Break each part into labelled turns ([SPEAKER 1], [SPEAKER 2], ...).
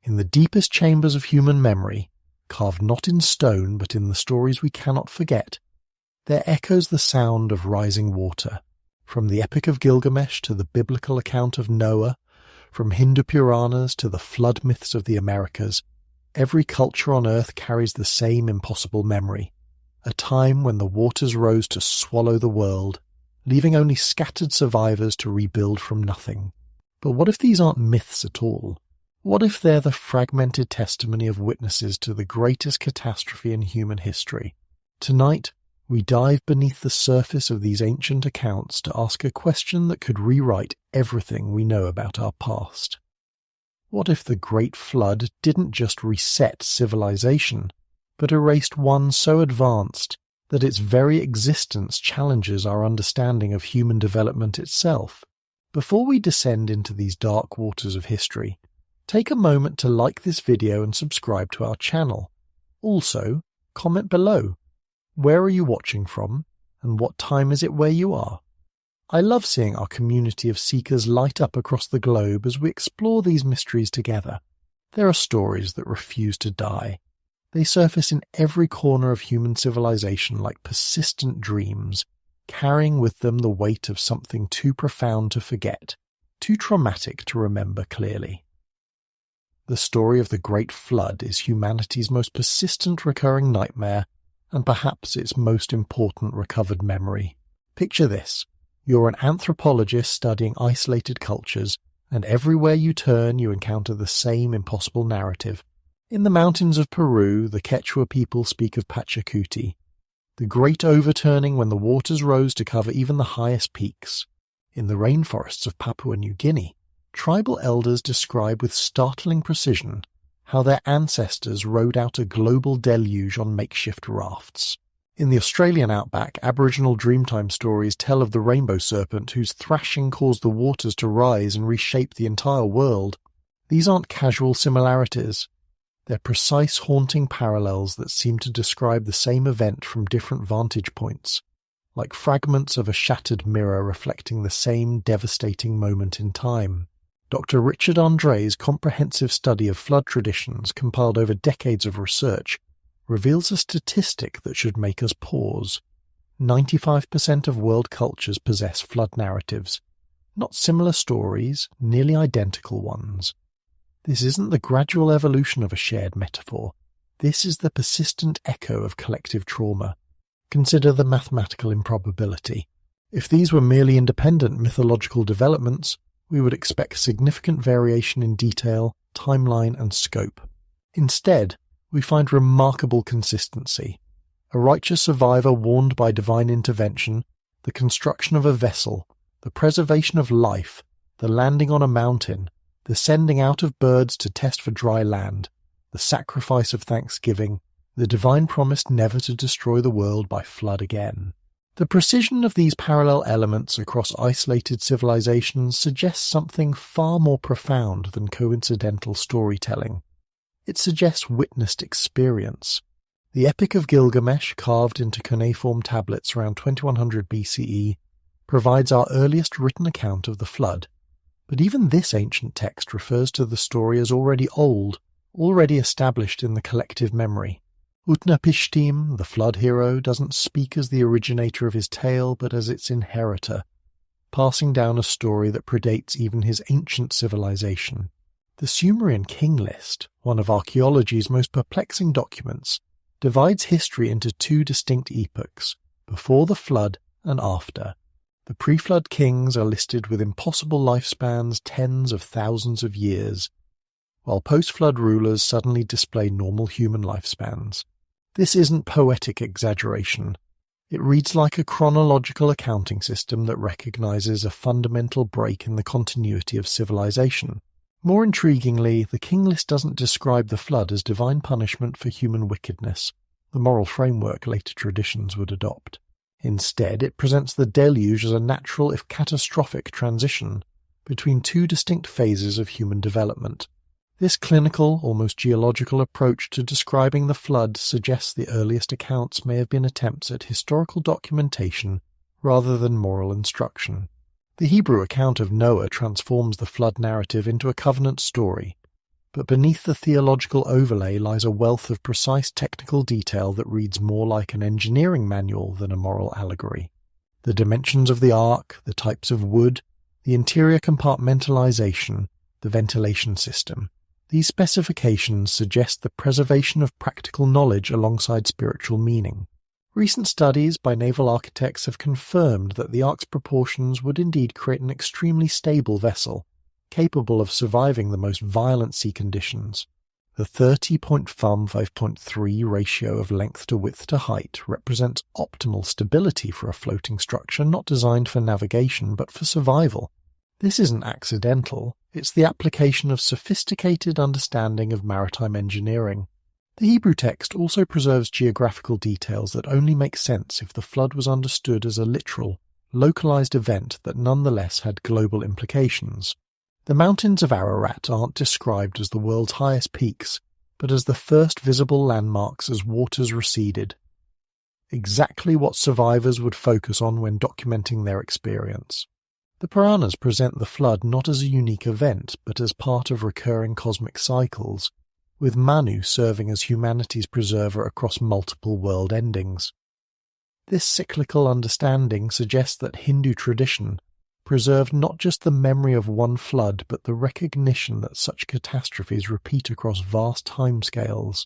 [SPEAKER 1] In the deepest chambers of human memory, carved not in stone but in the stories we cannot forget, there echoes the sound of rising water. From the Epic of Gilgamesh to the biblical account of Noah, from Hindu Puranas to the flood myths of the Americas, every culture on Earth carries the same impossible memory, a time when the waters rose to swallow the world, leaving only scattered survivors to rebuild from nothing. But what if these aren't myths at all? What if they're the fragmented testimony of witnesses to the greatest catastrophe in human history? Tonight, we dive beneath the surface of these ancient accounts to ask a question that could rewrite everything we know about our past. What if the Great Flood didn't just reset civilization, but erased one so advanced that its very existence challenges our understanding of human development itself? Before we descend into these dark waters of history, take a moment to like this video and subscribe to our channel. Also, comment below. Where are you watching from, and what time is it where you are? I love seeing our community of seekers light up across the globe as we explore these mysteries together. There are stories that refuse to die. They surface in every corner of human civilization like persistent dreams, carrying with them the weight of something too profound to forget, too traumatic to remember clearly. The story of the Great Flood is humanity's most persistent recurring nightmare, and perhaps its most important recovered memory. Picture this. You're an anthropologist studying isolated cultures, and everywhere you turn you encounter the same impossible narrative. In the mountains of Peru, the Quechua people speak of Pachacuti, the great overturning when the waters rose to cover even the highest peaks. In the rainforests of Papua New Guinea, tribal elders describe with startling precision how their ancestors rode out a global deluge on makeshift rafts. In the Australian outback, Aboriginal Dreamtime stories tell of the rainbow serpent whose thrashing caused the waters to rise and reshape the entire world. These aren't casual similarities. They're precise, haunting parallels that seem to describe the same event from different vantage points, like fragments of a shattered mirror reflecting the same devastating moment in time. Dr. Richard Andre's comprehensive study of flood traditions, compiled over decades of research, reveals a statistic that should make us pause. 95% of world cultures possess flood narratives, not similar stories, nearly identical ones. This isn't the gradual evolution of a shared metaphor. This is the persistent echo of collective trauma. Consider the mathematical improbability. If these were merely independent mythological developments, we would expect significant variation in detail, timeline, and scope. Instead, we find remarkable consistency. A righteous survivor warned by divine intervention, the construction of a vessel, the preservation of life, the landing on a mountain, the sending out of birds to test for dry land, the sacrifice of thanksgiving, the divine promise never to destroy the world by flood again. The precision of these parallel elements across isolated civilizations suggests something far more profound than coincidental storytelling. It suggests witnessed experience. The Epic of Gilgamesh, carved into cuneiform tablets around 2100 BCE, provides our earliest written account of the flood. But even this ancient text refers to the story as already old, already established in the collective memory. Utnapishtim, the flood hero, doesn't speak as the originator of his tale but as its inheritor, passing down a story that predates even his ancient civilization. The Sumerian king list, one of archaeology's most perplexing documents, divides history into two distinct epochs, before the flood and after. The pre-flood kings are listed with impossible lifespans tens of thousands of years, while post-flood rulers suddenly display normal human lifespans. This isn't poetic exaggeration. It reads like a chronological accounting system that recognizes a fundamental break in the continuity of civilization. More intriguingly, the king list doesn't describe the flood as divine punishment for human wickedness, the moral framework later traditions would adopt. Instead, it presents the deluge as a natural, if catastrophic, transition between two distinct phases of human development. This clinical, almost geological approach to describing the flood suggests the earliest accounts may have been attempts at historical documentation rather than moral instruction. The Hebrew account of Noah transforms the flood narrative into a covenant story. but beneath the theological overlay lies a wealth of precise technical detail that reads more like an engineering manual than a moral allegory. The dimensions of the ark, the types of wood, the interior compartmentalization, the ventilation system. These specifications suggest the preservation of practical knowledge alongside spiritual meaning. Recent studies by naval architects have confirmed that the ark's proportions would indeed create an extremely stable vessel, capable of surviving the most violent sea conditions. The 30.5:3 ratio of length to width to height represents optimal stability for a floating structure not designed for navigation but for survival. This isn't accidental, it's the application of sophisticated understanding of maritime engineering. The Hebrew text also preserves geographical details that only make sense if the flood was understood as a literal, localized event that nonetheless had global implications. The mountains of Ararat aren't described as the world's highest peaks, but as the first visible landmarks as waters receded. Exactly what survivors would focus on when documenting their experience. The Puranas present the flood not as a unique event, but as part of recurring cosmic cycles, with Manu serving as humanity's preserver across multiple world endings. This cyclical understanding suggests that Hindu tradition preserved not just the memory of one flood but the recognition that such catastrophes repeat across vast timescales.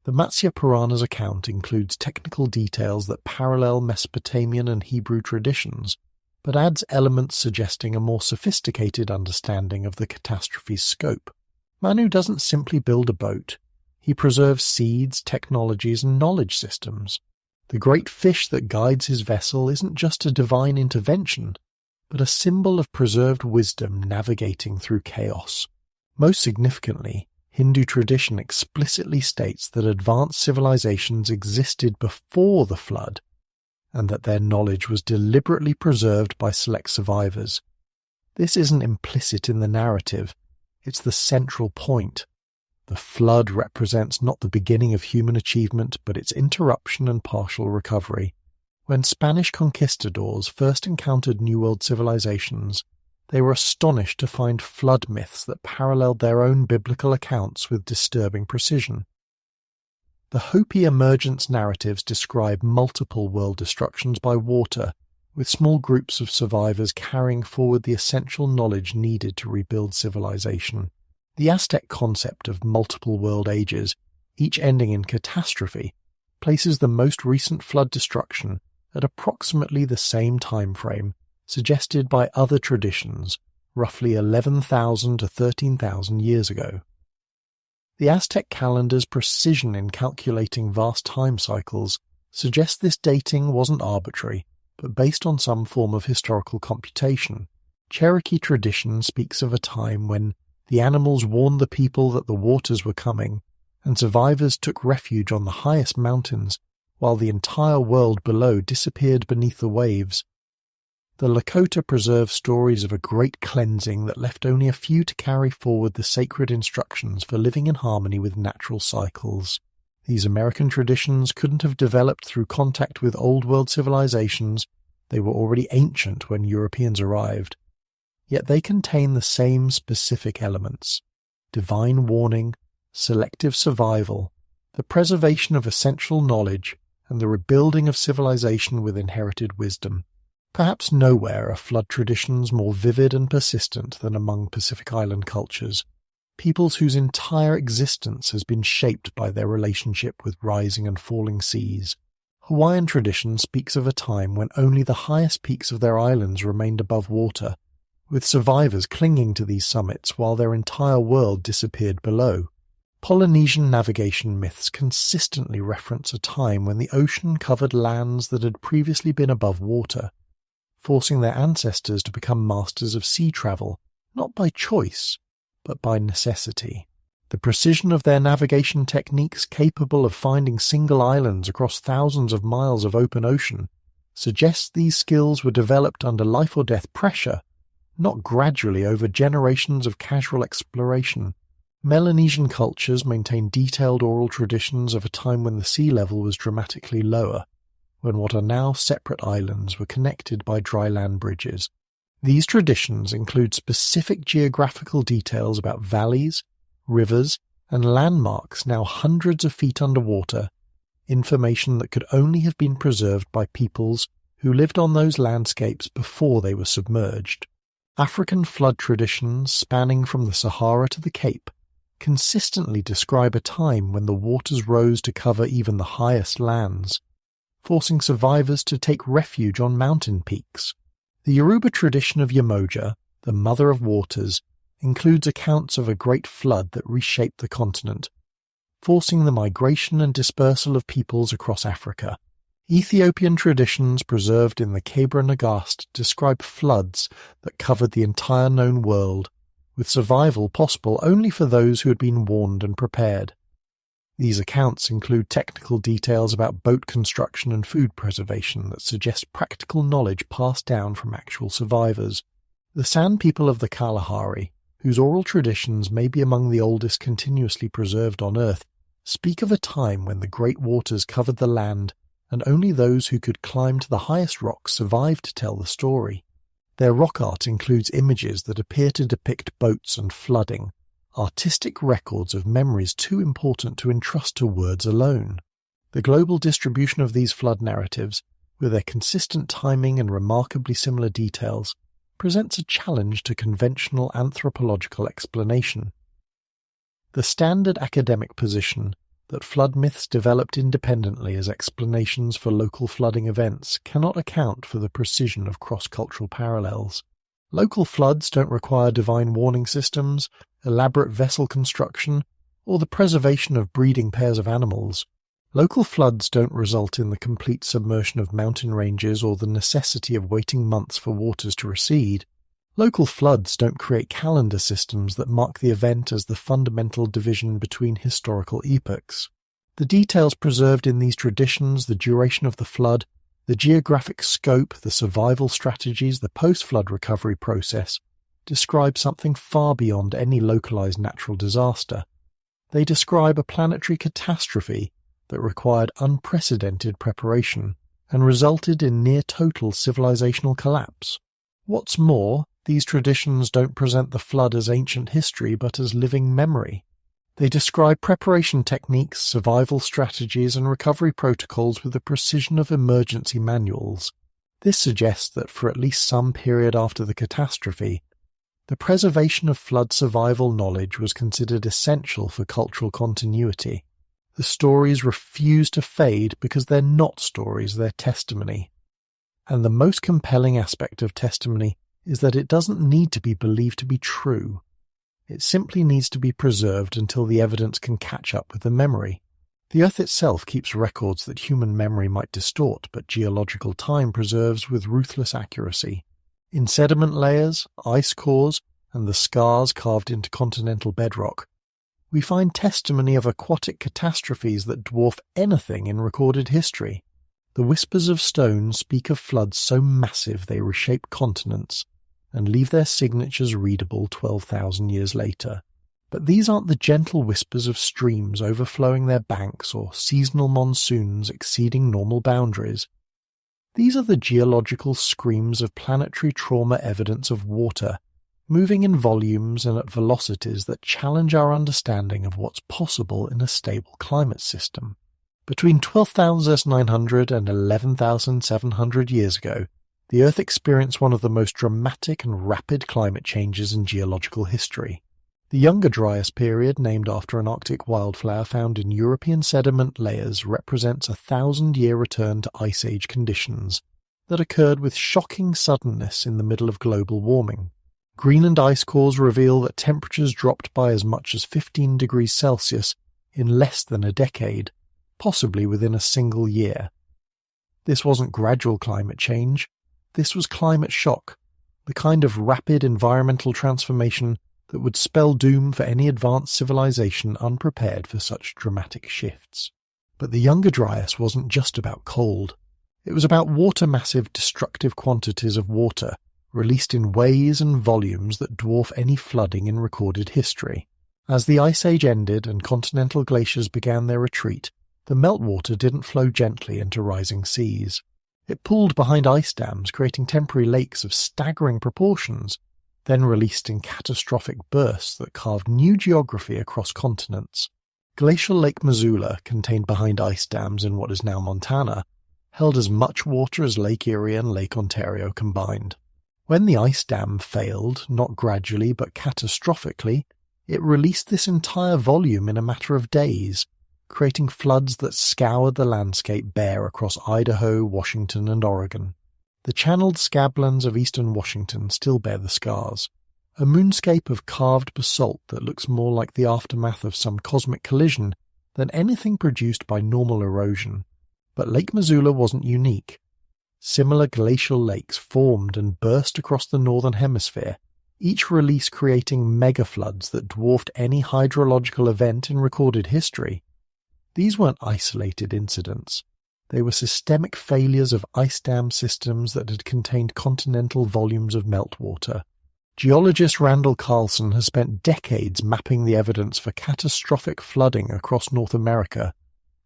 [SPEAKER 1] The Matsya Purana's account includes technical details that parallel Mesopotamian and Hebrew traditions, but adds elements suggesting a more sophisticated understanding of the catastrophe's scope. Manu doesn't simply build a boat. He preserves seeds, technologies, and knowledge systems. The great fish that guides his vessel isn't just a divine intervention, but a symbol of preserved wisdom navigating through chaos. Most significantly, Hindu tradition explicitly states that advanced civilizations existed before the flood, and that their knowledge was deliberately preserved by select survivors. This isn't implicit in the narrative, it's the central point. The flood represents not the beginning of human achievement, but its interruption and partial recovery. When Spanish conquistadors first encountered New World civilizations, they were astonished to find flood myths that paralleled their own biblical accounts with disturbing precision. The Hopi emergence narratives describe multiple world destructions by water, with small groups of survivors carrying forward the essential knowledge needed to rebuild civilization. The Aztec concept of multiple world ages, each ending in catastrophe, places the most recent flood destruction at approximately the same time frame suggested by other traditions, roughly 11,000 to 13,000 years ago. The Aztec calendar's precision in calculating vast time cycles suggests this dating wasn't arbitrary, but based on some form of historical computation. Cherokee tradition speaks of a time when the animals warned the people that the waters were coming, and survivors took refuge on the highest mountains, while the entire world below disappeared beneath the waves. The Lakota preserve stories of a great cleansing that left only a few to carry forward the sacred instructions for living in harmony with natural cycles. These American traditions couldn't have developed through contact with Old World civilizations. They were already ancient when Europeans arrived. Yet they contain the same specific elements: divine warning, selective survival, the preservation of essential knowledge, and the rebuilding of civilization with inherited wisdom. Perhaps nowhere are flood traditions more vivid and persistent than among Pacific Island cultures, peoples whose entire existence has been shaped by their relationship with rising and falling seas. Hawaiian tradition speaks of a time when only the highest peaks of their islands remained above water, with survivors clinging to these summits while their entire world disappeared below. Polynesian navigation myths consistently reference a time when the ocean covered lands that had previously been above water, forcing their ancestors to become masters of sea travel, not by choice, but by necessity. The precision of their navigation techniques, capable of finding single islands across thousands of miles of open ocean, suggests these skills were developed under life-or-death pressure, not gradually over generations of casual exploration. Melanesian cultures maintain detailed oral traditions of a time when the sea level was dramatically lower, when what are now separate islands were connected by dry land bridges. These traditions include specific geographical details about valleys, rivers, and landmarks now hundreds of feet underwater, information that could only have been preserved by peoples who lived on those landscapes before they were submerged. African flood traditions spanning from the Sahara to the Cape consistently describe a time when the waters rose to cover even the highest lands, forcing survivors to take refuge on mountain peaks. The Yoruba tradition of Yemoja, the Mother of Waters, includes accounts of a great flood that reshaped the continent, forcing the migration and dispersal of peoples across Africa. Ethiopian traditions preserved in the Kebra Nagast describe floods that covered the entire known world, with survival possible only for those who had been warned and prepared. These accounts include technical details about boat construction and food preservation that suggest practical knowledge passed down from actual survivors. The San people of the Kalahari, whose oral traditions may be among the oldest continuously preserved on Earth, speak of a time when the great waters covered the land and only those who could climb to the highest rocks survived to tell the story. Their rock art includes images that appear to depict boats and flooding, artistic records of memories too important to entrust to words alone. The global distribution of these flood narratives, with their consistent timing and remarkably similar details, presents a challenge to conventional anthropological explanation. The standard academic position that flood myths developed independently as explanations for local flooding events cannot account for the precision of cross-cultural parallels. Local floods don't require divine warning systems, elaborate vessel construction, or the preservation of breeding pairs of animals. Local floods don't result in the complete submersion of mountain ranges or the necessity of waiting months for waters to recede. Local floods don't create calendar systems that mark the event as the fundamental division between historical epochs. The details preserved in these traditions, the duration of the flood, the geographic scope, the survival strategies, the post-flood recovery process, describe something far beyond any localized natural disaster. They describe a planetary catastrophe that required unprecedented preparation and resulted in near-total civilizational collapse. What's more, these traditions don't present the flood as ancient history but as living memory. They describe preparation techniques, survival strategies, and recovery protocols with the precision of emergency manuals. This suggests that for at least some period after the catastrophe, the preservation of flood survival knowledge was considered essential for cultural continuity. The stories refuse to fade because they're not stories, they're testimony. And the most compelling aspect of testimony is that it doesn't need to be believed to be true. It simply needs to be preserved until the evidence can catch up with the memory. The Earth itself keeps records that human memory might distort, but geological time preserves with ruthless accuracy. In sediment layers, ice cores, and the scars carved into continental bedrock, we find testimony of aquatic catastrophes that dwarf anything in recorded history. The whispers of stone speak of floods so massive they reshape continents and leave their signatures readable 12,000 years later. But these aren't the gentle whispers of streams overflowing their banks or seasonal monsoons exceeding normal boundaries. These are the geological screams of planetary trauma evidence of water, moving in volumes and at velocities that challenge our understanding of what's possible in a stable climate system. Between 12,900 and 11,700 years ago, the Earth experienced one of the most dramatic and rapid climate changes in geological history. The Younger Dryas period, named after an Arctic wildflower found in European sediment layers, represents a 1,000-year return to Ice Age conditions that occurred with shocking suddenness in the middle of global warming. Greenland ice cores reveal that temperatures dropped by as much as 15 degrees Celsius in less than a decade, possibly within a single year. This wasn't gradual climate change. This was climate shock, the kind of rapid environmental transformation that would spell doom for any advanced civilization unprepared for such dramatic shifts. But the Younger Dryas wasn't just about cold. It was about water-massive destructive quantities of water released in ways and volumes that dwarf any flooding in recorded history. As the Ice Age ended and continental glaciers began their retreat, the meltwater didn't flow gently into rising seas. It pooled behind ice dams, creating temporary lakes of staggering proportions, then released in catastrophic bursts that carved new geography across continents. Glacial Lake Missoula, contained behind ice dams in what is now Montana, held as much water as Lake Erie and Lake Ontario combined. When the ice dam failed, not gradually but catastrophically, it released this entire volume in a matter of days, creating floods that scoured the landscape bare across Idaho, Washington, and Oregon. The channeled scablands of eastern Washington still bear the scars, a moonscape of carved basalt that looks more like the aftermath of some cosmic collision than anything produced by normal erosion. But Lake Missoula wasn't unique. Similar glacial lakes formed and burst across the northern hemisphere, each release creating megafloods that dwarfed any hydrological event in recorded history. These weren't isolated incidents. They were systemic failures of ice dam systems that had contained continental volumes of meltwater. Geologist Randall Carlson has spent decades mapping the evidence for catastrophic flooding across North America,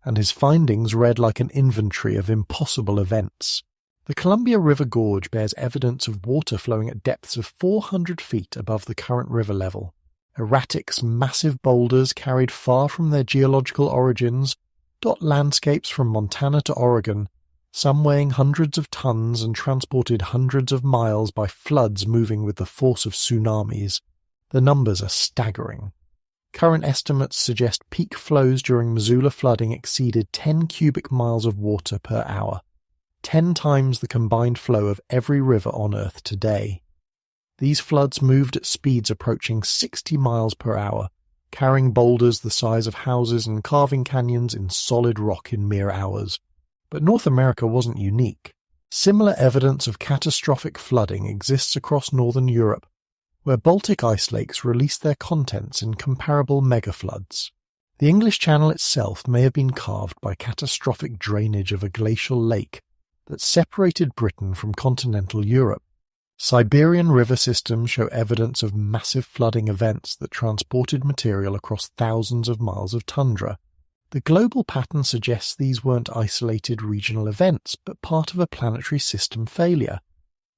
[SPEAKER 1] and his findings read like an inventory of impossible events. The Columbia River Gorge bears evidence of water flowing at depths of 400 feet above the current river level. Erratic's massive boulders carried far from their geological origins dot landscapes from Montana to Oregon, some weighing hundreds of tons and transported hundreds of miles by floods moving with the force of tsunamis. The numbers are staggering. Current estimates suggest peak flows during Missoula flooding exceeded 10 cubic miles of water per hour, 10 times the combined flow of every river on Earth today. These floods moved at speeds approaching 60 miles per hour, carrying boulders the size of houses and carving canyons in solid rock in mere hours. But North America wasn't unique. Similar evidence of catastrophic flooding exists across northern Europe, where Baltic ice lakes released their contents in comparable megafloods. The English Channel itself may have been carved by catastrophic drainage of a glacial lake that separated Britain from continental Europe. Siberian river systems show evidence of massive flooding events that transported material across thousands of miles of tundra. The global pattern suggests these weren't isolated regional events, but part of a planetary system failure,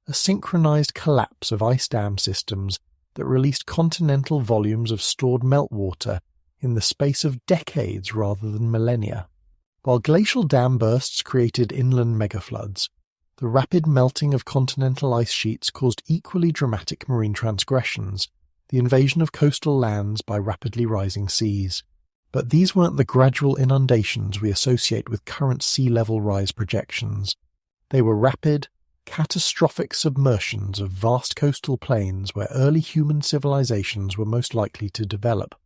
[SPEAKER 1] a synchronized collapse of ice dam systems that released continental volumes of stored meltwater in the space of decades rather than millennia. While glacial dam bursts created inland megafloods, the rapid melting of continental ice sheets caused equally dramatic marine transgressions, the invasion of coastal lands by rapidly rising seas. But these weren't the gradual inundations we associate with current sea level rise projections. They were rapid, catastrophic submersions of vast coastal plains where early human civilizations were most likely to develop.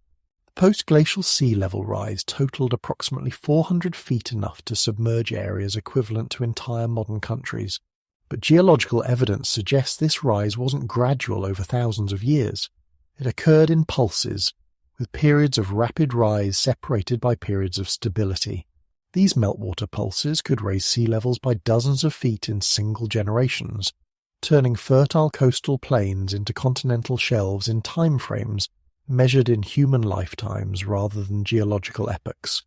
[SPEAKER 1] The post-glacial sea level rise totaled approximately 400 feet, enough to submerge areas equivalent to entire modern countries. But geological evidence suggests this rise wasn't gradual over thousands of years. It occurred in pulses, with periods of rapid rise separated by periods of stability. These meltwater pulses could raise sea levels by dozens of feet in single generations, turning fertile coastal plains into continental shelves in time frames measured in human lifetimes rather than geological epochs.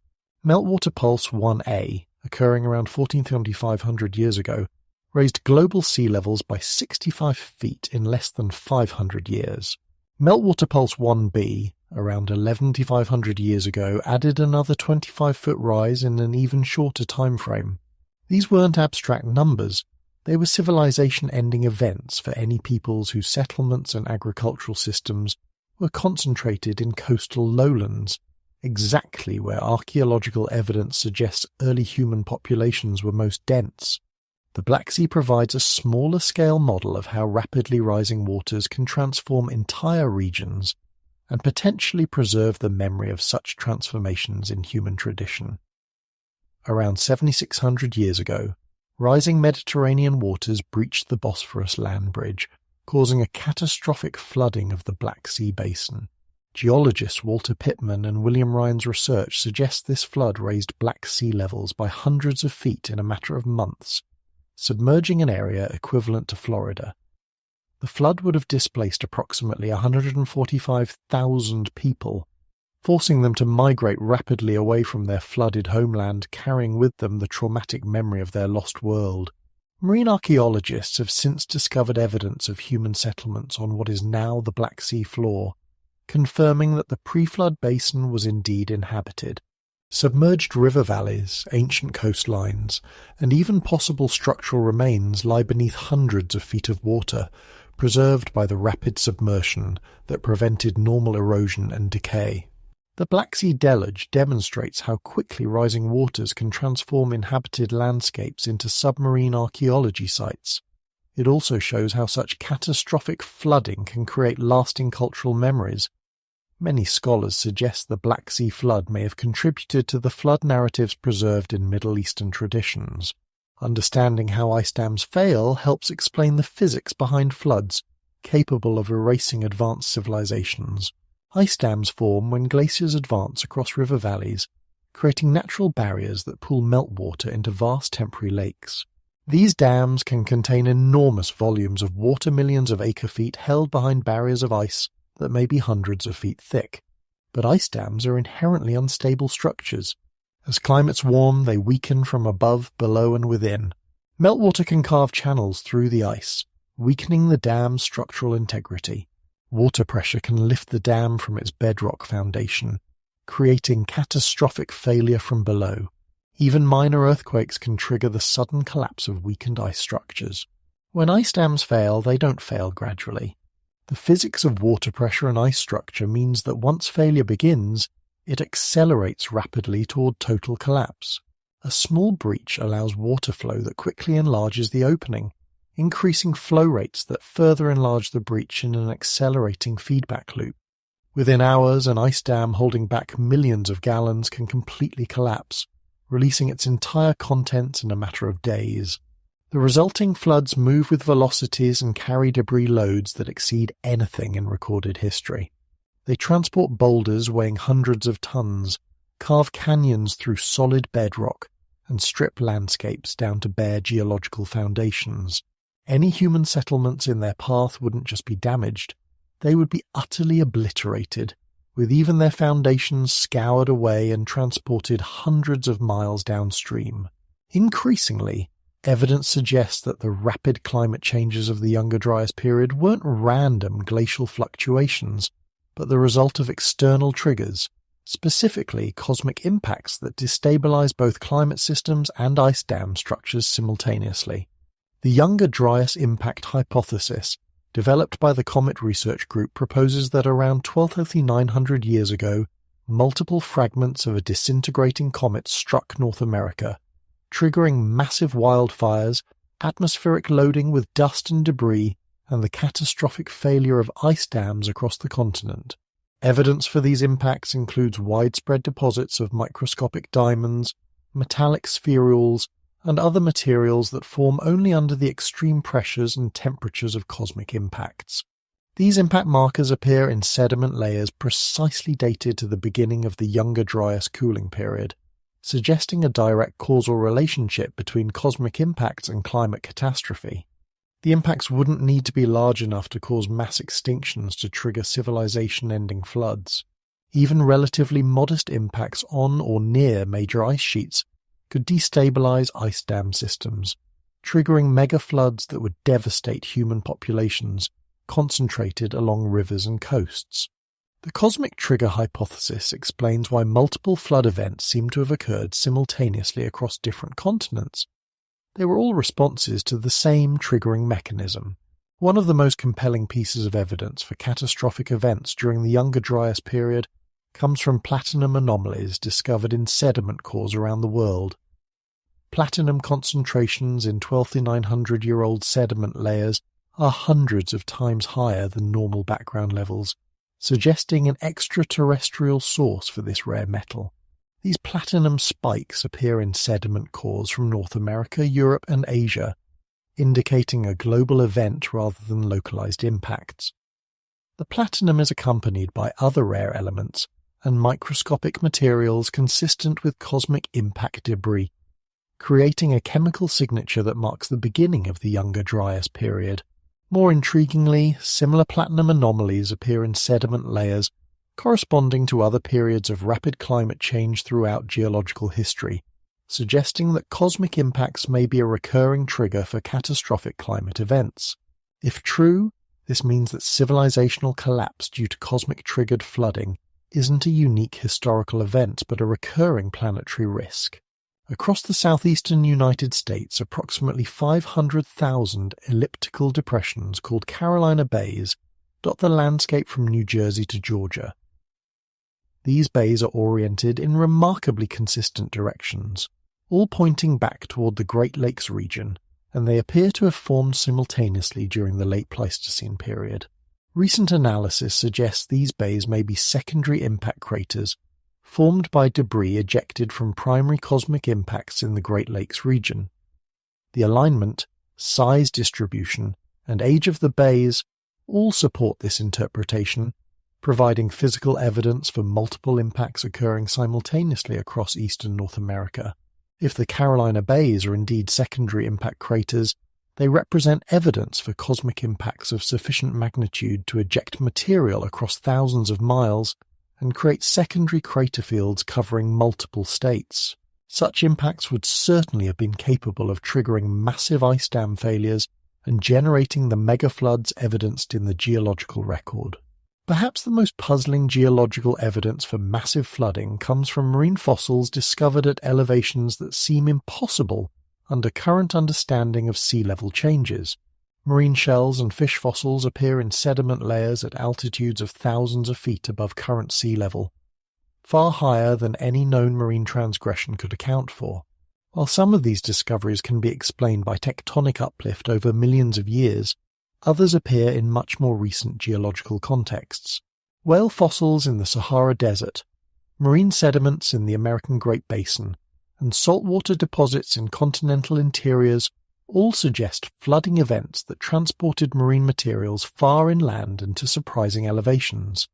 [SPEAKER 1] Meltwater Pulse 1A, occurring around 14,500 years ago, raised global sea levels by 65 feet in less than 500 years. Meltwater Pulse 1B, around 11,500 years ago, added another 25-foot rise in an even shorter time frame. These weren't abstract numbers. They were civilization-ending events for any peoples whose settlements and agricultural systems were concentrated in coastal lowlands, exactly where archaeological evidence suggests early human populations were most dense. The Black Sea provides a smaller-scale model of how rapidly rising waters can transform entire regions and potentially preserve the memory of such transformations in human tradition. Around 7,600 years ago, rising Mediterranean waters breached the Bosphorus land bridge, causing a catastrophic flooding of the Black Sea basin. Geologists Walter Pittman and William Ryan's research suggests this flood raised Black Sea levels by hundreds of feet in a matter of months, submerging an area equivalent to Florida. The flood would have displaced approximately 145,000 people, forcing them to migrate rapidly away from their flooded homeland, carrying with them the traumatic memory of their lost world. Marine archaeologists have since discovered evidence of human settlements on what is now the Black Sea floor, confirming that the pre-flood basin was indeed inhabited. Submerged river valleys, ancient coastlines, and even possible structural remains lie beneath hundreds of feet of water, preserved by the rapid submersion that prevented normal erosion and decay. The Black Sea Deluge demonstrates how quickly rising waters can transform inhabited landscapes into submarine archaeology sites. It also shows how such catastrophic flooding can create lasting cultural memories. Many scholars suggest the Black Sea flood may have contributed to the flood narratives preserved in Middle Eastern traditions. Understanding how ice dams fail helps explain the physics behind floods, capable of erasing advanced civilizations. Ice dams form when glaciers advance across river valleys, creating natural barriers that pull meltwater into vast temporary lakes. These dams can contain enormous volumes of water, millions of acre-feet held behind barriers of ice that may be hundreds of feet thick. But ice dams are inherently unstable structures. As climates warm, they weaken from above, below, and within. Meltwater can carve channels through the ice, weakening the dam's structural integrity. Water pressure can lift the dam from its bedrock foundation, creating catastrophic failure from below. Even minor earthquakes can trigger the sudden collapse of weakened ice structures. When ice dams fail, they don't fail gradually. The physics of water pressure and ice structure means that once failure begins, it accelerates rapidly toward total collapse. A small breach allows water flow that quickly enlarges the opening, increasing flow rates that further enlarge the breach in an accelerating feedback loop. Within hours, an ice dam holding back millions of gallons can completely collapse, releasing its entire contents in a matter of days. The resulting floods move with velocities and carry debris loads that exceed anything in recorded history. They transport boulders weighing hundreds of tons, carve canyons through solid bedrock, and strip landscapes down to bare geological foundations. Any human settlements in their path wouldn't just be damaged, they would be utterly obliterated, with even their foundations scoured away and transported hundreds of miles downstream. Increasingly, evidence suggests that the rapid climate changes of the Younger Dryas period weren't random glacial fluctuations, but the result of external triggers, specifically cosmic impacts that destabilize both climate systems and ice dam structures simultaneously. The Younger Dryas impact hypothesis, developed by the Comet Research Group, proposes that around 12,900 years ago, multiple fragments of a disintegrating comet struck North America, triggering massive wildfires, atmospheric loading with dust and debris, and the catastrophic failure of ice dams across the continent. Evidence for these impacts includes widespread deposits of microscopic diamonds, metallic spherules, and other materials that form only under the extreme pressures and temperatures of cosmic impacts. These impact markers appear in sediment layers precisely dated to the beginning of the Younger Dryas cooling period, suggesting a direct causal relationship between cosmic impacts and climate catastrophe. The impacts wouldn't need to be large enough to cause mass extinctions to trigger civilization-ending floods. Even relatively modest impacts on or near major ice sheets could destabilize ice dam systems, triggering mega-floods that would devastate human populations concentrated along rivers and coasts. The cosmic trigger hypothesis explains why multiple flood events seem to have occurred simultaneously across different continents. They were all responses to the same triggering mechanism. One of the most compelling pieces of evidence for catastrophic events during the Younger Dryas period comes from platinum anomalies discovered in sediment cores around the world. Platinum concentrations in 12,900-year-old sediment layers are hundreds of times higher than normal background levels, suggesting an extraterrestrial source for this rare metal. These platinum spikes appear in sediment cores from North America, Europe, and Asia, indicating a global event rather than localized impacts. The platinum is accompanied by other rare elements and microscopic materials consistent with cosmic impact debris, creating a chemical signature that marks the beginning of the Younger Dryas period. More intriguingly, similar platinum anomalies appear in sediment layers corresponding to other periods of rapid climate change throughout geological history, suggesting that cosmic impacts may be a recurring trigger for catastrophic climate events. If true, this means that civilizational collapse due to cosmic-triggered flooding isn't a unique historical event but a recurring planetary risk. Across the southeastern United States, approximately 500,000 elliptical depressions called Carolina Bays dot the landscape from New Jersey to Georgia. These bays are oriented in remarkably consistent directions, all pointing back toward the Great Lakes region, and they appear to have formed simultaneously during the late Pleistocene period. Recent analysis suggests these bays may be secondary impact craters formed by debris ejected from primary cosmic impacts in the Great Lakes region. The alignment, size distribution, and age of the bays all support this interpretation, providing physical evidence for multiple impacts occurring simultaneously across eastern North America. If the Carolina Bays are indeed secondary impact craters, they represent evidence for cosmic impacts of sufficient magnitude to eject material across thousands of miles and create secondary crater fields covering multiple states. Such impacts would certainly have been capable of triggering massive ice dam failures and generating the megafloods evidenced in the geological record. Perhaps the most puzzling geological evidence for massive flooding comes from marine fossils discovered at elevations that seem impossible under current understanding of sea level changes. Marine shells and fish fossils appear in sediment layers at altitudes of thousands of feet above current sea level, far higher than any known marine transgression could account for. While some of these discoveries can be explained by tectonic uplift over millions of years, others appear in much more recent geological contexts. Whale fossils in the Sahara Desert, marine sediments in the American Great Basin, and saltwater deposits in continental interiors all suggest flooding events that transported marine materials far inland and to surprising elevations.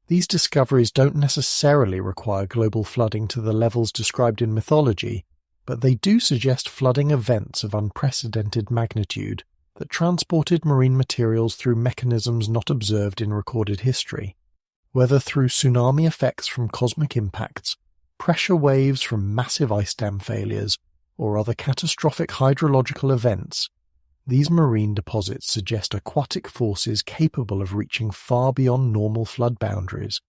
[SPEAKER 1] These discoveries don't necessarily require global flooding to the levels described in mythology, but they do suggest flooding events of unprecedented magnitude that transported marine materials through mechanisms not observed in recorded history. Whether through tsunami effects from cosmic impacts, pressure waves from massive ice dam failures, or other catastrophic hydrological events, these marine deposits suggest aquatic forces capable of reaching far beyond normal flood boundaries.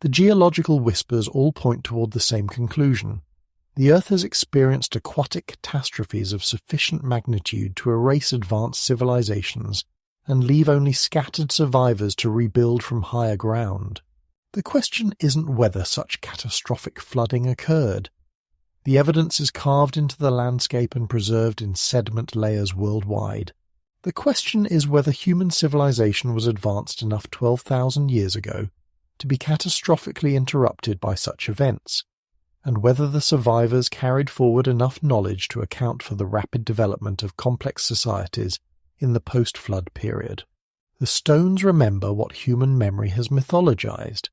[SPEAKER 1] The geological whispers all point toward the same conclusion. The Earth has experienced aquatic catastrophes of sufficient magnitude to erase advanced civilizations and leave only scattered survivors to rebuild from higher ground. The question isn't whether such catastrophic flooding occurred. The evidence is carved into the landscape and preserved in sediment layers worldwide. The question is whether human civilization was advanced enough 12,000 years ago to be catastrophically interrupted by such events, and whether the survivors carried forward enough knowledge to account for the rapid development of complex societies in the post-flood period. The stones remember what human memory has mythologized,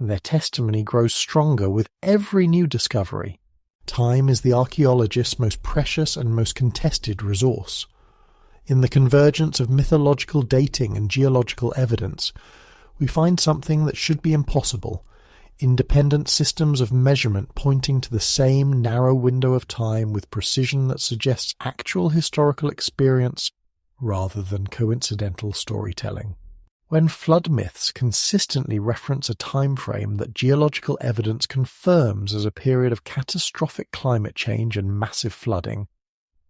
[SPEAKER 1] and their testimony grows stronger with every new discovery. Time is the archaeologist's most precious and most contested resource. In the convergence of mythological dating and geological evidence, we find something that should be impossible: independent systems of measurement pointing to the same narrow window of time with precision that suggests actual historical experience rather than coincidental storytelling. When flood myths consistently reference a time frame that geological evidence confirms as a period of catastrophic climate change and massive flooding,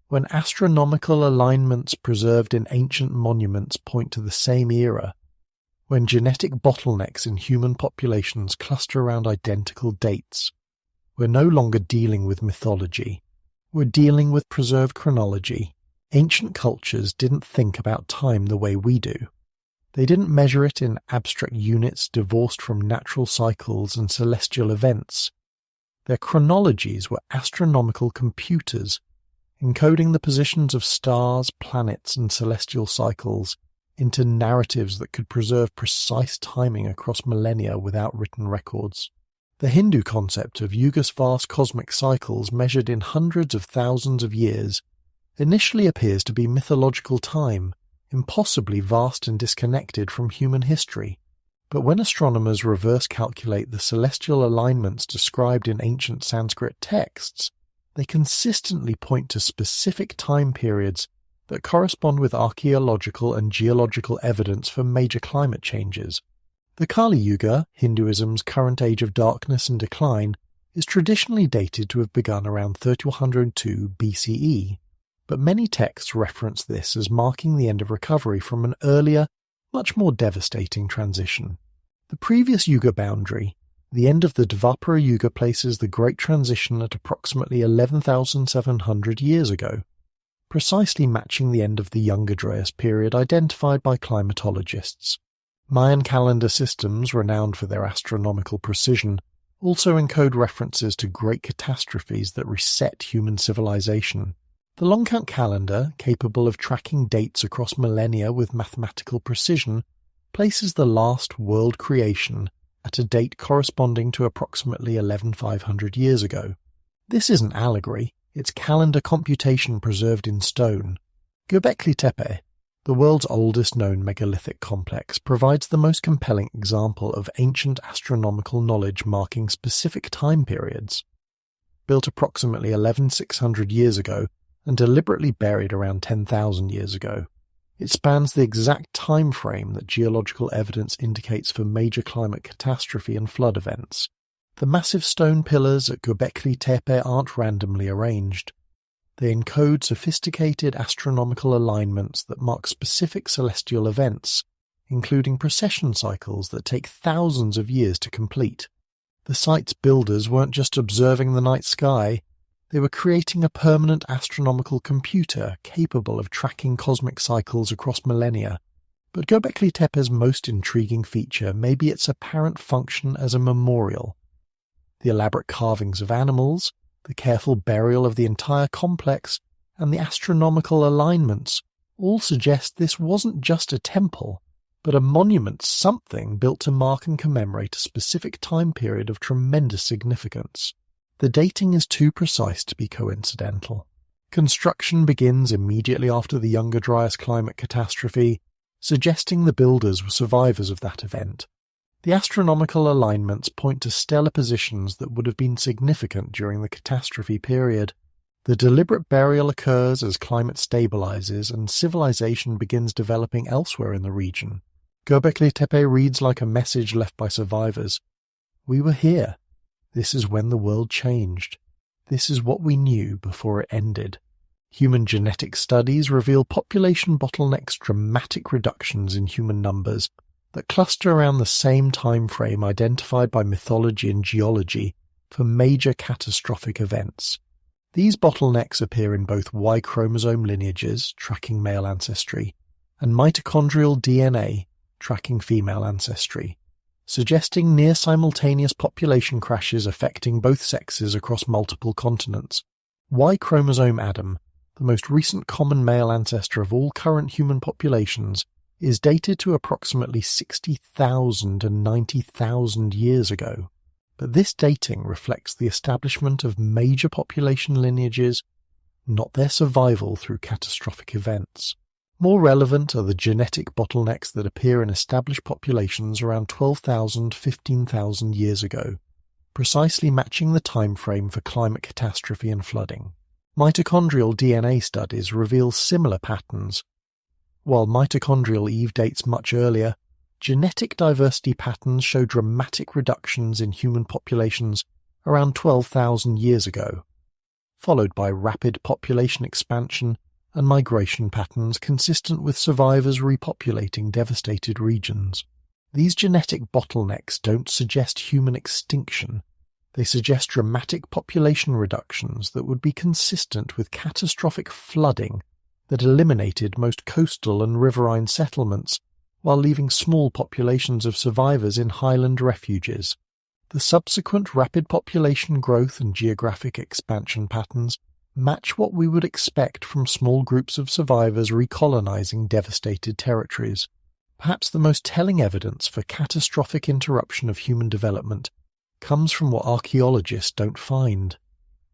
[SPEAKER 1] when astronomical alignments preserved in ancient monuments point to the same era, when genetic bottlenecks in human populations cluster around identical dates, we're no longer dealing with mythology. We're dealing with preserved chronology. Ancient cultures didn't think about time the way we do. They didn't measure it in abstract units divorced from natural cycles and celestial events. Their chronologies were astronomical computers, encoding the positions of stars, planets, and celestial cycles into narratives that could preserve precise timing across millennia without written records. The Hindu concept of Yuga's vast cosmic cycles measured in hundreds of thousands of years initially appears to be mythological time, impossibly vast and disconnected from human history. But when astronomers reverse calculate the celestial alignments described in ancient Sanskrit texts, They consistently point to specific time periods that correspond with archaeological and geological evidence for major climate changes. The Kali Yuga, Hinduism's current age of darkness and decline, is traditionally dated to have begun around 3102 BCE, but many texts reference this as marking the end of recovery from an earlier, much more devastating transition. The previous Yuga boundary, the end of the Dvapara Yuga, places the Great Transition at approximately 11,700 years ago, precisely matching the end of the Younger Dryas period identified by climatologists. Mayan calendar systems, renowned for their astronomical precision, also encode references to great catastrophes that reset human civilization. The Longcount calendar, capable of tracking dates across millennia with mathematical precision, places the last world creation at a date corresponding to approximately 11,500 years ago. This isn't allegory, it's calendar computation preserved in stone. Göbekli Tepe, the world's oldest known megalithic complex, provides the most compelling example of ancient astronomical knowledge marking specific time periods. Built approximately 11,600 years ago and deliberately buried around 10,000 years ago, it spans the exact time frame that geological evidence indicates for major climate catastrophe and flood events. The massive stone pillars at Göbekli Tepe aren't randomly arranged. They encode sophisticated astronomical alignments that mark specific celestial events, including precession cycles that take thousands of years to complete. The site's builders weren't just observing the night sky, they were creating a permanent astronomical computer capable of tracking cosmic cycles across millennia. But Göbekli Tepe's most intriguing feature may be its apparent function as a memorial. The elaborate carvings of animals, the careful burial of the entire complex, and the astronomical alignments all suggest this wasn't just a temple, but a monument, something built to mark and commemorate a specific time period of tremendous significance. The dating is too precise to be coincidental. Construction begins immediately after the Younger Dryas climate catastrophe, suggesting the builders were survivors of that event. The astronomical alignments point to stellar positions that would have been significant during the catastrophe period. The deliberate burial occurs as climate stabilizes and civilization begins developing elsewhere in the region. Göbekli Tepe reads like a message left by survivors. We were here. This is when the world changed. This is what we knew before it ended. Human genetic studies reveal population bottlenecks, dramatic reductions in human numbers that cluster around the same time frame identified by mythology and geology for major catastrophic events. These bottlenecks appear in both Y chromosome lineages, tracking male ancestry, and mitochondrial DNA, tracking female ancestry, suggesting near-simultaneous population crashes affecting both sexes across multiple continents. Y chromosome Adam, the most recent common male ancestor of all current human populations, is dated to approximately 60,000 and 90,000 years ago. But this dating reflects the establishment of major population lineages, not their survival through catastrophic events. More relevant are the genetic bottlenecks that appear in established populations around 12,000 to 15,000 years ago, precisely matching the time frame for climate catastrophe and flooding. Mitochondrial DNA studies reveal similar patterns. While mitochondrial Eve dates much earlier, genetic diversity patterns show dramatic reductions in human populations around 12,000 years ago, followed by rapid population expansion and migration patterns consistent with survivors repopulating devastated regions. These genetic bottlenecks don't suggest human extinction. They suggest dramatic population reductions that would be consistent with catastrophic flooding that eliminated most coastal and riverine settlements while leaving small populations of survivors in highland refuges. The subsequent rapid population growth and geographic expansion patterns match what we would expect from small groups of survivors recolonizing devastated territories. Perhaps the most telling evidence for catastrophic interruption of human development comes from what archaeologists don't find: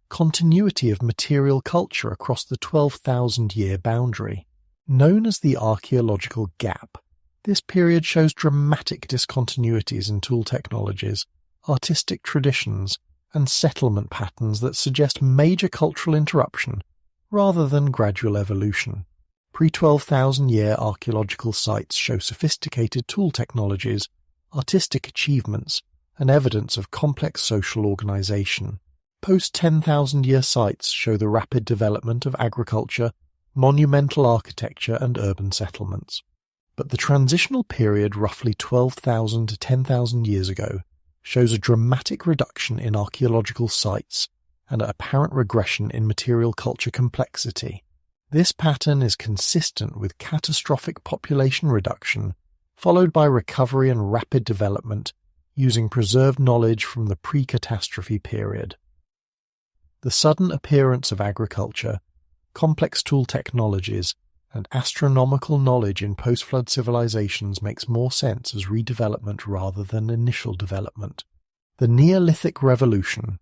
[SPEAKER 1] continuity of material culture across the 12,000-year boundary. Known as the archaeological gap, this period shows dramatic discontinuities in tool technologies, artistic traditions, and settlement patterns that suggest major cultural interruption rather than gradual evolution. Pre-12,000-year archaeological sites show sophisticated tool technologies, artistic achievements, and evidence of complex social organization. Post-10,000-year sites show the rapid development of agriculture, monumental architecture, and urban settlements. But the transitional period roughly 12,000 to 10,000 years ago shows a dramatic reduction in archaeological sites and an apparent regression in material culture complexity. This pattern is consistent with catastrophic population reduction, followed by recovery and rapid development using preserved knowledge from the pre-catastrophe period. The sudden appearance of agriculture, complex tool technologies, and astronomical knowledge in post-flood civilizations makes more sense as redevelopment rather than initial development. The Neolithic Revolution.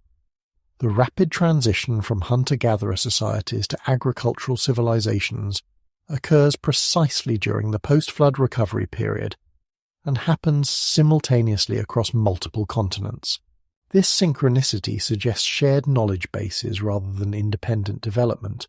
[SPEAKER 1] The rapid transition from hunter-gatherer societies to agricultural civilizations occurs precisely during the post-flood recovery period and happens simultaneously across multiple continents. This synchronicity suggests shared knowledge bases rather than independent development,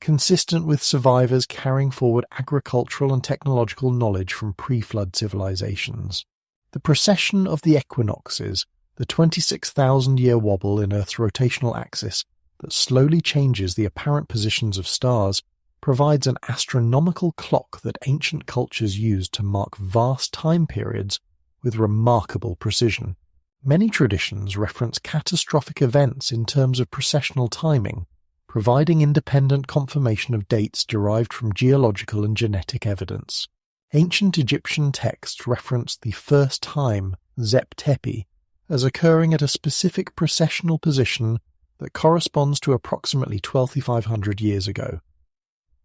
[SPEAKER 1] consistent with survivors carrying forward agricultural and technological knowledge from pre-flood civilizations. The precession of the equinoxes, the 26,000-year wobble in Earth's rotational axis that slowly changes the apparent positions of stars, provides an astronomical clock that ancient cultures used to mark vast time periods with remarkable precision. Many traditions reference catastrophic events in terms of precessional timing, providing independent confirmation of dates derived from geological and genetic evidence. Ancient Egyptian texts reference the first time, Zep Tepi, as occurring at a specific precessional position that corresponds to approximately 12,500 years ago.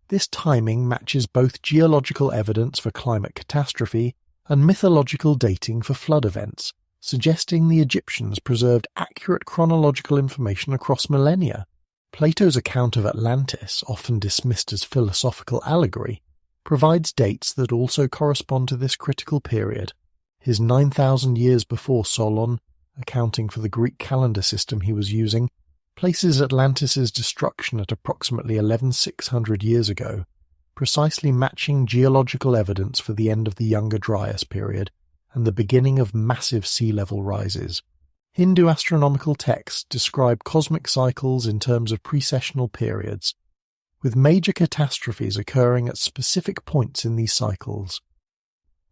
[SPEAKER 1] This timing matches both geological evidence for climate catastrophe and mythological dating for flood events, suggesting the Egyptians preserved accurate chronological information across millennia. Plato's account of Atlantis, often dismissed as philosophical allegory, provides dates that also correspond to this critical period. His 9,000 years before Solon, accounting for the Greek calendar system he was using, places Atlantis's destruction at approximately 11,600 years ago, precisely matching geological evidence for the end of the Younger Dryas period and the beginning of massive sea level rises. Hindu astronomical texts describe cosmic cycles in terms of precessional periods, with major catastrophes occurring at specific points in these cycles.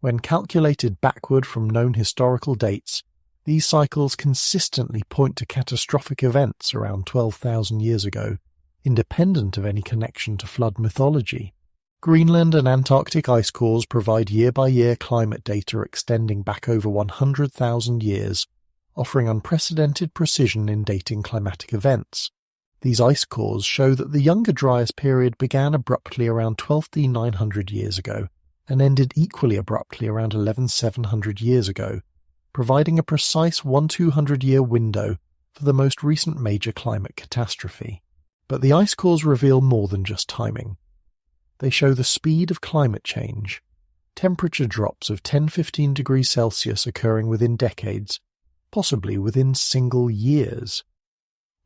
[SPEAKER 1] When calculated backward from known historical dates, these cycles consistently point to catastrophic events around 12,000 years ago, independent of any connection to flood mythology. Greenland and Antarctic ice cores provide year-by-year climate data extending back over 100,000 years, offering unprecedented precision in dating climatic events. These ice cores show that the Younger Dryas period began abruptly around 12,900 years ago and ended equally abruptly around 11,700 years ago, providing a precise 1-200-year window for the most recent major climate catastrophe. But the ice cores reveal more than just timing. They show the speed of climate change, temperature drops of 10-15 degrees Celsius occurring within decades, possibly within single years.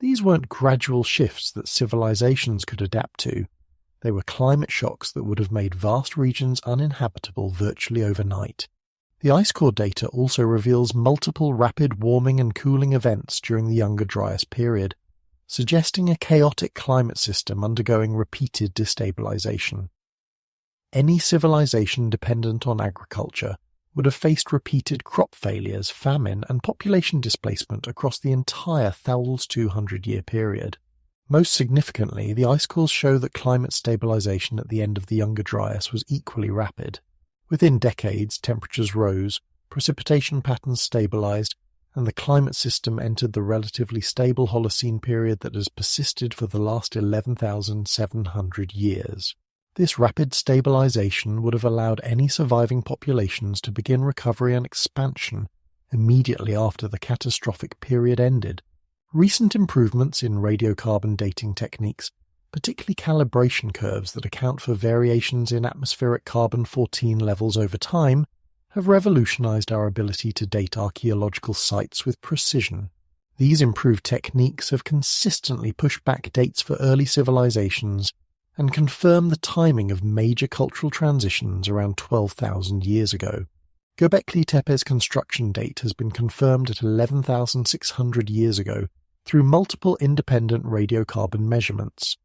[SPEAKER 1] These weren't gradual shifts that civilizations could adapt to. They were climate shocks that would have made vast regions uninhabitable virtually overnight. The ice core data also reveals multiple rapid warming and cooling events during the Younger Dryas period, suggesting a chaotic climate system undergoing repeated destabilization. Any civilization dependent on agriculture would have faced repeated crop failures, famine, and population displacement across the entire Thowell's 200-year period. Most significantly, the ice cores show that climate stabilization at the end of the Younger Dryas was equally rapid. Within decades, temperatures rose, precipitation patterns stabilized, and the climate system entered the relatively stable Holocene period that has persisted for the last 11,700 years. This rapid stabilization would have allowed any surviving populations to begin recovery and expansion immediately after the catastrophic period ended. Recent improvements in radiocarbon dating techniques, particularly calibration curves that account for variations in atmospheric carbon-14 levels over time, have revolutionized our ability to date archaeological sites with precision. These improved techniques have consistently pushed back dates for early civilizations and confirm the timing of major cultural transitions around 12,000 years ago. Göbekli Tepe's construction date has been confirmed at 11,600 years ago through multiple independent radiocarbon measurements.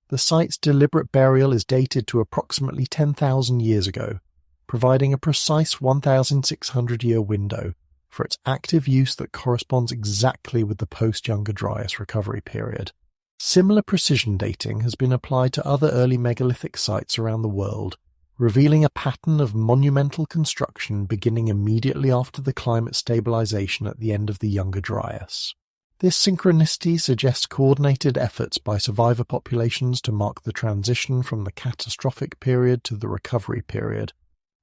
[SPEAKER 1] The site's deliberate burial is dated to approximately 10,000 years ago, providing a precise 1,600-year window for its active use that corresponds exactly with the post-Younger Dryas recovery period. Similar precision dating has been applied to other early megalithic sites around the world, revealing a pattern of monumental construction beginning immediately after the climate stabilization at the end of the Younger Dryas. This synchronicity suggests coordinated efforts by survivor populations to mark the transition from the catastrophic period to the recovery period.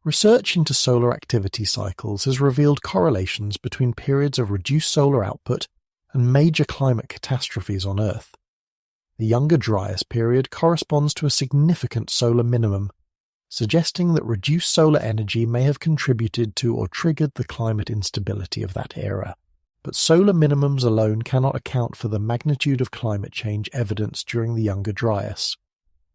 [SPEAKER 1] Research into solar activity cycles has revealed correlations between periods of reduced solar output and major climate catastrophes on Earth. The Younger Dryas period corresponds to a significant solar minimum, suggesting that reduced solar energy may have contributed to or triggered the climate instability of that era. But solar minimums alone cannot account for the magnitude of climate change evidenced during the Younger Dryas.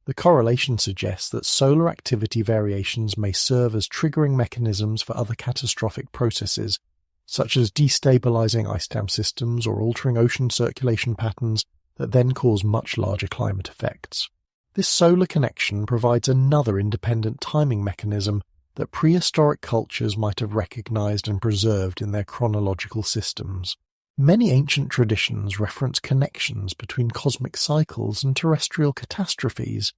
[SPEAKER 1] The correlation suggests that solar activity variations may serve as triggering mechanisms for other catastrophic processes, such as destabilizing ice dam systems or altering ocean circulation patterns that then cause much larger climate effects. This solar connection provides another independent timing mechanism that prehistoric cultures might have recognized and preserved in their chronological systems. Many ancient traditions reference connections between cosmic cycles and terrestrial catastrophes,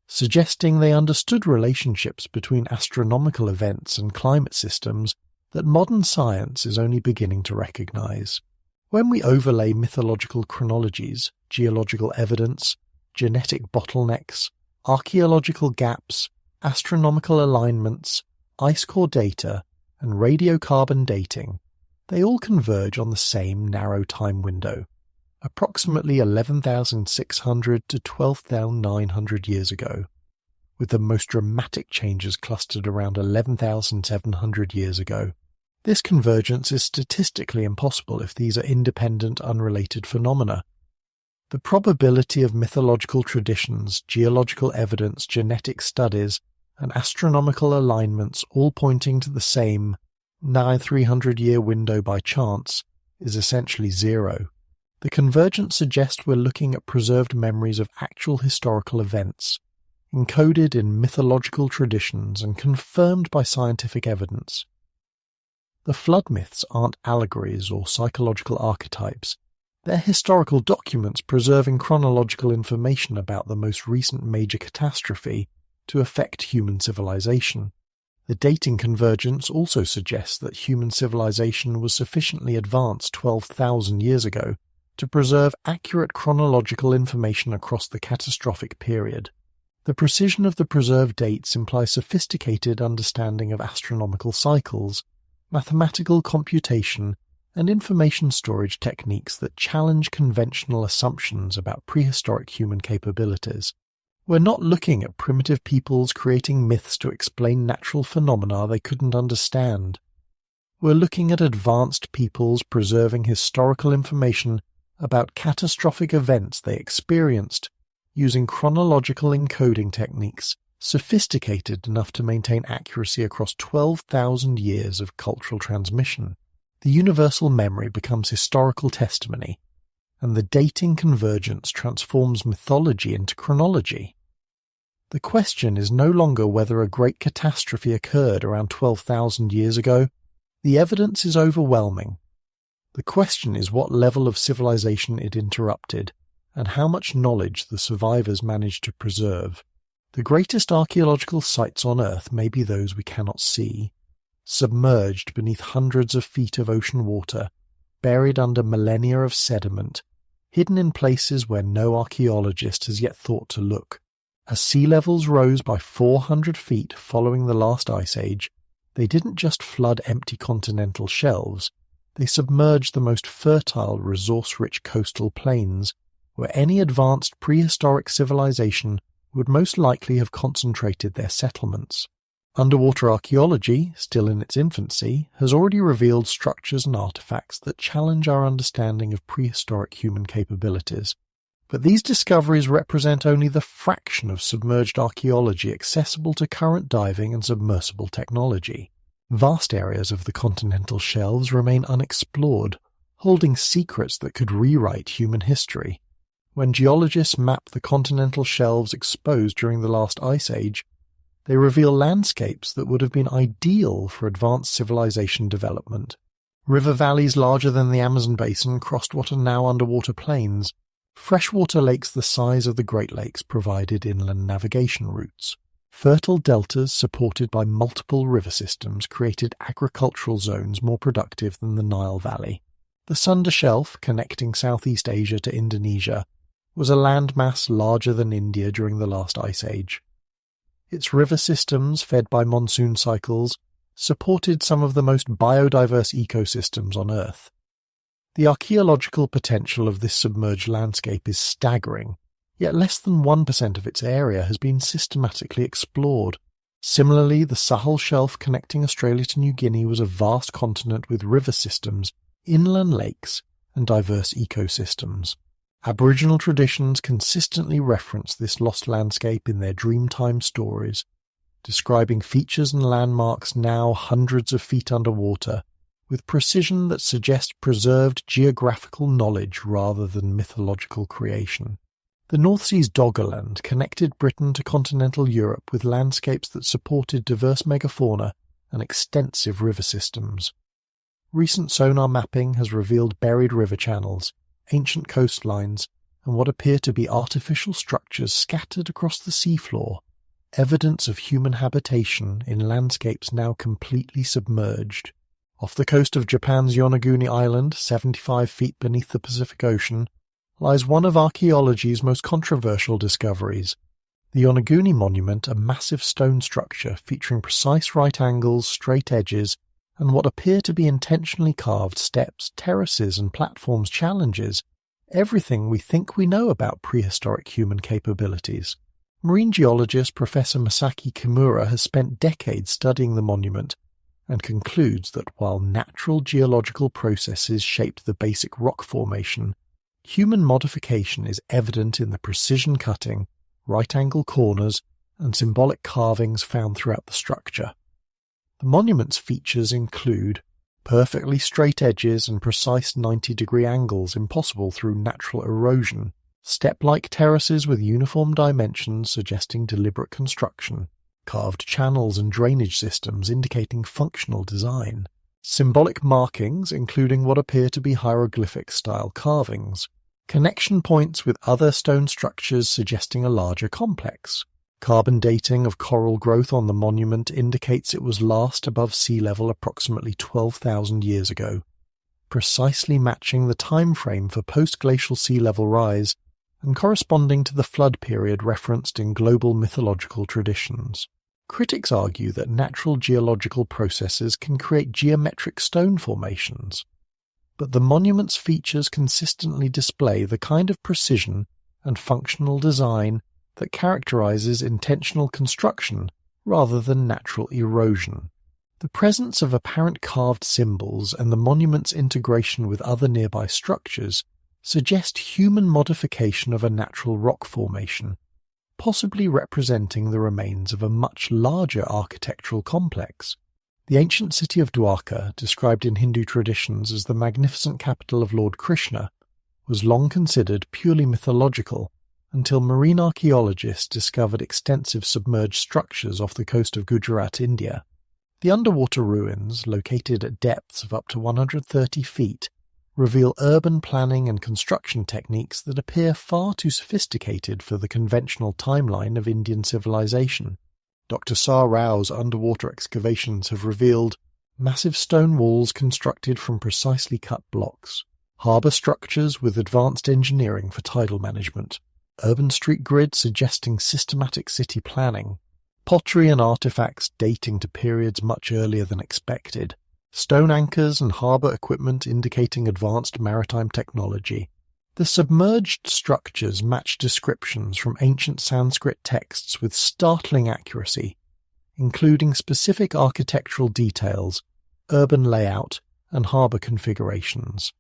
[SPEAKER 1] suggesting they understood relationships between astronomical events and climate systems that modern science is only beginning to recognize. When we overlay mythological chronologies, geological evidence, genetic bottlenecks, archaeological gaps, astronomical alignments, ice core data, and radiocarbon dating, they all converge on the same narrow time window, approximately 11,600 to 12,900 years ago, with the most dramatic changes clustered around 11,700 years ago. This convergence is statistically impossible if these are independent, unrelated phenomena. The probability of mythological traditions, geological evidence, genetic studies, and astronomical alignments all pointing to the same, nigh 300-year window by chance, is essentially zero. The convergence suggests we're looking at preserved memories of actual historical events, encoded in mythological traditions and confirmed by scientific evidence. The flood myths aren't allegories or psychological archetypes. They're historical documents preserving chronological information about the most recent major catastrophe to affect human civilization. The dating convergence also suggests that human civilization was sufficiently advanced 12,000 years ago to preserve accurate chronological information across the catastrophic period. The precision of the preserved dates implies sophisticated understanding of astronomical cycles, mathematical computation, and information storage techniques that challenge conventional assumptions about prehistoric human capabilities. We're not looking at primitive peoples creating myths to explain natural phenomena they couldn't understand. We're looking at advanced peoples preserving historical information about catastrophic events they experienced, using chronological encoding techniques sophisticated enough to maintain accuracy across 12,000 years of cultural transmission. The universal memory becomes historical testimony, and the dating convergence transforms mythology into chronology. The question is no longer whether a great catastrophe occurred around 12,000 years ago. The evidence is overwhelming. The question is what level of civilization it interrupted, and how much knowledge the survivors managed to preserve. The greatest archaeological sites on Earth may be those we cannot see, submerged beneath hundreds of feet of ocean water, buried under millennia of sediment, hidden in places where no archaeologist has yet thought to look. As sea levels rose by 400 feet following the last ice age, they didn't just flood empty continental shelves, they submerged the most fertile, resource-rich coastal plains, where any advanced prehistoric civilization would most likely have concentrated their settlements. Underwater archaeology, still in its infancy, has already revealed structures and artifacts that challenge our understanding of prehistoric human capabilities. But these discoveries represent only the fraction of submerged archaeology accessible to current diving and submersible technology. Vast areas of the continental shelves remain unexplored, holding secrets that could rewrite human history. When geologists map the continental shelves exposed during the last ice age, they reveal landscapes that would have been ideal for advanced civilization development. River valleys larger than the Amazon basin crossed what are now underwater plains. Freshwater lakes the size of the Great Lakes provided inland navigation routes. Fertile deltas supported by multiple river systems created agricultural zones more productive than the Nile Valley. The Sunda Shelf, connecting Southeast Asia to Indonesia, was a landmass larger than India during the last ice age. Its river systems, fed by monsoon cycles, supported some of the most biodiverse ecosystems on Earth. The archaeological potential of this submerged landscape is staggering, yet less than 1% of its area has been systematically explored. Similarly, the Sahel Shelf connecting Australia to New Guinea was a vast continent with river systems, inland lakes, and diverse ecosystems. Aboriginal traditions consistently reference this lost landscape in their Dreamtime stories, describing features and landmarks now hundreds of feet underwater, with precision that suggests preserved geographical knowledge rather than mythological creation. The North Sea's Doggerland connected Britain to continental Europe with landscapes that supported diverse megafauna and extensive river systems. Recent sonar mapping has revealed buried river channels, ancient coastlines, and what appear to be artificial structures scattered across the seafloor, evidence of human habitation in landscapes now completely submerged. Off the coast of Japan's Yonaguni Island, 75 feet beneath the Pacific Ocean, lies one of archaeology's most controversial discoveries. The Yonaguni Monument, a massive stone structure featuring precise right angles, straight edges, and what appear to be intentionally carved steps, terraces, and platforms challenges everything we think we know about prehistoric human capabilities. Marine geologist Professor Masaki Kimura has spent decades studying the monument and concludes that while natural geological processes shaped the basic rock formation, human modification is evident in the precision cutting, right-angle corners, and symbolic carvings found throughout the structure. The monument's features include perfectly straight edges and precise 90-degree angles impossible through natural erosion, step-like terraces with uniform dimensions suggesting deliberate construction, carved channels and drainage systems indicating functional design, symbolic markings including what appear to be hieroglyphic-style carvings, connection points with other stone structures suggesting a larger complex. Carbon dating of coral growth on the monument indicates it was last above sea level approximately 12,000 years ago, precisely matching the time frame for post-glacial sea level rise and corresponding to the flood period referenced in global mythological traditions. Critics argue that natural geological processes can create geometric stone formations, but the monument's features consistently display the kind of precision and functional design that characterizes intentional construction rather than natural erosion. The presence of apparent carved symbols and the monument's integration with other nearby structures suggest human modification of a natural rock formation, possibly representing the remains of a much larger architectural complex. The ancient city of Dwarka, described in Hindu traditions as the magnificent capital of Lord Krishna, was long considered purely mythological until marine archaeologists discovered extensive submerged structures off the coast of Gujarat, India. The underwater ruins, located at depths of up to 130 feet, reveal urban planning and construction techniques that appear far too sophisticated for the conventional timeline of Indian civilization. Dr. Sar Rao's underwater excavations have revealed massive stone walls constructed from precisely cut blocks, harbour structures with advanced engineering for tidal management, urban street grids suggesting systematic city planning, pottery and artifacts dating to periods much earlier than expected, stone anchors and harbour equipment indicating advanced maritime technology. The submerged structures match descriptions from ancient Sanskrit texts with startling accuracy, including specific architectural details, urban layout, and harbour configurations.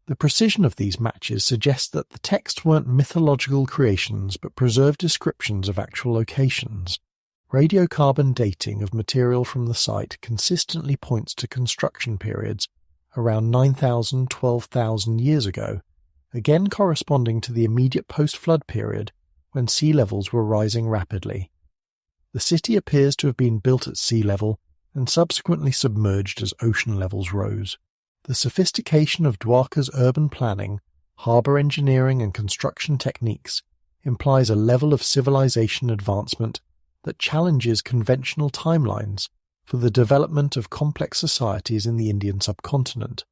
[SPEAKER 1] The precision of these matches suggests that the texts weren't mythological creations but preserved descriptions of actual locations. Radiocarbon dating of material from the site consistently points to construction periods around 9,000–12,000 years ago, again corresponding to the immediate post-flood period when sea levels were rising rapidly. The city appears to have been built at sea level and subsequently submerged as ocean levels rose. The sophistication of Dwarka's urban planning, harbour engineering and construction techniques implies a level of civilization advancement that challenges conventional timelines for the development of complex societies in the Indian subcontinent.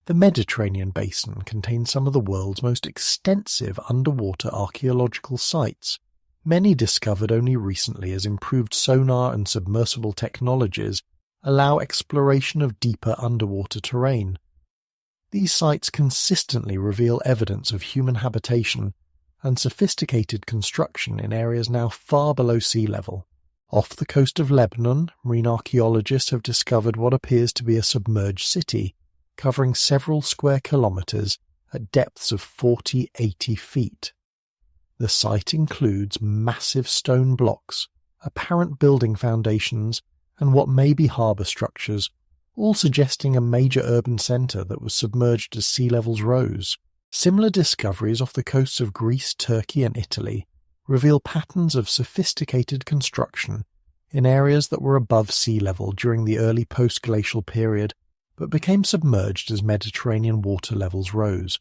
[SPEAKER 1] The Mediterranean basin contains some of the world's most extensive underwater archaeological sites, many discovered only recently as improved sonar and submersible technologies allow exploration of deeper underwater terrain. These sites consistently reveal evidence of human habitation and sophisticated construction in areas now far below sea level. Off the coast of Lebanon, marine archaeologists have discovered what appears to be a submerged city, covering several square kilometres at depths of 40–80 feet. The site includes massive stone blocks, apparent building foundations, and what may be harbour structures, all suggesting a major urban centre that was submerged as sea levels rose. Similar discoveries off the coasts of Greece, Turkey, and Italy reveal patterns of sophisticated construction in areas that were above sea level during the early post-glacial period, but became submerged as Mediterranean water levels rose.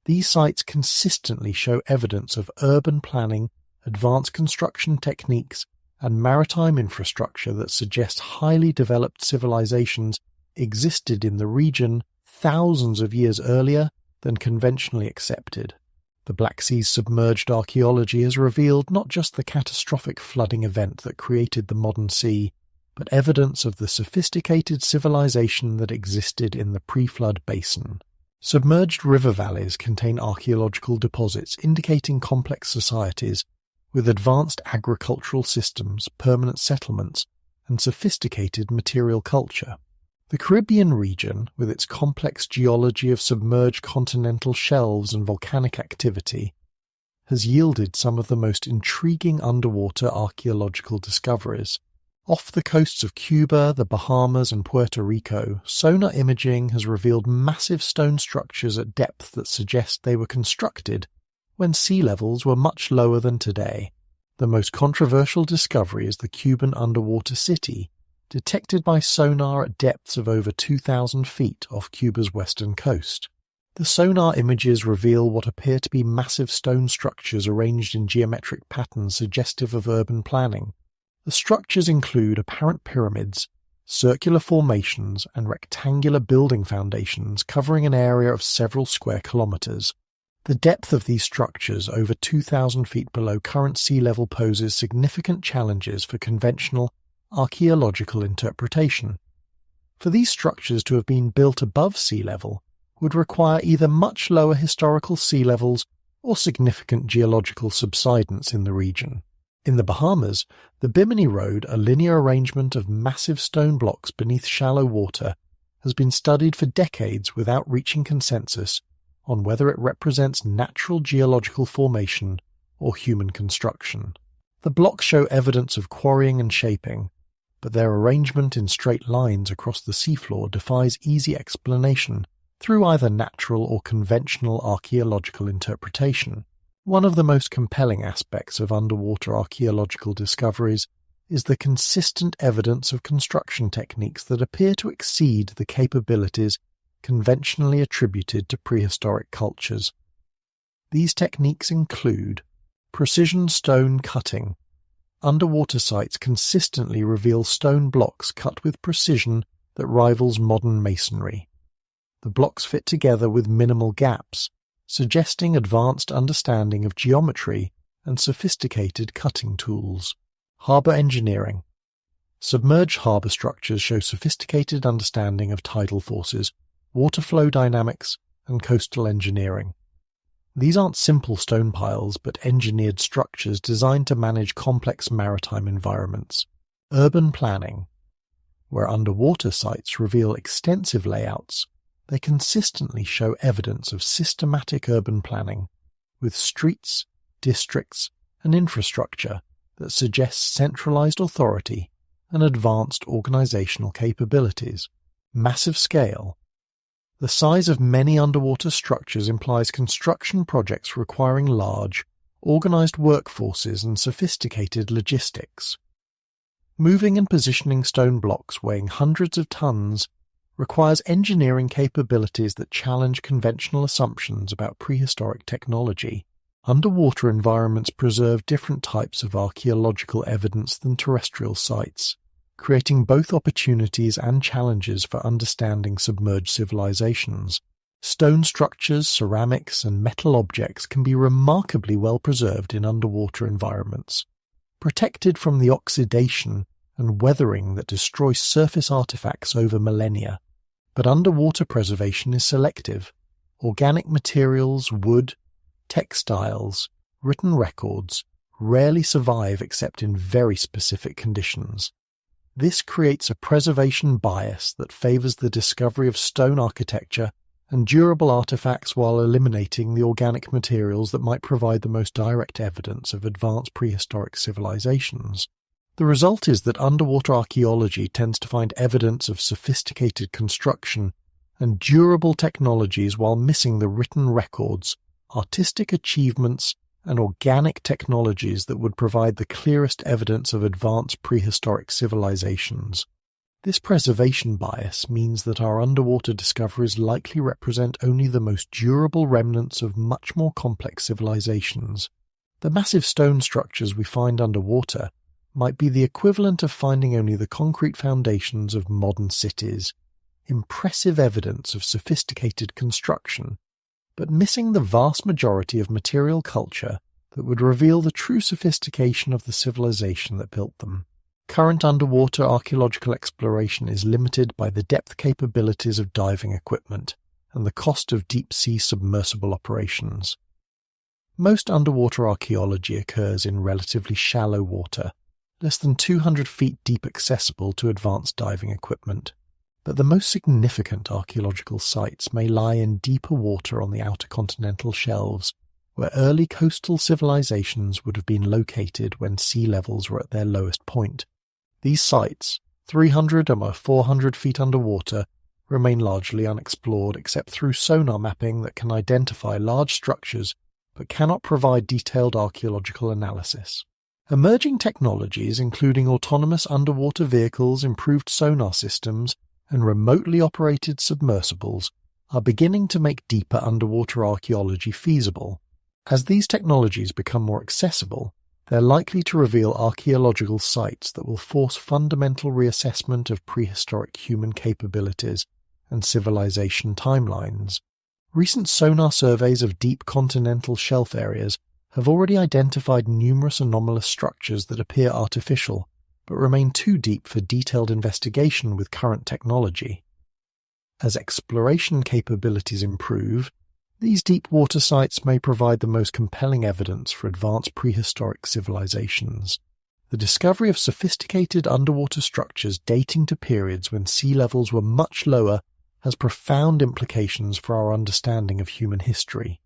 [SPEAKER 1] These sites consistently show evidence of urban planning, advanced construction techniques, and maritime infrastructure that suggest highly developed civilizations existed in the region thousands of years earlier than conventionally accepted. The Black Sea's submerged archaeology has revealed not just the catastrophic flooding event that created the modern sea, but evidence of the sophisticated civilization that existed in the pre-flood basin. Submerged river valleys contain archaeological deposits indicating complex societies with advanced agricultural systems, permanent settlements, and sophisticated material culture. The Caribbean region, with its complex geology of submerged continental shelves and volcanic activity, has yielded some of the most intriguing underwater archaeological discoveries. Off the coasts of Cuba, the Bahamas, and Puerto Rico, sonar imaging has revealed massive stone structures at depth that suggest they were constructed when sea levels were much lower than today. The most controversial discovery is the Cuban underwater city, detected by sonar at depths of over 2,000 feet off Cuba's western coast. The sonar images reveal what appear to be massive stone structures arranged in geometric patterns suggestive of urban planning. The structures include apparent pyramids, circular formations, and rectangular building foundations covering an area of several square kilometres. The depth of these structures, over 2,000 feet below current sea level, poses significant challenges for conventional archaeological interpretation. For these structures to have been built above sea level would require either much lower historical sea levels or significant geological subsidence in the region. In the Bahamas, the Bimini Road, a linear arrangement of massive stone blocks beneath shallow water, has been studied for decades without reaching consensus on whether it represents natural geological formation or human construction. The blocks show evidence of quarrying and shaping, but their arrangement in straight lines across the seafloor defies easy explanation through either natural or conventional archaeological interpretation. One of the most compelling aspects of underwater archaeological discoveries is the consistent evidence of construction techniques that appear to exceed the capabilities conventionally attributed to prehistoric cultures. These techniques include precision stone cutting. Underwater sites consistently reveal stone blocks cut with precision that rivals modern masonry. The blocks fit together with minimal gaps, suggesting advanced understanding of geometry and sophisticated cutting tools. Harbour engineering. Submerged harbour structures show sophisticated understanding of tidal forces, water flow dynamics, and coastal engineering. These aren't simple stone piles, but engineered structures designed to manage complex maritime environments. Urban planning. Where underwater sites reveal extensive layouts, they consistently show evidence of systematic urban planning, with streets, districts, and infrastructure that suggests centralized authority and advanced organizational capabilities. Massive scale. The size of many underwater structures implies construction projects requiring large, organized workforces and sophisticated logistics. Moving and positioning stone blocks weighing hundreds of tons requires engineering capabilities that challenge conventional assumptions about prehistoric technology. Underwater environments preserve different types of archaeological evidence than terrestrial sites, creating both opportunities and challenges for understanding submerged civilizations. Stone structures, ceramics, and metal objects can be remarkably well preserved in underwater environments, protected from the oxidation and weathering that destroy surface artifacts over millennia. But underwater preservation is selective. Organic materials, wood, textiles, written records rarely survive except in very specific conditions. This creates a preservation bias that favors the discovery of stone architecture and durable artifacts while eliminating the organic materials that might provide the most direct evidence of advanced prehistoric civilizations. The result is that underwater archaeology tends to find evidence of sophisticated construction and durable technologies while missing the written records, artistic achievements, and organic technologies that would provide the clearest evidence of advanced prehistoric civilizations. This preservation bias means that our underwater discoveries likely represent only the most durable remnants of much more complex civilizations. The massive stone structures we find underwater might be the equivalent of finding only the concrete foundations of modern cities, impressive evidence of sophisticated construction, but missing the vast majority of material culture that would reveal the true sophistication of the civilization that built them. Current underwater archaeological exploration is limited by the depth capabilities of diving equipment and the cost of deep-sea submersible operations. Most underwater archaeology occurs in relatively shallow water, less than 200 feet deep, accessible to advanced diving equipment. But the most significant archaeological sites may lie in deeper water on the outer continental shelves, where early coastal civilizations would have been located when sea levels were at their lowest point. These sites, 300 or 400 feet underwater, remain largely unexplored except through sonar mapping that can identify large structures but cannot provide detailed archaeological analysis. Emerging technologies, including autonomous underwater vehicles, improved sonar systems, and remotely operated submersibles, are beginning to make deeper underwater archaeology feasible. As these technologies become more accessible, they're likely to reveal archaeological sites that will force fundamental reassessment of prehistoric human capabilities and civilization timelines. Recent sonar surveys of deep continental shelf areas have already identified numerous anomalous structures that appear artificial, but remain too deep for detailed investigation with current technology. As exploration capabilities improve, these deep water sites may provide the most compelling evidence for advanced prehistoric civilizations. The discovery of sophisticated underwater structures dating to periods when sea levels were much lower has profound implications for our understanding of human history.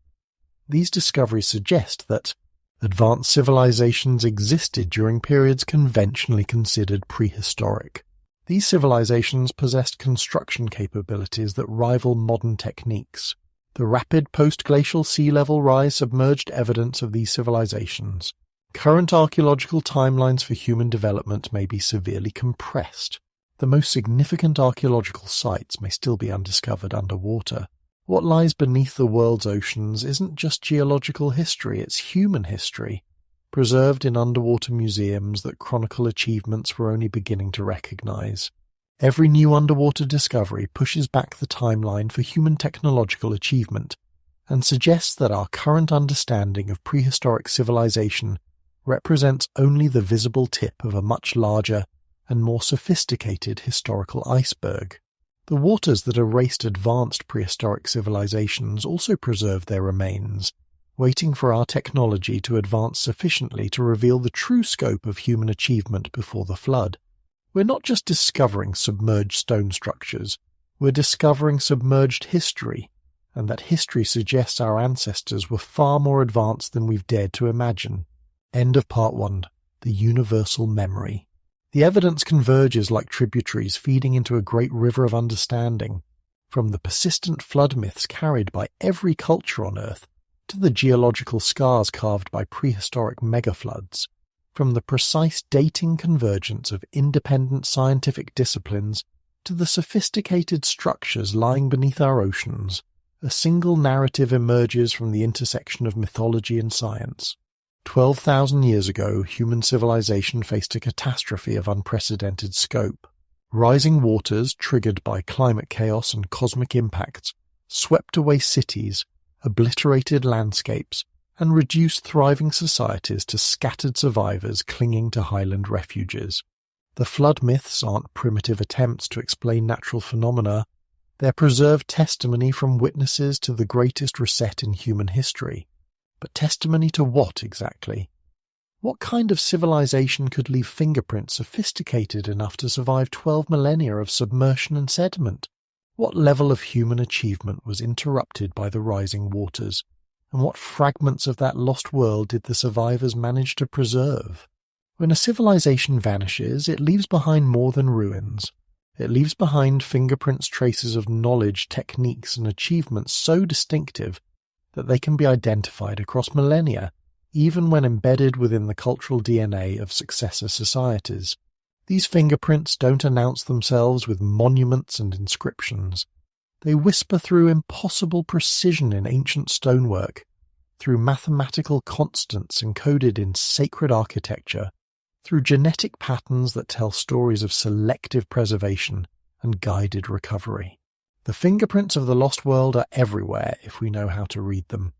[SPEAKER 1] These discoveries suggest that advanced civilizations existed during periods conventionally considered prehistoric. These civilizations possessed construction capabilities that rival modern techniques. The rapid post-glacial sea level rise submerged evidence of these civilizations. Current archaeological timelines for human development may be severely compressed. The most significant archaeological sites may still be undiscovered underwater. What lies beneath the world's oceans isn't just geological history, it's human history, preserved in underwater museums that chronicle achievements we're only beginning to recognize. Every new underwater discovery pushes back the timeline for human technological achievement and suggests that our current understanding of prehistoric civilization represents only the visible tip of a much larger and more sophisticated historical iceberg. The waters that erased advanced prehistoric civilizations also preserve their remains, waiting for our technology to advance sufficiently to reveal the true scope of human achievement before the flood. We're not just discovering submerged stone structures, we're discovering submerged history, and that history suggests our ancestors were far more advanced than we've dared to imagine. End of Part 1. The Universal Memory. The evidence converges like tributaries feeding into a great river of understanding, from the persistent flood myths carried by every culture on Earth to the geological scars carved by prehistoric megafloods, from the precise dating convergence of independent scientific disciplines to the sophisticated structures lying beneath our oceans. A single narrative emerges from the intersection of mythology and science. 12,000 years ago, human civilization faced a catastrophe of unprecedented scope. Rising waters, triggered by climate chaos and cosmic impacts, swept away cities, obliterated landscapes, and reduced thriving societies to scattered survivors clinging to highland refuges. The flood myths aren't primitive attempts to explain natural phenomena, they're preserved testimony from witnesses to the greatest reset in human history. But testimony to what exactly? What kind of civilization could leave fingerprints sophisticated enough to survive 12 millennia of submersion and sediment? What level of human achievement was interrupted by the rising waters? And what fragments of that lost world did the survivors manage to preserve? When a civilization vanishes, it leaves behind more than ruins. It leaves behind fingerprints, traces of knowledge, techniques, and achievements so distinctive that they can be identified across millennia, even when embedded within the cultural DNA of successor societies. These fingerprints don't announce themselves with monuments and inscriptions. They whisper through impossible precision in ancient stonework, through mathematical constants encoded in sacred architecture, through genetic patterns that tell stories of selective preservation and guided recovery. The fingerprints of the lost world are everywhere if we know how to read them.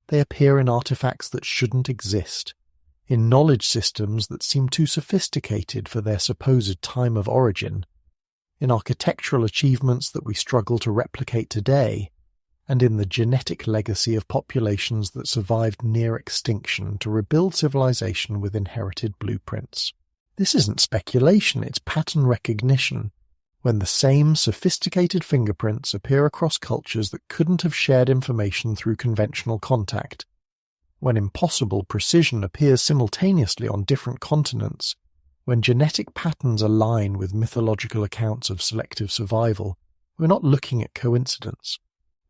[SPEAKER 1] They appear in artifacts that shouldn't exist, in knowledge systems that seem too sophisticated for their supposed time of origin, in architectural achievements that we struggle to replicate today, and in the genetic legacy of populations that survived near extinction to rebuild civilization with inherited blueprints. This isn't speculation, it's pattern recognition. When the same sophisticated fingerprints appear across cultures that couldn't have shared information through conventional contact, when impossible precision appears simultaneously on different continents, when genetic patterns align with mythological accounts of selective survival, we're not looking at coincidence.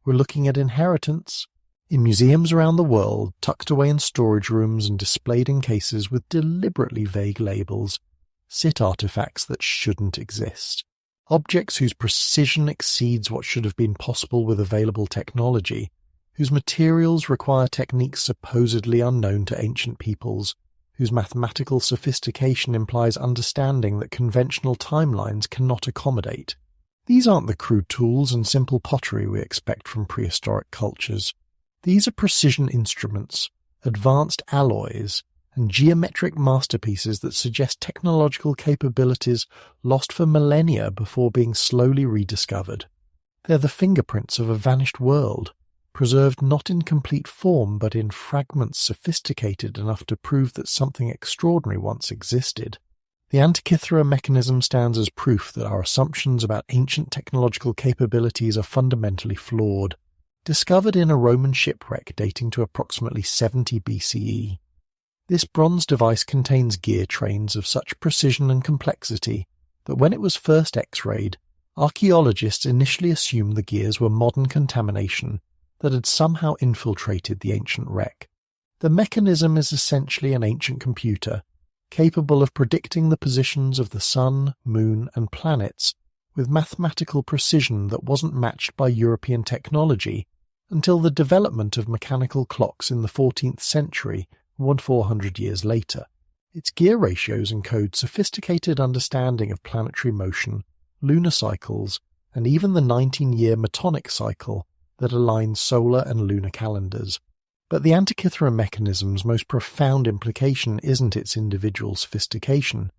[SPEAKER 1] We're looking at inheritance. In museums around the world, tucked away in storage rooms and displayed in cases with deliberately vague labels, sit artifacts that shouldn't exist. Objects whose precision exceeds what should have been possible with available technology, whose materials require techniques supposedly unknown to ancient peoples, whose mathematical sophistication implies understanding that conventional timelines cannot accommodate. These aren't the crude tools and simple pottery we expect from prehistoric cultures. These are precision instruments, advanced alloys, and geometric masterpieces that suggest technological capabilities lost for millennia before being slowly rediscovered. They're the fingerprints of a vanished world, preserved not in complete form but in fragments sophisticated enough to prove that something extraordinary once existed. The Antikythera mechanism stands as proof that our assumptions about ancient technological capabilities are fundamentally flawed. Discovered in a Roman shipwreck dating to approximately 70 BCE, this bronze device contains gear trains of such precision and complexity that when it was first X-rayed, archaeologists initially assumed the gears were modern contamination that had somehow infiltrated the ancient wreck. The mechanism is essentially an ancient computer, capable of predicting the positions of the sun, moon, and planets with mathematical precision that wasn't matched by European technology until the development of mechanical clocks in the 14th century, 400 years later. Its gear ratios encode sophisticated understanding of planetary motion, lunar cycles, and even the 19-year metonic cycle that aligns solar and lunar calendars. But the Antikythera mechanism's most profound implication isn't its individual sophistication,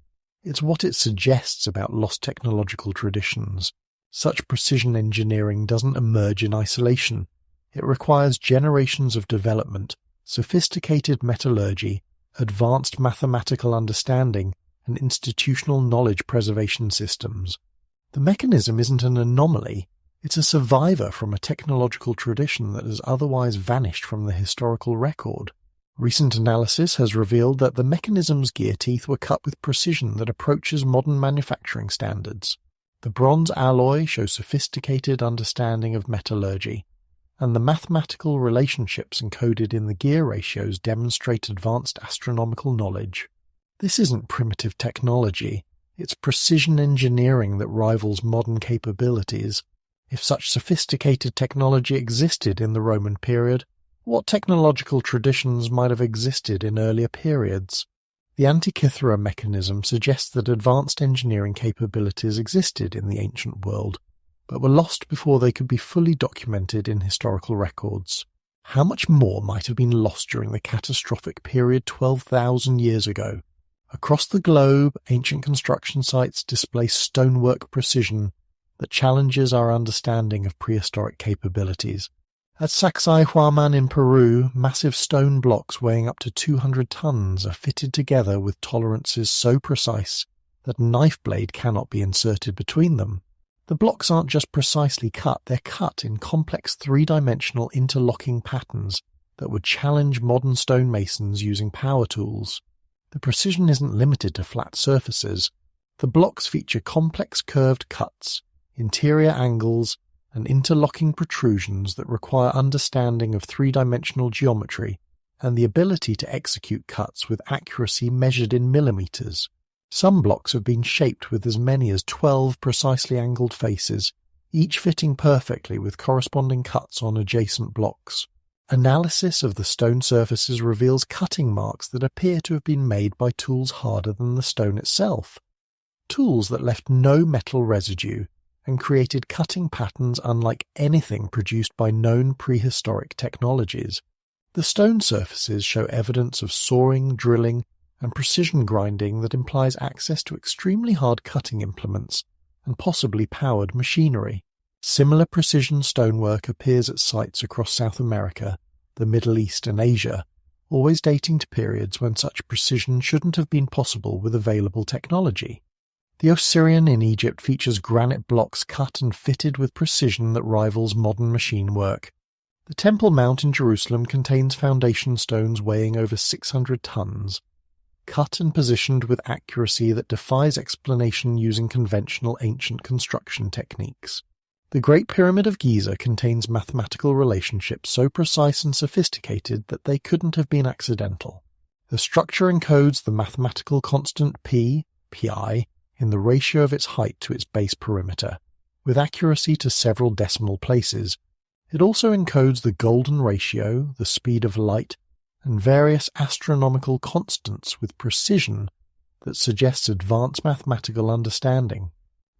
[SPEAKER 1] it's what it suggests about lost technological traditions. Such precision engineering doesn't emerge in isolation. It requires generations of development, sophisticated metallurgy, advanced mathematical understanding, and institutional knowledge preservation systems. The mechanism isn't an anomaly, it's a survivor from a technological tradition that has otherwise vanished from the historical record. Recent analysis has revealed that the mechanism's gear teeth were cut with precision that approaches modern manufacturing standards. The bronze alloy shows sophisticated understanding of metallurgy, and the mathematical relationships encoded in the gear ratios demonstrate advanced astronomical knowledge. This isn't primitive technology, it's precision engineering that rivals modern capabilities. If such sophisticated technology existed in the Roman period, what technological traditions might have existed in earlier periods? The Antikythera mechanism suggests that advanced engineering capabilities existed in the ancient world, but were lost before they could be fully documented in historical records. How much more might have been lost during the catastrophic period 12,000 years ago? Across the globe, ancient construction sites display stonework precision that challenges our understanding of prehistoric capabilities. At Sacsayhuaman in Peru, massive stone blocks weighing up to 200 tons are fitted together with tolerances so precise that a knife blade cannot be inserted between them. The blocks aren't just precisely cut, they're cut in complex three-dimensional interlocking patterns that would challenge modern stonemasons using power tools. The precision isn't limited to flat surfaces. The blocks feature complex curved cuts, interior angles, and interlocking protrusions that require understanding of three-dimensional geometry and the ability to execute cuts with accuracy measured in millimeters. Some blocks have been shaped with as many as 12 precisely angled faces, each fitting perfectly with corresponding cuts on adjacent blocks. Analysis of the stone surfaces reveals cutting marks that appear to have been made by tools harder than the stone itself, tools that left no metal residue and created cutting patterns unlike anything produced by known prehistoric technologies. The stone surfaces show evidence of sawing, drilling, and precision grinding that implies access to extremely hard cutting implements and possibly powered machinery. Similar precision stonework appears at sites across South America, the Middle East and Asia, always dating to periods when such precision shouldn't have been possible with available technology. The Osirian in Egypt features granite blocks cut and fitted with precision that rivals modern machine work. The Temple Mount in Jerusalem contains foundation stones weighing over 600 tons, cut and positioned with accuracy that defies explanation using conventional ancient construction techniques. The Great Pyramid of Giza contains mathematical relationships so precise and sophisticated that they couldn't have been accidental. The structure encodes the mathematical constant pi, in the ratio of its height to its base perimeter, with accuracy to several decimal places. It also encodes the golden ratio, the speed of light, and various astronomical constants with precision that suggests advanced mathematical understanding.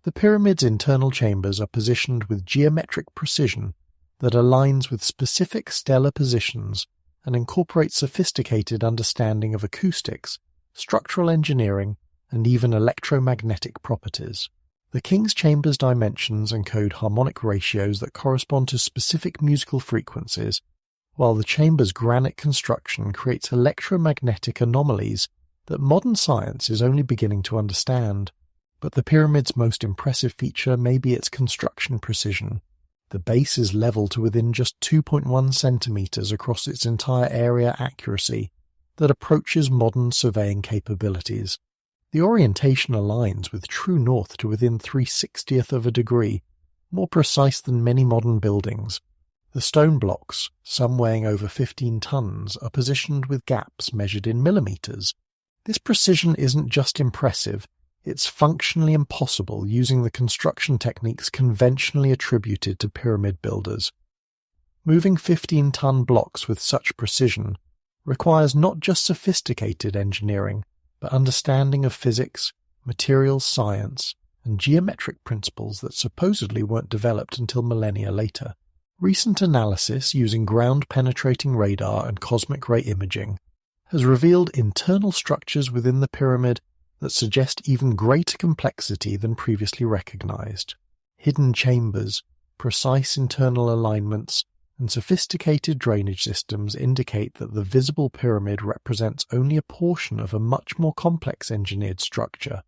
[SPEAKER 1] The pyramid's internal chambers are positioned with geometric precision that aligns with specific stellar positions and incorporates sophisticated understanding of acoustics, structural engineering, and even electromagnetic properties. The King's Chamber's dimensions encode harmonic ratios that correspond to specific musical frequencies, while the chamber's granite construction creates electromagnetic anomalies that modern science is only beginning to understand. But the pyramid's most impressive feature may be its construction precision. The base is level to within just 2.1 centimeters across its entire area accuracy that approaches modern surveying capabilities. The orientation aligns with true north to within 3/60th of a degree, more precise than many modern buildings. The stone blocks, some weighing over 15 tons, are positioned with gaps measured in millimeters. This precision isn't just impressive, it's functionally impossible using the construction techniques conventionally attributed to pyramid builders. Moving 15-ton blocks with such precision requires not just sophisticated engineering, but understanding of physics, materials science, and geometric principles that supposedly weren't developed until millennia later. Recent analysis using ground-penetrating radar and cosmic ray imaging has revealed internal structures within the pyramid that suggest even greater complexity than previously recognized. Hidden chambers, precise internal alignments, and sophisticated drainage systems indicate that the visible pyramid represents only a portion of a much more complex engineered structure.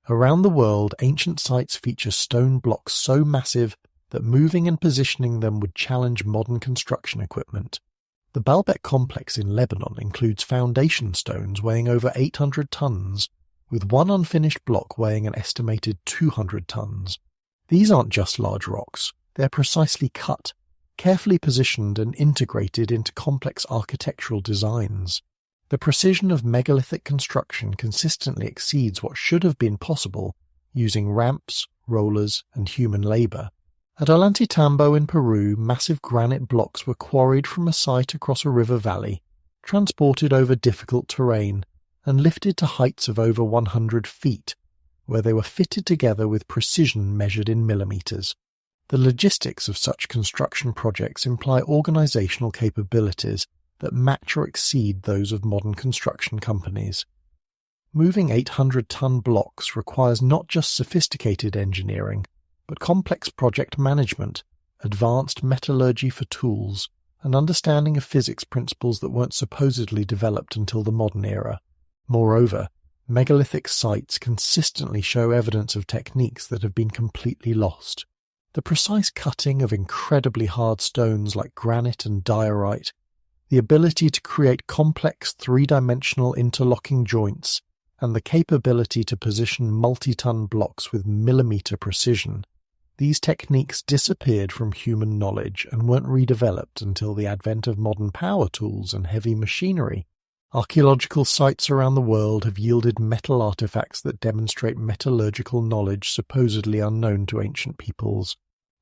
[SPEAKER 1] Around the world, ancient sites feature stone blocks so massive that moving and positioning them would challenge modern construction equipment. The Baalbek complex in Lebanon includes foundation stones weighing over 800 tons, with one unfinished block weighing an estimated 200 tons. These aren't just large rocks, they're precisely cut, carefully positioned and integrated into complex architectural designs. The precision of megalithic construction consistently exceeds what should have been possible using ramps, rollers, and human labor. At Ollantaytambo in Peru, massive granite blocks were quarried from a site across a river valley, transported over difficult terrain, and lifted to heights of over 100 feet, where they were fitted together with precision measured in millimeters. The logistics of such construction projects imply organizational capabilities that match or exceed those of modern construction companies. Moving 800-ton blocks requires not just sophisticated engineering, but complex project management, advanced metallurgy for tools, and understanding of physics principles that weren't supposedly developed until the modern era. Moreover, megalithic sites consistently show evidence of techniques that have been completely lost. The precise cutting of incredibly hard stones like granite and diorite, the ability to create complex three-dimensional interlocking joints, and the capability to position multi-ton blocks with millimeter precision. These techniques disappeared from human knowledge and weren't redeveloped until the advent of modern power tools and heavy machinery. Archaeological sites around the world have yielded metal artifacts that demonstrate metallurgical knowledge supposedly unknown to ancient peoples.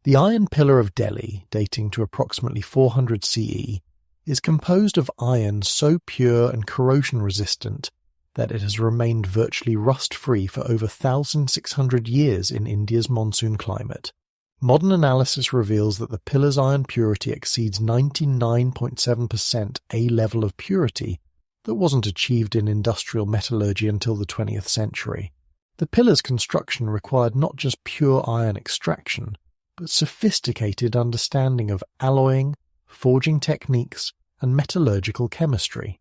[SPEAKER 1] The Iron Pillar of Delhi, dating to approximately 400 CE, is composed of iron so pure and corrosion-resistant that it has remained virtually rust-free for over 1,600 years in India's monsoon climate. Modern analysis reveals that the pillar's iron purity exceeds 99.7% A level of purity that wasn't achieved in industrial metallurgy until the 20th century. The pillar's construction required not just pure iron extraction, but sophisticated understanding of alloying, forging techniques, and metallurgical chemistry.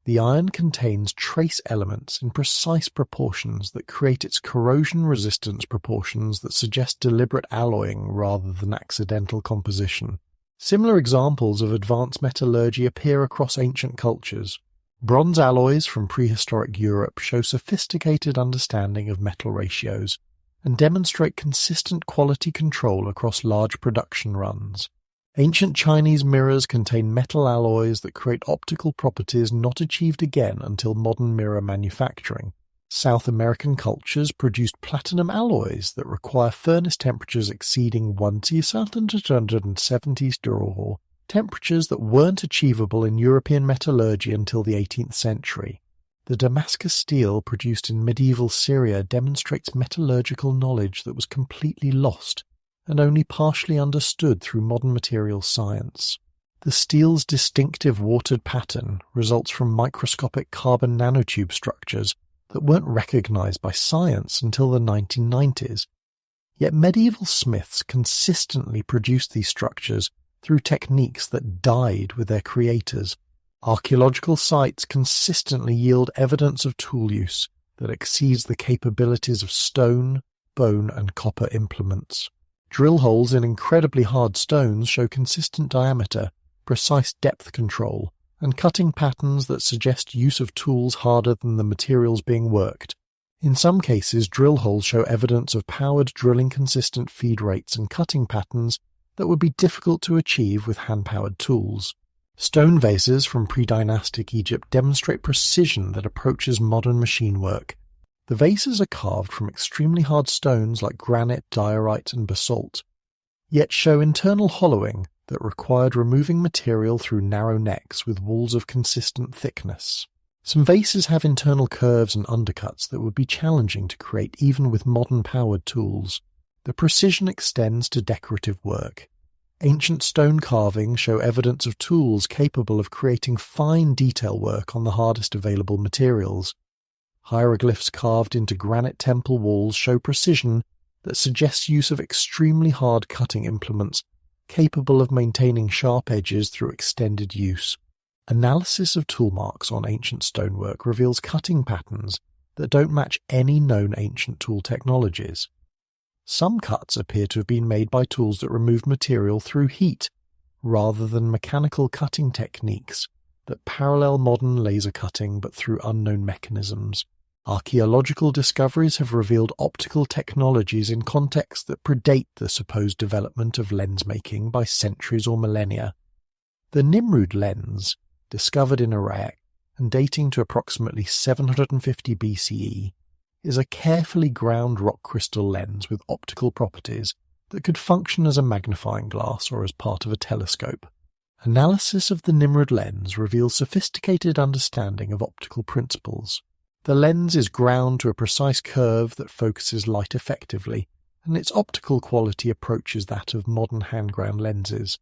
[SPEAKER 1] The iron contains trace elements in precise proportions that create its corrosion resistance proportions that suggest deliberate alloying rather than accidental composition. Similar examples of advanced metallurgy appear across ancient cultures. Bronze alloys from prehistoric Europe show sophisticated understanding of metal ratios and demonstrate consistent quality control across large production runs. Ancient Chinese mirrors contain metal alloys that create optical properties not achieved again until modern mirror manufacturing. South American cultures produced platinum alloys that require furnace temperatures exceeding 1,670 Staurow, temperatures that weren't achievable in European metallurgy until the 18th century. The Damascus steel produced in medieval Syria demonstrates metallurgical knowledge that was completely lost and only partially understood through modern materials science. The steel's distinctive watered pattern results from microscopic carbon nanotube structures that weren't recognized by science until the 1990s. Yet medieval smiths consistently produced these structures through techniques that died with their creators. Archaeological sites consistently yield evidence of tool use that exceeds the capabilities of stone, bone, and copper implements. Drill holes in incredibly hard stones show consistent diameter, precise depth control, and cutting patterns that suggest use of tools harder than the materials being worked. In some cases, drill holes show evidence of powered drilling consistent feed rates and cutting patterns that would be difficult to achieve with hand-powered tools. Stone vases from pre-dynastic Egypt demonstrate precision that approaches modern machine work. The vases are carved from extremely hard stones like granite, diorite, and basalt, yet show internal hollowing that required removing material through narrow necks with walls of consistent thickness. Some vases have internal curves and undercuts that would be challenging to create even with modern powered tools. The precision extends to decorative work. Ancient stone carvings show evidence of tools capable of creating fine detail work on the hardest available materials. Hieroglyphs carved into granite temple walls show precision that suggests use of extremely hard cutting implements capable of maintaining sharp edges through extended use. Analysis of tool marks on ancient stonework reveals cutting patterns that don't match any known ancient tool technologies. Some cuts appear to have been made by tools that removed material through heat, rather than mechanical cutting techniques that parallel modern laser cutting but through unknown mechanisms. Archaeological discoveries have revealed optical technologies in contexts that predate the supposed development of lens making by centuries or millennia. The Nimrud lens, discovered in Iraq and dating to approximately 750 BCE, is a carefully ground rock crystal lens with optical properties that could function as a magnifying glass or as part of a telescope. Analysis of the Nimrud lens reveals sophisticated understanding of optical principles. The lens is ground to a precise curve that focuses light effectively, and its optical quality approaches that of modern hand-ground lenses.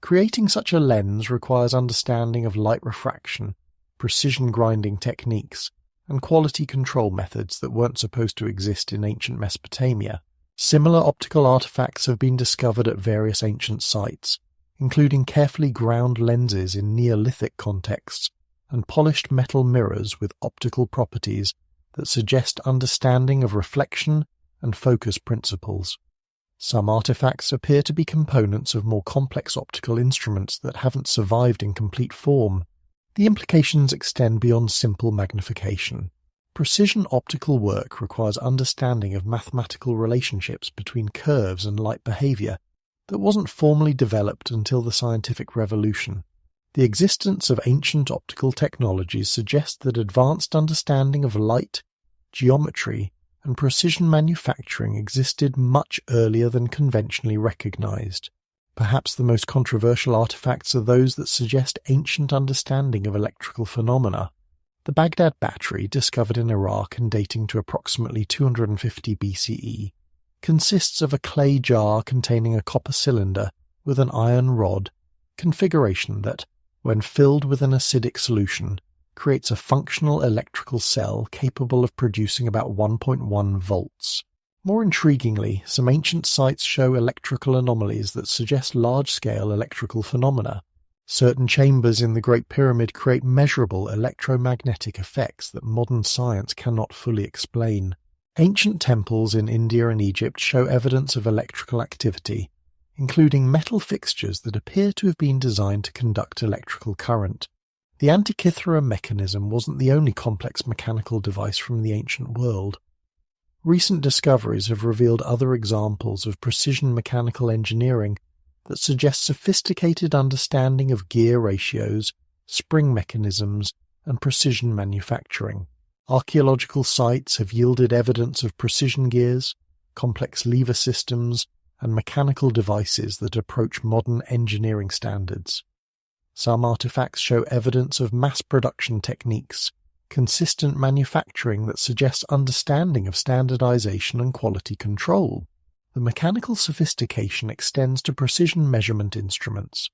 [SPEAKER 1] Creating such a lens requires understanding of light refraction, precision grinding techniques, and quality control methods that weren't supposed to exist in ancient Mesopotamia. Similar optical artifacts have been discovered at various ancient sites, including carefully ground lenses in Neolithic contexts and polished metal mirrors with optical properties that suggest understanding of reflection and focus principles. Some artifacts appear to be components of more complex optical instruments that haven't survived in complete form. The implications extend beyond simple magnification. Precision optical work requires understanding of mathematical relationships between curves and light behavior that wasn't formally developed until the scientific revolution. The existence of ancient optical technologies suggests that advanced understanding of light, geometry, and precision manufacturing existed much earlier than conventionally recognized. Perhaps the most controversial artifacts are those that suggest ancient understanding of electrical phenomena. The Baghdad battery, discovered in Iraq and dating to approximately 250 BCE, consists of a clay jar containing a copper cylinder with an iron rod configuration that, when filled with an acidic solution, creates a functional electrical cell capable of producing about 1.1 volts. More intriguingly, some ancient sites show electrical anomalies that suggest large-scale electrical phenomena. Certain chambers in the Great Pyramid create measurable electromagnetic effects that modern science cannot fully explain. Ancient temples in India and Egypt show evidence of electrical activity, including metal fixtures that appear to have been designed to conduct electrical current. The Antikythera mechanism wasn't the only complex mechanical device from the ancient world. Recent discoveries have revealed other examples of precision mechanical engineering that suggest sophisticated understanding of gear ratios, spring mechanisms, and precision manufacturing. Archaeological sites have yielded evidence of precision gears, complex lever systems, and mechanical devices that approach modern engineering standards. Some artifacts show evidence of mass production techniques, consistent manufacturing that suggests understanding of standardization and quality control. The mechanical sophistication extends to precision measurement instruments.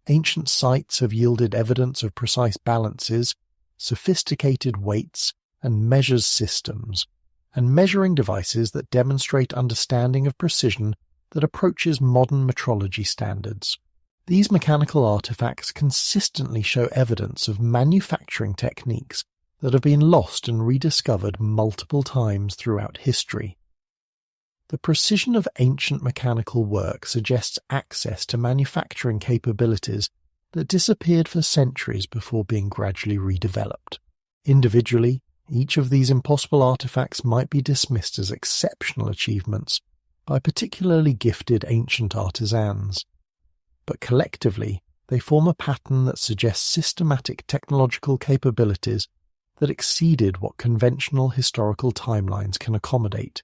[SPEAKER 1] Ancient sites have yielded evidence of precise balances, sophisticated weights, and measures systems, and measuring devices that demonstrate understanding of precision that approaches modern metrology standards. These mechanical artifacts consistently show evidence of manufacturing techniques that have been lost and rediscovered multiple times throughout history. The precision of ancient mechanical work suggests access to manufacturing capabilities that disappeared for centuries before being gradually redeveloped. Individually, each of these impossible artifacts might be dismissed as exceptional achievements by particularly gifted ancient artisans, but collectively they form a pattern that suggests systematic technological capabilities that exceeded what conventional historical timelines can accommodate.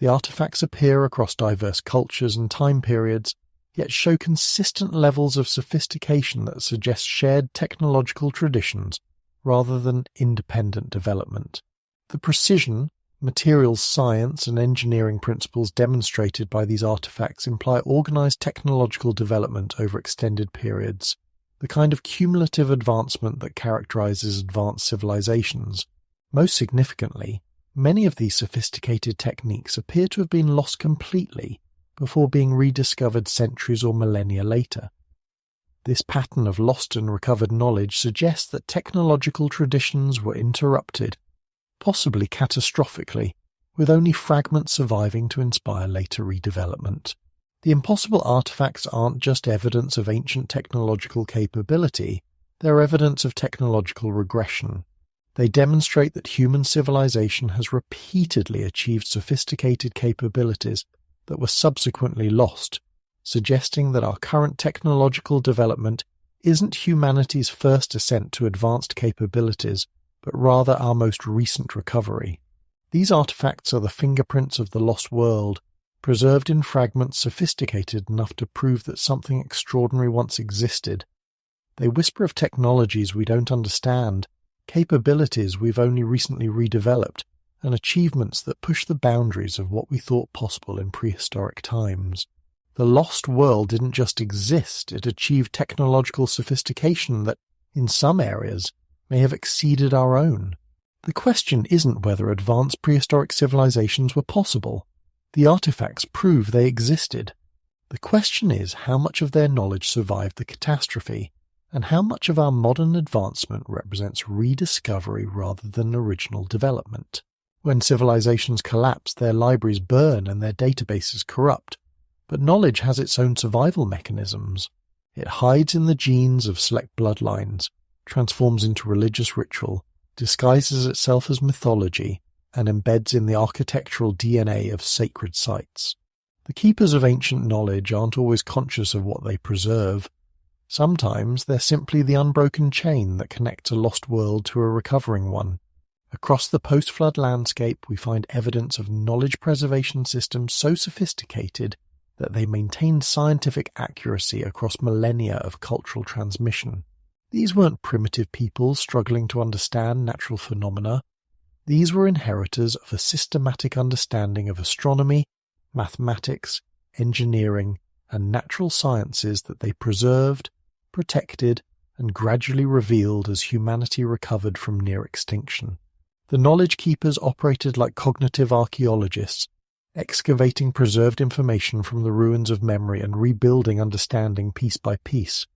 [SPEAKER 1] The artifacts appear across diverse cultures and time periods, yet show consistent levels of sophistication that suggest shared technological traditions rather than independent development. The precision, materials science, and engineering principles demonstrated by these artifacts imply organized technological development over extended periods, the kind of cumulative advancement that characterizes advanced civilizations. Most significantly, many of these sophisticated techniques appear to have been lost completely before being rediscovered centuries or millennia later. This pattern of lost and recovered knowledge suggests that technological traditions were interrupted, possibly catastrophically, with only fragments surviving to inspire later redevelopment. The impossible artifacts aren't just evidence of ancient technological capability, they're evidence of technological regression. They demonstrate that human civilization has repeatedly achieved sophisticated capabilities that were subsequently lost, suggesting that our current technological development isn't humanity's first ascent to advanced capabilities, but rather our most recent recovery. These artifacts are the fingerprints of the lost world, preserved in fragments sophisticated enough to prove that something extraordinary once existed. They whisper of technologies we don't understand, capabilities we've only recently redeveloped, and achievements that push the boundaries of what we thought possible in prehistoric times. The lost world didn't just exist, it achieved technological sophistication that, in some areas, may have exceeded our own. The question isn't whether advanced prehistoric civilizations were possible. The artifacts prove they existed. The question is how much of their knowledge survived the catastrophe, and how much of our modern advancement represents rediscovery rather than original development. When civilizations collapse, their libraries burn and their databases corrupt. But knowledge has its own survival mechanisms. It hides in the genes of select bloodlines, transforms into religious ritual, disguises itself as mythology, and embeds in the architectural DNA of sacred sites. The keepers of ancient knowledge aren't always conscious of what they preserve. Sometimes they're simply the unbroken chain that connects a lost world to a recovering one. Across the post-flood landscape, we find evidence of knowledge preservation systems so sophisticated that they maintained scientific accuracy across millennia of cultural transmission. These weren't primitive peoples struggling to understand natural phenomena. These were inheritors of a systematic understanding of astronomy, mathematics, engineering, and natural sciences that they preserved, protected, and gradually revealed as humanity recovered from near extinction. The knowledge keepers operated like cognitive archaeologists, excavating preserved information from the ruins of memory and rebuilding understanding piece by piece.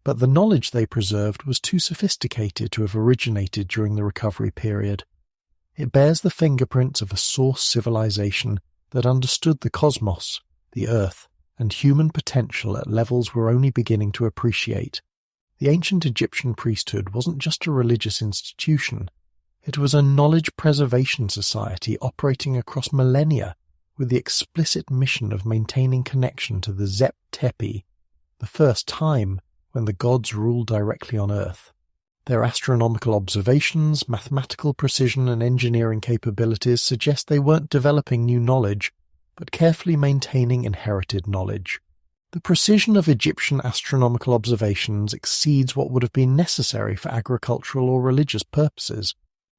[SPEAKER 1] But the knowledge they preserved was too sophisticated to have originated during the recovery period. It bears the fingerprints of a source civilization that understood the cosmos, the earth, and human potential at levels we're only beginning to appreciate. The ancient Egyptian priesthood wasn't just a religious institution. It was a knowledge preservation society operating across millennia, with the explicit mission of maintaining connection to the Zep Tepi, the first time when the gods ruled directly on Earth. Their astronomical observations, mathematical precision, and engineering capabilities suggest they weren't developing new knowledge, but carefully maintaining inherited knowledge. The precision of Egyptian astronomical observations exceeds what would have been necessary for agricultural or religious purposes.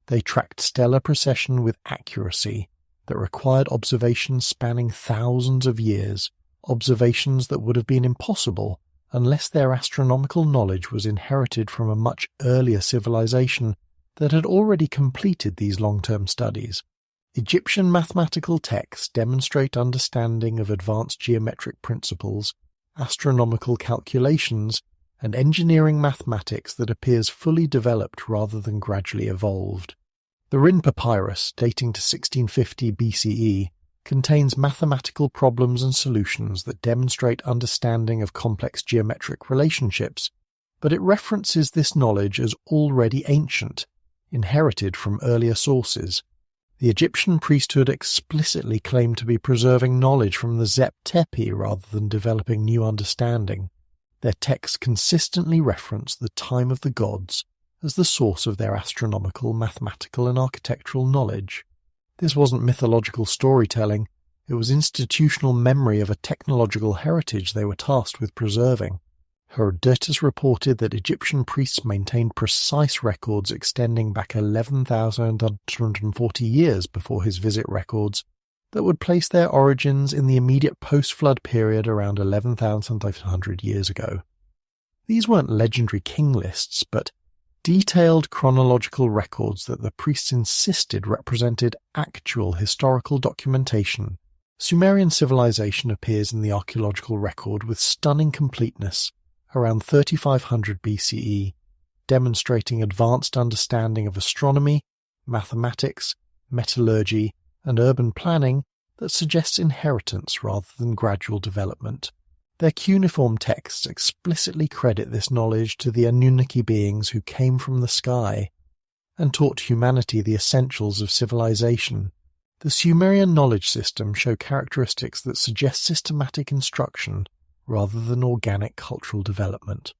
[SPEAKER 1] They tracked stellar precession with accuracy that required observations spanning thousands of years, observations that would have been impossible unless their astronomical knowledge was inherited from a much earlier civilization that had already completed these long-term studies. Egyptian mathematical texts demonstrate understanding of advanced geometric principles, astronomical calculations, and engineering mathematics that appears fully developed rather than gradually evolved. The Rin Papyrus, dating to 1650 BCE, contains mathematical problems and solutions that demonstrate understanding of complex geometric relationships, but it references this knowledge as already ancient, inherited from earlier sources. The Egyptian priesthood explicitly claimed to be preserving knowledge from the Zep Tepi rather than developing new understanding. Their texts consistently reference the time of the gods as the source of their astronomical, mathematical, and architectural knowledge. This wasn't mythological storytelling, it was institutional memory of a technological heritage they were tasked with preserving. Herodotus reported that Egyptian priests maintained precise records extending back 11,140 years before his visit records that would place their origins in the immediate post-flood period around 11,500 years ago. These weren't legendary king lists, but detailed chronological records that the priests insisted represented actual historical documentation Sumerian civilization appears in the archaeological record with stunning completeness around 3500 BCE, demonstrating advanced understanding of astronomy, mathematics, metallurgy, and urban planning that suggests inheritance rather than gradual development. Their cuneiform texts explicitly credit this knowledge to the Anunnaki beings who came from the sky and taught humanity the essentials of civilization. The Sumerian knowledge system show characteristics that suggest systematic instruction rather than organic cultural development.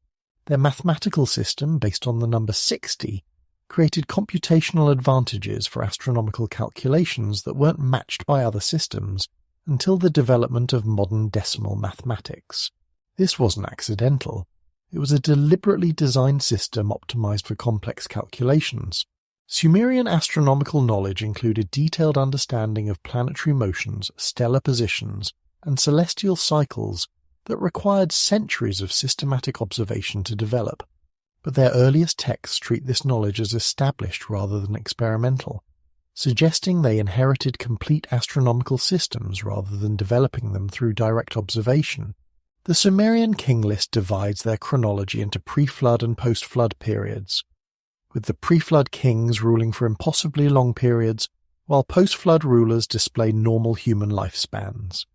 [SPEAKER 1] Their mathematical system, based on the number 60, created computational advantages for astronomical calculations that weren't matched by other systems until the development of modern decimal mathematics. This wasn't accidental. It was a deliberately designed system optimized for complex calculations. Sumerian astronomical knowledge included detailed understanding of planetary motions, stellar positions, and celestial cycles that required centuries of systematic observation to develop. But their earliest texts treat this knowledge as established rather than experimental, suggesting they inherited complete astronomical systems rather than developing them through direct observation. The Sumerian king list divides their chronology into pre-flood and post-flood periods, with the pre-flood kings ruling for impossibly long periods, while post-flood rulers display normal human lifespans.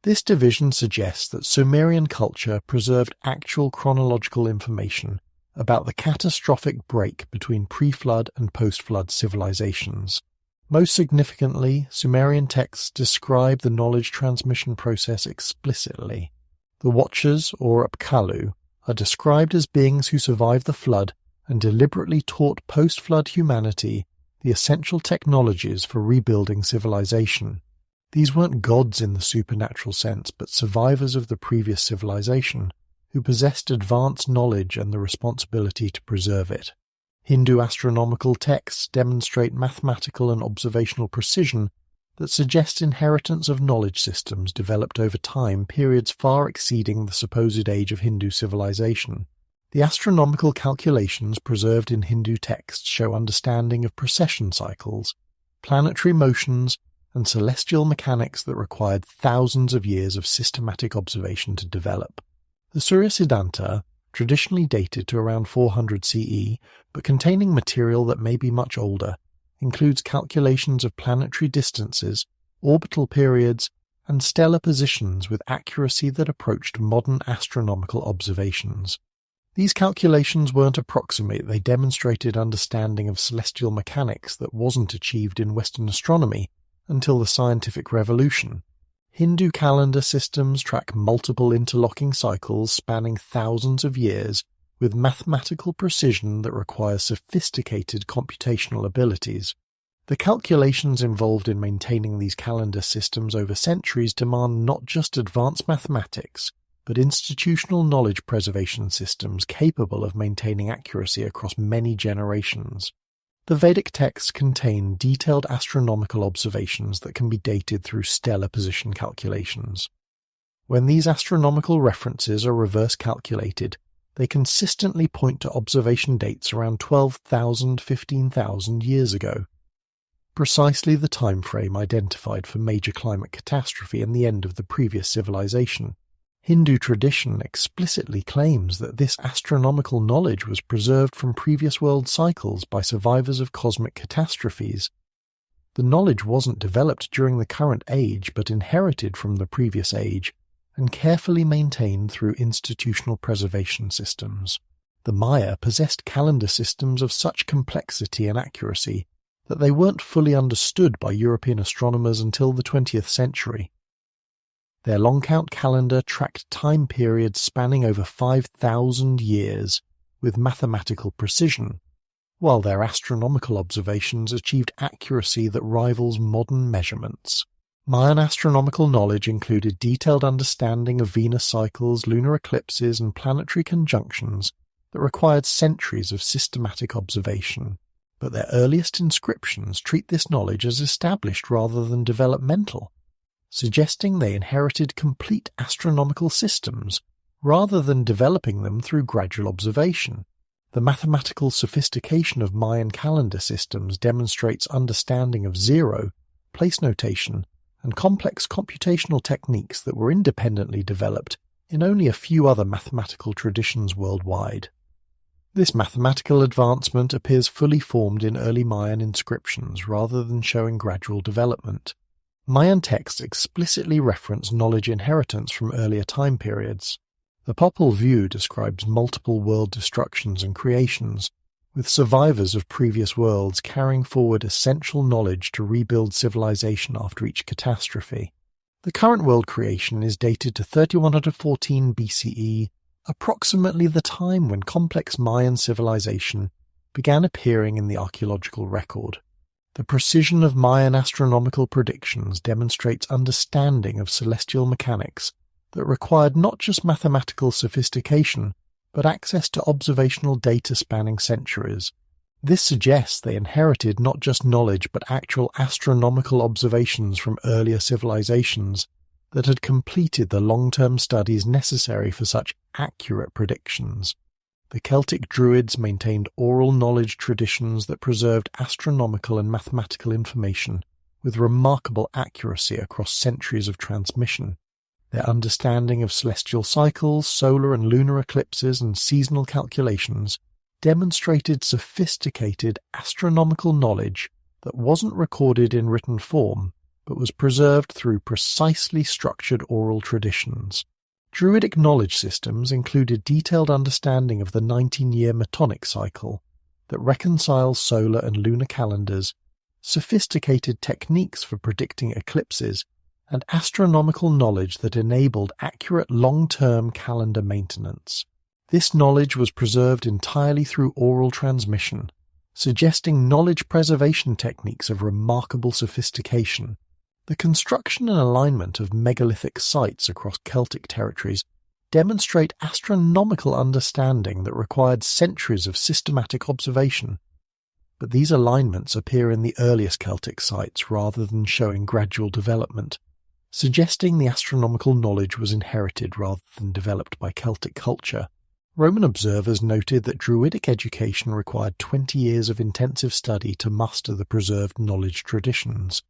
[SPEAKER 1] This division suggests that Sumerian culture preserved actual chronological information about the catastrophic break between pre-flood and post-flood civilizations. Most significantly, Sumerian texts describe the knowledge transmission process explicitly. The Watchers, or Apkallu, are described as beings who survived the flood and deliberately taught post-flood humanity the essential technologies for rebuilding civilization. These weren't gods in the supernatural sense, but survivors of the previous civilization, who possessed advanced knowledge and the responsibility to preserve it. Hindu astronomical texts demonstrate mathematical and observational precision that suggest inheritance of knowledge systems developed over time, periods far exceeding the supposed age of Hindu civilization. The astronomical calculations preserved in Hindu texts show understanding of precession cycles, planetary motions, and celestial mechanics that required thousands of years of systematic observation to develop. The Surya Siddhanta, traditionally dated to around 400 CE, but containing material that may be much older, includes calculations of planetary distances, orbital periods, and stellar positions with accuracy that approached modern astronomical observations. These calculations weren't approximate, they demonstrated understanding of celestial mechanics that wasn't achieved in Western astronomy until the scientific revolution. Hindu calendar systems track multiple interlocking cycles spanning thousands of years with mathematical precision that requires sophisticated computational abilities. The calculations involved in maintaining these calendar systems over centuries demand not just advanced mathematics, but institutional knowledge preservation systems capable of maintaining accuracy across many generations. The Vedic texts contain detailed astronomical observations that can be dated through stellar position calculations. When these astronomical references are reverse calculated, they consistently point to observation dates around 12,000, 15,000 years ago, precisely the time frame identified for major climate catastrophe and the end of the previous civilization. Hindu tradition explicitly claims that this astronomical knowledge was preserved from previous world cycles by survivors of cosmic catastrophes. The knowledge wasn't developed during the current age but inherited from the previous age and carefully maintained through institutional preservation systems. The Maya possessed calendar systems of such complexity and accuracy that they weren't fully understood by European astronomers until the 20th century. Their long count calendar tracked time periods spanning over 5,000 years with mathematical precision, while their astronomical observations achieved accuracy that rivals modern measurements. Mayan astronomical knowledge included detailed understanding of Venus cycles, lunar eclipses, and planetary conjunctions that required centuries of systematic observation. But their earliest inscriptions treat this knowledge as established rather than developmental, suggesting they inherited complete astronomical systems rather than developing them through gradual observation. The mathematical sophistication of Mayan calendar systems demonstrates understanding of zero, place notation, and complex computational techniques that were independently developed in only a few other mathematical traditions worldwide. This mathematical advancement appears fully formed in early Mayan inscriptions rather than showing gradual development. Mayan texts explicitly reference knowledge inheritance from earlier time periods. The Popol Vuh describes multiple world destructions and creations, with survivors of previous worlds carrying forward essential knowledge to rebuild civilization after each catastrophe. The current world creation is dated to 3114 BCE, approximately the time when complex Mayan civilization began appearing in the archaeological record. The precision of Mayan astronomical predictions demonstrates understanding of celestial mechanics that required not just mathematical sophistication, but access to observational data spanning centuries. This suggests they inherited not just knowledge but actual astronomical observations from earlier civilizations that had completed the long-term studies necessary for such accurate predictions. The Celtic Druids maintained oral knowledge traditions that preserved astronomical and mathematical information with remarkable accuracy across centuries of transmission. Their understanding of celestial cycles, solar and lunar eclipses, and seasonal calculations demonstrated sophisticated astronomical knowledge that wasn't recorded in written form, but was preserved through precisely structured oral traditions. Druidic knowledge systems included detailed understanding of the 19-year Metonic cycle that reconciles solar and lunar calendars, sophisticated techniques for predicting eclipses, and astronomical knowledge that enabled accurate long-term calendar maintenance. This knowledge was preserved entirely through oral transmission, suggesting knowledge preservation techniques of remarkable sophistication. The construction and alignment of megalithic sites across Celtic territories demonstrate astronomical understanding that required centuries of systematic observation. But these alignments appear in the earliest Celtic sites rather than showing gradual development, suggesting the astronomical knowledge was inherited rather than developed by Celtic culture. Roman observers noted that Druidic education required 20 years of intensive study to master the preserved knowledge traditions.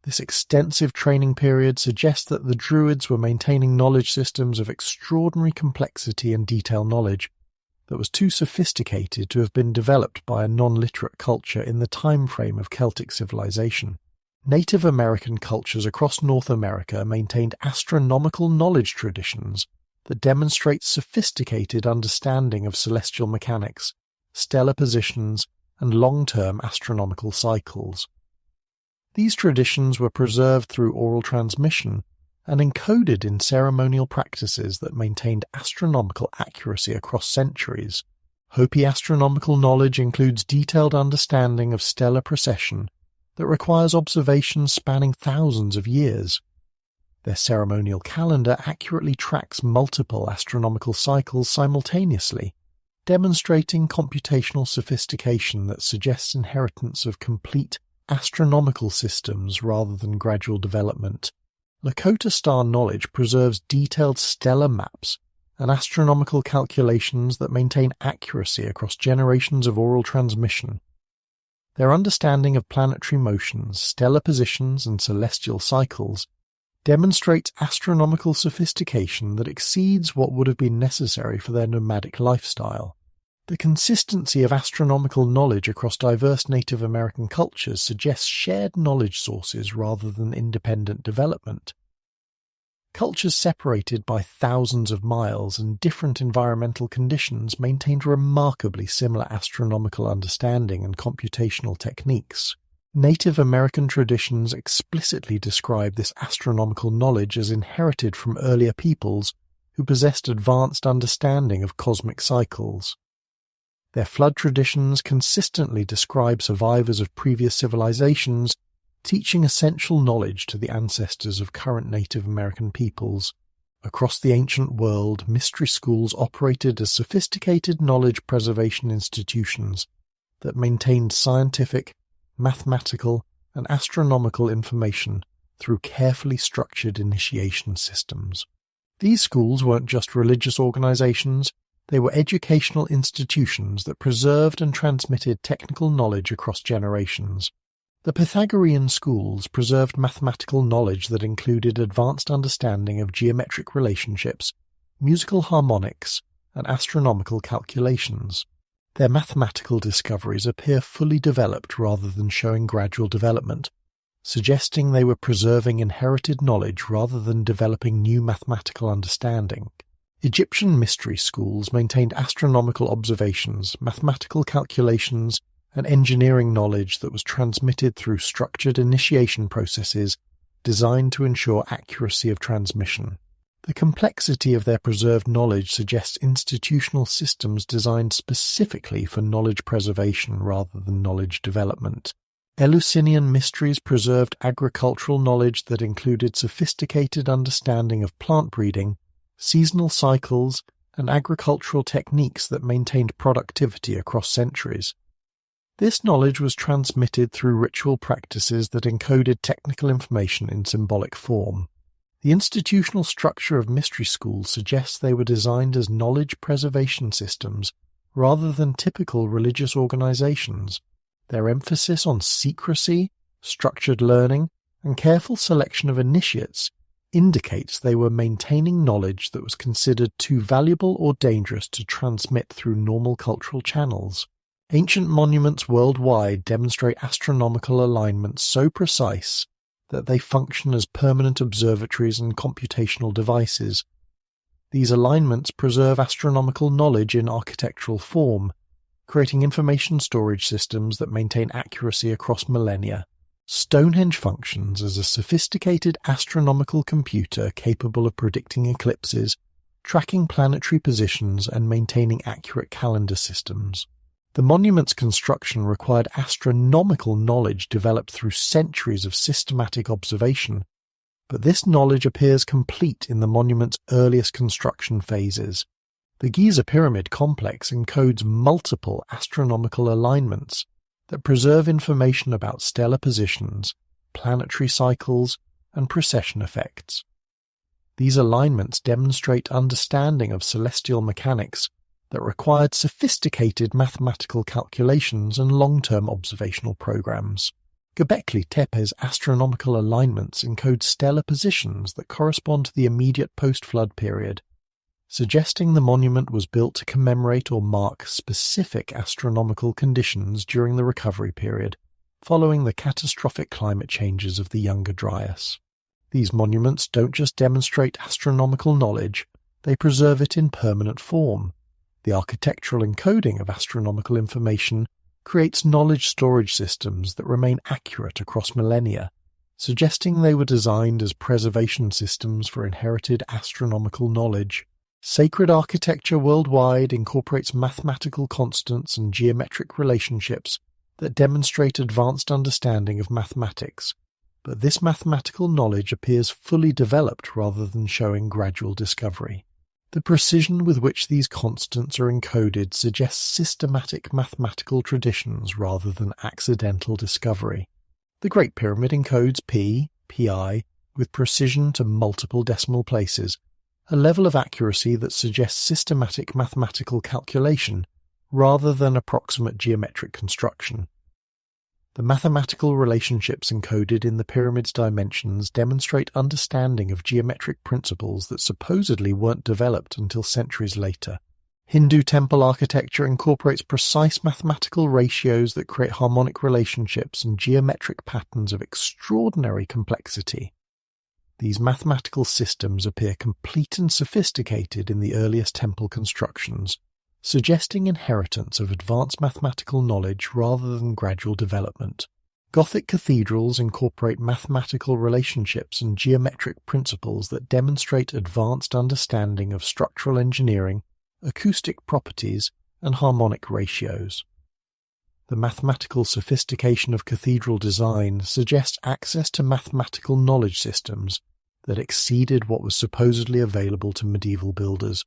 [SPEAKER 1] This extensive training period suggests that the Druids were maintaining knowledge systems of extraordinary complexity and detail knowledge that was too sophisticated to have been developed by a non-literate culture in the time frame of Celtic civilization. Native American cultures across North America maintained astronomical knowledge traditions that demonstrate sophisticated understanding of celestial mechanics, stellar positions, and long-term astronomical cycles. These traditions were preserved through oral transmission and encoded in ceremonial practices that maintained astronomical accuracy across centuries. Hopi astronomical knowledge includes detailed understanding of stellar precession that requires observations spanning thousands of years. Their ceremonial calendar accurately tracks multiple astronomical cycles simultaneously, demonstrating computational sophistication that suggests inheritance of complete astronomical systems rather than gradual development. Lakota star knowledge preserves detailed stellar maps and astronomical calculations that maintain accuracy across generations of oral transmission. Their understanding of planetary motions, stellar positions, and celestial cycles demonstrates astronomical sophistication that exceeds what would have been necessary for their nomadic lifestyle. The consistency of astronomical knowledge across diverse Native American cultures suggests shared knowledge sources rather than independent development. Cultures separated by thousands of miles and different environmental conditions maintained remarkably similar astronomical understanding and computational techniques. Native American traditions explicitly describe this astronomical knowledge as inherited from earlier peoples who possessed advanced understanding of cosmic cycles. Their flood traditions consistently describe survivors of previous civilizations, teaching essential knowledge to the ancestors of current Native American peoples. Across the ancient world, mystery schools operated as sophisticated knowledge preservation institutions that maintained scientific, mathematical, and astronomical information through carefully structured initiation systems. These schools weren't just religious organizations, they were educational institutions that preserved and transmitted technical knowledge across generations. The Pythagorean schools preserved mathematical knowledge that included advanced understanding of geometric relationships, musical harmonics, and astronomical calculations. Their mathematical discoveries appear fully developed rather than showing gradual development, suggesting they were preserving inherited knowledge rather than developing new mathematical understanding. Egyptian mystery schools maintained astronomical observations, mathematical calculations, and engineering knowledge that was transmitted through structured initiation processes designed to ensure accuracy of transmission. The complexity of their preserved knowledge suggests institutional systems designed specifically for knowledge preservation rather than knowledge development. Eleusinian mysteries preserved agricultural knowledge that included sophisticated understanding of plant breeding, seasonal cycles, and agricultural techniques that maintained productivity across centuries. This knowledge was transmitted through ritual practices that encoded technical information in symbolic form. The institutional structure of mystery schools suggests they were designed as knowledge preservation systems rather than typical religious organizations. Their emphasis on secrecy, structured learning, and careful selection of initiates indicates they were maintaining knowledge that was considered too valuable or dangerous to transmit through normal cultural channels. Ancient monuments worldwide demonstrate astronomical alignments so precise that they function as permanent observatories and computational devices. These alignments preserve astronomical knowledge in architectural form, creating information storage systems that maintain accuracy across millennia. Stonehenge functions as a sophisticated astronomical computer capable of predicting eclipses, tracking planetary positions, and maintaining accurate calendar systems. The monument's construction required astronomical knowledge developed through centuries of systematic observation, but this knowledge appears complete in the monument's earliest construction phases. The Giza Pyramid complex encodes multiple astronomical alignments that preserve information about stellar positions, planetary cycles, and precession effects. These alignments demonstrate understanding of celestial mechanics that required sophisticated mathematical calculations and long-term observational programs. Göbekli Tepe's astronomical alignments encode stellar positions that correspond to the immediate post-flood period, suggesting the monument was built to commemorate or mark specific astronomical conditions during the recovery period, following the catastrophic climate changes of the Younger Dryas. These monuments don't just demonstrate astronomical knowledge, they preserve it in permanent form. The architectural encoding of astronomical information creates knowledge storage systems that remain accurate across millennia, suggesting they were designed as preservation systems for inherited astronomical knowledge. Sacred architecture worldwide incorporates mathematical constants and geometric relationships that demonstrate advanced understanding of mathematics, but this mathematical knowledge appears fully developed rather than showing gradual discovery. The precision with which these constants are encoded suggests systematic mathematical traditions rather than accidental discovery. The Great Pyramid encodes pi, with precision to multiple decimal places, a level of accuracy that suggests systematic mathematical calculation rather than approximate geometric construction. The mathematical relationships encoded in the pyramid's dimensions demonstrate understanding of geometric principles that supposedly weren't developed until centuries later. Hindu temple architecture incorporates precise mathematical ratios that create harmonic relationships and geometric patterns of extraordinary complexity. These mathematical systems appear complete and sophisticated in the earliest temple constructions, suggesting inheritance of advanced mathematical knowledge rather than gradual development. Gothic cathedrals incorporate mathematical relationships and geometric principles that demonstrate advanced understanding of structural engineering, acoustic properties, and harmonic ratios. The mathematical sophistication of cathedral design suggests access to mathematical knowledge systems that exceeded what was supposedly available to medieval builders.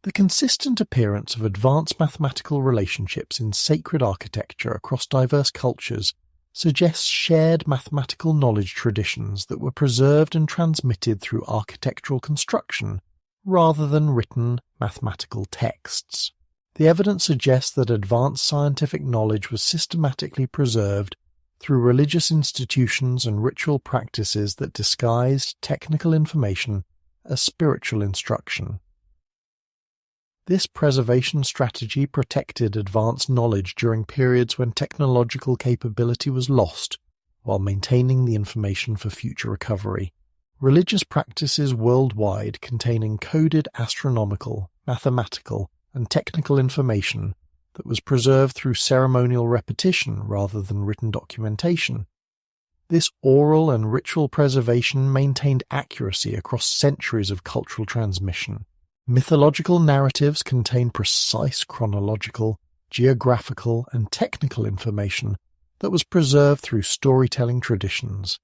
[SPEAKER 1] The consistent appearance of advanced mathematical relationships in sacred architecture across diverse cultures suggests shared mathematical knowledge traditions that were preserved and transmitted through architectural construction rather than written mathematical texts. The evidence suggests that advanced scientific knowledge was systematically preserved through religious institutions and ritual practices that disguised technical information as spiritual instruction. This preservation strategy protected advanced knowledge during periods when technological capability was lost, while maintaining the information for future recovery. Religious practices worldwide contain encoded astronomical, mathematical, and technical information that was preserved through ceremonial repetition rather than written documentation. This oral and ritual preservation maintained accuracy across centuries of cultural transmission. Mythological narratives contain precise chronological, geographical, and technical information that was preserved through storytelling traditions.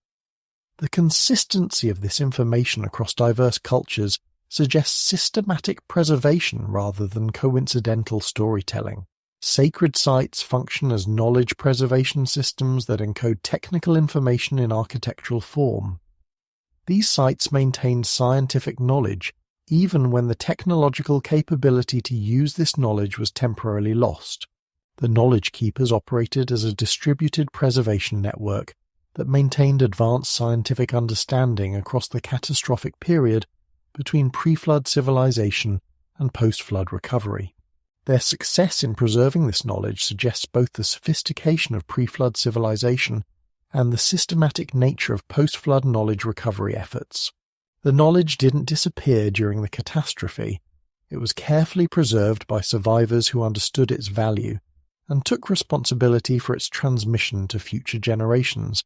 [SPEAKER 1] The consistency of this information across diverse cultures suggests systematic preservation rather than coincidental storytelling. Sacred sites function as knowledge preservation systems that encode technical information in architectural form. These sites maintained scientific knowledge even when the technological capability to use this knowledge was temporarily lost. The knowledge keepers operated as a distributed preservation network that maintained advanced scientific understanding across the catastrophic period between pre-flood civilization and post-flood recovery. Their success in preserving this knowledge suggests both the sophistication of pre-flood civilization and the systematic nature of post-flood knowledge recovery efforts. The knowledge didn't disappear during the catastrophe. It was carefully preserved by survivors who understood its value and took responsibility for its transmission to future generations,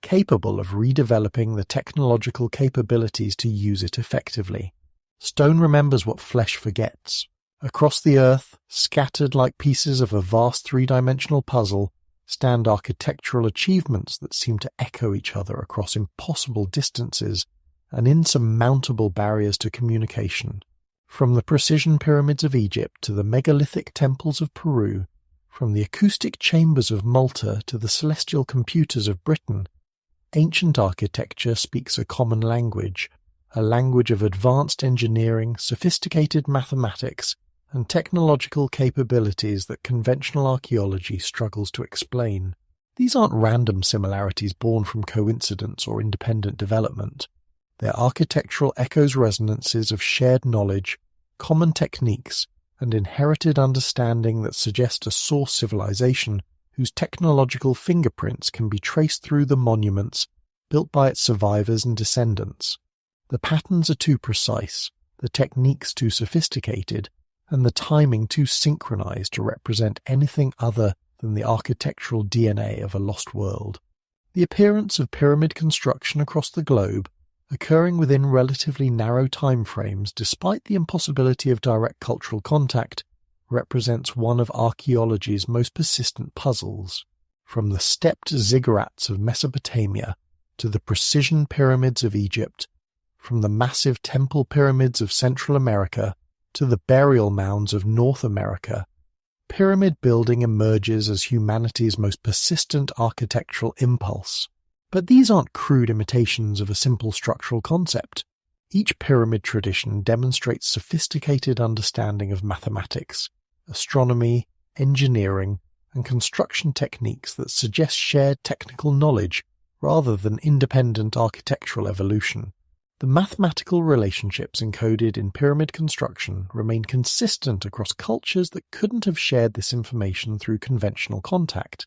[SPEAKER 1] capable of redeveloping the technological capabilities to use it effectively. Stone remembers what flesh forgets. Across the earth, scattered like pieces of a vast three-dimensional puzzle, stand architectural achievements that seem to echo each other across impossible distances and insurmountable barriers to communication. From the precision pyramids of Egypt to the megalithic temples of Peru, from the acoustic chambers of Malta to the celestial computers of Britain, ancient architecture speaks a common language, a language of advanced engineering, sophisticated mathematics, and technological capabilities that conventional archaeology struggles to explain. These aren't random similarities born from coincidence or independent development. They're architectural echoes resonances of shared knowledge, common techniques, and inherited understanding that suggest a source civilization whose technological fingerprints can be traced through the monuments built by its survivors and descendants. The patterns are too precise, the techniques too sophisticated, and the timing too synchronized to represent anything other than the architectural DNA of a lost world. The appearance of pyramid construction across the globe, occurring within relatively narrow time frames despite the impossibility of direct cultural contact, represents one of archaeology's most persistent puzzles. From the stepped ziggurats of Mesopotamia to the precision pyramids of Egypt, from the massive temple pyramids of Central America to the burial mounds of North America, pyramid building emerges as humanity's most persistent architectural impulse. But these aren't crude imitations of a simple structural concept. Each pyramid tradition demonstrates sophisticated understanding of mathematics, astronomy, engineering, and construction techniques that suggest shared technical knowledge rather than independent architectural evolution. The mathematical relationships encoded in pyramid construction remain consistent across cultures that couldn't have shared this information through conventional contact.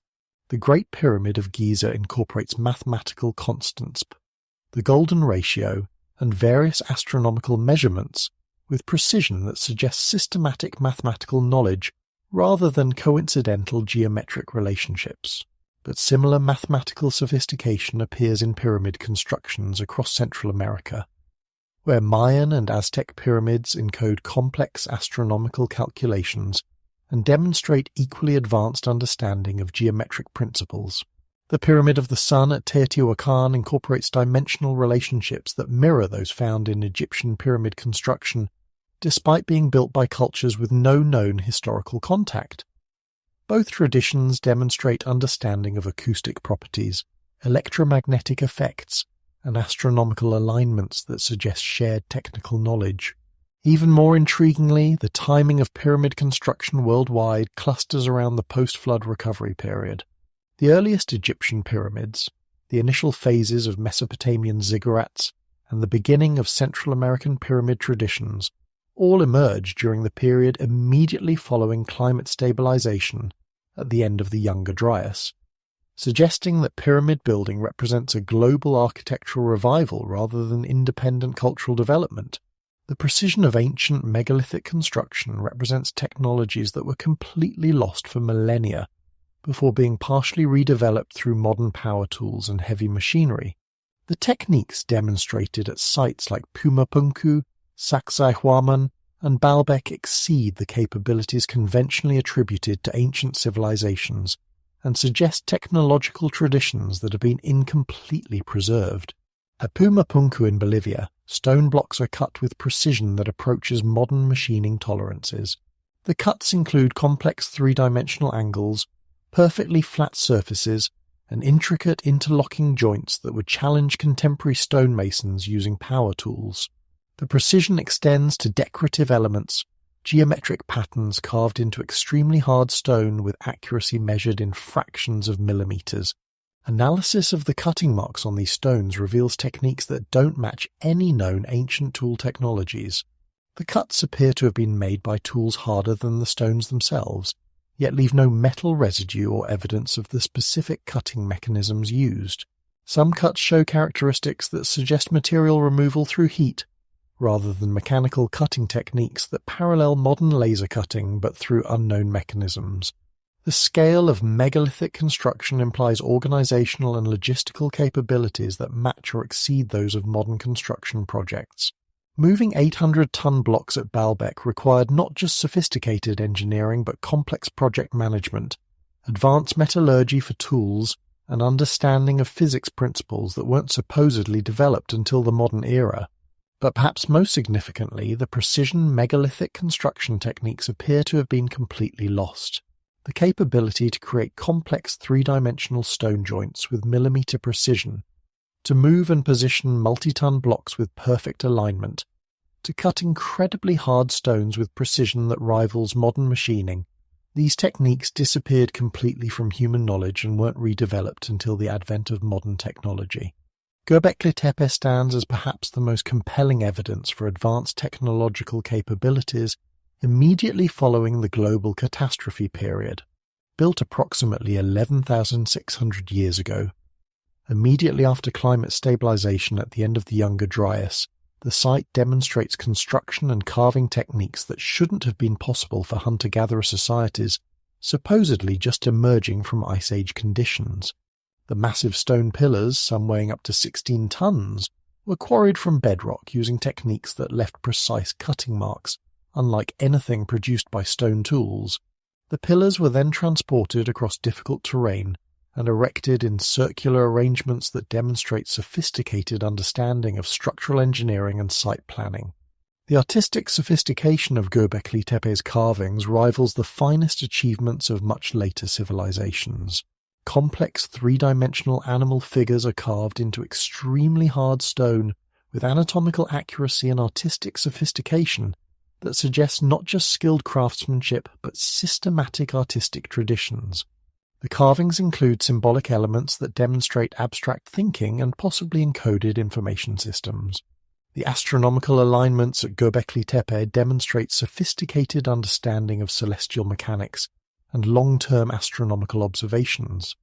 [SPEAKER 1] The Great Pyramid of Giza incorporates mathematical constants, the golden ratio, and various astronomical measurements with precision that suggests systematic mathematical knowledge rather than coincidental geometric relationships. But similar mathematical sophistication appears in pyramid constructions across Central America, where Mayan and Aztec pyramids encode complex astronomical calculations and demonstrate equally advanced understanding of geometric principles. The Pyramid of the Sun at Teotihuacan incorporates dimensional relationships that mirror those found in Egyptian pyramid construction, despite being built by cultures with no known historical contact. Both traditions demonstrate understanding of acoustic properties, electromagnetic effects, and astronomical alignments that suggest shared technical knowledge. Even more intriguingly, the timing of pyramid construction worldwide clusters around the post-flood recovery period. The earliest Egyptian pyramids, the initial phases of Mesopotamian ziggurats, and the beginning of Central American pyramid traditions all emerged during the period immediately following climate stabilization at the end of the Younger Dryas, suggesting that pyramid building represents a global architectural revival rather than independent cultural development. The precision of ancient megalithic construction represents technologies that were completely lost for millennia before being partially redeveloped through modern power tools and heavy machinery. The techniques demonstrated at sites like Pumapunku, Sacsayhuaman, and Baalbek exceed the capabilities conventionally attributed to ancient civilizations and suggest technological traditions that have been incompletely preserved. At Pumapunku in Bolivia, stone blocks are cut with precision that approaches modern machining tolerances. The cuts include complex three-dimensional angles, perfectly flat surfaces, and intricate interlocking joints that would challenge contemporary stonemasons using power tools. The precision extends to decorative elements, geometric patterns carved into extremely hard stone with accuracy measured in fractions of millimeters. Analysis of the cutting marks on these stones reveals techniques that don't match any known ancient tool technologies. The cuts appear to have been made by tools harder than the stones themselves, yet leave no metal residue or evidence of the specific cutting mechanisms used. Some cuts show characteristics that suggest material removal through heat, rather than mechanical cutting techniques that parallel modern laser cutting but through unknown mechanisms. The scale of megalithic construction implies organizational and logistical capabilities that match or exceed those of modern construction projects. Moving 800-ton blocks at Baalbek required not just sophisticated engineering but complex project management, advanced metallurgy for tools, and understanding of physics principles that weren't supposedly developed until the modern era. But perhaps most significantly, the precision megalithic construction techniques appear to have been completely lost. The capability to create complex three-dimensional stone joints with millimeter precision, to move and position multi-ton blocks with perfect alignment, to cut incredibly hard stones with precision that rivals modern machining, these techniques disappeared completely from human knowledge and weren't redeveloped until the advent of modern technology. Göbekli Tepe stands as perhaps the most compelling evidence for advanced technological capabilities immediately following the global catastrophe period. Built approximately 11,600 years ago, immediately after climate stabilization at the end of the Younger Dryas, the site demonstrates construction and carving techniques that shouldn't have been possible for hunter-gatherer societies supposedly just emerging from Ice Age conditions. The massive stone pillars, some weighing up to 16 tons, were quarried from bedrock using techniques that left precise cutting marks, unlike anything produced by stone tools. The pillars were then transported across difficult terrain and erected in circular arrangements that demonstrate sophisticated understanding of structural engineering and site planning. The artistic sophistication of Göbekli Tepe's carvings rivals the finest achievements of much later civilizations. Complex three-dimensional animal figures are carved into extremely hard stone with anatomical accuracy and artistic sophistication that suggests not just skilled craftsmanship but systematic artistic traditions. The carvings include symbolic elements that demonstrate abstract thinking and possibly encoded information systems. The astronomical alignments at Göbekli Tepe demonstrate sophisticated understanding of celestial mechanics and long-term astronomical observations.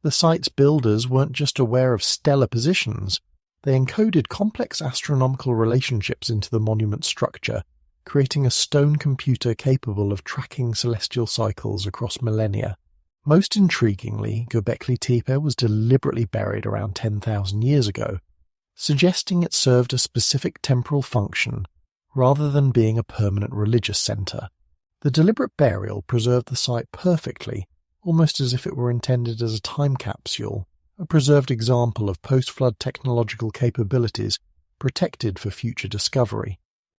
[SPEAKER 1] The site's builders weren't just aware of stellar positions, they encoded complex astronomical relationships into the monument's structure, creating a stone computer capable of tracking celestial cycles across millennia. Most intriguingly, Göbekli Tepe was deliberately buried around 10,000 years ago, suggesting it served a specific temporal function rather than being a permanent religious center. The deliberate burial preserved the site perfectly, almost as if it were intended as a time capsule, a preserved example of post-flood technological capabilities protected for future discovery.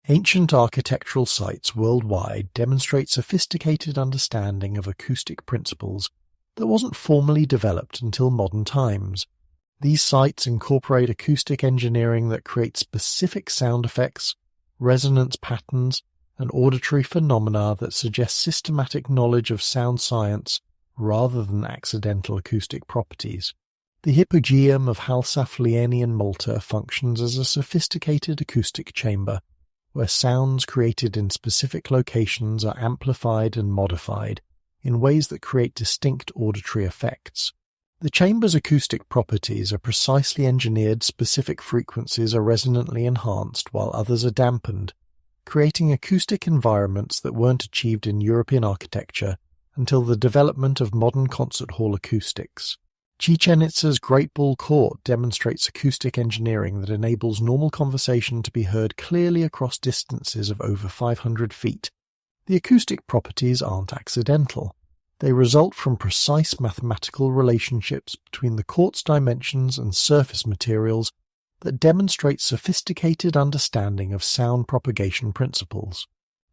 [SPEAKER 1] Ancient architectural sites worldwide demonstrate sophisticated understanding of acoustic principles that wasn't formally developed until modern times. These sites incorporate acoustic engineering that creates specific sound effects, resonance patterns, and auditory phenomena that suggest systematic knowledge of sound science rather than accidental acoustic properties. The hypogeum of Halsaf-Lieni in Malta functions as a sophisticated acoustic chamber, where sounds created in specific locations are amplified and modified in ways that create distinct auditory effects. The chamber's acoustic properties are precisely engineered. Specific frequencies are resonantly enhanced while others are dampened, creating acoustic environments that weren't achieved in European architecture until the development of modern concert hall acoustics. Chichen Itza's Great Ball Court demonstrates acoustic engineering that enables normal conversation to be heard clearly across distances of over 500 feet. The acoustic properties aren't accidental. They result from precise mathematical relationships between the court's dimensions and surface materials that demonstrate sophisticated understanding of sound propagation principles.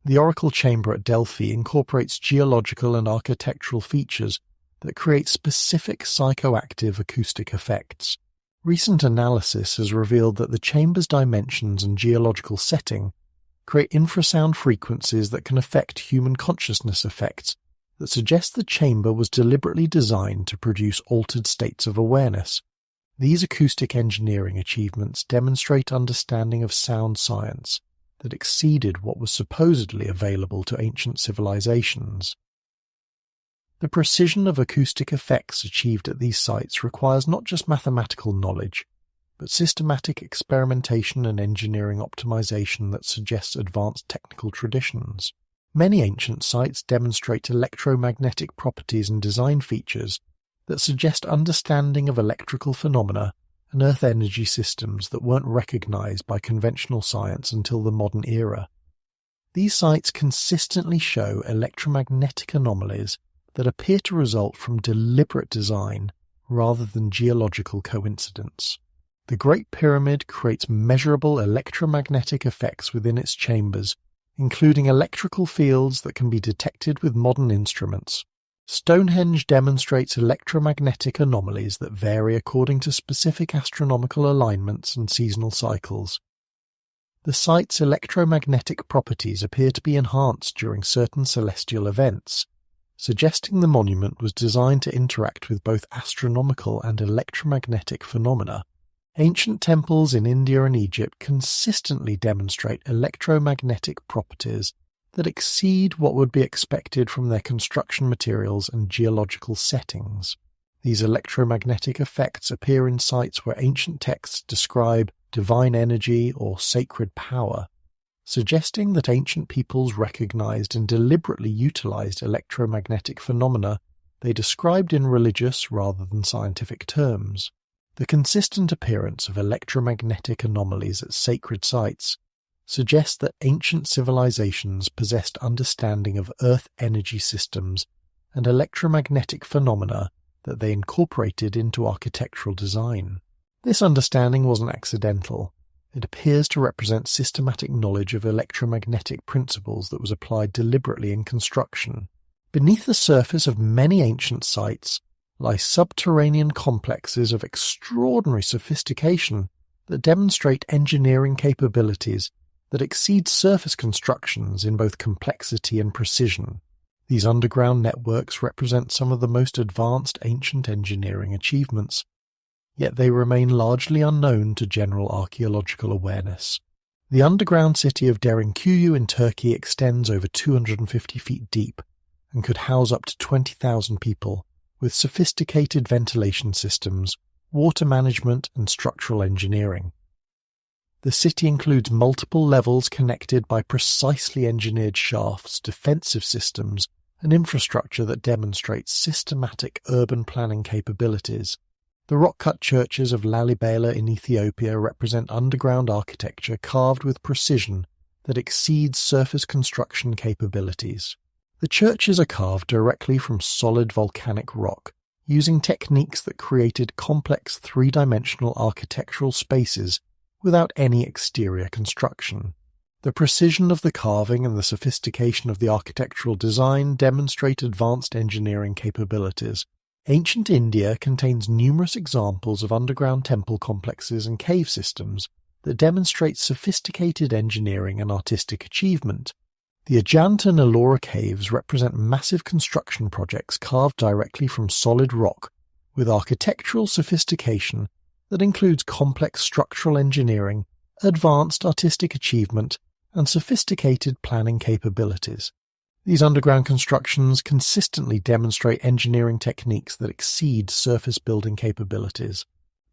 [SPEAKER 1] The Oracle Chamber at Delphi incorporates geological and architectural features that create specific psychoactive acoustic effects. Recent analysis has revealed that the chamber's dimensions and geological setting create infrasound frequencies that can affect human consciousness effects that suggest the chamber was deliberately designed to produce altered states of awareness. These acoustic engineering achievements demonstrate understanding of sound science that exceeded what was supposedly available to ancient civilizations. The precision of acoustic effects achieved at these sites requires not just mathematical knowledge, but systematic experimentation and engineering optimization that suggests advanced technical traditions. Many ancient sites demonstrate electromagnetic properties and design features that suggest understanding of electrical phenomena and earth energy systems that weren't recognized by conventional science until the modern era. These sites consistently show electromagnetic anomalies that appear to result from deliberate design rather than geological coincidence. The Great Pyramid creates measurable electromagnetic effects within its chambers, including electrical fields that can be detected with modern instruments. Stonehenge demonstrates electromagnetic anomalies that vary according to specific astronomical alignments and seasonal cycles. The site's electromagnetic properties appear to be enhanced during certain celestial events, suggesting the monument was designed to interact with both astronomical and electromagnetic phenomena. Ancient temples in India and Egypt consistently demonstrate electromagnetic properties that exceed what would be expected from their construction materials and geological settings. These electromagnetic effects appear in sites where ancient texts describe divine energy or sacred power, suggesting that ancient peoples recognized and deliberately utilized electromagnetic phenomena they described in religious rather than scientific terms. The consistent appearance of electromagnetic anomalies at sacred sites suggests that ancient civilizations possessed understanding of earth energy systems and electromagnetic phenomena that they incorporated into architectural design. This understanding wasn't accidental. It appears to represent systematic knowledge of electromagnetic principles that was applied deliberately in construction. Beneath the surface of many ancient sites lie subterranean complexes of extraordinary sophistication that demonstrate engineering capabilities that exceed surface constructions in both complexity and precision. These underground networks represent some of the most advanced ancient engineering achievements, yet they remain largely unknown to general archaeological awareness. The underground city of Derinkuyu in Turkey extends over 250 feet deep and could house up to 20,000 people, with sophisticated ventilation systems, water management, and structural engineering. The city includes multiple levels connected by precisely engineered shafts, defensive systems, and infrastructure that demonstrates systematic urban planning capabilities. The rock-cut churches of Lalibela in Ethiopia represent underground architecture carved with precision that exceeds surface construction capabilities. The churches are carved directly from solid volcanic rock, using techniques that created complex three-dimensional architectural spaces without any exterior construction. The precision of the carving and the sophistication of the architectural design demonstrate advanced engineering capabilities. Ancient India contains numerous examples of underground temple complexes and cave systems that demonstrate sophisticated engineering and artistic achievement. The Ajanta and Ellora caves represent massive construction projects carved directly from solid rock, with architectural sophistication that includes complex structural engineering, advanced artistic achievement, and sophisticated planning capabilities. These underground constructions consistently demonstrate engineering techniques that exceed surface building capabilities.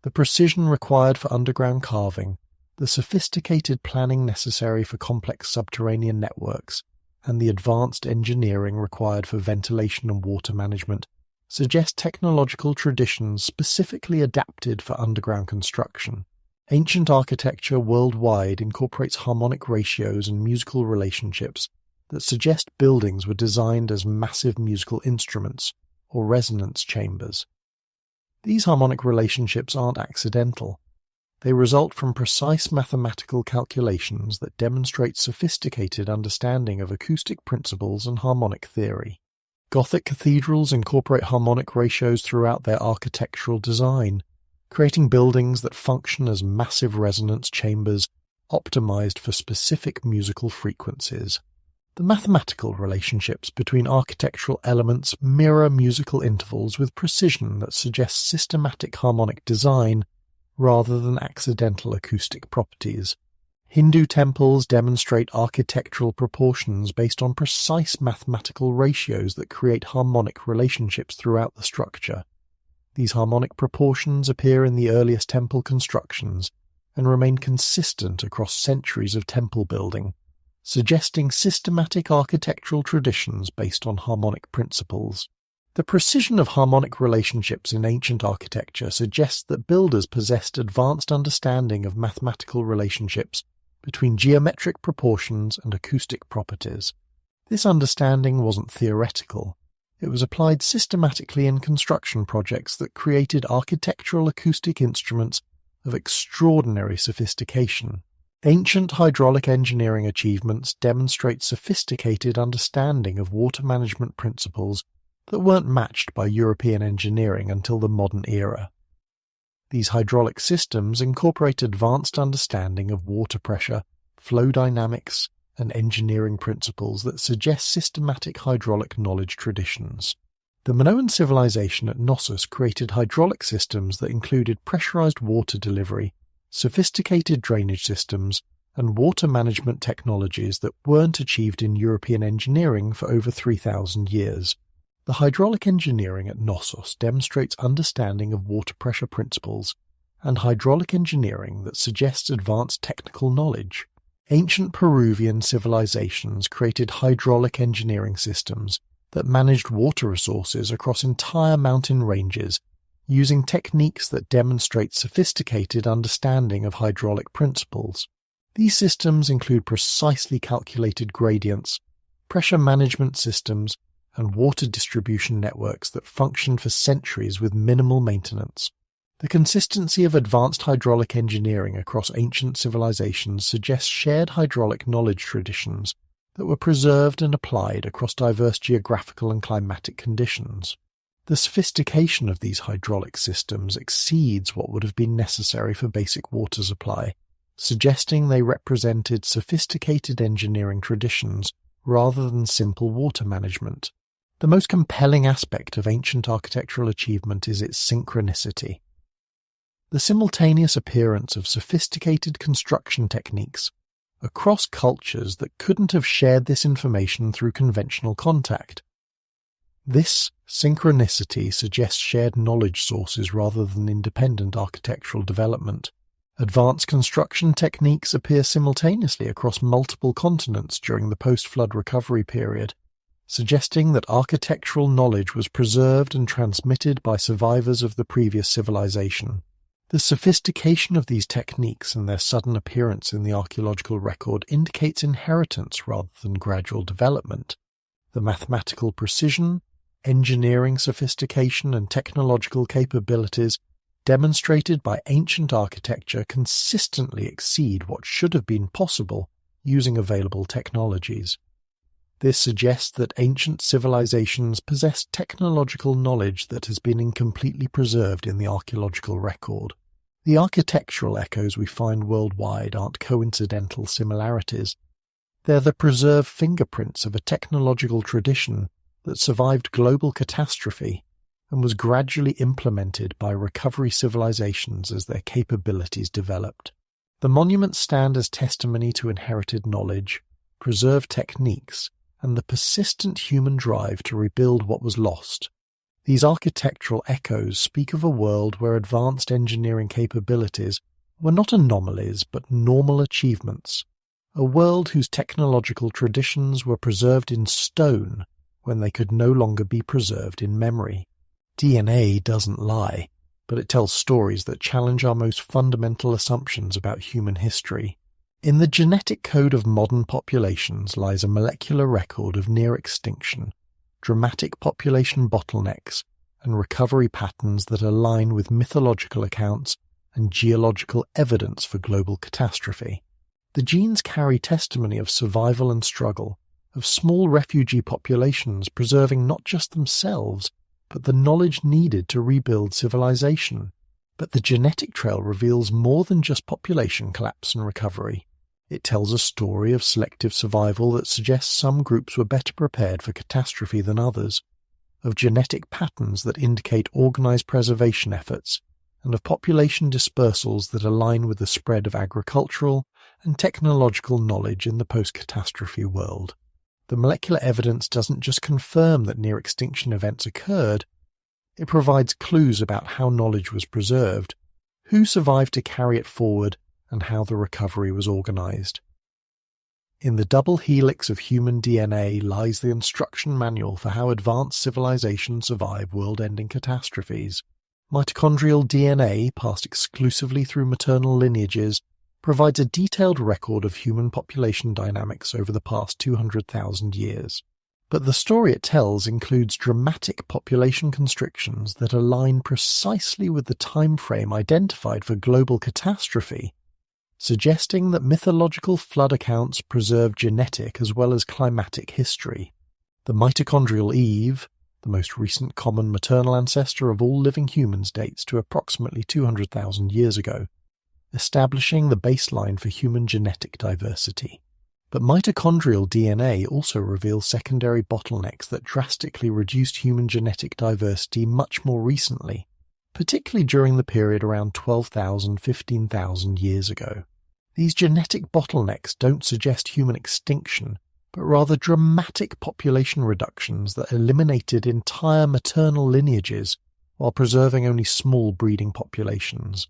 [SPEAKER 1] The precision required for underground carving, the sophisticated planning necessary for complex subterranean networks, and the advanced engineering required for ventilation and water management suggest technological traditions specifically adapted for underground construction. Ancient architecture worldwide incorporates harmonic ratios and musical relationships that suggest buildings were designed as massive musical instruments or resonance chambers. These harmonic relationships aren't accidental. They result from precise mathematical calculations that demonstrate sophisticated understanding of acoustic principles and harmonic theory. Gothic cathedrals incorporate harmonic ratios throughout their architectural design, creating buildings that function as massive resonance chambers optimized for specific musical frequencies. The mathematical relationships between architectural elements mirror musical intervals with precision that suggests systematic harmonic design rather than accidental acoustic properties. Hindu temples demonstrate architectural proportions based on precise mathematical ratios that create harmonic relationships throughout the structure. These harmonic proportions appear in the earliest temple constructions and remain consistent across centuries of temple building, suggesting systematic architectural traditions based on harmonic principles. The precision of harmonic relationships in ancient architecture suggests that builders possessed advanced understanding of mathematical relationships between geometric proportions and acoustic properties. This understanding wasn't theoretical. It was applied systematically in construction projects that created architectural acoustic instruments of extraordinary sophistication. Ancient hydraulic engineering achievements demonstrate sophisticated understanding of water management principles that weren't matched by European engineering until the modern era. These hydraulic systems incorporate advanced understanding of water pressure, flow dynamics, and engineering principles that suggest systematic hydraulic knowledge traditions. The Minoan civilization at Knossos created hydraulic systems that included pressurized water delivery, sophisticated drainage systems, and water management technologies that weren't achieved in European engineering for over 3,000 years. The hydraulic engineering at Knossos demonstrates understanding of water pressure principles and hydraulic engineering that suggests advanced technical knowledge. Ancient Peruvian civilizations created hydraulic engineering systems that managed water resources across entire mountain ranges using techniques that demonstrate sophisticated understanding of hydraulic principles. These systems include precisely calculated gradients, pressure management systems, and water distribution networks that function for centuries with minimal maintenance. The consistency of advanced hydraulic engineering across ancient civilizations suggests shared hydraulic knowledge traditions that were preserved and applied across diverse geographical and climatic conditions. The sophistication of these hydraulic systems exceeds what would have been necessary for basic water supply, suggesting they represented sophisticated engineering traditions rather than simple water management. The most compelling aspect of ancient architectural achievement is its synchronicity. The simultaneous appearance of sophisticated construction techniques across cultures that couldn't have shared this information through conventional contact. This synchronicity suggests shared knowledge sources rather than independent architectural development. Advanced construction techniques appear simultaneously across multiple continents during the post-flood recovery period, suggesting that architectural knowledge was preserved and transmitted by survivors of the previous civilization. The sophistication of these techniques and their sudden appearance in the archaeological record indicates inheritance rather than gradual development. The mathematical precision, engineering sophistication, and technological capabilities demonstrated by ancient architecture consistently exceed what should have been possible using available technologies. This suggests that ancient civilizations possessed technological knowledge that has been incompletely preserved in the archaeological record. The architectural echoes we find worldwide aren't coincidental similarities. They're the preserved fingerprints of a technological tradition that survived global catastrophe and was gradually implemented by recovery civilizations as their capabilities developed. The monuments stand as testimony to inherited knowledge, preserved techniques, and the persistent human drive to rebuild what was lost. These architectural echoes speak of a world where advanced engineering capabilities were not anomalies but normal achievements, a world whose technological traditions were preserved in stone when they could no longer be preserved in memory. DNA doesn't lie, but it tells stories that challenge our most fundamental assumptions about human history. In the genetic code of modern populations lies a molecular record of near extinction, dramatic population bottlenecks, and recovery patterns that align with mythological accounts and geological evidence for global catastrophe. The genes carry testimony of survival and struggle, of small refugee populations preserving not just themselves, but the knowledge needed to rebuild civilization. But the genetic trail reveals more than just population collapse and recovery. It tells a story of selective survival that suggests some groups were better prepared for catastrophe than others, of genetic patterns that indicate organized preservation efforts, and of population dispersals that align with the spread of agricultural and technological knowledge in the post-catastrophe world. The molecular evidence doesn't just confirm that near-extinction events occurred, it provides clues about how knowledge was preserved, who survived to carry it forward, and how the recovery was organized. In the double helix of human DNA lies the instruction manual for how advanced civilizations survive world-ending catastrophes. Mitochondrial DNA, passed exclusively through maternal lineages, provides a detailed record of human population dynamics over the past 200,000 years. But the story it tells includes dramatic population constrictions that align precisely with the time frame identified for global catastrophe, suggesting that mythological flood accounts preserve genetic as well as climatic history. The mitochondrial Eve, the most recent common maternal ancestor of all living humans, dates to approximately 200,000 years ago, establishing the baseline for human genetic diversity. But mitochondrial DNA also reveals secondary bottlenecks that drastically reduced human genetic diversity much more recently, particularly during the period around 12,000, 15,000 years ago. These genetic bottlenecks don't suggest human extinction, but rather dramatic population reductions that eliminated entire maternal lineages while preserving only small breeding populations.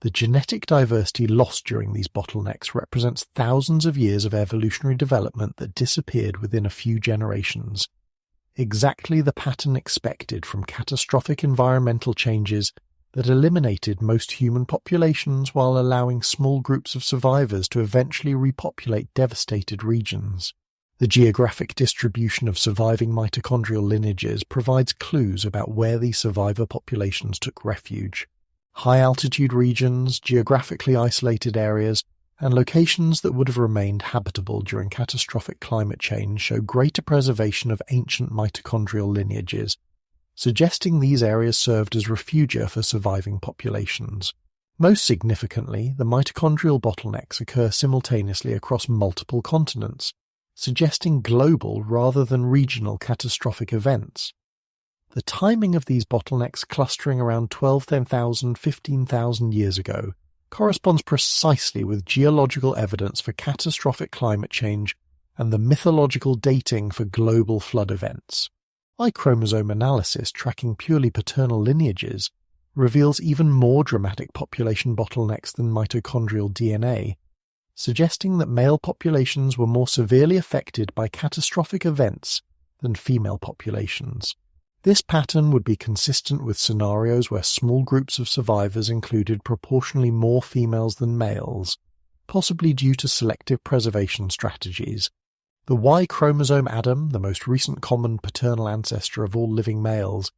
[SPEAKER 1] The genetic diversity lost during these bottlenecks represents thousands of years of evolutionary development that disappeared within a few generations. Exactly the pattern expected from catastrophic environmental changes that eliminated most human populations while allowing small groups of survivors to eventually repopulate devastated regions. The geographic distribution of surviving mitochondrial lineages provides clues about where these survivor populations took refuge. High-altitude regions, geographically isolated areas, and locations that would have remained habitable during catastrophic climate change show greater preservation of ancient mitochondrial lineages, suggesting these areas served as refugia for surviving populations. Most significantly, the mitochondrial bottlenecks occur simultaneously across multiple continents, suggesting global rather than regional catastrophic events. The timing of these bottlenecks clustering around 12,000, 15,000 years ago corresponds precisely with geological evidence for catastrophic climate change and the mythological dating for global flood events. Y chromosome analysis tracking purely paternal lineages reveals even more dramatic population bottlenecks than mitochondrial DNA, suggesting that male populations were more severely affected by catastrophic events than female populations. This pattern would be consistent with scenarios where small groups of survivors included proportionally more females than males, possibly due to selective preservation strategies. The Y chromosome Adam, the most recent common paternal ancestor of all living males,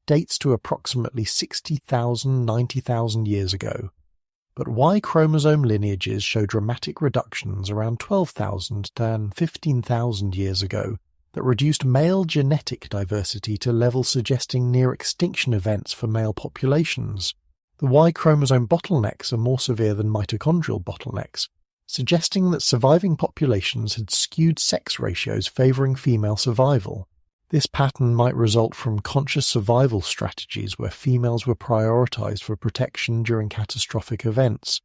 [SPEAKER 1] dates to approximately 60,000, 90,000 years ago, but Y chromosome lineages show dramatic reductions around 12,000 to 15,000 years ago that reduced male genetic diversity to levels suggesting near-extinction events for male populations. The Y chromosome bottlenecks are more severe than mitochondrial bottlenecks, suggesting that surviving populations had skewed sex ratios favoring female survival. This pattern might result from conscious survival strategies where females were prioritized for protection during catastrophic events,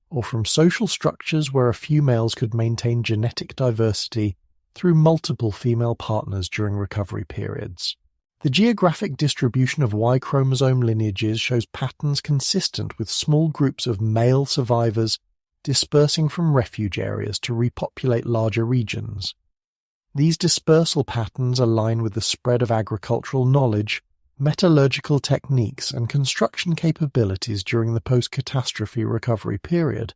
[SPEAKER 1] or from social structures where a few males could maintain genetic diversity through multiple female partners during recovery periods. The geographic distribution of Y chromosome lineages shows patterns consistent with small groups of male survivors dispersing from refuge areas to repopulate larger regions. These dispersal patterns align with the spread of agricultural knowledge, metallurgical techniques, and construction capabilities during the post-catastrophe recovery period.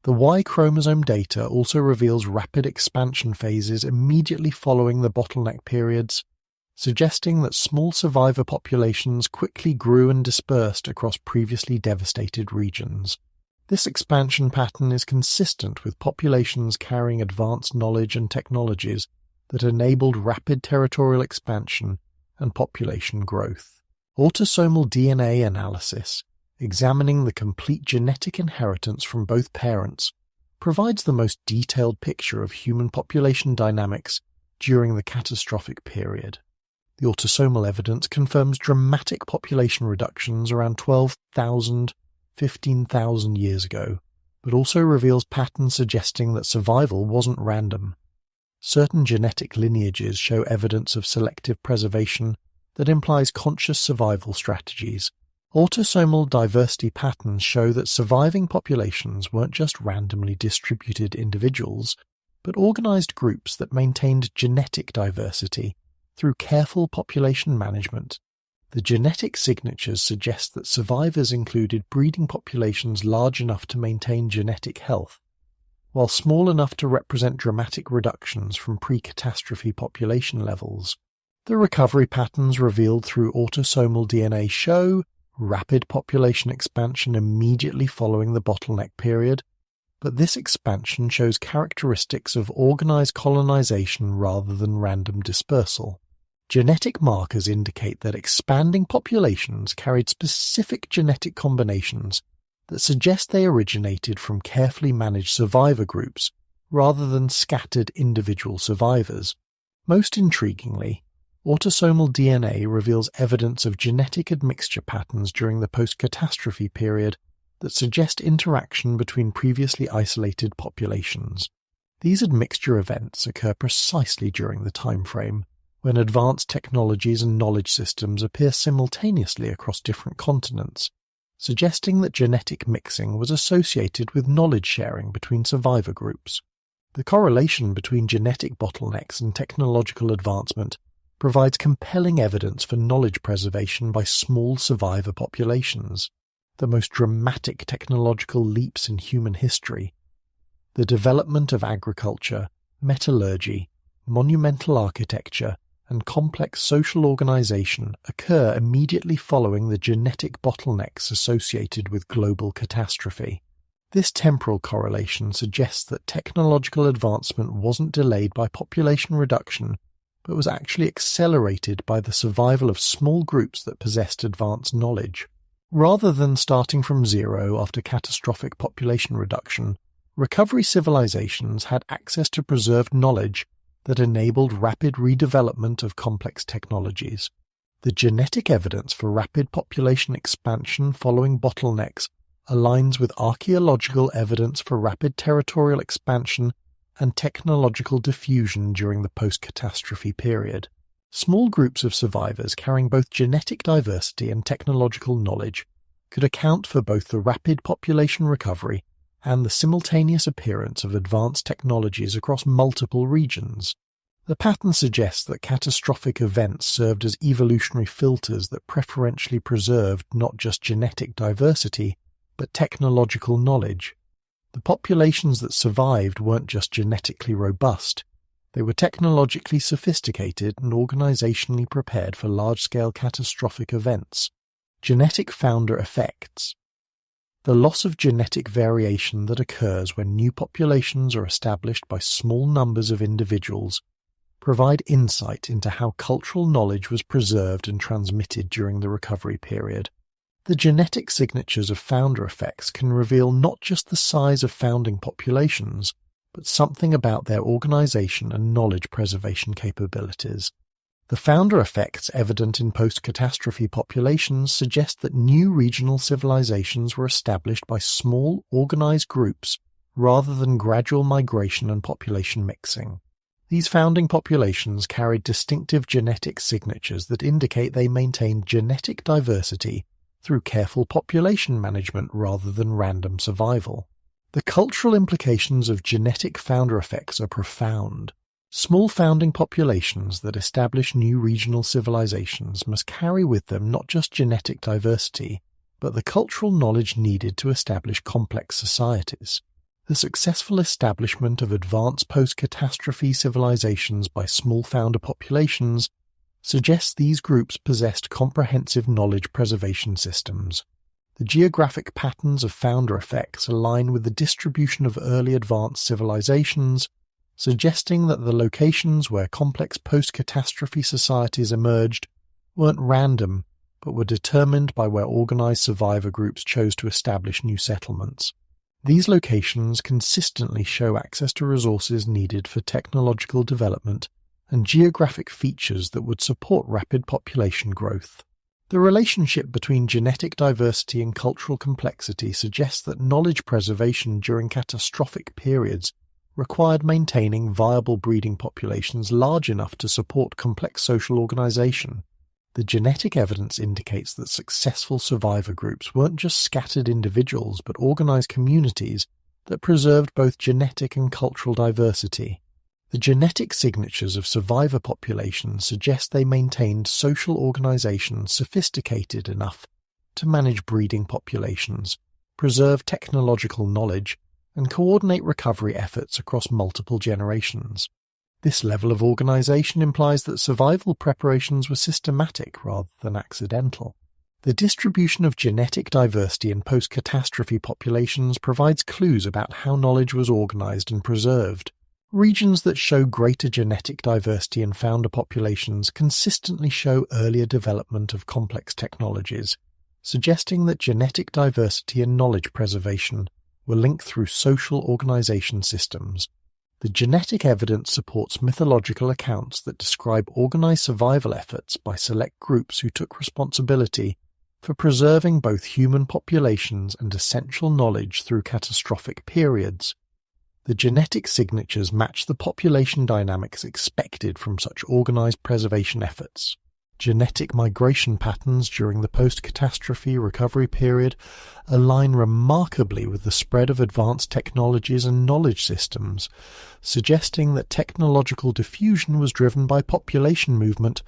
[SPEAKER 1] The Y chromosome data also reveals rapid expansion phases immediately following the bottleneck periods, suggesting that small survivor populations quickly grew and dispersed across previously devastated regions. This expansion pattern is consistent with populations carrying advanced knowledge and technologies that enabled rapid territorial expansion and population growth. Autosomal DNA analysis, examining the complete genetic inheritance from both parents, provides the most detailed picture of human population dynamics during the catastrophic period. The autosomal evidence confirms dramatic population reductions around 12,000, 15,000 years ago, but also reveals patterns suggesting that survival wasn't random. Certain genetic lineages show evidence of selective preservation that implies conscious survival strategies. Autosomal diversity patterns show that surviving populations weren't just randomly distributed individuals, but organized groups that maintained genetic diversity through careful population management. The genetic signatures suggest that survivors included breeding populations large enough to maintain genetic health, while small enough to represent dramatic reductions from pre-catastrophe population levels. The recovery patterns revealed through autosomal DNA show rapid population expansion immediately following the bottleneck period, but this expansion shows characteristics of organized colonization rather than random dispersal. Genetic markers indicate that expanding populations carried specific genetic combinations that suggest they originated from carefully managed survivor groups rather than scattered individual survivors. Most intriguingly, autosomal DNA reveals evidence of genetic admixture patterns during the post-catastrophe period that suggest interaction between previously isolated populations. These admixture events occur precisely during the time frame when advanced technologies and knowledge systems appear simultaneously across different continents, suggesting that genetic mixing was associated with knowledge sharing between survivor groups. The correlation between genetic bottlenecks and technological advancement provides compelling evidence for knowledge preservation by small survivor populations. The most dramatic technological leaps in human history, the development of agriculture, metallurgy, monumental architecture, and complex social organization occur immediately following the genetic bottlenecks associated with global catastrophe. This temporal correlation suggests that technological advancement wasn't delayed by population reduction, but was actually accelerated by the survival of small groups that possessed advanced knowledge. Rather than starting from zero after catastrophic population reduction, recovery civilizations had access to preserved knowledge that enabled rapid redevelopment of complex technologies. The genetic evidence for rapid population expansion following bottlenecks aligns with archaeological evidence for rapid territorial expansion and technological diffusion during the post-catastrophe period. Small groups of survivors carrying both genetic diversity and technological knowledge could account for both the rapid population recovery and the simultaneous appearance of advanced technologies across multiple regions. The pattern suggests that catastrophic events served as evolutionary filters that preferentially preserved not just genetic diversity, but technological knowledge. The populations that survived weren't just genetically robust, they were technologically sophisticated and organizationally prepared for large-scale catastrophic events. Genetic founder effects. The loss of genetic variation that occurs when new populations are established by small numbers of individuals provide insight into how cultural knowledge was preserved and transmitted during the recovery period. The genetic signatures of founder effects can reveal not just the size of founding populations, but something about their organization and knowledge preservation capabilities. The founder effects evident in post-catastrophe populations suggest that new regional civilizations were established by small, organized groups rather than gradual migration and population mixing. These founding populations carried distinctive genetic signatures that indicate they maintained genetic diversity through careful population management rather than random survival. The cultural implications of genetic founder effects are profound. Small founding populations that establish new regional civilizations must carry with them not just genetic diversity, but the cultural knowledge needed to establish complex societies. The successful establishment of advanced post-catastrophe civilizations by small founder populations suggests these groups possessed comprehensive knowledge preservation systems. The geographic patterns of founder effects align with the distribution of early advanced civilizations, suggesting that the locations where complex post-catastrophe societies emerged weren't random, but were determined by where organized survivor groups chose to establish new settlements. These locations consistently show access to resources needed for technological development and geographic features that would support rapid population growth. The relationship between genetic diversity and cultural complexity suggests that knowledge preservation during catastrophic periods required maintaining viable breeding populations large enough to support complex social organization. The genetic evidence indicates that successful survivor groups weren't just scattered individuals but organized communities that preserved both genetic and cultural diversity. The genetic signatures of survivor populations suggest they maintained social organizations sophisticated enough to manage breeding populations, preserve technological knowledge, and coordinate recovery efforts across multiple generations. This level of organization implies that survival preparations were systematic rather than accidental. The distribution of genetic diversity in post-catastrophe populations provides clues about how knowledge was organized and preserved. Regions that show greater genetic diversity in founder populations consistently show earlier development of complex technologies, suggesting that genetic diversity and knowledge preservation were linked through social organization systems. The genetic evidence supports mythological accounts that describe organized survival efforts by select groups who took responsibility for preserving both human populations and essential knowledge through catastrophic periods. The genetic signatures match the population dynamics expected from such organized preservation efforts. Genetic migration patterns during the post-catastrophe recovery period align remarkably with the spread of advanced technologies and knowledge systems, suggesting that technological diffusion was driven by population movement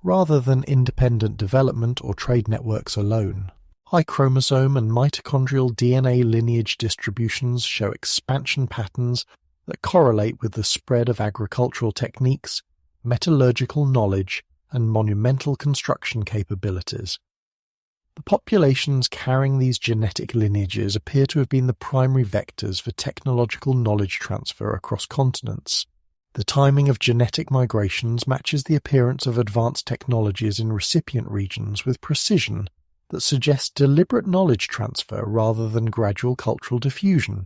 [SPEAKER 1] rather than independent development or trade networks alone. High chromosome and mitochondrial DNA lineage distributions show expansion patterns that correlate with the spread of agricultural techniques, metallurgical knowledge, and monumental construction capabilities. The populations carrying these genetic lineages appear to have been the primary vectors for technological knowledge transfer across continents. The timing of genetic migrations matches the appearance of advanced technologies in recipient regions with precision that suggests deliberate knowledge transfer rather than gradual cultural diffusion.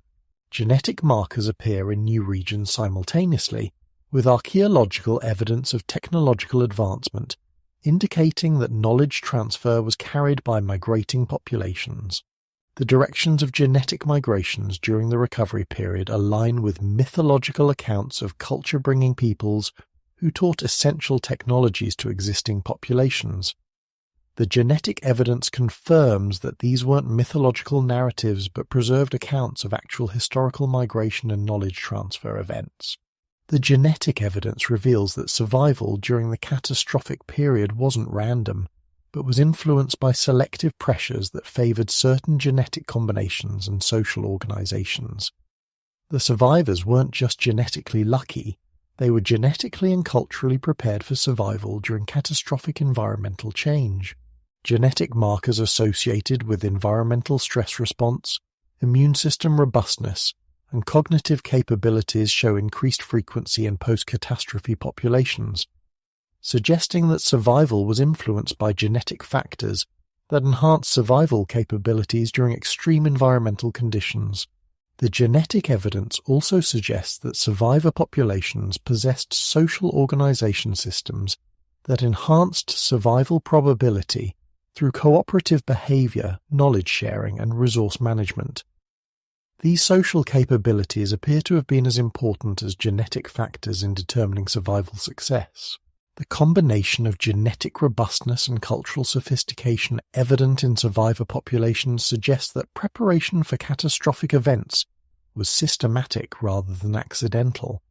[SPEAKER 1] Genetic markers appear in new regions simultaneously, with archaeological evidence of technological advancement, indicating that knowledge transfer was carried by migrating populations. The directions of genetic migrations during the recovery period align with mythological accounts of culture-bringing peoples who taught essential technologies to existing populations. The genetic evidence confirms that these weren't mythological narratives but preserved accounts of actual historical migration and knowledge transfer events. The genetic evidence reveals that survival during the catastrophic period wasn't random, but was influenced by selective pressures that favored certain genetic combinations and social organizations. The survivors weren't just genetically lucky, they were genetically and culturally prepared for survival during catastrophic environmental change. Genetic markers associated with environmental stress response, immune system robustness, and cognitive capabilities show increased frequency in post-catastrophe populations, suggesting that survival was influenced by genetic factors that enhanced survival capabilities during extreme environmental conditions. The genetic evidence also suggests that survivor populations possessed social organization systems that enhanced survival probability through cooperative behavior, knowledge sharing, and resource management. These social capabilities appear to have been as important as genetic factors in determining survival success. The combination of genetic robustness and cultural sophistication evident in survivor populations suggests that preparation for catastrophic events was systematic rather than accidental.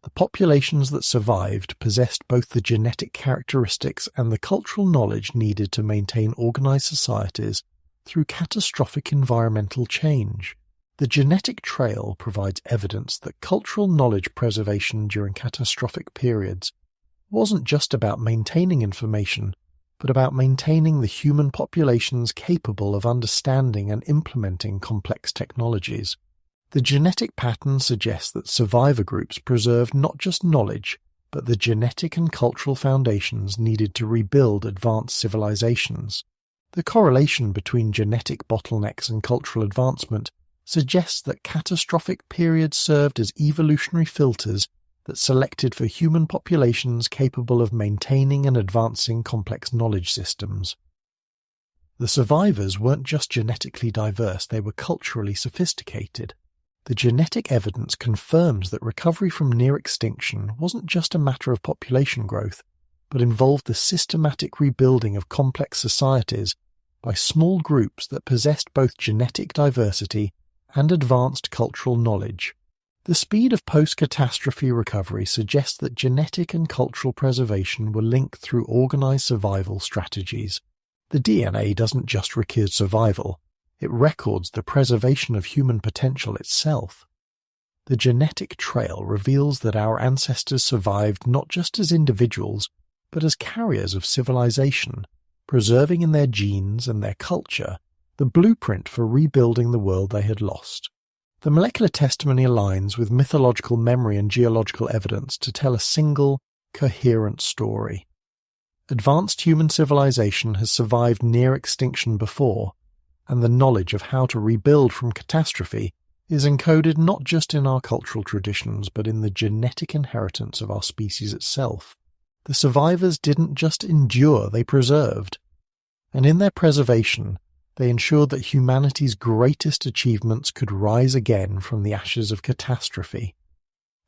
[SPEAKER 1] The populations that survived possessed both the genetic characteristics and the cultural knowledge needed to maintain organized societies through catastrophic environmental change. The genetic trail provides evidence that cultural knowledge preservation during catastrophic periods wasn't just about maintaining information, but about maintaining the human populations capable of understanding and implementing complex technologies. The genetic pattern suggests that survivor groups preserved not just knowledge, but the genetic and cultural foundations needed to rebuild advanced civilizations. The correlation between genetic bottlenecks and cultural advancement suggests that catastrophic periods served as evolutionary filters that selected for human populations capable of maintaining and advancing complex knowledge systems. The survivors weren't just genetically diverse, they were culturally sophisticated. The genetic evidence confirms that recovery from near extinction wasn't just a matter of population growth, but involved the systematic rebuilding of complex societies by small groups that possessed both genetic diversity and advanced cultural knowledge. The speed of post-catastrophe recovery suggests that genetic and cultural preservation were linked through organized survival strategies. The DNA doesn't just record survival, it records the preservation of human potential itself. The genetic trail reveals that our ancestors survived not just as individuals, but as carriers of civilization, preserving in their genes and their culture the blueprint for rebuilding the world they had lost. The molecular testimony aligns with mythological memory and geological evidence to tell a single, coherent story. Advanced human civilization has survived near extinction before, and the knowledge of how to rebuild from catastrophe is encoded not just in our cultural traditions but in the genetic inheritance of our species itself. The survivors didn't just endure, they preserved. And in their preservation, they ensured that humanity's greatest achievements could rise again from the ashes of catastrophe,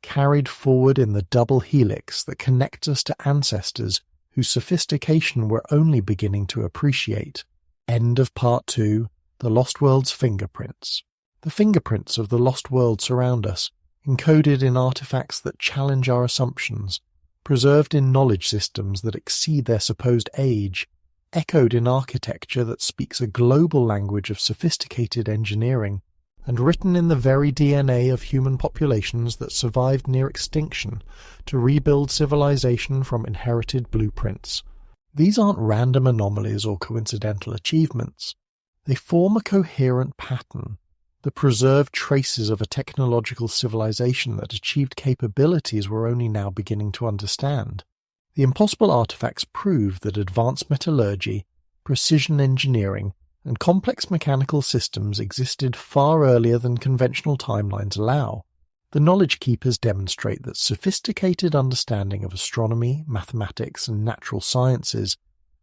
[SPEAKER 1] carried forward in the double helix that connects us to ancestors whose sophistication we're only beginning to appreciate. End of Part 2, The Lost World's Fingerprints. The fingerprints of the lost world surround us, encoded in artifacts that challenge our assumptions, preserved in knowledge systems that exceed their supposed age, echoed in architecture that speaks a global language of sophisticated engineering, and written in the very DNA of human populations that survived near extinction to rebuild civilization from inherited blueprints. These aren't random anomalies or coincidental achievements. They form a coherent pattern, the preserved traces of a technological civilization that achieved capabilities we're only now beginning to understand. The impossible artifacts prove that advanced metallurgy, precision engineering, and complex mechanical systems existed far earlier than conventional timelines allow. The knowledge keepers demonstrate that sophisticated understanding of astronomy, mathematics, and natural sciences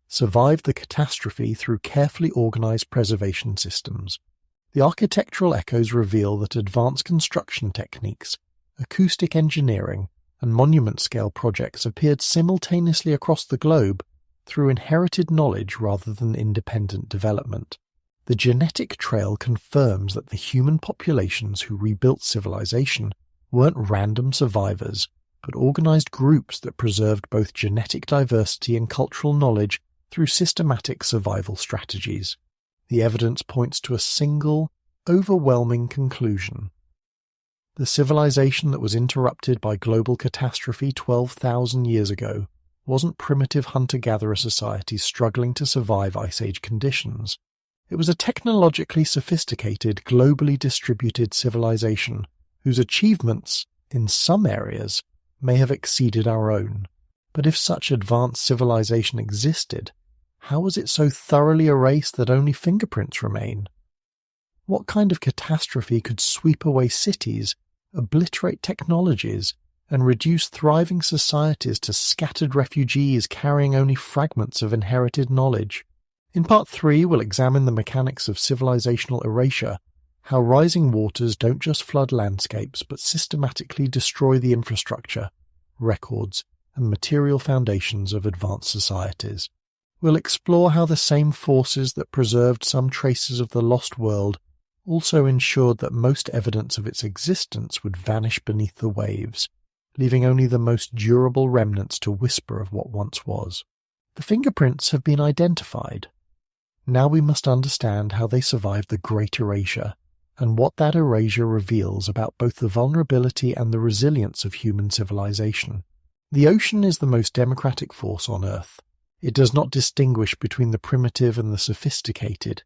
[SPEAKER 1] survived the catastrophe through carefully organized preservation systems. The architectural echoes reveal that advanced construction techniques, acoustic engineering, and monument-scale projects appeared simultaneously across the globe through inherited knowledge rather than independent development. The genetic trail confirms that the human populations who rebuilt civilization weren't random survivors, but organized groups that preserved both genetic diversity and cultural knowledge through systematic survival strategies. The evidence points to a single, overwhelming conclusion. The civilization that was interrupted by global catastrophe 12,000 years ago wasn't primitive hunter-gatherer societies struggling to survive Ice Age conditions. It was a technologically sophisticated, globally distributed civilization whose achievements, in some areas, may have exceeded our own. But if such advanced civilization existed, How was it so thoroughly erased that only fingerprints remain? What kind of catastrophe could sweep away cities, obliterate technologies, and reduce thriving societies to scattered refugees carrying only fragments of inherited knowledge? In Part 3, we'll examine the mechanics of civilizational erasure, how rising waters don't just flood landscapes but systematically destroy the infrastructure, records, and material foundations of advanced societies. We'll explore how the same forces that preserved some traces of the lost world also ensured that most evidence of its existence would vanish beneath the waves, leaving only the most durable remnants to whisper of what once was. The fingerprints have been identified. Now we must understand how they survived the Great Erasure, and what that erasure reveals about both the vulnerability and the resilience of human civilization. The ocean is the most democratic force on Earth. It does not distinguish between the primitive and the sophisticated,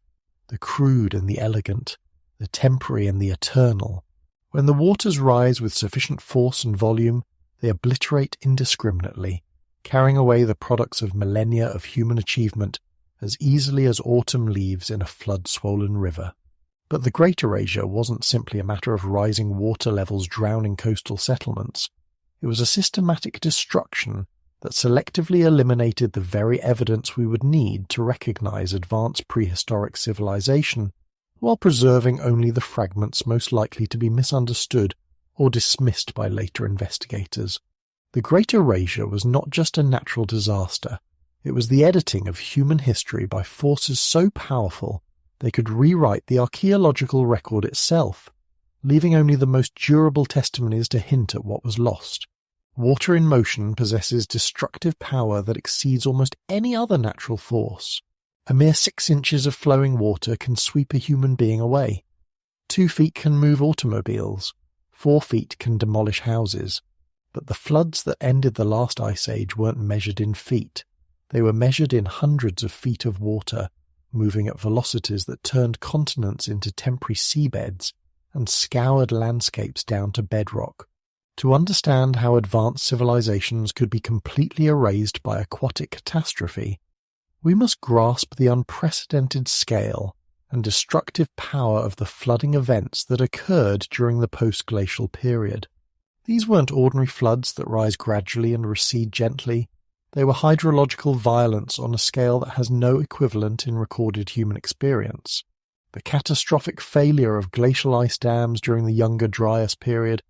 [SPEAKER 1] the crude and the elegant, the temporary and the eternal. When the waters rise with sufficient force and volume, they obliterate indiscriminately, carrying away the products of millennia of human achievement as easily as autumn leaves in a flood-swollen river. But the Great Erasure wasn't simply a matter of rising water levels drowning coastal settlements. It was a systematic destruction that selectively eliminated the very evidence we would need to recognize advanced prehistoric civilization, while preserving only the fragments most likely to be misunderstood or dismissed by later investigators. The Great Erasure was not just a natural disaster, it was the editing of human history by forces so powerful they could rewrite the archaeological record itself, leaving only the most durable testimonies to hint at what was lost. Water in motion possesses destructive power that exceeds almost any other natural force. A mere 6 inches of flowing water can sweep a human being away. 2 feet can move automobiles. 4 feet can demolish houses. But the floods that ended the last ice age weren't measured in feet. They were measured in hundreds of feet of water, moving at velocities that turned continents into temporary seabeds and scoured landscapes down to bedrock. To understand how advanced civilizations could be completely erased by aquatic catastrophe, we must grasp the unprecedented scale and destructive power of the flooding events that occurred during the post-glacial period. These weren't ordinary floods that rise gradually and recede gently. They were hydrological violence on a scale that has no equivalent in recorded human experience. The catastrophic failure of glacial ice dams during the Younger Dryas period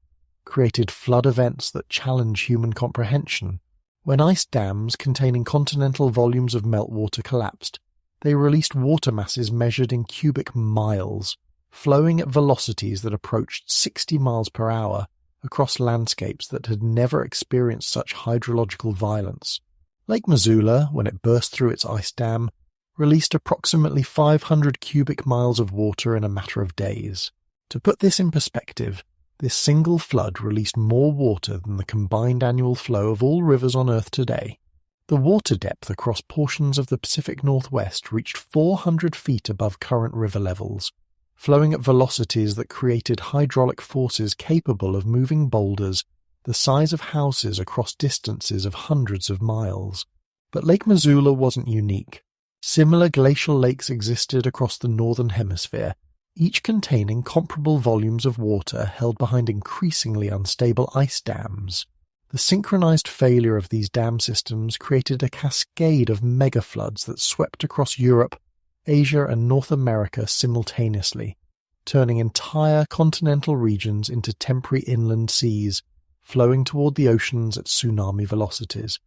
[SPEAKER 1] created flood events that challenge human comprehension. When ice dams containing continental volumes of meltwater collapsed, they released water masses measured in cubic miles, flowing at velocities that approached 60 miles per hour across landscapes that had never experienced such hydrological violence. Lake Missoula, when it burst through its ice dam, released approximately 500 cubic miles of water in a matter of days. To put this in perspective, this single flood released more water than the combined annual flow of all rivers on Earth today. The water depth across portions of the Pacific Northwest reached 400 feet above current river levels, flowing at velocities that created hydraulic forces capable of moving boulders the size of houses across distances of hundreds of miles. But Lake Missoula wasn't unique. Similar glacial lakes existed across the northern hemisphere, each containing comparable volumes of water held behind increasingly unstable ice dams. The synchronized failure of these dam systems created a cascade of megafloods that swept across Europe, Asia, and North America simultaneously, turning entire continental regions into temporary inland seas, flowing toward the oceans at tsunami velocities.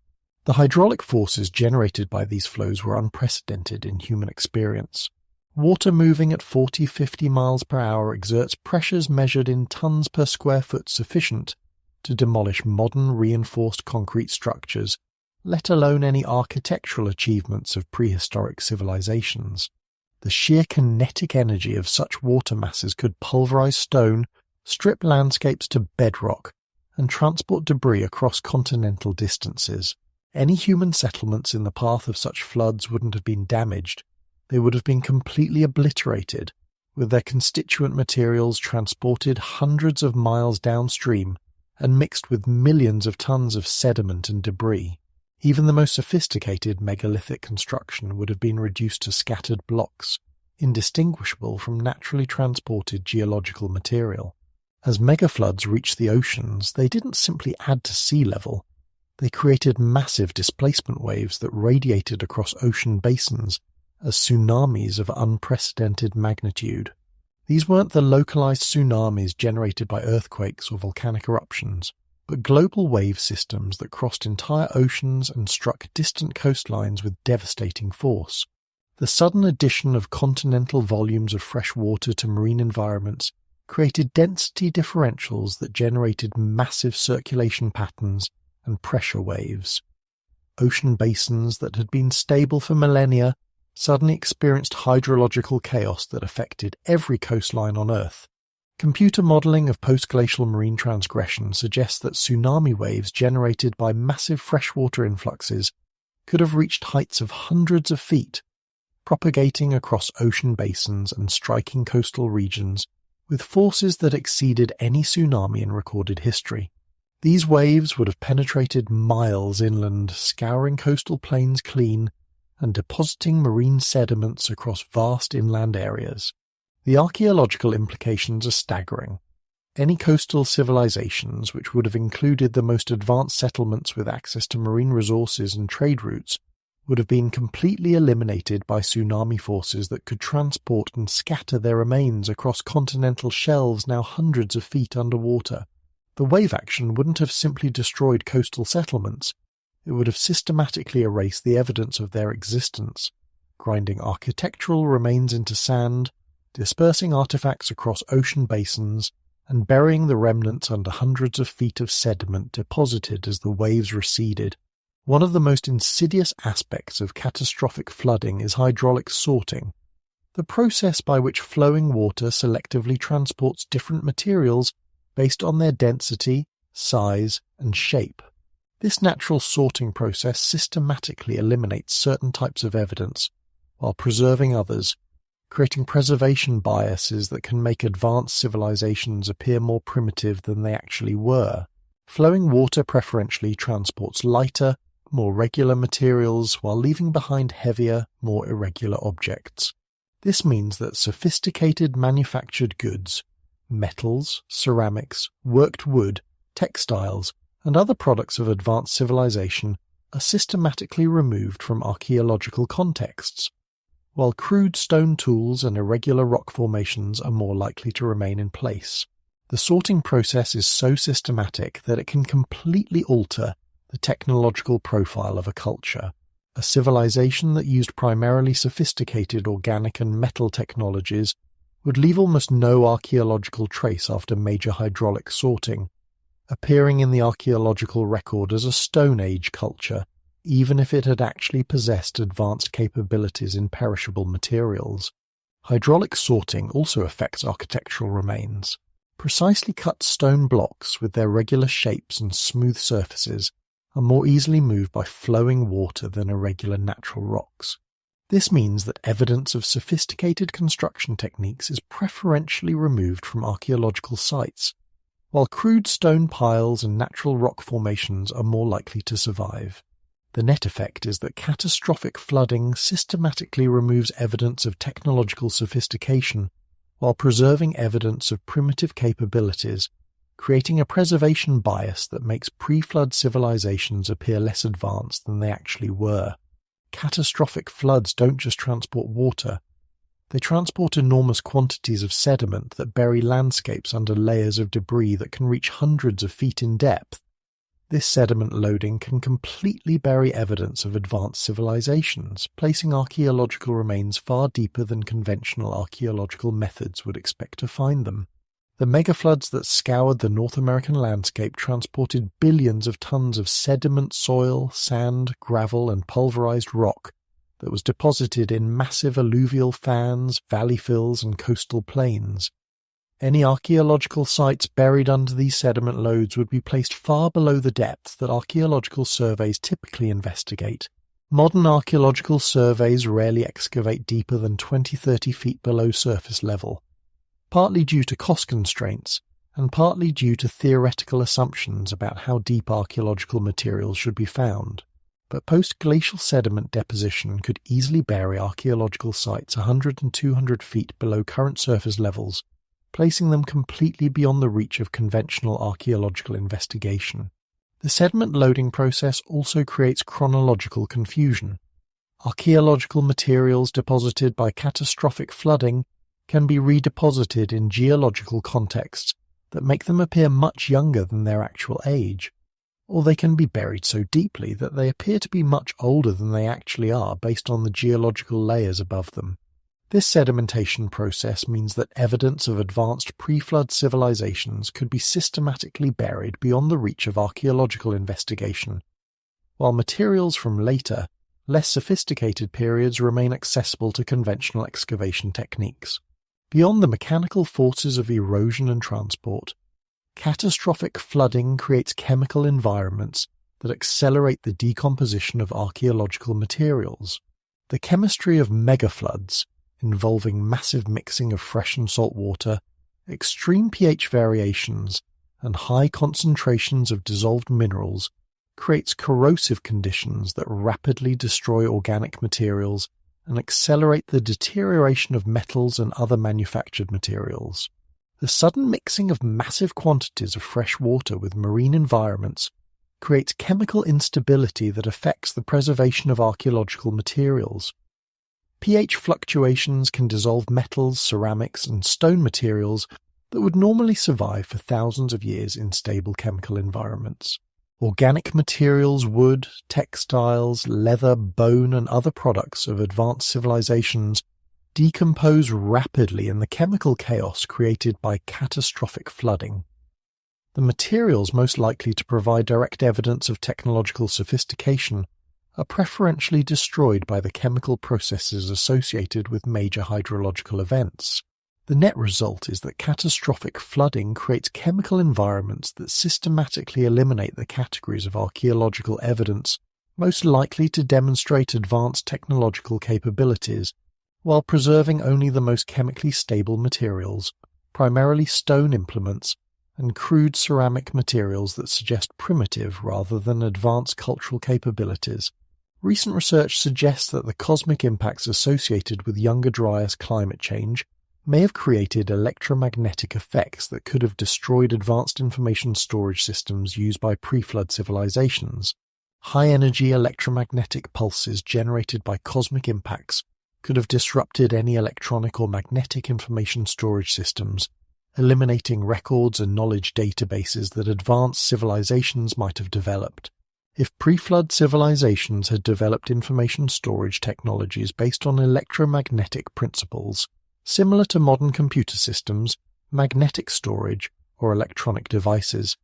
[SPEAKER 1] The hydraulic forces generated by these flows were unprecedented in human experience. Water moving at 40-50 miles per hour exerts pressures measured in tons per square foot sufficient to demolish modern reinforced concrete structures, let alone any architectural achievements of prehistoric civilizations. The sheer kinetic energy of such water masses could pulverize stone, strip landscapes to bedrock, and transport debris across continental distances. Any human settlements in the path of such floods wouldn't have been damaged. They would have been completely obliterated, with their constituent materials transported hundreds of miles downstream and mixed with millions of tons of sediment and debris. Even the most sophisticated megalithic construction would have been reduced to scattered blocks, indistinguishable from naturally transported geological material. As megafloods reached the oceans, they didn't simply add to sea level. They created massive displacement waves that radiated across ocean basins as tsunamis of unprecedented magnitude. These weren't the localized tsunamis generated by earthquakes or volcanic eruptions, but global wave systems that crossed entire oceans and struck distant coastlines with devastating force. The sudden addition of continental volumes of fresh water to marine environments created density differentials that generated massive circulation patterns and pressure waves. Ocean basins that had been stable for millennia suddenly experienced hydrological chaos that affected every coastline on Earth. Computer modeling of post-glacial marine transgression suggests that tsunami waves generated by massive freshwater influxes could have reached heights of hundreds of feet, propagating across ocean basins and striking coastal regions with forces that exceeded any tsunami in recorded history. These waves would have penetrated miles inland, scouring coastal plains clean and depositing marine sediments across vast inland areas. The archaeological implications are staggering. Any coastal civilizations which would have included the most advanced settlements with access to marine resources and trade routes would have been completely eliminated by tsunami forces that could transport and scatter their remains across continental shelves now hundreds of feet underwater. The wave action wouldn't have simply destroyed coastal settlements, it would have systematically erased the evidence of their existence, grinding architectural remains into sand, dispersing artifacts across ocean basins, and burying the remnants under hundreds of feet of sediment deposited as the waves receded. One of the most insidious aspects of catastrophic flooding is hydraulic sorting, the process by which flowing water selectively transports different materials based on their density, size, and shape. This natural sorting process systematically eliminates certain types of evidence while preserving others, creating preservation biases that can make advanced civilizations appear more primitive than they actually were. Flowing water preferentially transports lighter, more regular materials while leaving behind heavier, more irregular objects. This means that sophisticated manufactured goods, metals, ceramics, worked wood, textiles, and other products of advanced civilization are systematically removed from archaeological contexts, while crude stone tools and irregular rock formations are more likely to remain in place. The sorting process is so systematic that it can completely alter the technological profile of a culture. A civilization that used primarily sophisticated organic and metal technologies would leave almost no archaeological trace after major hydraulic sorting, appearing in the archaeological record as a Stone Age culture, even if it had actually possessed advanced capabilities in perishable materials. Hydraulic sorting also affects architectural remains. Precisely cut stone blocks with their regular shapes and smooth surfaces are more easily moved by flowing water than irregular natural rocks. This means that evidence of sophisticated construction techniques is preferentially removed from archaeological sites, while crude stone piles and natural rock formations are more likely to survive. The net effect is that catastrophic flooding systematically removes evidence of technological sophistication while preserving evidence of primitive capabilities, creating a preservation bias that makes pre-flood civilizations appear less advanced than they actually were. Catastrophic floods don't just transport water, they transport enormous quantities of sediment that bury landscapes under layers of debris that can reach hundreds of feet in depth. This sediment loading can completely bury evidence of advanced civilizations, placing archaeological remains far deeper than conventional archaeological methods would expect to find them. The megafloods that scoured the North American landscape transported billions of tons of sediment, soil, sand, gravel, and pulverized rock that was deposited in massive alluvial fans, valley fills, and coastal plains. Any archaeological sites buried under these sediment loads would be placed far below the depth that archaeological surveys typically investigate. Modern archaeological surveys rarely excavate deeper than 20-30 feet below surface level, partly due to cost constraints and partly due to theoretical assumptions about how deep archaeological materials should be found. but post-glacial sediment deposition could easily bury archaeological sites 100 and 200 feet below current surface levels, placing them completely beyond the reach of conventional archaeological investigation. The sediment loading process also creates chronological confusion. Archaeological materials deposited by catastrophic flooding can be redeposited in geological contexts that make them appear much younger than their actual age, or they can be buried so deeply that they appear to be much older than they actually are based on the geological layers above them. This sedimentation process means that evidence of advanced pre-flood civilizations could be systematically buried beyond the reach of archaeological investigation, while materials from later, less sophisticated periods remain accessible to conventional excavation techniques. Beyond the mechanical forces of erosion and transport, catastrophic flooding creates chemical environments that accelerate the decomposition of archaeological materials. The chemistry of megafloods, involving massive mixing of fresh and salt water, extreme pH variations, and high concentrations of dissolved minerals, creates corrosive conditions that rapidly destroy organic materials and accelerate the deterioration of metals and other manufactured materials. The sudden mixing of massive quantities of fresh water with marine environments creates chemical instability that affects the preservation of archaeological materials. pH fluctuations can dissolve metals, ceramics, and stone materials that would normally survive for thousands of years in stable chemical environments. Organic materials, wood, textiles, leather, bone, and other products of advanced civilizations decompose rapidly in the chemical chaos created by catastrophic flooding. The materials most likely to provide direct evidence of technological sophistication are preferentially destroyed by the chemical processes associated with major hydrological events. The net result is that catastrophic flooding creates chemical environments that systematically eliminate the categories of archaeological evidence most likely to demonstrate advanced technological capabilities, while preserving only the most chemically stable materials, primarily stone implements, and crude ceramic materials that suggest primitive rather than advanced cultural capabilities. Recent research suggests that the cosmic impacts associated with Younger Dryas climate change may have created electromagnetic effects that could have destroyed advanced information storage systems used by pre-flood civilizations. High-energy electromagnetic pulses generated by cosmic impacts could have disrupted any electronic or magnetic information storage systems, eliminating records and knowledge databases that advanced civilizations might have developed. If pre-flood civilizations had developed information storage technologies based on electromagnetic principles, similar to modern computer systems, magnetic storage, or electronic devices,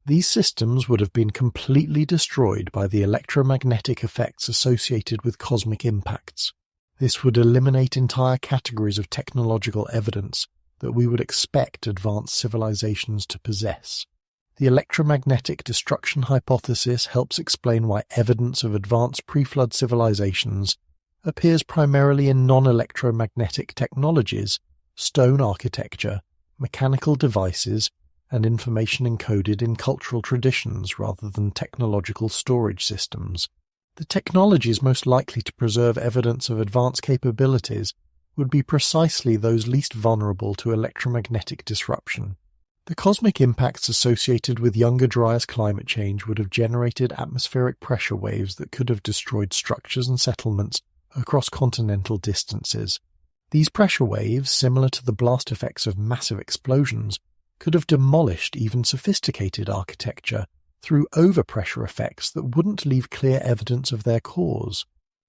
[SPEAKER 1] these systems would have been completely destroyed by the electromagnetic effects associated with cosmic impacts. This would eliminate entire categories of technological evidence that we would expect advanced civilizations to possess. The electromagnetic destruction hypothesis helps explain why evidence of advanced pre-flood civilizations appears primarily in non-electromagnetic technologies, stone architecture, mechanical devices, and information encoded in cultural traditions rather than technological storage systems. The technologies most likely to preserve evidence of advanced capabilities would be precisely those least vulnerable to electromagnetic disruption. The cosmic impacts associated with Younger Dryas climate change would have generated atmospheric pressure waves that could have destroyed structures and settlements across continental distances. These pressure waves, similar to the blast effects of massive explosions, could have demolished even sophisticated architecture through overpressure effects that wouldn't leave clear evidence of their cause.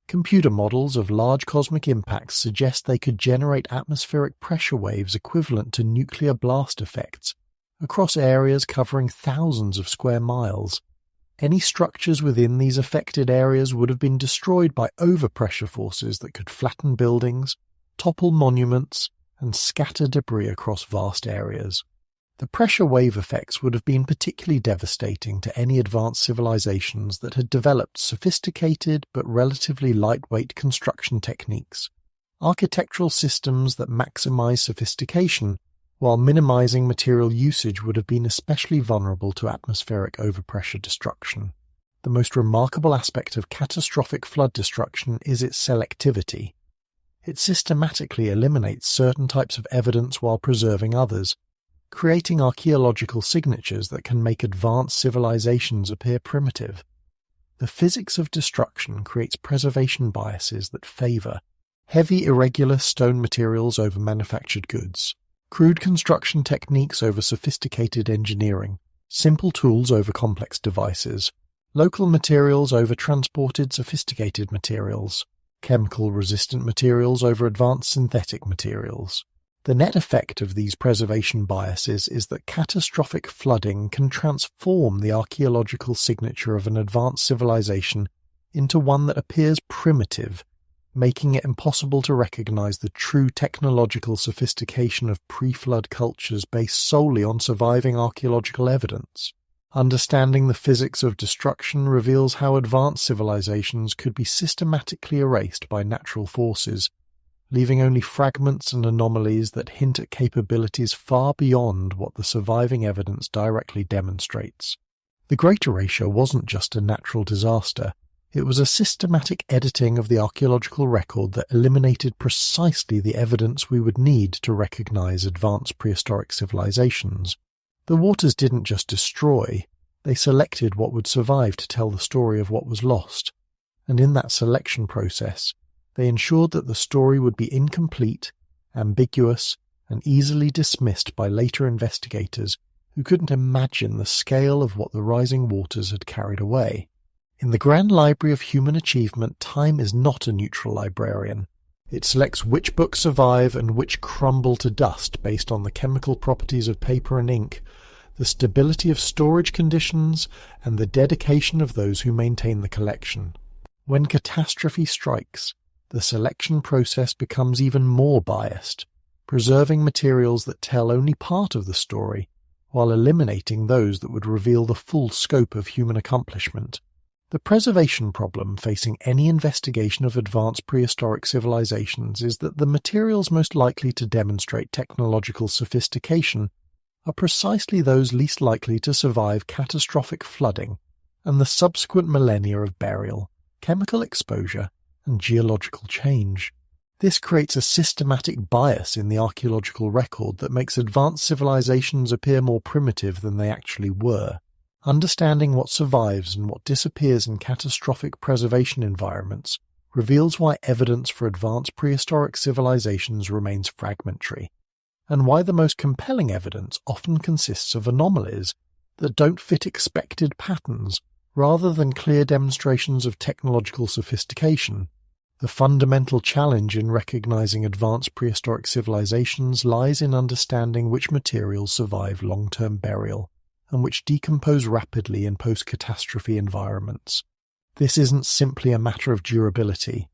[SPEAKER 1] Computer models of large cosmic impacts suggest they could generate atmospheric pressure waves equivalent to nuclear blast effects across areas covering thousands of square miles. Any structures within these affected areas would have been destroyed by overpressure forces that could flatten buildings, topple monuments, and scatter debris across vast areas. The pressure wave effects would have been particularly devastating to any advanced civilizations that had developed sophisticated but relatively lightweight construction techniques, architectural systems that maximize sophistication while minimizing material usage would have been especially vulnerable to atmospheric overpressure destruction. the most remarkable aspect of catastrophic flood destruction is its selectivity. It systematically eliminates certain types of evidence while preserving others, creating archaeological signatures that can make advanced civilizations appear primitive. The physics of destruction creates preservation biases that favor heavy irregular stone materials over manufactured goods, crude construction techniques over sophisticated engineering, simple tools over complex devices, local materials over transported sophisticated materials, chemical-resistant materials over advanced synthetic materials. The net effect of these preservation biases is that catastrophic flooding can transform the archaeological signature of an advanced civilization into one that appears primitive, making it impossible to recognize the true technological sophistication of pre-flood cultures based solely on surviving archaeological evidence. Understanding the physics of destruction reveals how advanced civilizations could be systematically erased by natural forces, leaving only fragments and anomalies that hint at capabilities far beyond what the surviving evidence directly demonstrates. The Great Erasure wasn't just a natural disaster. It was a systematic editing of the archaeological record that eliminated precisely the evidence we would need to recognize advanced prehistoric civilizations. The waters didn't just destroy, they selected what would survive to tell the story of what was lost, and in that selection process, they ensured that the story would be incomplete, ambiguous, and easily dismissed by later investigators who couldn't imagine the scale of what the rising waters had carried away. In the grand library of human achievement, time is not a neutral librarian. It selects which books survive and which crumble to dust based on the chemical properties of paper and ink, the stability of storage conditions, and the dedication of those who maintain the collection. When catastrophe strikes, the selection process becomes even more biased, preserving materials that tell only part of the story, while eliminating those that would reveal the full scope of human accomplishment. The preservation problem facing any investigation of advanced prehistoric civilizations is that the materials most likely to demonstrate technological sophistication are precisely those least likely to survive catastrophic flooding and the subsequent millennia of burial, chemical exposure, and geological change. This creates a systematic bias in the archaeological record that makes advanced civilizations appear more primitive than they actually were. Understanding what survives and what disappears in catastrophic preservation environments reveals why evidence for advanced prehistoric civilizations remains fragmentary, and why the most compelling evidence often consists of anomalies that don't fit expected patterns rather than clear demonstrations of technological sophistication. The fundamental challenge in recognizing advanced prehistoric civilizations lies in understanding which materials survive long-term burial and which decompose rapidly in post-catastrophe environments. This isn't simply a matter of durability.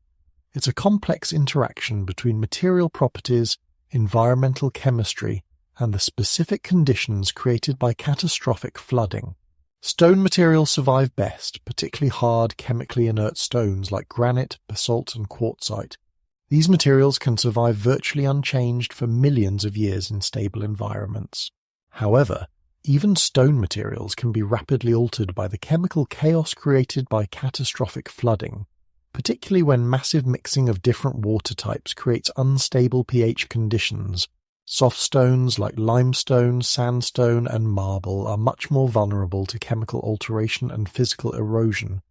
[SPEAKER 1] It's a complex interaction between material properties, environmental chemistry, and the specific conditions created by catastrophic flooding. Stone materials survive best, particularly hard, chemically inert stones like granite, basalt, and quartzite. These materials can survive virtually unchanged for millions of years in stable environments. However, even stone materials can be rapidly altered by the chemical chaos created by catastrophic flooding, particularly when massive mixing of different water types creates unstable pH conditions. Soft stones like limestone, sandstone, and marble are much more vulnerable to chemical alteration and physical erosion.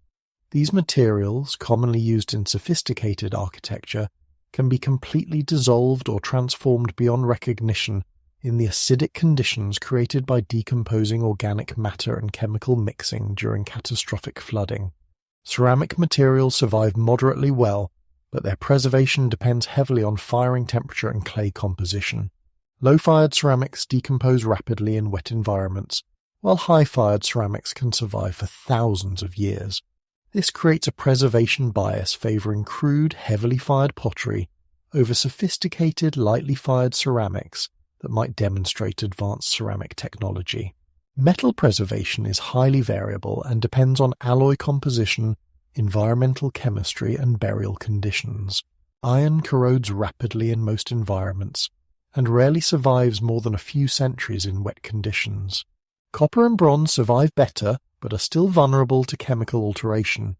[SPEAKER 1] These materials, commonly used in sophisticated architecture, can be completely dissolved or transformed beyond recognition in the acidic conditions created by decomposing organic matter and chemical mixing during catastrophic flooding. Ceramic materials survive moderately well, but their preservation depends heavily on firing temperature and clay composition. Low-fired ceramics decompose rapidly in wet environments, while high-fired ceramics can survive for thousands of years. This creates a preservation bias favoring crude, heavily fired pottery over sophisticated, lightly fired ceramics that might demonstrate advanced ceramic technology. Metal preservation is highly variable and depends on alloy composition, environmental chemistry, and burial conditions. Iron corrodes rapidly in most environments and rarely survives more than a few centuries in wet conditions. Copper and bronze survive better, but are still vulnerable to chemical alteration.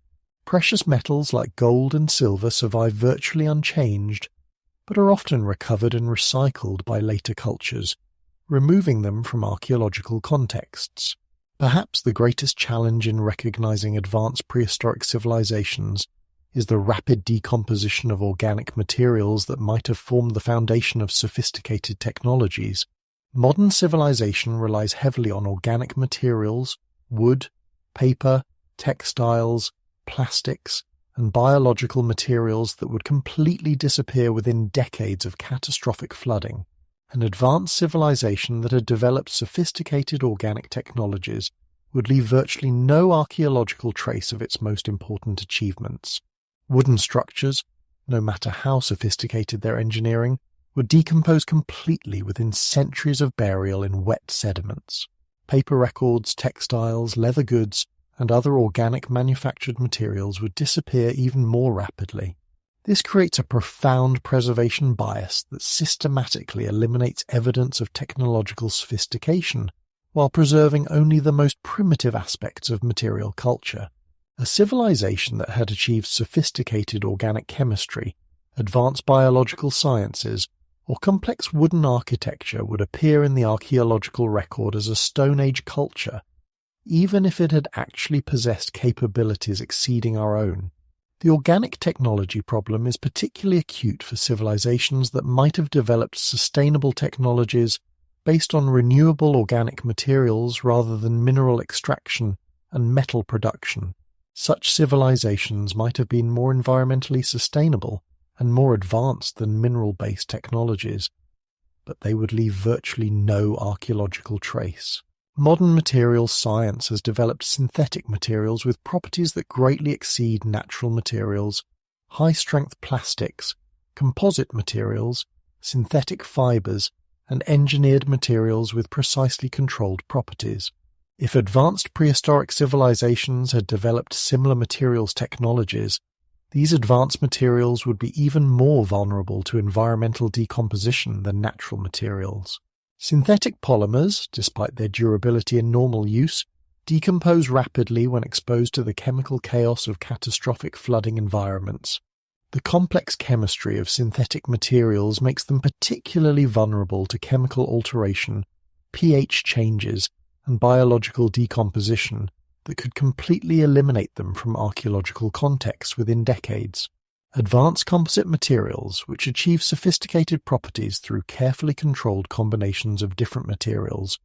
[SPEAKER 1] Precious metals like gold and silver survive virtually unchanged, but are often recovered and recycled by later cultures, removing them from archaeological contexts. Perhaps the greatest challenge in recognizing advanced prehistoric civilizations is the rapid decomposition of organic materials that might have formed the foundation of sophisticated technologies. Modern civilization relies heavily on organic materials, wood, paper, textiles, plastics, and biological materials that would completely disappear within decades of catastrophic flooding. An advanced civilization that had developed sophisticated organic technologies would leave virtually no archaeological trace of its most important achievements. Wooden structures, no matter how sophisticated their engineering, would decompose completely within centuries of burial in wet sediments. Paper records, textiles, leather goods, and other organic manufactured materials would disappear even more rapidly. This creates a profound preservation bias that systematically eliminates evidence of technological sophistication while preserving only the most primitive aspects of material culture. A civilization that had achieved sophisticated organic chemistry, advanced biological sciences, or complex wooden architecture would appear in the archaeological record as a Stone Age culture, even if it had actually possessed capabilities exceeding our own. The organic technology problem is particularly acute for civilizations that might have developed sustainable technologies based on renewable organic materials rather than mineral extraction and metal production. Such civilizations might have been more environmentally sustainable and more advanced than mineral-based technologies, but they would leave virtually no archaeological trace. Modern materials science has developed synthetic materials with properties that greatly exceed natural materials, high-strength plastics, composite materials, synthetic fibers, and engineered materials with precisely controlled properties. If advanced prehistoric civilizations had developed similar materials technologies, these advanced materials would be even more vulnerable to environmental decomposition than natural materials. Synthetic polymers, despite their durability in normal use, decompose rapidly when exposed to the chemical chaos of catastrophic flooding environments. The complex chemistry of synthetic materials makes them particularly vulnerable to chemical alteration, pH changes, and biological decomposition that could completely eliminate them from archaeological contexts within decades. Advanced composite materials, which achieve sophisticated properties through carefully controlled combinations of different materials,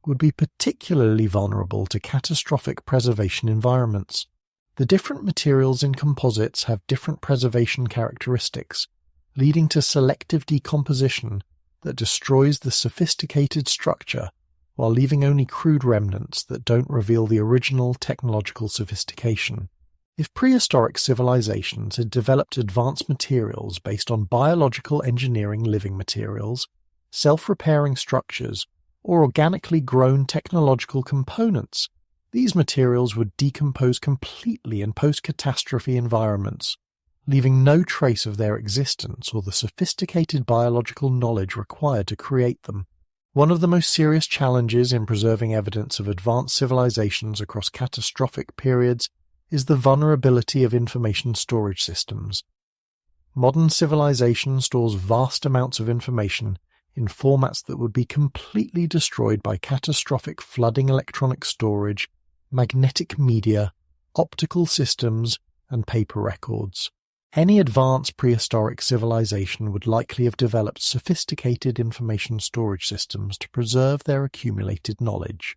[SPEAKER 1] would be particularly vulnerable to catastrophic preservation environments. The different materials in composites have different preservation characteristics, leading to selective decomposition that destroys the sophisticated structure while leaving only crude remnants that don't reveal the original technological sophistication. If prehistoric civilizations had developed advanced materials based on biological engineering living materials, self-repairing structures, or organically grown technological components, these materials would decompose completely in post-catastrophe environments, leaving no trace of their existence or the sophisticated biological knowledge required to create them. One of the most serious challenges in preserving evidence of advanced civilizations across catastrophic periods is the vulnerability of information storage systems. Modern civilization stores vast amounts of information in formats that would be completely destroyed by catastrophic flooding electronic storage, magnetic media, optical systems, and paper records. Any advanced prehistoric civilization would likely have developed sophisticated information storage systems to preserve their accumulated knowledge.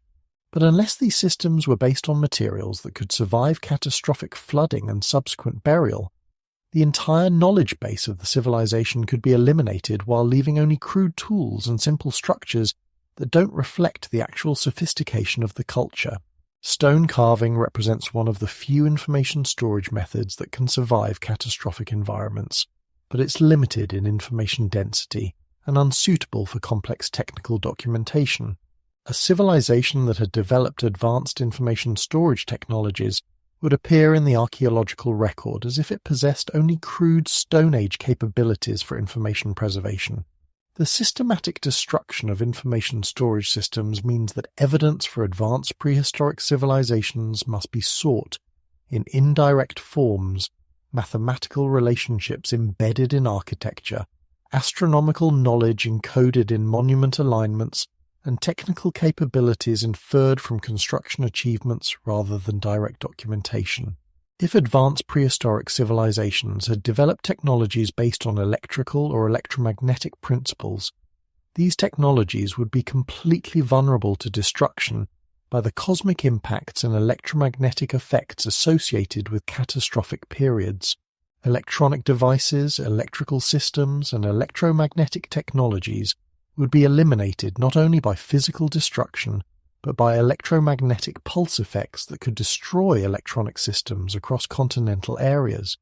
[SPEAKER 1] But unless these systems were based on materials that could survive catastrophic flooding and subsequent burial, the entire knowledge base of the civilization could be eliminated while leaving only crude tools and simple structures that don't reflect the actual sophistication of the culture. Stone carving represents one of the few information storage methods that can survive catastrophic environments, but it's limited in information density and unsuitable for complex technical documentation. A civilization that had developed advanced information storage technologies would appear in the archaeological record as if it possessed only crude Stone Age capabilities for information preservation. The systematic destruction of information storage systems means that evidence for advanced prehistoric civilizations must be sought in indirect forms, mathematical relationships embedded in architecture, astronomical knowledge encoded in monument alignments, and technical capabilities inferred from construction achievements rather than direct documentation. If advanced prehistoric civilizations had developed technologies based on electrical or electromagnetic principles, these technologies would be completely vulnerable to destruction by the cosmic impacts and electromagnetic effects associated with catastrophic periods. Electronic devices, electrical systems, and electromagnetic technologies would be eliminated not only by physical destruction, but by electromagnetic pulse effects that could destroy electronic systems across continental areas.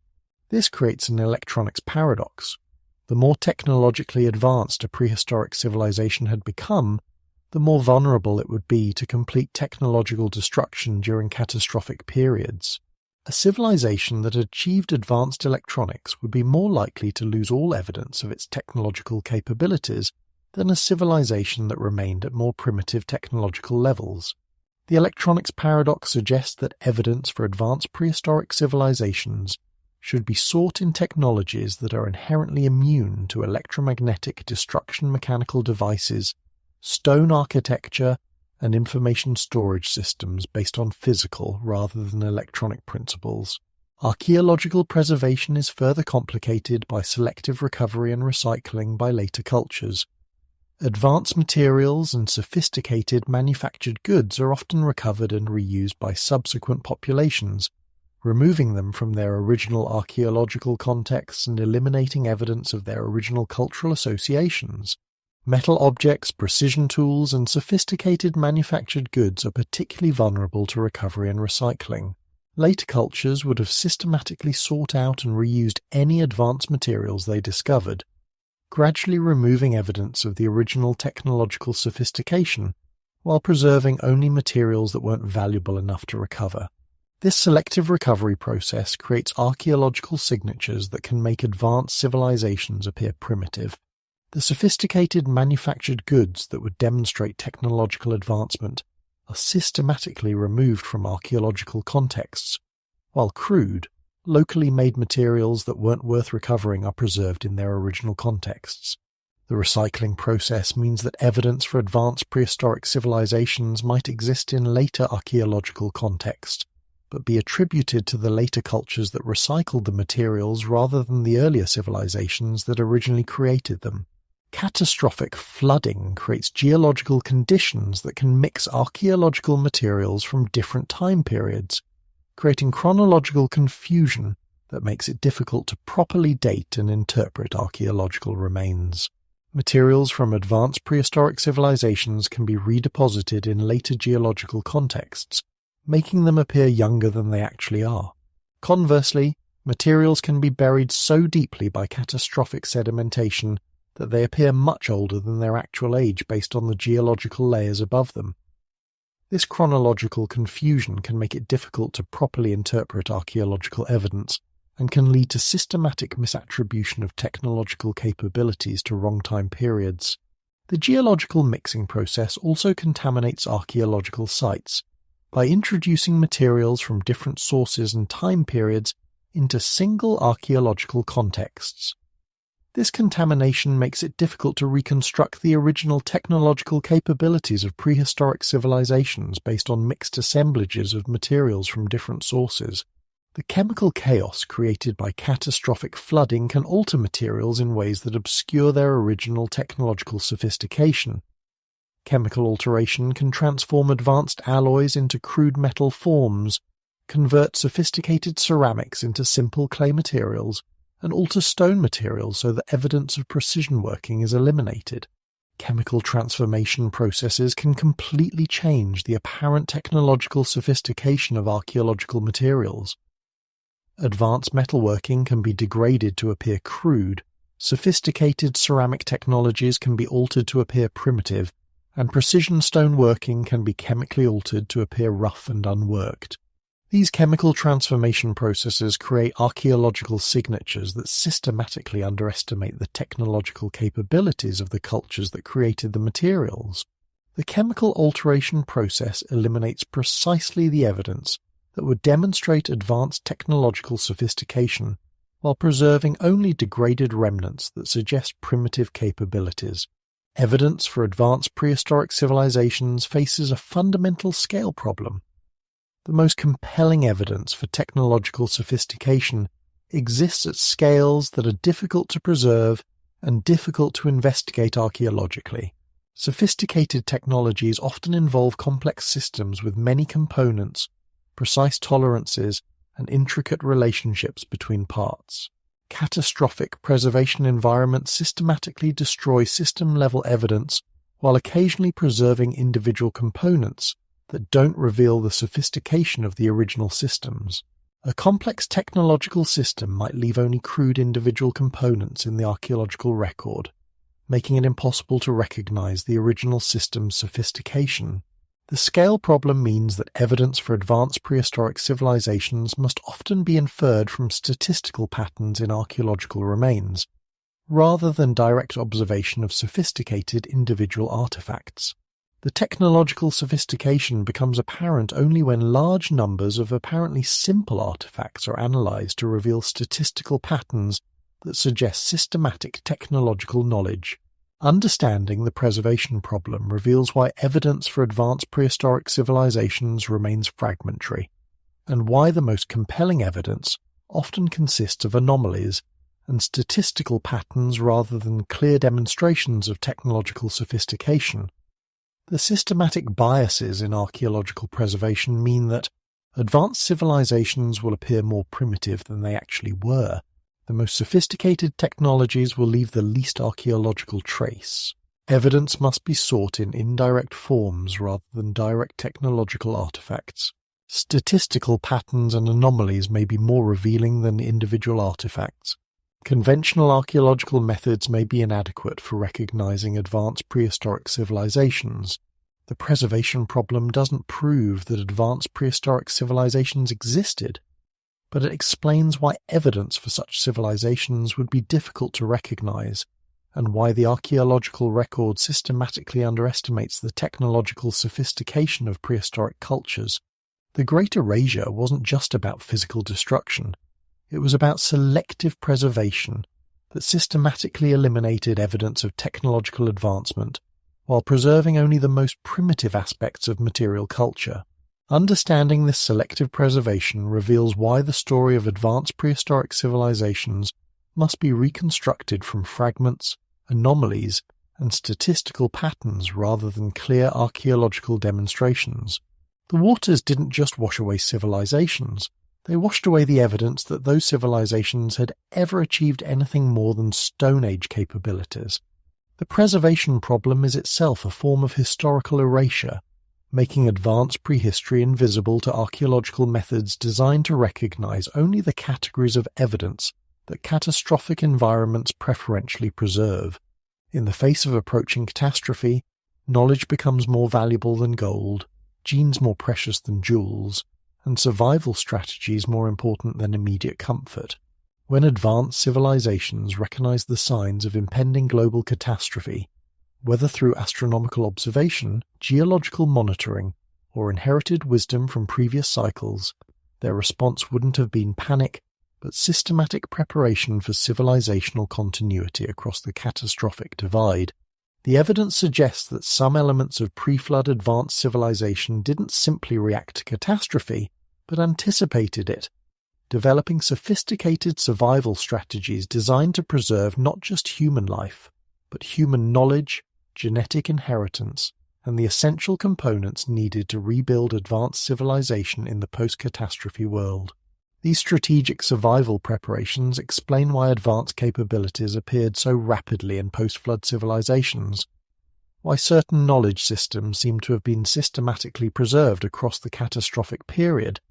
[SPEAKER 1] This creates an electronics paradox. The more technologically advanced a prehistoric civilization had become, the more vulnerable it would be to complete technological destruction during catastrophic periods. A civilization that achieved advanced electronics would be more likely to lose all evidence of its technological capabilities than a civilization that remained at more primitive technological levels. The electronics paradox suggests that evidence for advanced prehistoric civilizations should be sought in technologies that are inherently immune to electromagnetic destruction mechanical devices, stone architecture, and information storage systems based on physical rather than electronic principles. Archaeological preservation is further complicated by selective recovery and recycling by later cultures. Advanced materials and sophisticated manufactured goods are often recovered and reused by subsequent populations, removing them from their original archaeological contexts and eliminating evidence of their original cultural associations. Metal objects, precision tools, and sophisticated manufactured goods are particularly vulnerable to recovery and recycling. Later cultures would have systematically sought out and reused any advanced materials they discovered, gradually removing evidence of the original technological sophistication, while preserving only materials that weren't valuable enough to recover. This selective recovery process creates archaeological signatures that can make advanced civilizations appear primitive. The sophisticated manufactured goods that would demonstrate technological advancement are systematically removed from archaeological contexts, while crude, locally made materials that weren't worth recovering are preserved in their original contexts. The recycling process means that evidence for advanced prehistoric civilizations might exist in later archaeological contexts, but be attributed to the later cultures that recycled the materials rather than the earlier civilizations that originally created them. Catastrophic flooding creates geological conditions that can mix archaeological materials from different time periods, creating chronological confusion that makes it difficult to properly date and interpret archaeological remains. Materials from advanced prehistoric civilizations can be redeposited in later geological contexts, making them appear younger than they actually are. Conversely, materials can be buried so deeply by catastrophic sedimentation that they appear much older than their actual age based on the geological layers above them. This chronological confusion can make it difficult to properly interpret archaeological evidence and can lead to systematic misattribution of technological capabilities to wrong time periods. The geological mixing process also contaminates archaeological sites by introducing materials from different sources and time periods into single archaeological contexts. This contamination makes it difficult to reconstruct the original technological capabilities of prehistoric civilizations based on mixed assemblages of materials from different sources. The chemical chaos created by catastrophic flooding can alter materials in ways that obscure their original technological sophistication. Chemical alteration can transform advanced alloys into crude metal forms, convert sophisticated ceramics into simple clay materials, and alter stone materials so that evidence of precision working is eliminated. Chemical transformation processes can completely change the apparent technological sophistication of archaeological materials. Advanced metalworking can be degraded to appear crude, sophisticated ceramic technologies can be altered to appear primitive, and precision stone working can be chemically altered to appear rough and unworked. These chemical transformation processes create archaeological signatures that systematically underestimate the technological capabilities of the cultures that created the materials. The chemical alteration process eliminates precisely the evidence that would demonstrate advanced technological sophistication while preserving only degraded remnants that suggest primitive capabilities. Evidence for advanced prehistoric civilizations faces a fundamental scale problem. The most compelling evidence for technological sophistication exists at scales that are difficult to preserve and difficult to investigate archaeologically. Sophisticated technologies often involve complex systems with many components, precise tolerances, and intricate relationships between parts. Catastrophic preservation environments systematically destroy system-level evidence while occasionally preserving individual components that don't reveal the sophistication of the original systems. A complex technological system might leave only crude individual components in the archaeological record, making it impossible to recognize the original system's sophistication. The scale problem means that evidence for advanced prehistoric civilizations must often be inferred from statistical patterns in archaeological remains, rather than direct observation of sophisticated individual artifacts. The technological sophistication becomes apparent only when large numbers of apparently simple artifacts are analyzed to reveal statistical patterns that suggest systematic technological knowledge. Understanding the preservation problem reveals why evidence for advanced prehistoric civilizations remains fragmentary, and why the most compelling evidence often consists of anomalies and statistical patterns rather than clear demonstrations of technological sophistication. The systematic biases in archaeological preservation mean that advanced civilizations will appear more primitive than they actually were. The most sophisticated technologies will leave the least archaeological trace. Evidence must be sought in indirect forms rather than direct technological artifacts. Statistical patterns and anomalies may be more revealing than individual artifacts. Conventional archaeological methods may be inadequate for recognizing advanced prehistoric civilizations. The preservation problem doesn't prove that advanced prehistoric civilizations existed, but it explains why evidence for such civilizations would be difficult to recognize, and why the archaeological record systematically underestimates the technological sophistication of prehistoric cultures. The Great Erasure wasn't just about physical destruction. It was about selective preservation that systematically eliminated evidence of technological advancement while preserving only the most primitive aspects of material culture. Understanding this selective preservation reveals why the story of advanced prehistoric civilizations must be reconstructed from fragments, anomalies, and statistical patterns rather than clear archaeological demonstrations. The waters didn't just wash away civilizations. They washed away the evidence that those civilizations had ever achieved anything more than Stone Age capabilities. The preservation problem is itself a form of historical erasure, making advanced prehistory invisible to archaeological methods designed to recognize only the categories of evidence that catastrophic environments preferentially preserve. In the face of approaching catastrophe, knowledge becomes more valuable than gold, genes more precious than jewels, and survival strategies more important than immediate comfort. When advanced civilizations recognize the signs of impending global catastrophe, whether through astronomical observation, geological monitoring, or inherited wisdom from previous cycles, their response wouldn't have been panic, but systematic preparation for civilizational continuity across the catastrophic divide. The evidence suggests that some elements of pre-flood advanced civilization didn't simply react to catastrophe, but anticipated it, developing sophisticated survival strategies designed to preserve not just human life, but human knowledge, genetic inheritance, and the essential components needed to rebuild advanced civilization in the post-catastrophe world. These strategic survival preparations explain why advanced capabilities appeared so rapidly in post-flood civilizations, why certain knowledge systems seem to have been systematically preserved across the catastrophic period,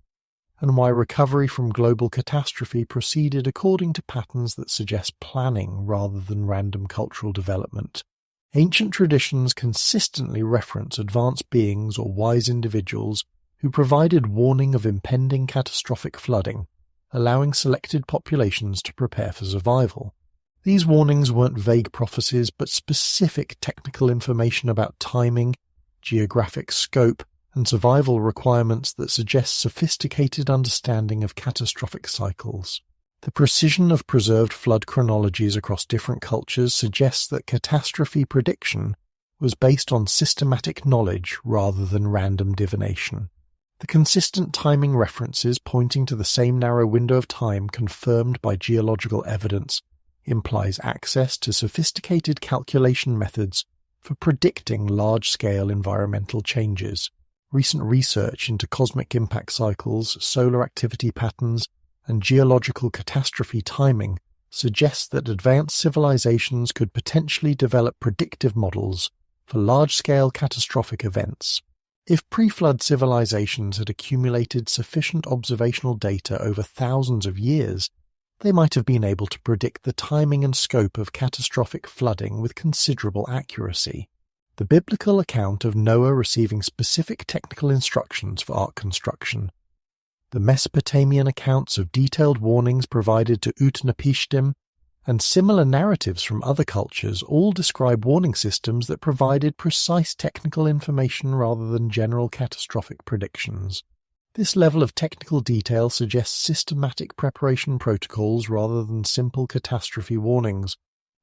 [SPEAKER 1] and why recovery from global catastrophe proceeded according to patterns that suggest planning rather than random cultural development. Ancient traditions consistently reference advanced beings or wise individuals who provided warning of impending catastrophic flooding, allowing selected populations to prepare for survival. These warnings weren't vague prophecies, but specific technical information about timing, geographic scope, and survival requirements that suggest sophisticated understanding of catastrophic cycles. The precision of preserved flood chronologies across different cultures suggests that catastrophe prediction was based on systematic knowledge rather than random divination. The consistent timing references pointing to the same narrow window of time confirmed by geological evidence implies access to sophisticated calculation methods for predicting large-scale environmental changes. Recent research into cosmic impact cycles, solar activity patterns, and geological catastrophe timing suggests that advanced civilizations could potentially develop predictive models for large-scale catastrophic events. If pre-flood civilizations had accumulated sufficient observational data over thousands of years, they might have been able to predict the timing and scope of catastrophic flooding with considerable accuracy. The biblical account of Noah receiving specific technical instructions for ark construction, the Mesopotamian accounts of detailed warnings provided to Utnapishtim, and similar narratives from other cultures all describe warning systems that provided precise technical information rather than general catastrophic predictions. This level of technical detail suggests systematic preparation protocols rather than simple catastrophe warnings.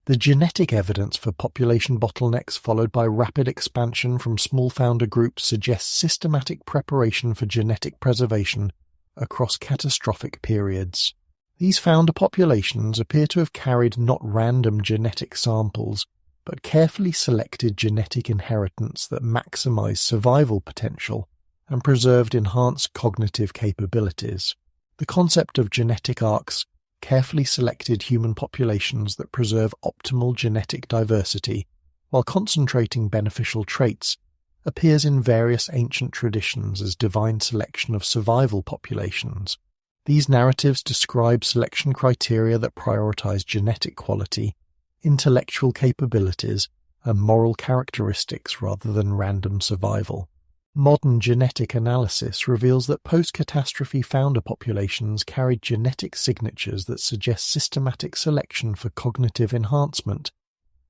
[SPEAKER 1] The genetic evidence for population bottlenecks followed by rapid expansion from small founder groups suggests systematic preparation for genetic preservation across catastrophic periods. These founder populations appear to have carried not random genetic samples, but carefully selected genetic inheritance that maximized survival potential and preserved enhanced cognitive capabilities. The concept of genetic arcs, carefully selected human populations that preserve optimal genetic diversity while concentrating beneficial traits, appears in various ancient traditions as divine selection of survival populations. These narratives describe selection criteria that prioritize genetic quality, intellectual capabilities, and moral characteristics rather than random survival. Modern genetic analysis reveals that post-catastrophe founder populations carried genetic signatures that suggest systematic selection for cognitive enhancement,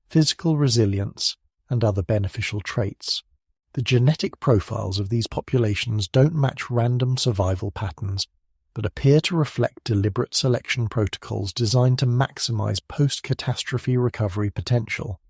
[SPEAKER 1] physical resilience, and other beneficial traits. The genetic profiles of these populations don't match random survival patterns, but appear to reflect deliberate selection protocols designed to maximize post-catastrophe recovery potential.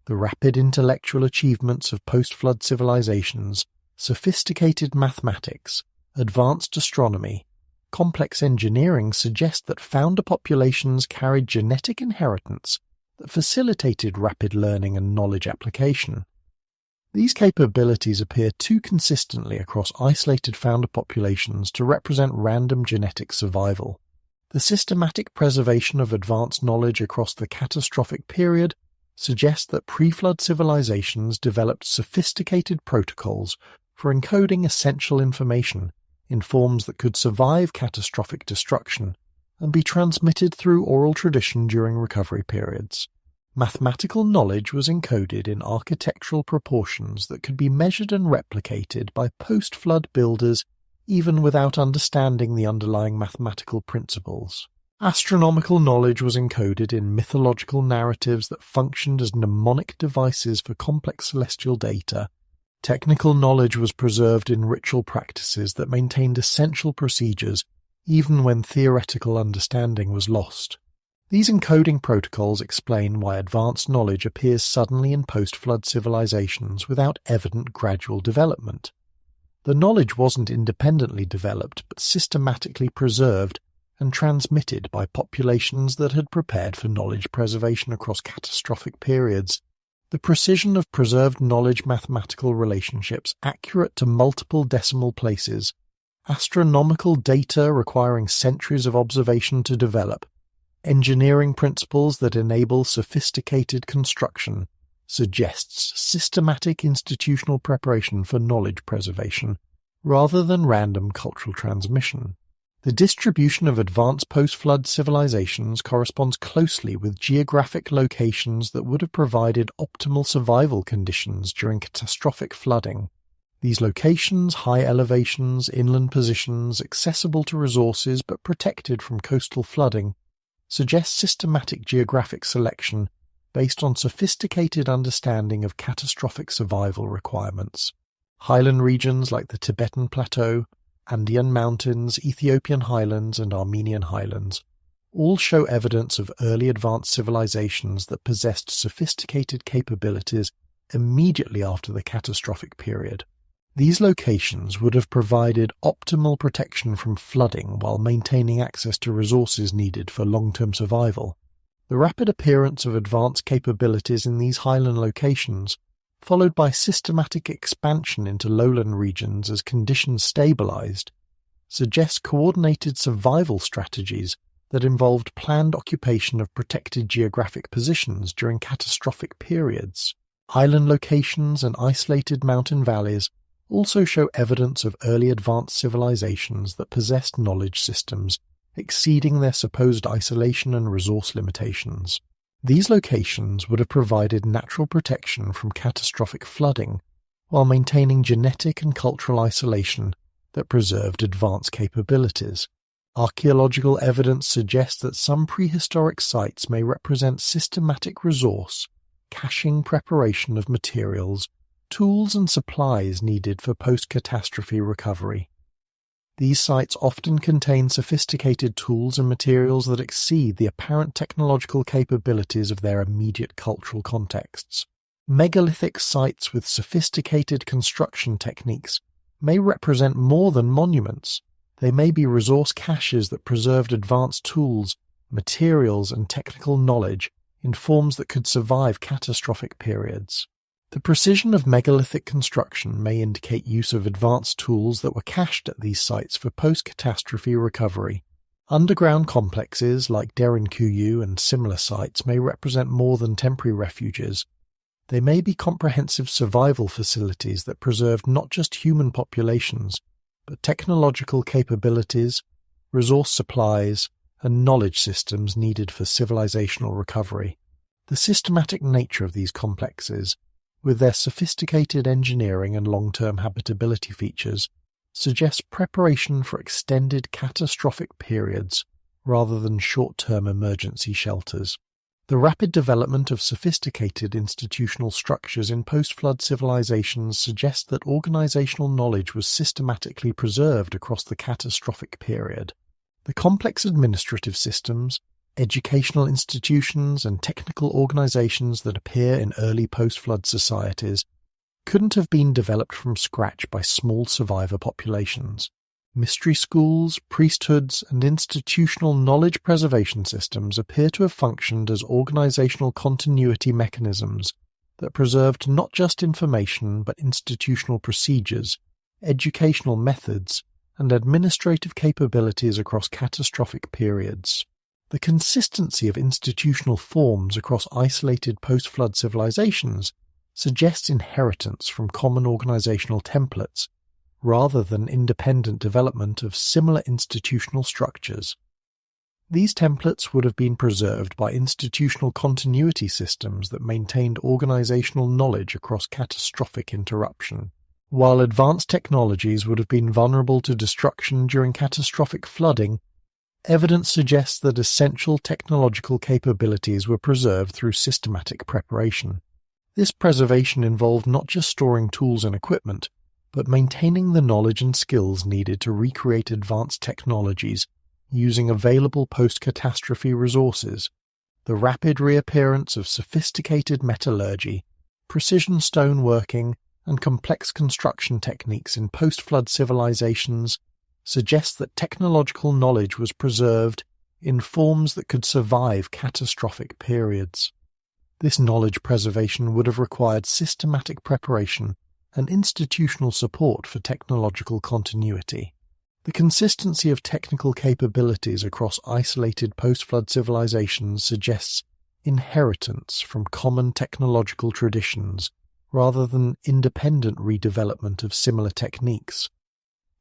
[SPEAKER 1] The rapid intellectual achievements of post-flood civilizations, sophisticated mathematics, advanced astronomy, complex engineering suggest that founder populations carried genetic inheritance that facilitated rapid learning and knowledge application. These capabilities appear too consistently across isolated founder populations to represent random genetic survival. The systematic preservation of advanced knowledge across the catastrophic period suggests that pre-flood civilizations developed sophisticated protocols for encoding essential information in forms that could survive catastrophic destruction and be transmitted through oral tradition during recovery periods. Mathematical knowledge was encoded in architectural proportions that could be measured and replicated by post-flood builders even without understanding the underlying mathematical principles. Astronomical knowledge was encoded in mythological narratives that functioned as mnemonic devices for complex celestial data. Technical knowledge was preserved in ritual practices that maintained essential procedures even when theoretical understanding was lost. These encoding protocols explain why advanced knowledge appears suddenly in post-flood civilizations without evident gradual development. The knowledge wasn't independently developed but systematically preserved and transmitted by populations that had prepared for knowledge preservation across catastrophic periods. The precision of preserved knowledge mathematical relationships accurate to multiple decimal places, astronomical data requiring centuries of observation to develop, engineering principles that enable sophisticated construction, suggests systematic institutional preparation for knowledge preservation, rather than random cultural transmission. The distribution of advanced post-flood civilizations corresponds closely with geographic locations that would have provided optimal survival conditions during catastrophic flooding. These locations, high elevations, inland positions, accessible to resources but protected from coastal flooding, suggest systematic geographic selection based on sophisticated understanding of catastrophic survival requirements. Highland regions like the Tibetan Plateau, Andean Mountains, Ethiopian Highlands, and Armenian Highlands all show evidence of early advanced civilizations that possessed sophisticated capabilities immediately after the catastrophic period. These locations would have provided optimal protection from flooding while maintaining access to resources needed for long-term survival. The rapid appearance of advanced capabilities in these highland locations, followed by systematic expansion into lowland regions as conditions stabilized, suggests coordinated survival strategies that involved planned occupation of protected geographic positions during catastrophic periods. Highland locations and isolated mountain valleys also show evidence of early advanced civilizations that possessed knowledge systems exceeding their supposed isolation and resource limitations. These locations would have provided natural protection from catastrophic flooding while maintaining genetic and cultural isolation that preserved advanced capabilities. Archaeological evidence suggests that some prehistoric sites may represent systematic resource, caching preparation of materials, tools and supplies needed for post-catastrophe recovery. These sites often contain sophisticated tools and materials that exceed the apparent technological capabilities of their immediate cultural contexts. Megalithic sites with sophisticated construction techniques may represent more than monuments. They may be resource caches that preserved advanced tools, materials, and technical knowledge in forms that could survive catastrophic periods. The precision of megalithic construction may indicate use of advanced tools that were cached at these sites for post-catastrophe recovery. Underground complexes like Derinkuyu and similar sites may represent more than temporary refuges. They may be comprehensive survival facilities that preserved not just human populations, but technological capabilities, resource supplies, and knowledge systems needed for civilizational recovery. The systematic nature of these complexes, with their sophisticated engineering and long-term habitability features, suggests preparation for extended catastrophic periods rather than short-term emergency shelters. The rapid development of sophisticated institutional structures in post-flood civilizations suggests that organizational knowledge was systematically preserved across the catastrophic period. The complex administrative systems, educational institutions, and technical organizations that appear in early post-flood societies couldn't have been developed from scratch by small survivor populations. Mystery schools, priesthoods, and institutional knowledge preservation systems appear to have functioned as organizational continuity mechanisms that preserved not just information but institutional procedures, educational methods, and administrative capabilities across catastrophic periods. The consistency of institutional forms across isolated post-flood civilizations suggests inheritance from common organizational templates rather than independent development of similar institutional structures. These templates would have been preserved by institutional continuity systems that maintained organizational knowledge across catastrophic interruption. While advanced technologies would have been vulnerable to destruction during catastrophic flooding, evidence suggests that essential technological capabilities were preserved through systematic preparation. This preservation involved not just storing tools and equipment, but maintaining the knowledge and skills needed to recreate advanced technologies using available post-catastrophe resources. The rapid reappearance of sophisticated metallurgy, precision stoneworking, and complex construction techniques in post-flood civilizations suggests that technological knowledge was preserved in forms that could survive catastrophic periods. This knowledge preservation would have required systematic preparation and institutional support for technological continuity. The consistency of technical capabilities across isolated post-flood civilizations suggests inheritance from common technological traditions rather than independent redevelopment of similar techniques.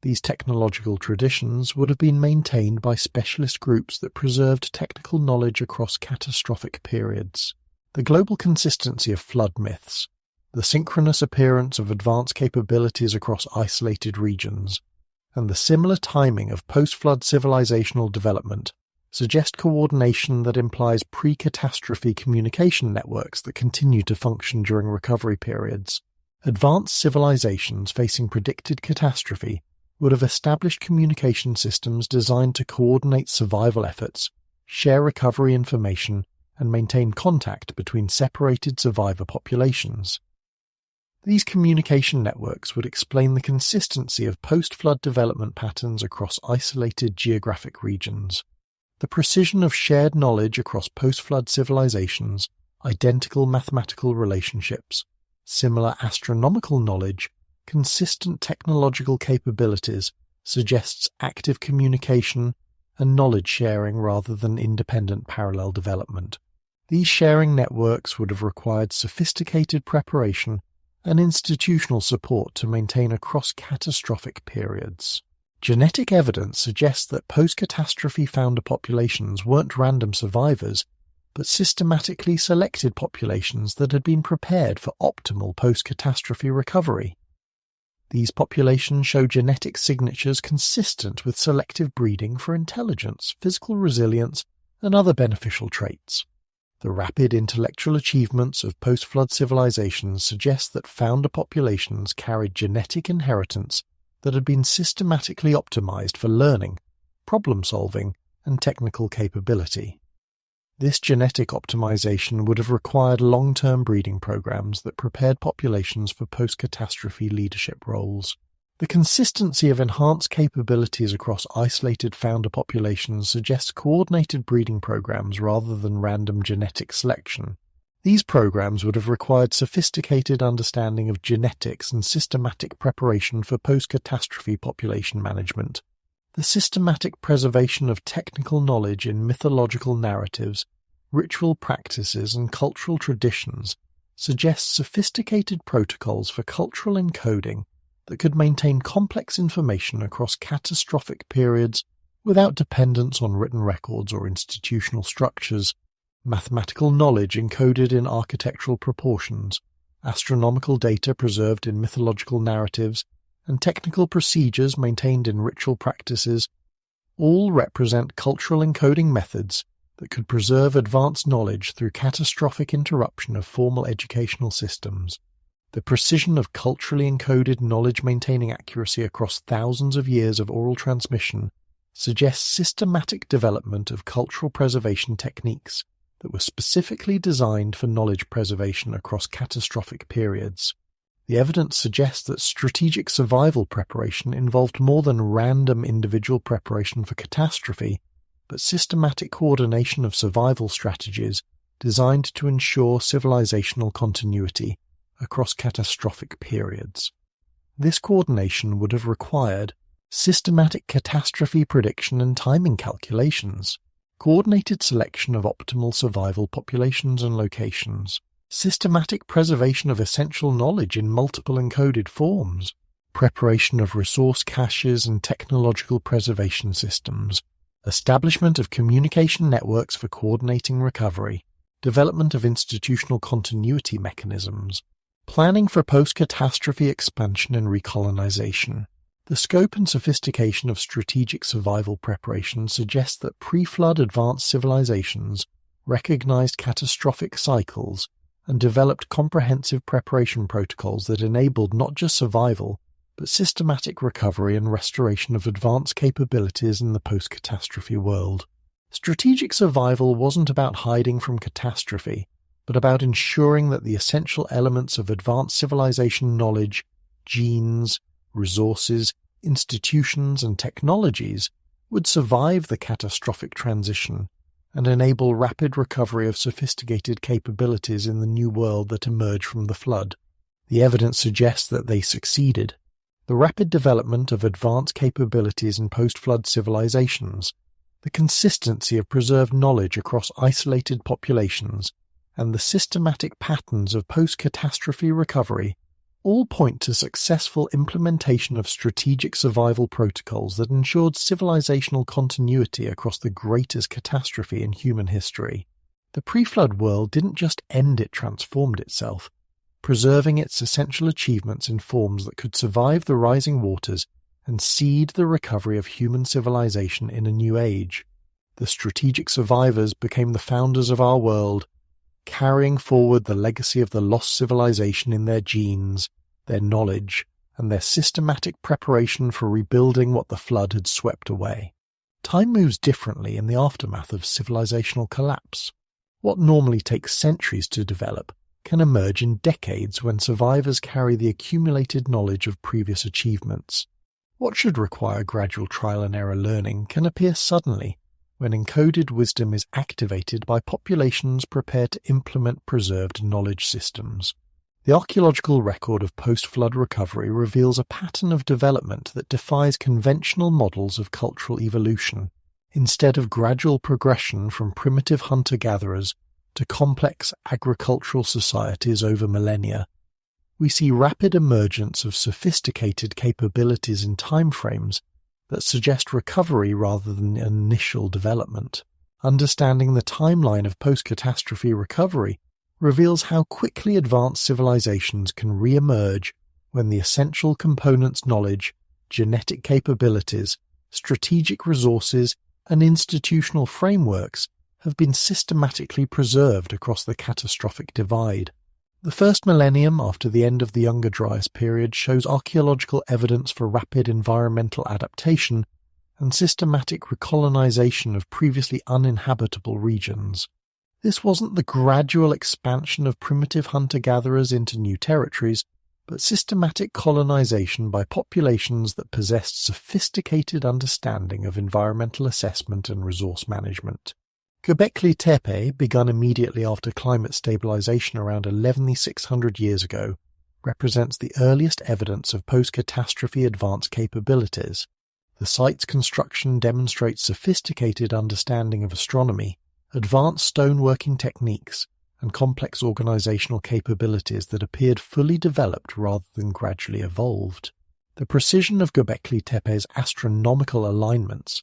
[SPEAKER 1] These technological traditions would have been maintained by specialist groups that preserved technical knowledge across catastrophic periods. The global consistency of flood myths, the synchronous appearance of advanced capabilities across isolated regions, and the similar timing of post-flood civilizational development suggest coordination that implies pre-catastrophe communication networks that continue to function during recovery periods. Advanced civilizations facing predicted catastrophe would have established communication systems designed to coordinate survival efforts, share recovery information, and maintain contact between separated survivor populations. These communication networks would explain the consistency of post-flood development patterns across isolated geographic regions. The precision of shared knowledge across post-flood civilizations, identical mathematical relationships, similar astronomical knowledge, consistent technological capabilities suggests active communication and knowledge sharing rather than independent parallel development. These sharing networks would have required sophisticated preparation and institutional support to maintain across catastrophic periods. Genetic evidence suggests that post-catastrophe founder populations weren't random survivors, but systematically selected populations that had been prepared for optimal post-catastrophe recovery. These populations show genetic signatures consistent with selective breeding for intelligence, physical resilience, and other beneficial traits. The rapid intellectual achievements of post-flood civilizations suggest that founder populations carried genetic inheritance that had been systematically optimized for learning, problem-solving, and technical capability. This genetic optimization would have required long-term breeding programs that prepared populations for post-catastrophe leadership roles. The consistency of enhanced capabilities across isolated founder populations suggests coordinated breeding programs rather than random genetic selection. These programs would have required sophisticated understanding of genetics and systematic preparation for post-catastrophe population management. The systematic preservation of technical knowledge in mythological narratives, ritual practices, and cultural traditions suggests sophisticated protocols for cultural encoding that could maintain complex information across catastrophic periods without dependence on written records or institutional structures. Mathematical knowledge encoded in architectural proportions, astronomical data preserved in mythological narratives, and technical procedures maintained in ritual practices all represent cultural encoding methods that could preserve advanced knowledge through catastrophic interruption of formal educational systems. The precision of culturally encoded knowledge-maintaining accuracy across thousands of years of oral transmission suggests systematic development of cultural preservation techniques that were specifically designed for knowledge preservation across catastrophic periods. The evidence suggests that strategic survival preparation involved more than random individual preparation for catastrophe, but systematic coordination of survival strategies designed to ensure civilizational continuity across catastrophic periods. This coordination would have required systematic catastrophe prediction and timing calculations, coordinated selection of optimal survival populations and locations, systematic preservation of essential knowledge in multiple encoded forms, preparation of resource caches and technological preservation systems, establishment of communication networks for coordinating recovery, development of institutional continuity mechanisms, planning for post-catastrophe expansion and recolonization. The scope and sophistication of strategic survival preparation suggests that pre-flood advanced civilizations recognized catastrophic cycles and developed comprehensive preparation protocols that enabled not just survival, but systematic recovery and restoration of advanced capabilities in the post-catastrophe world. Strategic survival wasn't about hiding from catastrophe, but about ensuring that the essential elements of advanced civilization knowledge, genes, resources, institutions, and technologies would survive the catastrophic transition and enable rapid recovery of sophisticated capabilities in the new world that emerged from the flood. The evidence suggests that they succeeded. The rapid development of advanced capabilities in post-flood civilizations, the consistency of preserved knowledge across isolated populations, and the systematic patterns of post-catastrophe recovery all point to successful implementation of strategic survival protocols that ensured civilizational continuity across the greatest catastrophe in human history. The pre-flood world didn't just end, it transformed itself. preserving its essential achievements in forms that could survive the rising waters and seed the recovery of human civilization in a new age. The strategic survivors became the founders of our world, carrying forward the legacy of the lost civilization in their genes, their knowledge, and their systematic preparation for rebuilding what the flood had swept away. Time moves differently in the aftermath of civilizational collapse. What normally takes centuries to develop can emerge in decades when survivors carry the accumulated knowledge of previous achievements. What should require gradual trial and error learning can appear suddenly when encoded wisdom is activated by populations prepared to implement preserved knowledge systems. The archaeological record of post-flood recovery reveals a pattern of development that defies conventional models of cultural evolution. Instead of gradual progression from primitive hunter-gatherers to complex agricultural societies over millennia, we see rapid emergence of sophisticated capabilities in timeframes that suggest recovery rather than initial development. Understanding the timeline of post-catastrophe recovery reveals how quickly advanced civilizations can re-emerge when the essential components knowledge, genetic capabilities, strategic resources, and institutional frameworks have been systematically preserved across the catastrophic divide. The first millennium after the end of the Younger Dryas period shows archaeological evidence for rapid environmental adaptation and systematic recolonization of previously uninhabitable regions. This wasn't the gradual expansion of primitive hunter-gatherers into new territories, but systematic colonization by populations that possessed sophisticated understanding of environmental assessment and resource management. Göbekli Tepe, begun immediately after climate stabilization around 11,600 years ago, represents the earliest evidence of post-catastrophe advanced capabilities. The site's construction demonstrates sophisticated understanding of astronomy, advanced stoneworking techniques, and complex organizational capabilities that appeared fully developed rather than gradually evolved. The precision of Göbekli Tepe's astronomical alignments,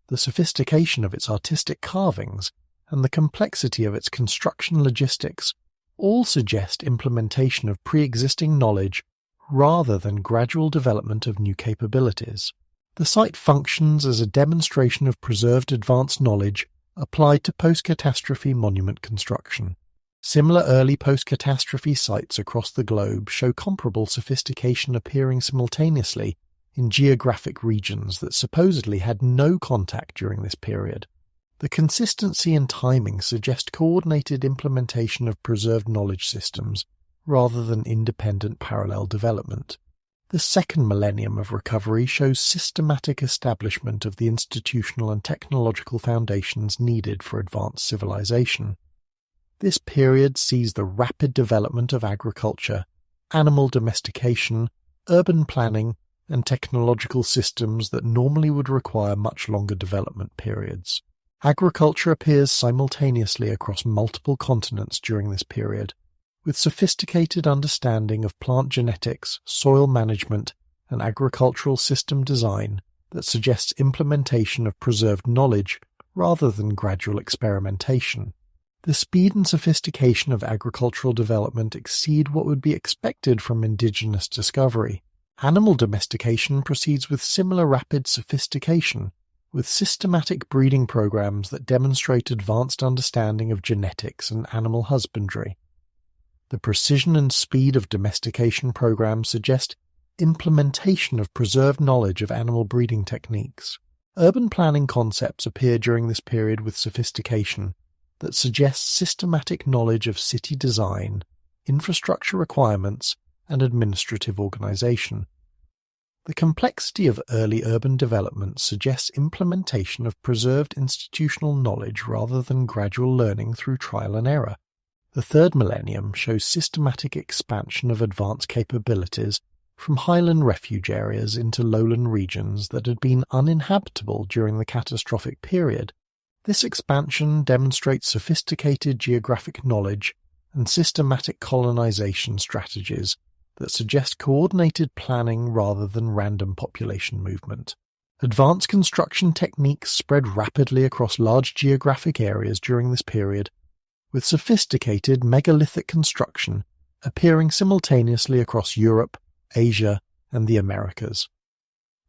[SPEAKER 1] the sophistication of its artistic carvings, and the complexity of its construction logistics all suggest implementation of pre-existing knowledge rather than gradual development of new capabilities. The site functions as a demonstration of preserved advanced knowledge applied to post-catastrophe monument construction. Similar early post-catastrophe sites across the globe show comparable sophistication appearing simultaneously in geographic regions that supposedly had no contact during this period. The consistency and timing suggest coordinated implementation of preserved knowledge systems rather than independent parallel development. The second millennium of recovery shows systematic establishment of the institutional and technological foundations needed for advanced civilization. This period sees the rapid development of agriculture, animal domestication, urban planning, and technological systems that normally would require much longer development periods. Agriculture appears simultaneously across multiple continents during this period, with sophisticated understanding of plant genetics, soil management, and agricultural system design that suggests implementation of preserved knowledge rather than gradual experimentation. The speed and sophistication of agricultural development exceed what would be expected from indigenous discovery. Animal domestication proceeds with similar rapid sophistication, with systematic breeding programs that demonstrate advanced understanding of genetics and animal husbandry. The precision and speed of domestication programs suggest implementation of preserved knowledge of animal breeding techniques. Urban planning concepts appear during this period with sophistication that suggests systematic knowledge of city design, infrastructure requirements, and administrative organization. The complexity of early urban development suggests implementation of preserved institutional knowledge rather than gradual learning through trial and error. The third millennium shows systematic expansion of advanced capabilities from highland refuge areas into lowland regions that had been uninhabitable during the catastrophic period. This expansion demonstrates sophisticated geographic knowledge and systematic colonization strategies that suggest coordinated planning rather than random population movement. Advanced construction techniques spread rapidly across large geographic areas during this period, with sophisticated megalithic construction appearing simultaneously across Europe, Asia, and the Americas.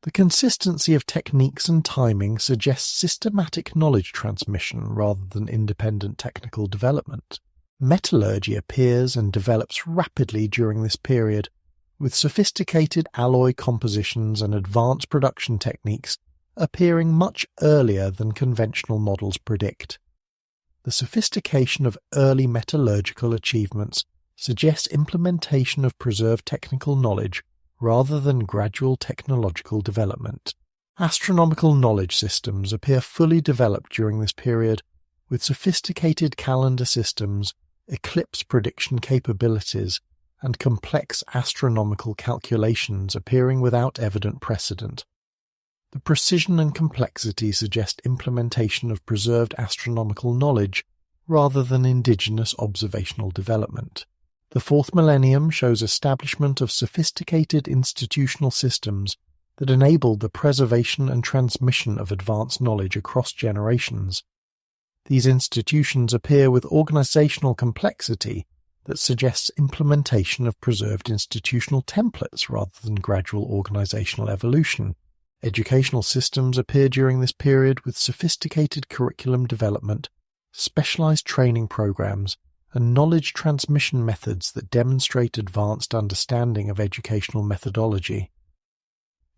[SPEAKER 1] The consistency of techniques and timing suggests systematic knowledge transmission rather than independent technical development. Metallurgy appears and develops rapidly during this period, with sophisticated alloy compositions and advanced production techniques appearing much earlier than conventional models predict. The sophistication of early metallurgical achievements suggests implementation of preserved technical knowledge rather than gradual technological development. Astronomical knowledge systems appear fully developed during this period, with sophisticated calendar systems, eclipse prediction capabilities, and complex astronomical calculations appearing without evident precedent. The precision and complexity suggest implementation of preserved astronomical knowledge rather than indigenous observational development. The fourth millennium shows establishment of sophisticated institutional systems that enabled the preservation and transmission of advanced knowledge across generations. These institutions appear with organizational complexity that suggests implementation of preserved institutional templates rather than gradual organizational evolution. Educational systems appear during this period with sophisticated curriculum development, specialized training programs, and knowledge transmission methods that demonstrate advanced understanding of educational methodology.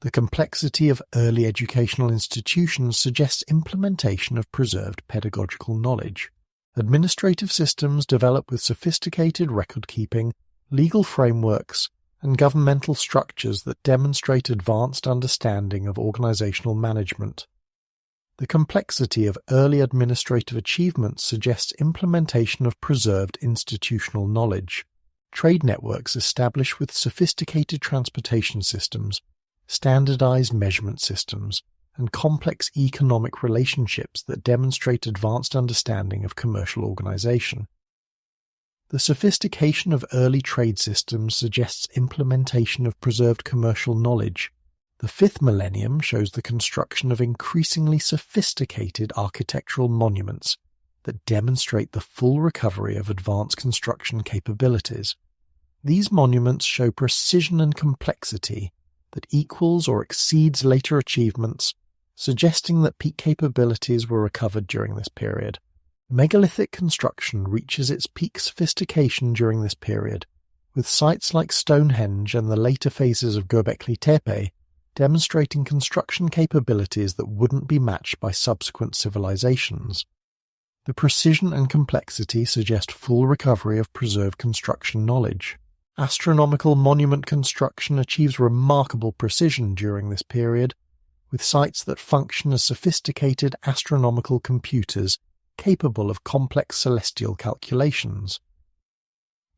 [SPEAKER 1] The complexity of early educational institutions suggests implementation of preserved pedagogical knowledge. Administrative systems develop with sophisticated record-keeping, legal frameworks, and governmental structures that demonstrate advanced understanding of organizational management. The complexity of early administrative achievements suggests implementation of preserved institutional knowledge. Trade networks established with sophisticated transportation systems, standardized measurement systems, and complex economic relationships that demonstrate advanced understanding of commercial organization. The sophistication of early trade systems suggests implementation of preserved commercial knowledge. The fifth millennium shows the construction of increasingly sophisticated architectural monuments that demonstrate the full recovery of advanced construction capabilities. These monuments show precision and complexity that equals or exceeds later achievements, suggesting that peak capabilities were recovered during this period. Megalithic construction reaches its peak sophistication during this period, with sites like Stonehenge and the later phases of Göbekli Tepe demonstrating construction capabilities that wouldn't be matched by subsequent civilizations. The precision and complexity suggest full recovery of preserved construction knowledge. Astronomical monument construction achieves remarkable precision during this period, with sites that function as sophisticated astronomical computers capable of complex celestial calculations.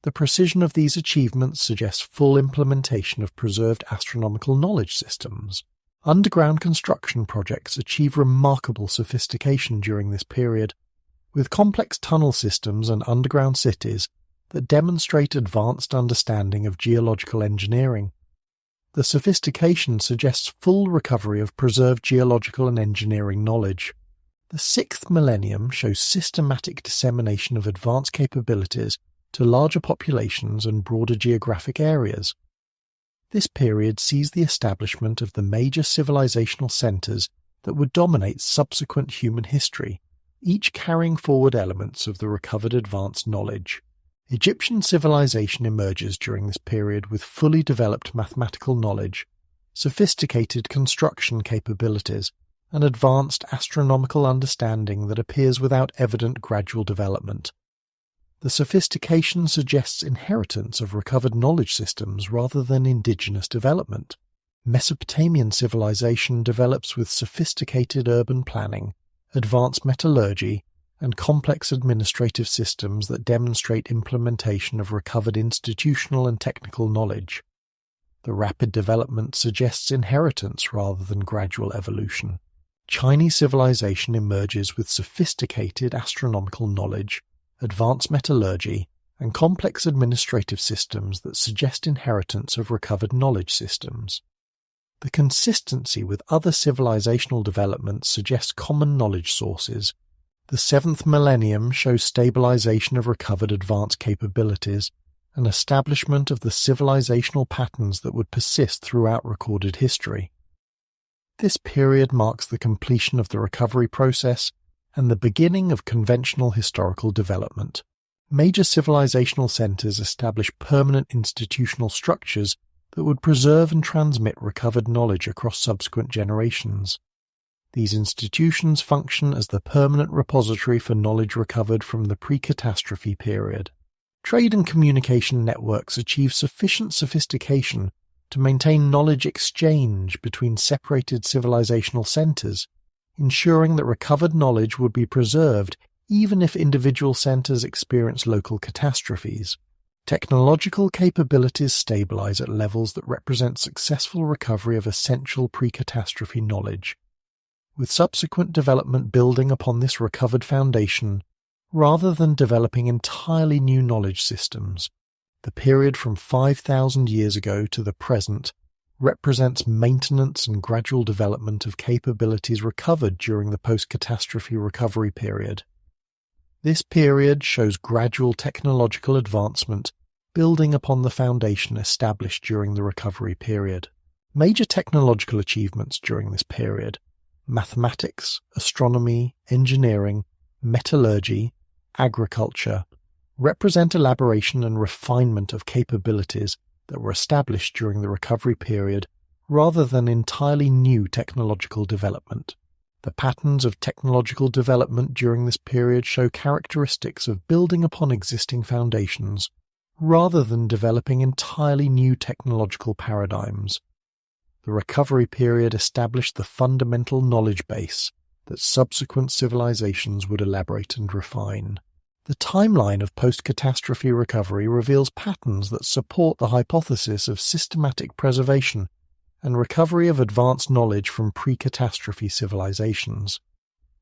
[SPEAKER 1] The precision of these achievements suggests full implementation of preserved astronomical knowledge systems. Underground construction projects achieve remarkable sophistication during this period, with complex tunnel systems and underground cities that demonstrate advanced understanding of geological engineering. The sophistication suggests full recovery of preserved geological and engineering knowledge. The sixth millennium shows systematic dissemination of advanced capabilities to larger populations and broader geographic areas. This period sees the establishment of the major civilizational centers that would dominate subsequent human history, each carrying forward elements of the recovered advanced knowledge. Egyptian civilization emerges during this period with fully developed mathematical knowledge, sophisticated construction capabilities, and advanced astronomical understanding that appears without evident gradual development. The sophistication suggests inheritance of recovered knowledge systems rather than indigenous development. Mesopotamian civilization develops with sophisticated urban planning, advanced metallurgy, and complex administrative systems that demonstrate implementation of recovered institutional and technical knowledge. The rapid development suggests inheritance rather than gradual evolution. Chinese civilization emerges with sophisticated astronomical knowledge, advanced metallurgy, and complex administrative systems that suggest inheritance of recovered knowledge systems. The consistency with other civilizational developments suggests common knowledge sources. The seventh millennium shows stabilization of recovered advanced capabilities and establishment of the civilizational patterns that would persist throughout recorded history. This period marks the completion of the recovery process and the beginning of conventional historical development. Major civilizational centers establish permanent institutional structures that would preserve and transmit recovered knowledge across subsequent generations. These institutions function as the permanent repository for knowledge recovered from the pre-catastrophe period. Trade and communication networks achieve sufficient sophistication to maintain knowledge exchange between separated civilizational centers, ensuring that recovered knowledge would be preserved even if individual centers experience local catastrophes. Technological capabilities stabilize at levels that represent successful recovery of essential pre-catastrophe knowledge, with subsequent development building upon this recovered foundation rather than developing entirely new knowledge systems. The period from 5,000 years ago to the present represents maintenance and gradual development of capabilities recovered during the post-catastrophe recovery period. This period shows gradual technological advancement building upon the foundation established during the recovery period. Major technological achievements during this period: mathematics, astronomy, engineering, metallurgy, agriculture, represent elaboration and refinement of capabilities that were established during the recovery period rather than entirely new technological development. The patterns of technological development during this period show characteristics of building upon existing foundations rather than developing entirely new technological paradigms. The recovery period established the fundamental knowledge base that subsequent civilizations would elaborate and refine. The timeline of post-catastrophe recovery reveals patterns that support the hypothesis of systematic preservation and recovery of advanced knowledge from pre-catastrophe civilizations.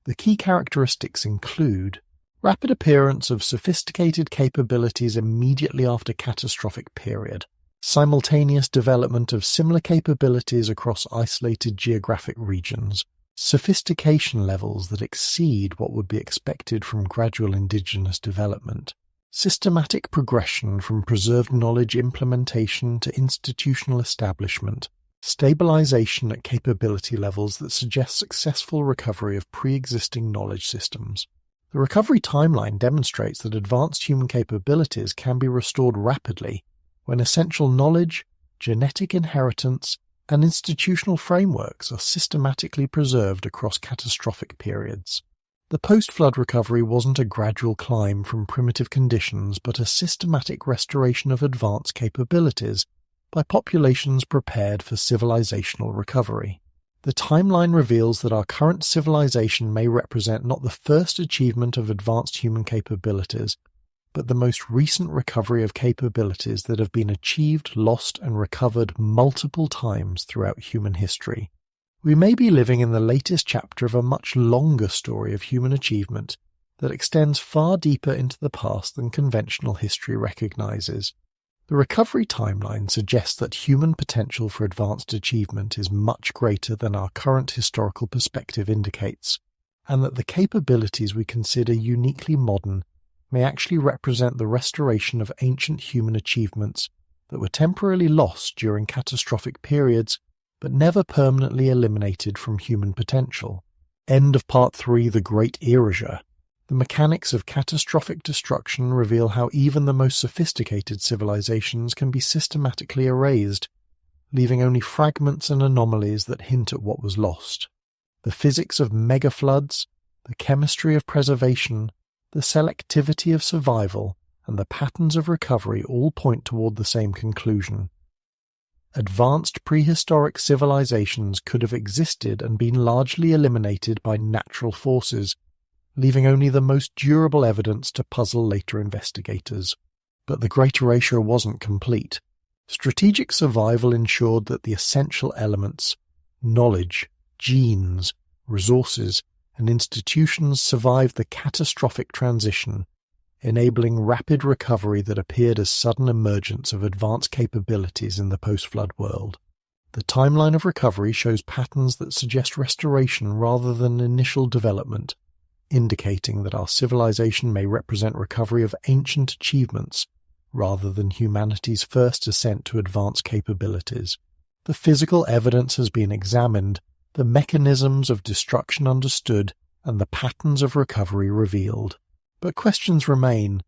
[SPEAKER 1] The key characteristics include rapid appearance of sophisticated capabilities immediately after catastrophic period, simultaneous development of similar capabilities across isolated geographic regions, sophistication levels that exceed what would be expected from gradual indigenous development, systematic progression from preserved knowledge implementation to institutional establishment, stabilization at capability levels that suggest successful recovery of pre-existing knowledge systems. The recovery timeline demonstrates that advanced human capabilities can be restored rapidly when essential knowledge, genetic inheritance, and institutional frameworks are systematically preserved across catastrophic periods. The post-flood recovery wasn't a gradual climb from primitive conditions but a systematic restoration of advanced capabilities by populations prepared for civilizational recovery. The timeline reveals that our current civilization may represent not the first achievement of advanced human capabilities, but the most recent recovery of capabilities that have been achieved, lost, and recovered multiple times throughout human history. We may be living in the latest chapter of a much longer story of human achievement that extends far deeper into the past than conventional history recognizes. The recovery timeline suggests that human potential for advanced achievement is much greater than our current historical perspective indicates, and that the capabilities we consider uniquely modern may actually represent the restoration of ancient human achievements that were temporarily lost during catastrophic periods but never permanently eliminated from human potential. End of Part 3, The Great Erasure. The mechanics of catastrophic destruction reveal how even the most sophisticated civilizations can be systematically erased, leaving only fragments and anomalies that hint at what was lost. The physics of megafloods, the chemistry of preservation, the selectivity of survival, and the patterns of recovery all point toward the same conclusion. Advanced prehistoric civilizations could have existed and been largely eliminated by natural forces, leaving only the most durable evidence to puzzle later investigators. But the Great Erasure wasn't complete. Strategic survival ensured that the essential elements, knowledge, genes, resources, and institutions survived the catastrophic transition, enabling rapid recovery that appeared as sudden emergence of advanced capabilities in the post-flood world. The timeline of recovery shows patterns that suggest restoration rather than initial development, indicating that our civilization may represent recovery of ancient achievements rather than humanity's first ascent to advanced capabilities. The physical evidence has been examined, the mechanisms of destruction understood, and the patterns of recovery revealed. But questions remain.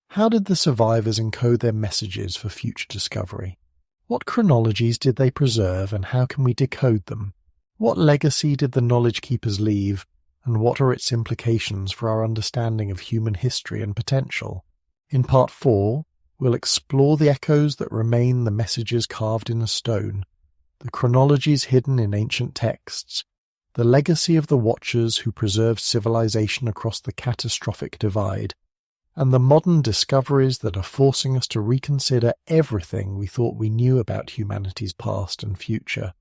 [SPEAKER 1] How did the survivors encode their messages for future discovery? What chronologies did they preserve, and how can we decode them? What legacy did the knowledge keepers leave, and what are its implications for our understanding of human history and potential? In Part 4, we'll explore the echoes that remain, the messages carved in a stone, the chronologies hidden in ancient texts, the legacy of the Watchers who preserved civilization across the catastrophic divide, and the modern discoveries that are forcing us to reconsider everything we thought we knew about humanity's past and future.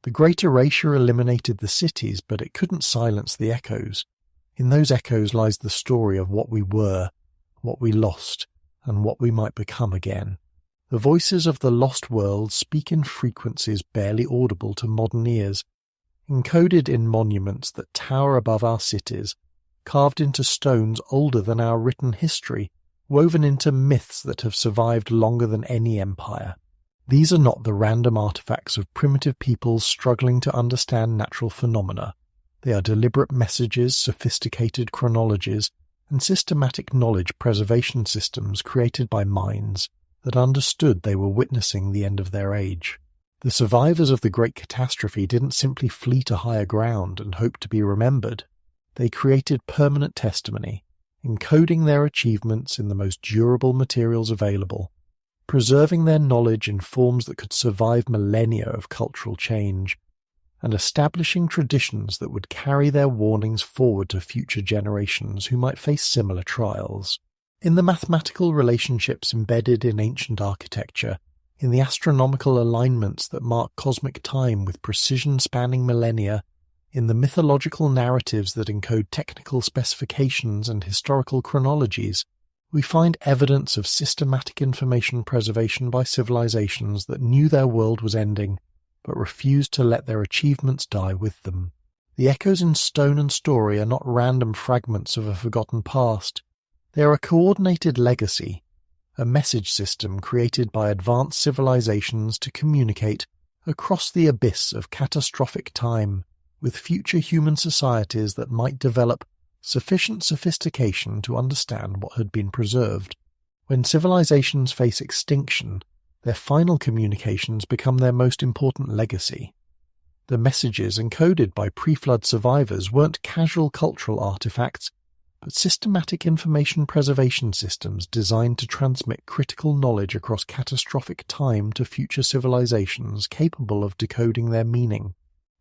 [SPEAKER 1] The Great Erasure eliminated the cities, but it couldn't silence the echoes. In those echoes lies the story of what we were, what we lost, and what we might become again. The voices of the lost world speak in frequencies barely audible to modern ears, encoded in monuments that tower above our cities, carved into stones older than our written history, woven into myths that have survived longer than any empire. These are not the random artifacts of primitive peoples struggling to understand natural phenomena. They are deliberate messages, sophisticated chronologies, and systematic knowledge preservation systems created by minds that understood they were witnessing the end of their age. The survivors of the Great Catastrophe didn't simply flee to higher ground and hope to be remembered. They created permanent testimony, encoding their achievements in the most durable materials available, preserving their knowledge in forms that could survive millennia of cultural change, and establishing traditions that would carry their warnings forward to future generations who might face similar trials. In the mathematical relationships embedded in ancient architecture, in the astronomical alignments that mark cosmic time with precision spanning millennia, in the mythological narratives that encode technical specifications and historical chronologies, we find evidence of systematic information preservation by civilizations that knew their world was ending, but refused to let their achievements die with them. The echoes in stone and story are not random fragments of a forgotten past. They are a coordinated legacy, a message system created by advanced civilizations to communicate across the abyss of catastrophic time with future human societies that might develop sufficient sophistication to understand what had been preserved. When civilizations face extinction, their final communications become their most important legacy. The messages encoded by pre-flood survivors weren't casual cultural artifacts, but systematic information preservation systems designed to transmit critical knowledge across catastrophic time to future civilizations capable of decoding their meaning.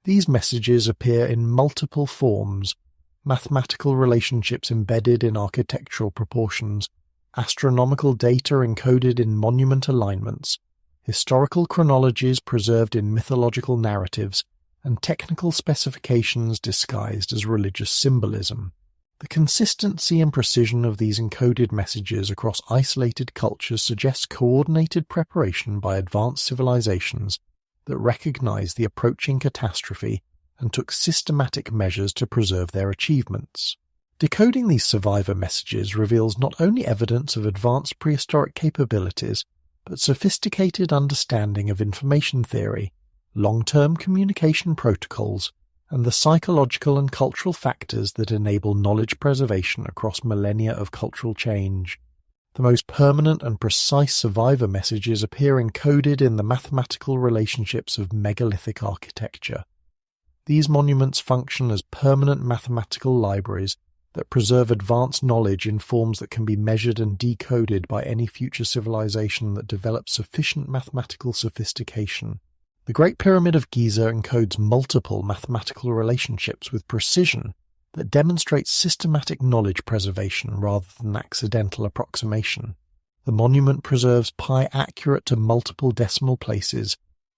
[SPEAKER 1] These messages appear in multiple forms: mathematical relationships embedded in architectural proportions, astronomical data encoded in monument alignments, historical chronologies preserved in mythological narratives, and technical specifications disguised as religious symbolism. The consistency and precision of these encoded messages across isolated cultures suggests coordinated preparation by advanced civilizations that recognized the approaching catastrophe and took systematic measures to preserve their achievements. Decoding these survivor messages reveals not only evidence of advanced prehistoric capabilities, but sophisticated understanding of information theory, long-term communication protocols, and the psychological and cultural factors that enable knowledge preservation across millennia of cultural change. The most permanent and precise survivor messages appear encoded in the mathematical relationships of megalithic architecture. These monuments function as permanent mathematical libraries that preserve advanced knowledge in forms that can be measured and decoded by any future civilization that develops sufficient mathematical sophistication. The Great Pyramid of Giza encodes multiple mathematical relationships with precision that demonstrates systematic knowledge preservation rather than accidental approximation. The monument preserves pi accurate to multiple decimal places,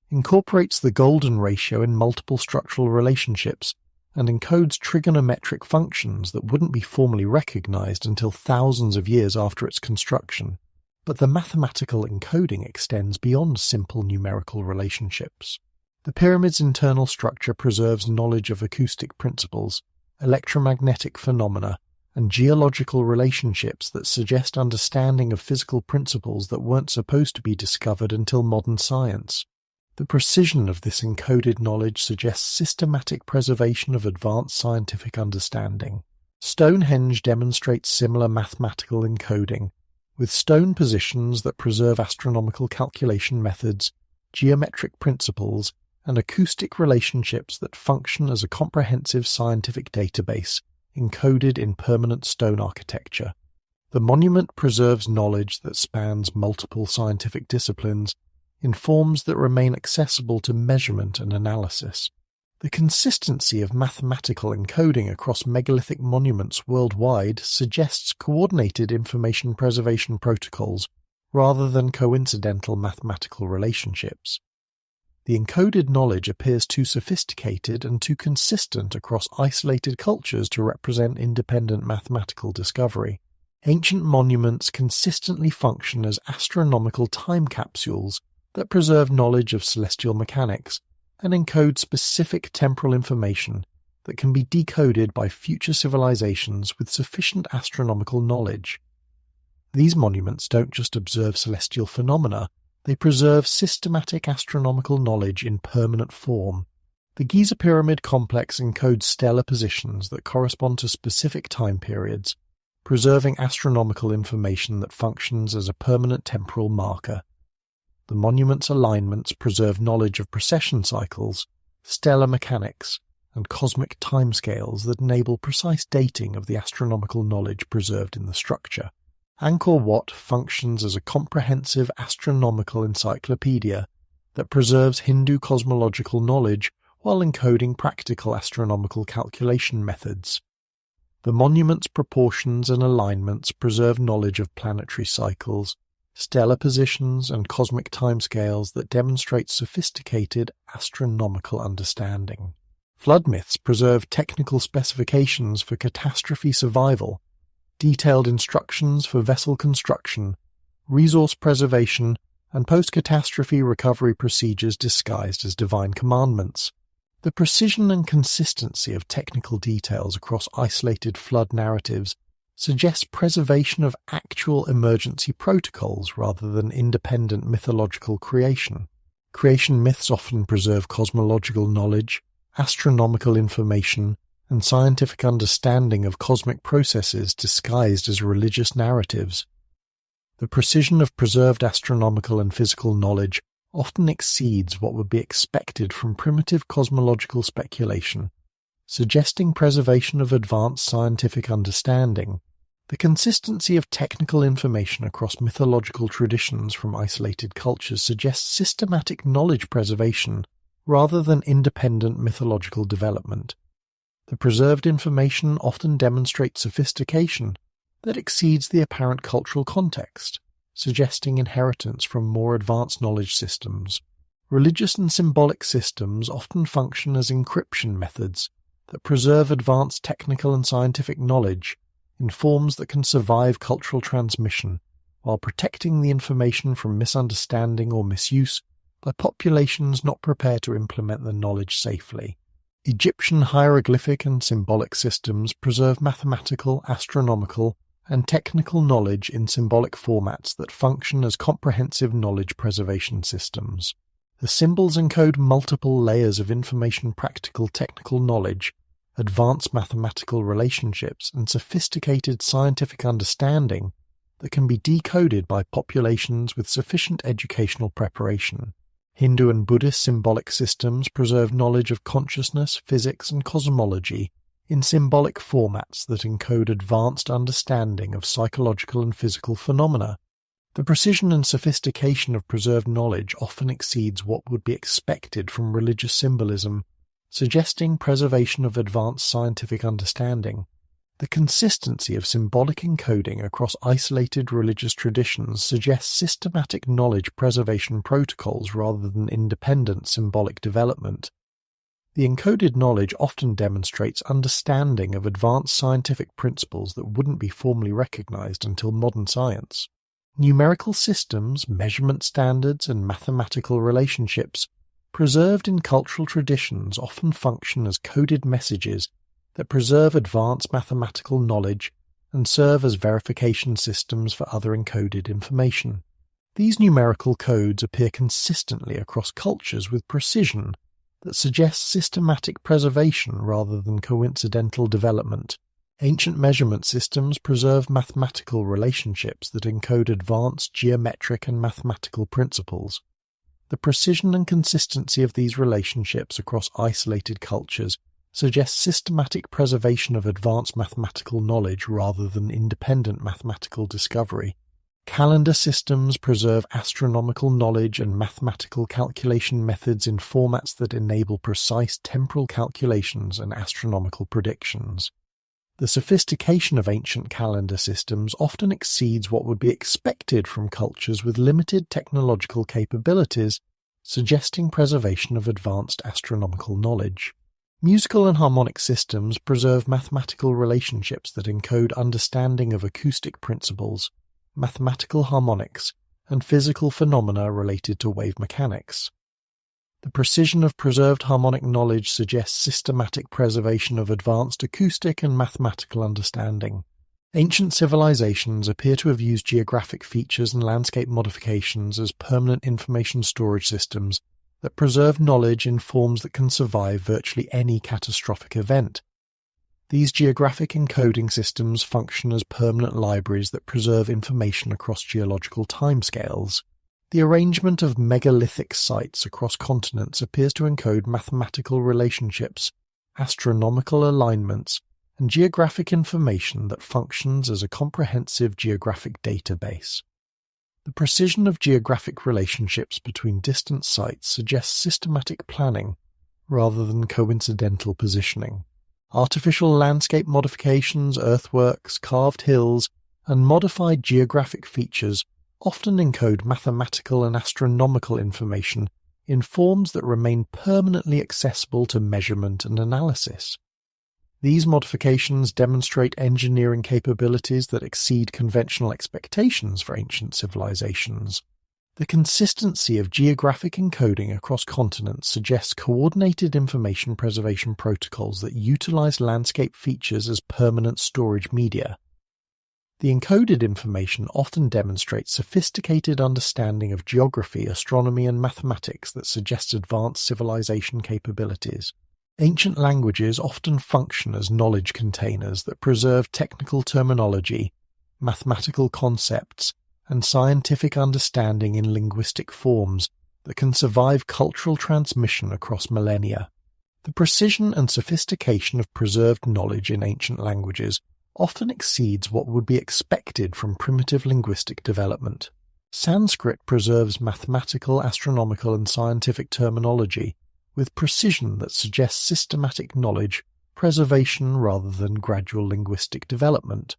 [SPEAKER 1] incorporates the golden ratio in multiple structural relationships, and encodes trigonometric functions that wouldn't be formally recognized until thousands of years after its construction. But the mathematical encoding extends beyond simple numerical relationships. The pyramid's internal structure preserves knowledge of acoustic principles, electromagnetic phenomena, and geological relationships that suggest understanding of physical principles that weren't supposed to be discovered until modern science. The precision of this encoded knowledge suggests systematic preservation of advanced scientific understanding. Stonehenge demonstrates similar mathematical encoding, with stone positions that preserve astronomical calculation methods, geometric principles, and acoustic relationships that function as a comprehensive scientific database encoded in permanent stone architecture. The monument preserves knowledge that spans multiple scientific disciplines in forms that remain accessible to measurement and analysis. The consistency of mathematical encoding across megalithic monuments worldwide suggests coordinated information preservation protocols rather than coincidental mathematical relationships. The encoded knowledge appears too sophisticated and too consistent across isolated cultures to represent independent mathematical discovery. Ancient monuments consistently function as astronomical time capsules that preserve knowledge of celestial mechanics and encode specific temporal information that can be decoded by future civilizations with sufficient astronomical knowledge. These monuments don't just observe celestial phenomena, they preserve systematic astronomical knowledge in permanent form. The Giza Pyramid complex encodes stellar positions that correspond to specific time periods, preserving astronomical information that functions as a permanent temporal marker. The monument's alignments preserve knowledge of precession cycles, stellar mechanics, and cosmic timescales that enable precise dating of the astronomical knowledge preserved in the structure. Angkor Wat functions as a comprehensive astronomical encyclopedia that preserves Hindu cosmological knowledge while encoding practical astronomical calculation methods. The monument's proportions and alignments preserve knowledge of planetary cycles, stellar positions, and cosmic timescales that demonstrate sophisticated astronomical understanding. Flood myths preserve technical specifications for catastrophe survival, detailed instructions for vessel construction, resource preservation, and post-catastrophe recovery procedures disguised as divine commandments. The precision and consistency of technical details across isolated flood narratives suggests preservation of actual emergency protocols rather than independent mythological creation. Creation myths often preserve cosmological knowledge, astronomical information, and scientific understanding of cosmic processes disguised as religious narratives. The precision of preserved astronomical and physical knowledge often exceeds what would be expected from primitive cosmological speculation, suggesting preservation of advanced scientific understanding. The consistency of technical information across mythological traditions from isolated cultures suggests systematic knowledge preservation rather than independent mythological development. The preserved information often demonstrates sophistication that exceeds the apparent cultural context, suggesting inheritance from more advanced knowledge systems. Religious and symbolic systems often function as encryption methods that preserve advanced technical and scientific knowledge in forms that can survive cultural transmission, while protecting the information from misunderstanding or misuse by populations not prepared to implement the knowledge safely. Egyptian hieroglyphic and symbolic systems preserve mathematical, astronomical, and technical knowledge in symbolic formats that function as comprehensive knowledge preservation systems. The symbols encode multiple layers of information, practical technical knowledge, advanced mathematical relationships, and sophisticated scientific understanding that can be decoded by populations with sufficient educational preparation. Hindu and Buddhist symbolic systems preserve knowledge of consciousness, physics, and cosmology in symbolic formats that encode advanced understanding of psychological and physical phenomena. The precision and sophistication of preserved knowledge often exceeds what would be expected from religious symbolism, suggesting preservation of advanced scientific understanding. The consistency of symbolic encoding across isolated religious traditions suggests systematic knowledge preservation protocols rather than independent symbolic development. The encoded knowledge often demonstrates understanding of advanced scientific principles that wouldn't be formally recognized until modern science. Numerical systems, measurement standards, and mathematical relationships preserved in cultural traditions often function as coded messages that preserve advanced mathematical knowledge and serve as verification systems for other encoded information. These numerical codes appear consistently across cultures with precision that suggests systematic preservation rather than coincidental development. Ancient measurement systems preserve mathematical relationships that encode advanced geometric and mathematical principles. The precision and consistency of these relationships across isolated cultures suggests systematic preservation of advanced mathematical knowledge rather than independent mathematical discovery. Calendar systems preserve astronomical knowledge and mathematical calculation methods in formats that enable precise temporal calculations and astronomical predictions. The sophistication of ancient calendar systems often exceeds what would be expected from cultures with limited technological capabilities, suggesting preservation of advanced astronomical knowledge. Musical and harmonic systems preserve mathematical relationships that encode understanding of acoustic principles, mathematical harmonics, and physical phenomena related to wave mechanics. The precision of preserved harmonic knowledge suggests systematic preservation of advanced acoustic and mathematical understanding. Ancient civilizations appear to have used geographic features and landscape modifications as permanent information storage systems that preserve knowledge in forms that can survive virtually any catastrophic event. These geographic encoding systems function as permanent libraries that preserve information across geological timescales. The arrangement of megalithic sites across continents appears to encode mathematical relationships, astronomical alignments, and geographic information that functions as a comprehensive geographic database. The precision of geographic relationships between distant sites suggests systematic planning rather than coincidental positioning. Artificial landscape modifications, earthworks, carved hills, and modified geographic features often encode mathematical and astronomical information in forms that remain permanently accessible to measurement and analysis. These modifications demonstrate engineering capabilities that exceed conventional expectations for ancient civilizations. The consistency of geographic encoding across continents suggests coordinated information preservation protocols that utilize landscape features as permanent storage media. The encoded information often demonstrates sophisticated understanding of geography, astronomy, and mathematics that suggests advanced civilization capabilities. Ancient languages often function as knowledge containers that preserve technical terminology, mathematical concepts, and scientific understanding in linguistic forms that can survive cultural transmission across millennia. The precision and sophistication of preserved knowledge in ancient languages often exceeds what would be expected from primitive linguistic development. Sanskrit preserves mathematical, astronomical, and scientific terminology with precision that suggests systematic knowledge preservation rather than gradual linguistic development.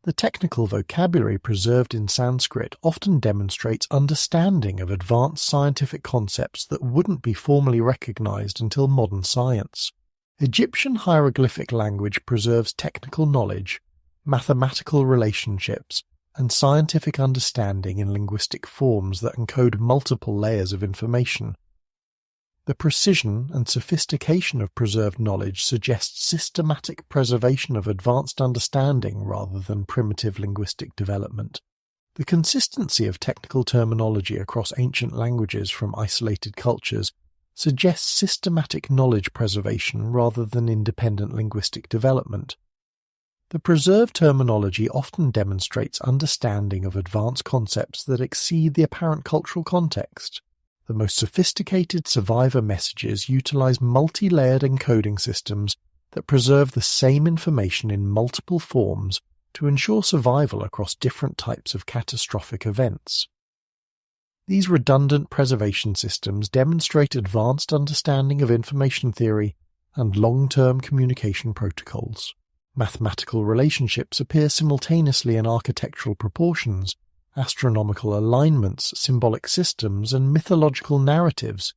[SPEAKER 1] The technical vocabulary preserved in Sanskrit often demonstrates understanding of advanced scientific concepts that wouldn't be formally recognized until modern science. Egyptian hieroglyphic language preserves technical knowledge, mathematical relationships, and scientific understanding in linguistic forms that encode multiple layers of information. The precision and sophistication of preserved knowledge suggests systematic preservation of advanced understanding rather than primitive linguistic development. The consistency of technical terminology across ancient languages from isolated cultures suggests systematic knowledge preservation rather than independent linguistic development. The preserved terminology often demonstrates understanding of advanced concepts that exceed the apparent cultural context. The most sophisticated survivor messages utilize multi-layered encoding systems that preserve the same information in multiple forms to ensure survival across different types of catastrophic events. These redundant preservation systems demonstrate advanced understanding of information theory and long-term communication protocols. Mathematical relationships appear simultaneously in architectural proportions, astronomical alignments, symbolic systems, and mythological narratives,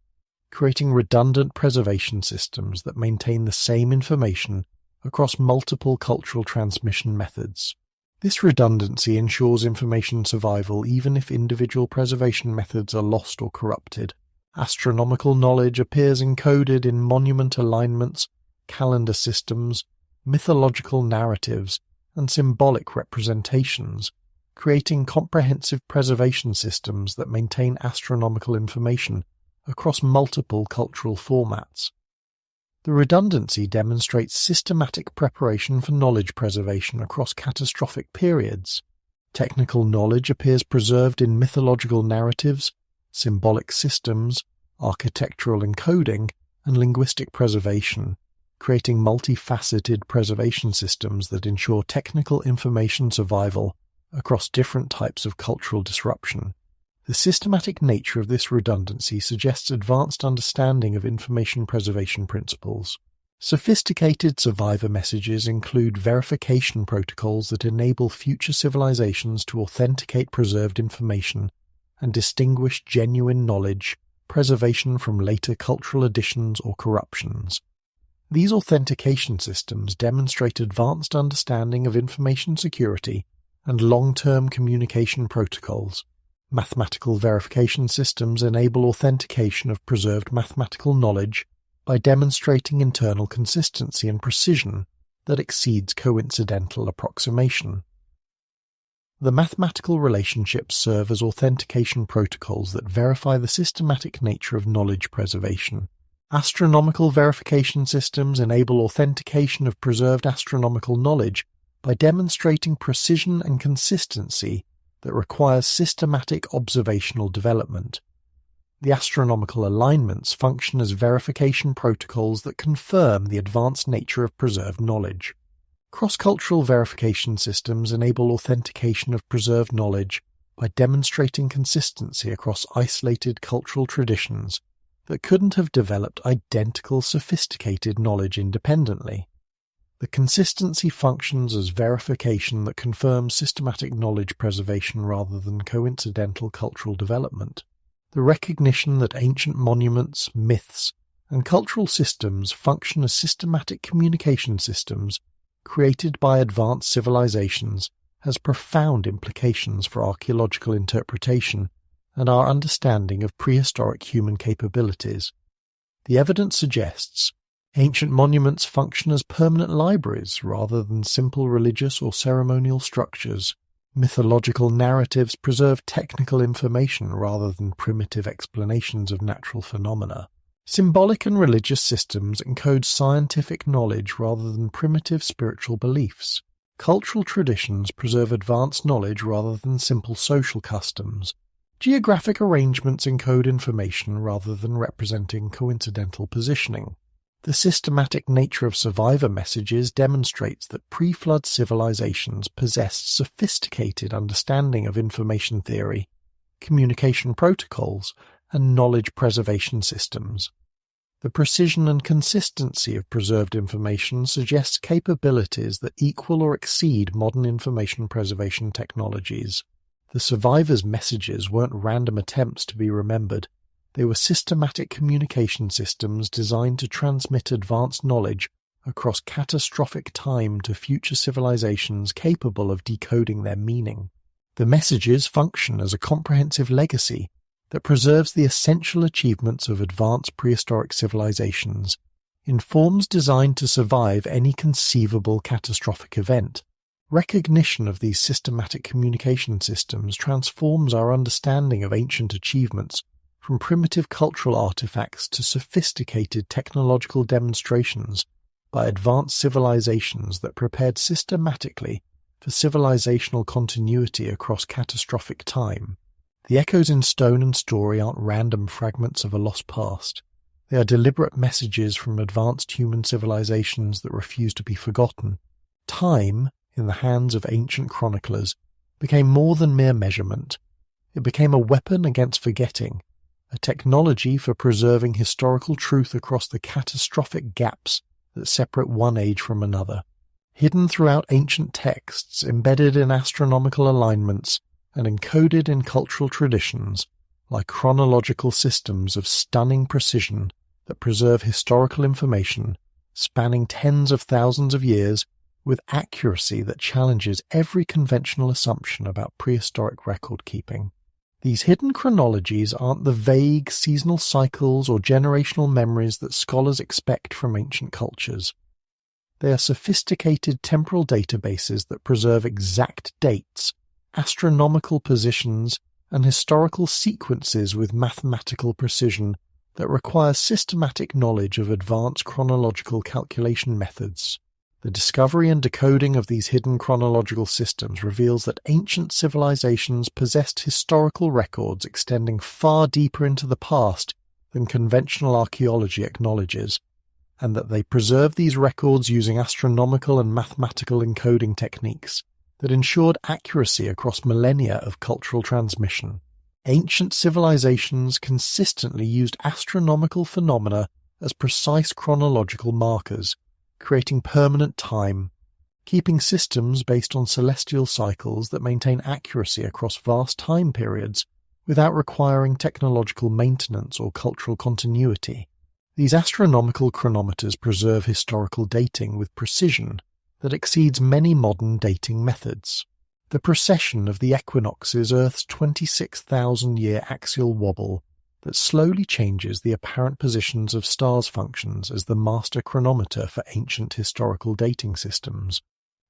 [SPEAKER 1] creating redundant preservation systems that maintain the same information across multiple cultural transmission methods. This redundancy ensures information survival even if individual preservation methods are lost or corrupted. Astronomical knowledge appears encoded in monument alignments, calendar systems, mythological narratives, and symbolic representations, creating comprehensive preservation systems that maintain astronomical information across multiple cultural formats. The redundancy demonstrates systematic preparation for knowledge preservation across catastrophic periods. Technical knowledge appears preserved in mythological narratives, symbolic systems, architectural encoding, and linguistic preservation, creating multifaceted preservation systems that ensure technical information survival across different types of cultural disruption. The systematic nature of this redundancy suggests advanced understanding of information preservation principles. Sophisticated survivor messages include verification protocols that enable future civilizations to authenticate preserved information and distinguish genuine knowledge preservation from later cultural additions or corruptions. These authentication systems demonstrate advanced understanding of information security and long-term communication protocols. Mathematical verification systems enable authentication of preserved mathematical knowledge by demonstrating internal consistency and precision that exceeds coincidental approximation. The mathematical relationships serve as authentication protocols that verify the systematic nature of knowledge preservation. Astronomical verification systems enable authentication of preserved astronomical knowledge by demonstrating precision and consistency that requires systematic observational development. The astronomical alignments function as verification protocols that confirm the advanced nature of preserved knowledge. Cross-cultural verification systems enable authentication of preserved knowledge by demonstrating consistency across isolated cultural traditions that couldn't have developed identical sophisticated knowledge independently. The consistency functions as verification that confirms systematic knowledge preservation rather than coincidental cultural development. The recognition that ancient monuments, myths, and cultural systems function as systematic communication systems created by advanced civilizations has profound implications for archaeological interpretation and our understanding of prehistoric human capabilities. The evidence suggests ancient monuments function as permanent libraries rather than simple religious or ceremonial structures. Mythological narratives preserve technical information rather than primitive explanations of natural phenomena. Symbolic and religious systems encode scientific knowledge rather than primitive spiritual beliefs. Cultural traditions preserve advanced knowledge rather than simple social customs. Geographic arrangements encode information rather than representing coincidental positioning. The systematic nature of survivor messages demonstrates that pre-flood civilizations possessed sophisticated understanding of information theory, communication protocols, and knowledge preservation systems. The precision and consistency of preserved information suggests capabilities that equal or exceed modern information preservation technologies. The survivors' messages weren't random attempts to be remembered. They were systematic communication systems designed to transmit advanced knowledge across catastrophic time to future civilizations capable of decoding their meaning. The messages function as a comprehensive legacy that preserves the essential achievements of advanced prehistoric civilizations in forms designed to survive any conceivable catastrophic event. Recognition of these systematic communication systems transforms our understanding of ancient achievements from primitive cultural artifacts to sophisticated technological demonstrations by advanced civilizations that prepared systematically for civilizational continuity across catastrophic time. The echoes in stone and story aren't random fragments of a lost past. They are deliberate messages from advanced human civilizations that refuse to be forgotten. Time, in the hands of ancient chroniclers, became more than mere measurement. It became a weapon against forgetting, a technology for preserving historical truth across the catastrophic gaps that separate one age from another. Hidden throughout ancient texts, embedded in astronomical alignments, and encoded in cultural traditions, lie chronological systems of stunning precision that preserve historical information, spanning tens of thousands of years, with accuracy that challenges every conventional assumption about prehistoric record-keeping. These hidden chronologies aren't the vague seasonal cycles or generational memories that scholars expect from ancient cultures. They are sophisticated temporal databases that preserve exact dates, astronomical positions, and historical sequences with mathematical precision that require systematic knowledge of advanced chronological calculation methods. The discovery and decoding of these hidden chronological systems reveals that ancient civilizations possessed historical records extending far deeper into the past than conventional archaeology acknowledges, and that they preserved these records using astronomical and mathematical encoding techniques that ensured accuracy across millennia of cultural transmission. Ancient civilizations consistently used astronomical phenomena as precise chronological markers, creating permanent time, keeping systems based on celestial cycles that maintain accuracy across vast time periods without requiring technological maintenance or cultural continuity. These astronomical chronometers preserve historical dating with precision that exceeds many modern dating methods. The precession of the equinox is Earth's 26,000-year axial wobble that slowly changes the apparent positions of stars' functions as the master chronometer for ancient historical dating systems.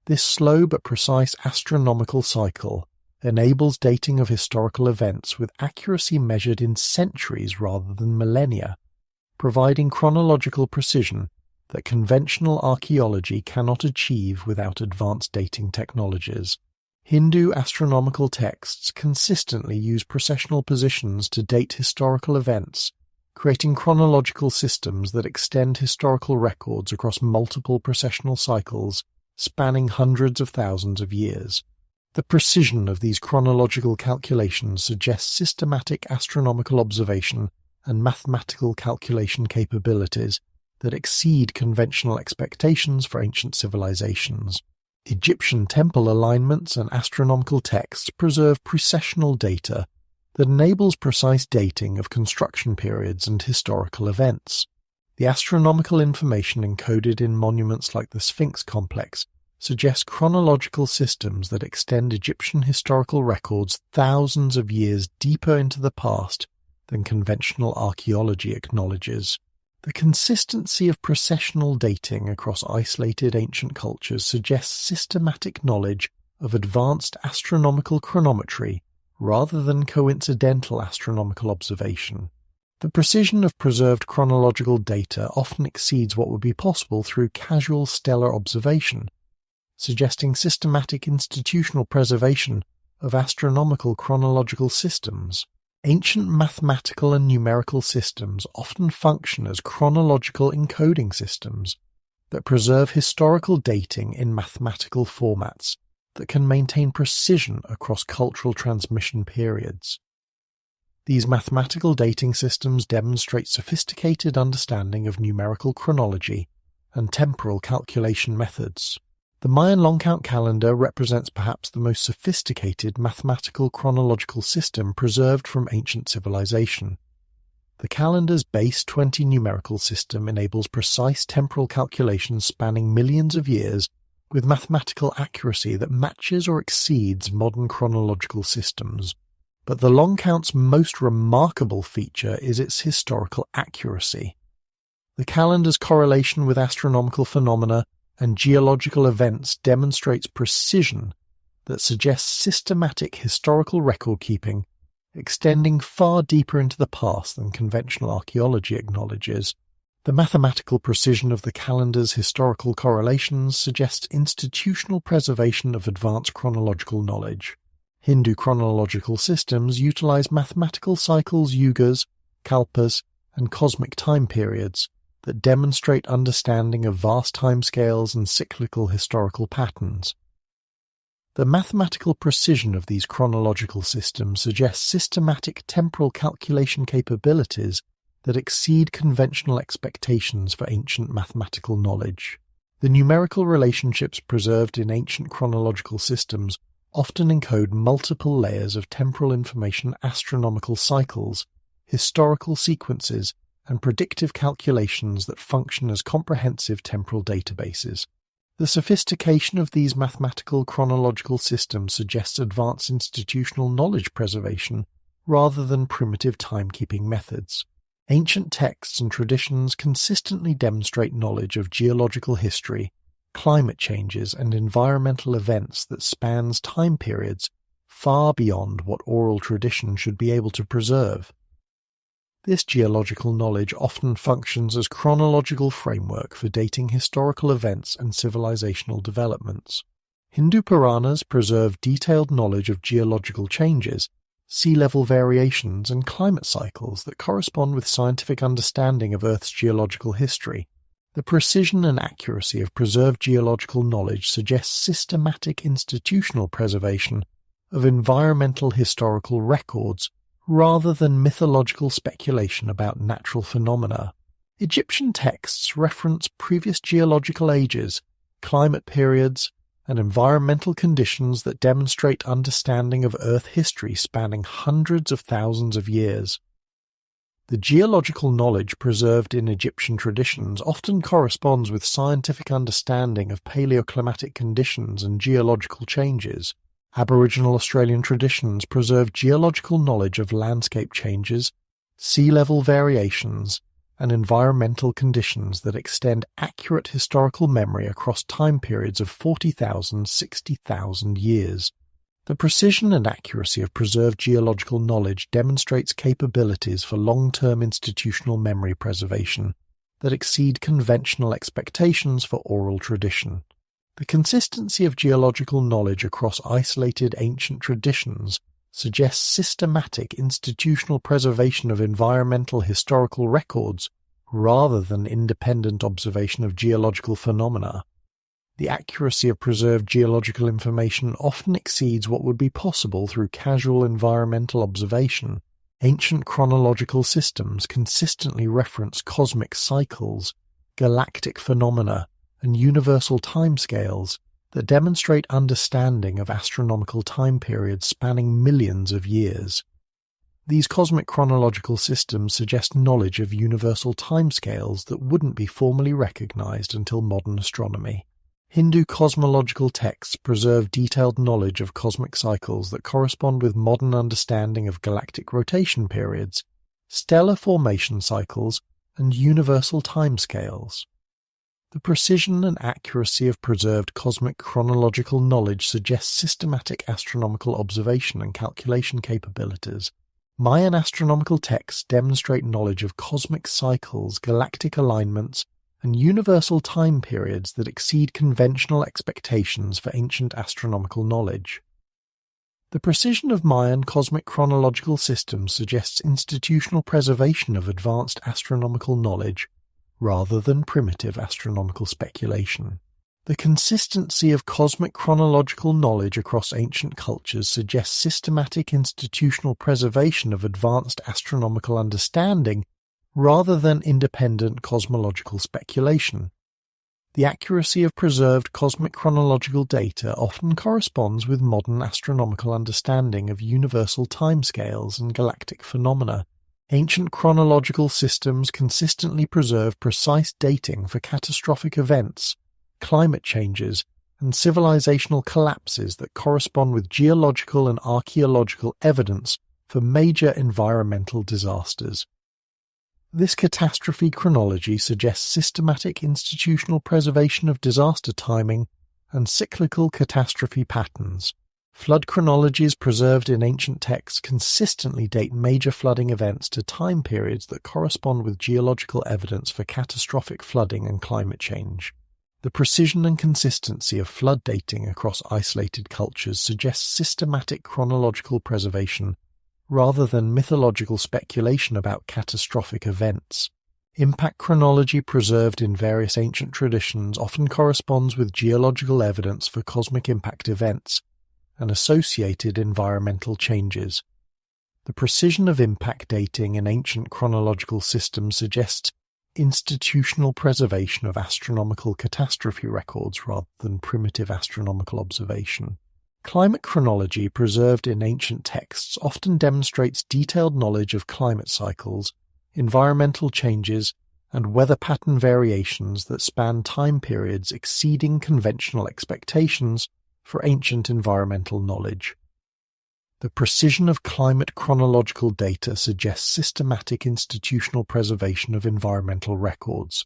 [SPEAKER 1] This slow but precise astronomical cycle enables dating of historical events with accuracy measured in centuries rather than millennia, providing chronological precision that conventional archaeology cannot achieve without advanced dating technologies. Hindu astronomical texts consistently use precessional positions to date historical events, creating chronological systems that extend historical records across multiple precessional cycles spanning hundreds of thousands of years. The precision of these chronological calculations suggests systematic astronomical observation and mathematical calculation capabilities that exceed conventional expectations for ancient civilizations. Egyptian temple alignments and astronomical texts preserve precessional data that enables precise dating of construction periods and historical events. The astronomical information encoded in monuments like the Sphinx complex suggests chronological systems that extend Egyptian historical records thousands of years deeper into the past than conventional archaeology acknowledges. The consistency of precessional dating across isolated ancient cultures suggests systematic knowledge of advanced astronomical chronometry rather than coincidental astronomical observation. The precision of preserved chronological data often exceeds what would be possible through casual stellar observation, suggesting systematic institutional preservation of astronomical chronological systems. Ancient mathematical and numerical systems often function as chronological encoding systems that preserve historical dating in mathematical formats that can maintain precision across cultural transmission periods. These mathematical dating systems demonstrate sophisticated understanding of numerical chronology and temporal calculation methods. The Mayan long count calendar represents perhaps the most sophisticated mathematical chronological system preserved from ancient civilization. The calendar's base 20 numerical system enables precise temporal calculations spanning millions of years with mathematical accuracy that matches or exceeds modern chronological systems. But the long count's most remarkable feature is its historical accuracy. The calendar's correlation with astronomical phenomena and geological events demonstrates precision that suggests systematic historical record-keeping extending far deeper into the past than conventional archaeology acknowledges. The mathematical precision of the calendar's historical correlations suggests institutional preservation of advanced chronological knowledge. Hindu chronological systems utilize mathematical cycles, yugas, kalpas, and cosmic time periods that demonstrate understanding of vast timescales and cyclical historical patterns. The mathematical precision of these chronological systems suggests systematic temporal calculation capabilities that exceed conventional expectations for ancient mathematical knowledge. The numerical relationships preserved in ancient chronological systems often encode multiple layers of temporal information, astronomical cycles, historical sequences, and predictive calculations that function as comprehensive temporal databases. The sophistication of these mathematical chronological systems suggests advanced institutional knowledge preservation rather than primitive timekeeping methods. Ancient texts and traditions consistently demonstrate knowledge of geological history, climate changes, and environmental events that spans time periods far beyond what oral tradition should be able to preserve. This geological knowledge often functions as chronological framework for dating historical events and civilizational developments. Hindu Puranas preserve detailed knowledge of geological changes, sea level variations, and climate cycles that correspond with scientific understanding of Earth's geological history. The precision and accuracy of preserved geological knowledge suggests systematic institutional preservation of environmental historical records rather than mythological speculation about natural phenomena. Egyptian texts reference previous geological ages, climate periods, and environmental conditions that demonstrate understanding of Earth history spanning hundreds of thousands of years. The geological knowledge preserved in Egyptian traditions often corresponds with scientific understanding of paleoclimatic conditions and geological changes. Aboriginal Australian traditions preserve geological knowledge of landscape changes, sea level variations, and environmental conditions that extend accurate historical memory across time periods of 40,000, 60,000 years. The precision and accuracy of preserved geological knowledge demonstrates capabilities for long-term institutional memory preservation that exceed conventional expectations for oral tradition. The consistency of geological knowledge across isolated ancient traditions suggests systematic institutional preservation of environmental historical records rather than independent observation of geological phenomena. The accuracy of preserved geological information often exceeds what would be possible through casual environmental observation. Ancient chronological systems consistently reference cosmic cycles, galactic phenomena, and universal timescales that demonstrate understanding of astronomical time periods spanning millions of years. These cosmic chronological systems suggest knowledge of universal timescales that wouldn't be formally recognized until modern astronomy. Hindu cosmological texts preserve detailed knowledge of cosmic cycles that correspond with modern understanding of galactic rotation periods, stellar formation cycles, and universal timescales. The precision and accuracy of preserved cosmic chronological knowledge suggests systematic astronomical observation and calculation capabilities. Mayan astronomical texts demonstrate knowledge of cosmic cycles, galactic alignments, and universal time periods that exceed conventional expectations for ancient astronomical knowledge. The precision of Mayan cosmic chronological systems suggests institutional preservation of advanced astronomical knowledge rather than primitive astronomical speculation. The consistency of cosmic chronological knowledge across ancient cultures suggests systematic institutional preservation of advanced astronomical understanding rather than independent cosmological speculation. The accuracy of preserved cosmic chronological data often corresponds with modern astronomical understanding of universal timescales and galactic phenomena. Ancient chronological systems consistently preserve precise dating for catastrophic events, climate changes, and civilizational collapses that correspond with geological and archaeological evidence for major environmental disasters. This catastrophe chronology suggests systematic institutional preservation of disaster timing and cyclical catastrophe patterns. Flood chronologies preserved in ancient texts consistently date major flooding events to time periods that correspond with geological evidence for catastrophic flooding and climate change. The precision and consistency of flood dating across isolated cultures suggests systematic chronological preservation rather than mythological speculation about catastrophic events. Impact chronology preserved in various ancient traditions often corresponds with geological evidence for cosmic impact events and associated environmental changes. The precision of impact dating in ancient chronological systems suggests institutional preservation of astronomical catastrophe records rather than primitive astronomical observation. Climate chronology preserved in ancient texts often demonstrates detailed knowledge of climate cycles, environmental changes, and weather pattern variations that span time periods exceeding conventional expectations for ancient environmental knowledge. The precision of climate chronological data suggests systematic institutional preservation of environmental records.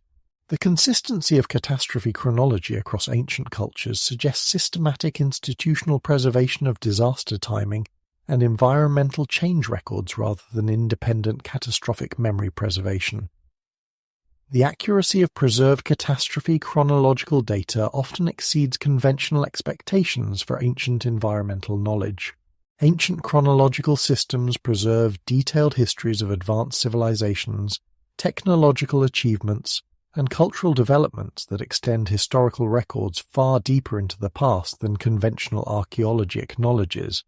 [SPEAKER 1] The consistency of catastrophe chronology across ancient cultures suggests systematic institutional preservation of disaster timing and environmental change records rather than independent catastrophic memory preservation. The accuracy of preserved catastrophe chronological data often exceeds conventional expectations for ancient environmental knowledge. Ancient chronological systems preserve detailed histories of advanced civilizations, technological achievements, and cultural developments that extend historical records far deeper into the past than conventional archaeology acknowledges.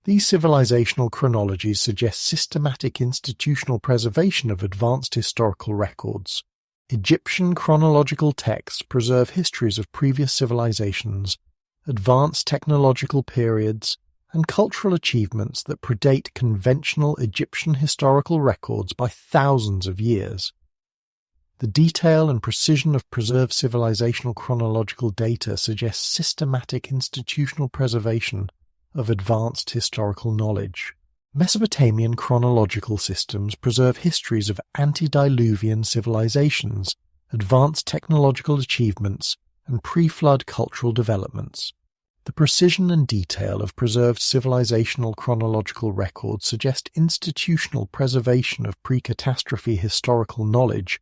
[SPEAKER 1] These civilizational chronologies suggest systematic institutional preservation of advanced historical records. Egyptian chronological texts preserve histories of previous civilizations, advanced technological periods, and cultural achievements that predate conventional Egyptian historical records by thousands of years. The detail and precision of preserved civilizational chronological data suggests systematic institutional preservation of advanced historical knowledge. Mesopotamian chronological systems preserve histories of antediluvian civilizations, advanced technological achievements, and pre-flood cultural developments. The precision and detail of preserved civilizational chronological records suggest institutional preservation of pre-catastrophe historical knowledge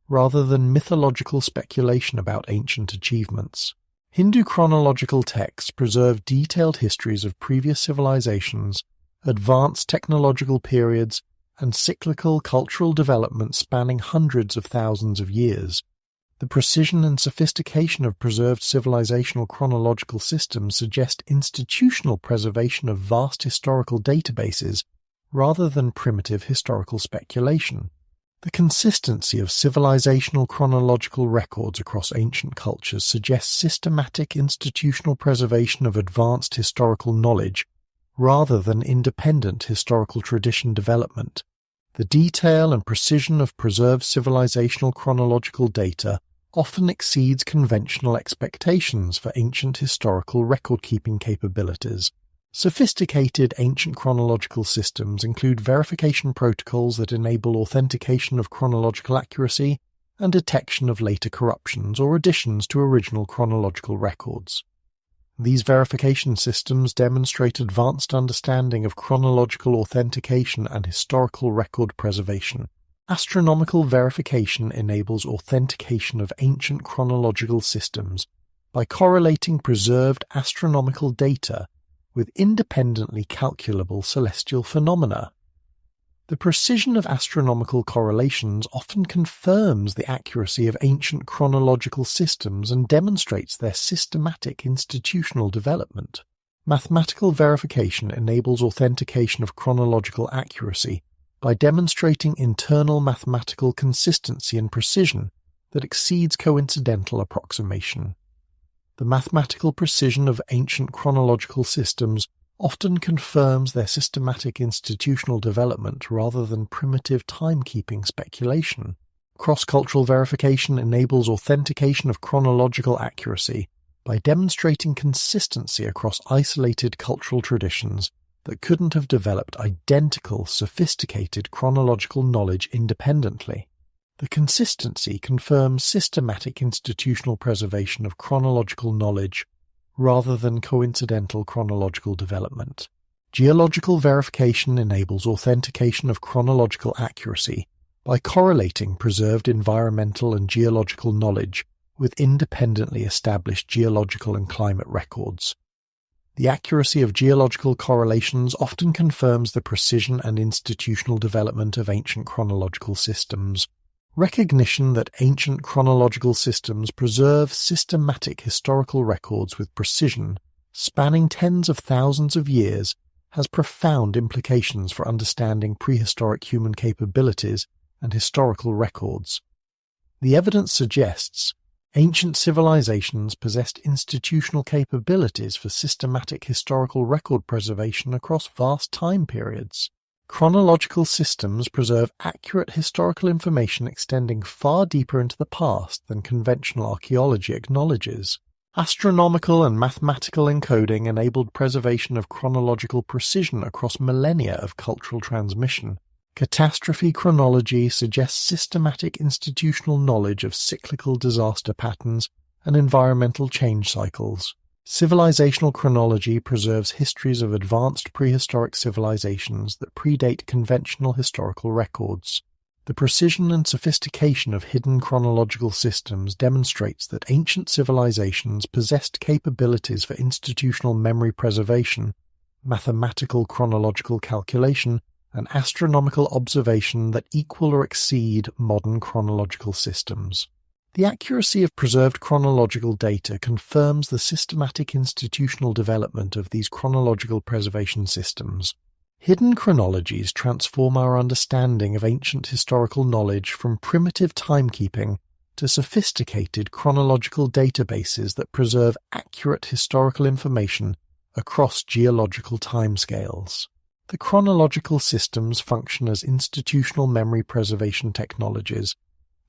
[SPEAKER 1] rather than mythological speculation about ancient achievements. Hindu chronological texts preserve detailed histories of previous civilizations, advanced technological periods, and cyclical cultural development spanning hundreds of thousands of years. The precision and sophistication of preserved civilizational chronological systems suggest institutional preservation of vast historical databases rather than primitive historical speculation. The consistency of civilizational chronological records across ancient cultures suggests systematic institutional preservation of advanced historical knowledge rather than independent historical tradition development. The detail and precision of preserved civilizational chronological data often exceeds conventional expectations for ancient historical record-keeping capabilities. Sophisticated ancient chronological systems include verification protocols that enable authentication of chronological accuracy and detection of later corruptions or additions to original chronological records. These verification systems demonstrate advanced understanding of chronological authentication and historical record preservation. Astronomical verification enables authentication of ancient chronological systems by correlating preserved astronomical data with independently calculable celestial phenomena. The precision of astronomical correlations often confirms the accuracy of ancient chronological systems and demonstrates their systematic institutional development. Mathematical verification enables authentication of chronological accuracy by demonstrating internal mathematical consistency and precision that exceeds coincidental approximation. The mathematical precision of ancient chronological systems often confirms their systematic institutional development rather than primitive timekeeping speculation. Cross-cultural verification enables authentication of chronological accuracy by demonstrating consistency across isolated cultural traditions that couldn't have developed identical, sophisticated chronological knowledge independently. The consistency confirms systematic institutional preservation of chronological knowledge rather than coincidental chronological development. Geological verification enables authentication of chronological accuracy by correlating preserved environmental and geological knowledge with independently established geological and climate records. The accuracy of geological correlations often confirms the precision and institutional development of ancient chronological systems. Recognition that ancient chronological systems preserve systematic historical records with precision, spanning tens of thousands of years, has profound implications for understanding prehistoric human capabilities and historical records. The evidence suggests ancient civilizations possessed institutional capabilities for systematic historical record preservation across vast time periods. Chronological systems preserve accurate historical information extending far deeper into the past than conventional archaeology acknowledges. Astronomical and mathematical encoding enabled preservation of chronological precision across millennia of cultural transmission, Catastrophe chronology suggests systematic institutional knowledge of cyclical disaster patterns and environmental change cycles. Civilizational chronology preserves histories of advanced prehistoric civilizations that predate conventional historical records. The precision and sophistication of hidden chronological systems demonstrates that ancient civilizations possessed capabilities for institutional memory preservation, mathematical chronological calculation, and astronomical observation that equal or exceed modern chronological systems. The accuracy of preserved chronological data confirms the systematic institutional development of these chronological preservation systems. Hidden chronologies transform our understanding of ancient historical knowledge from primitive timekeeping to sophisticated chronological databases that preserve accurate historical information across geological timescales. The chronological systems function as institutional memory preservation technologies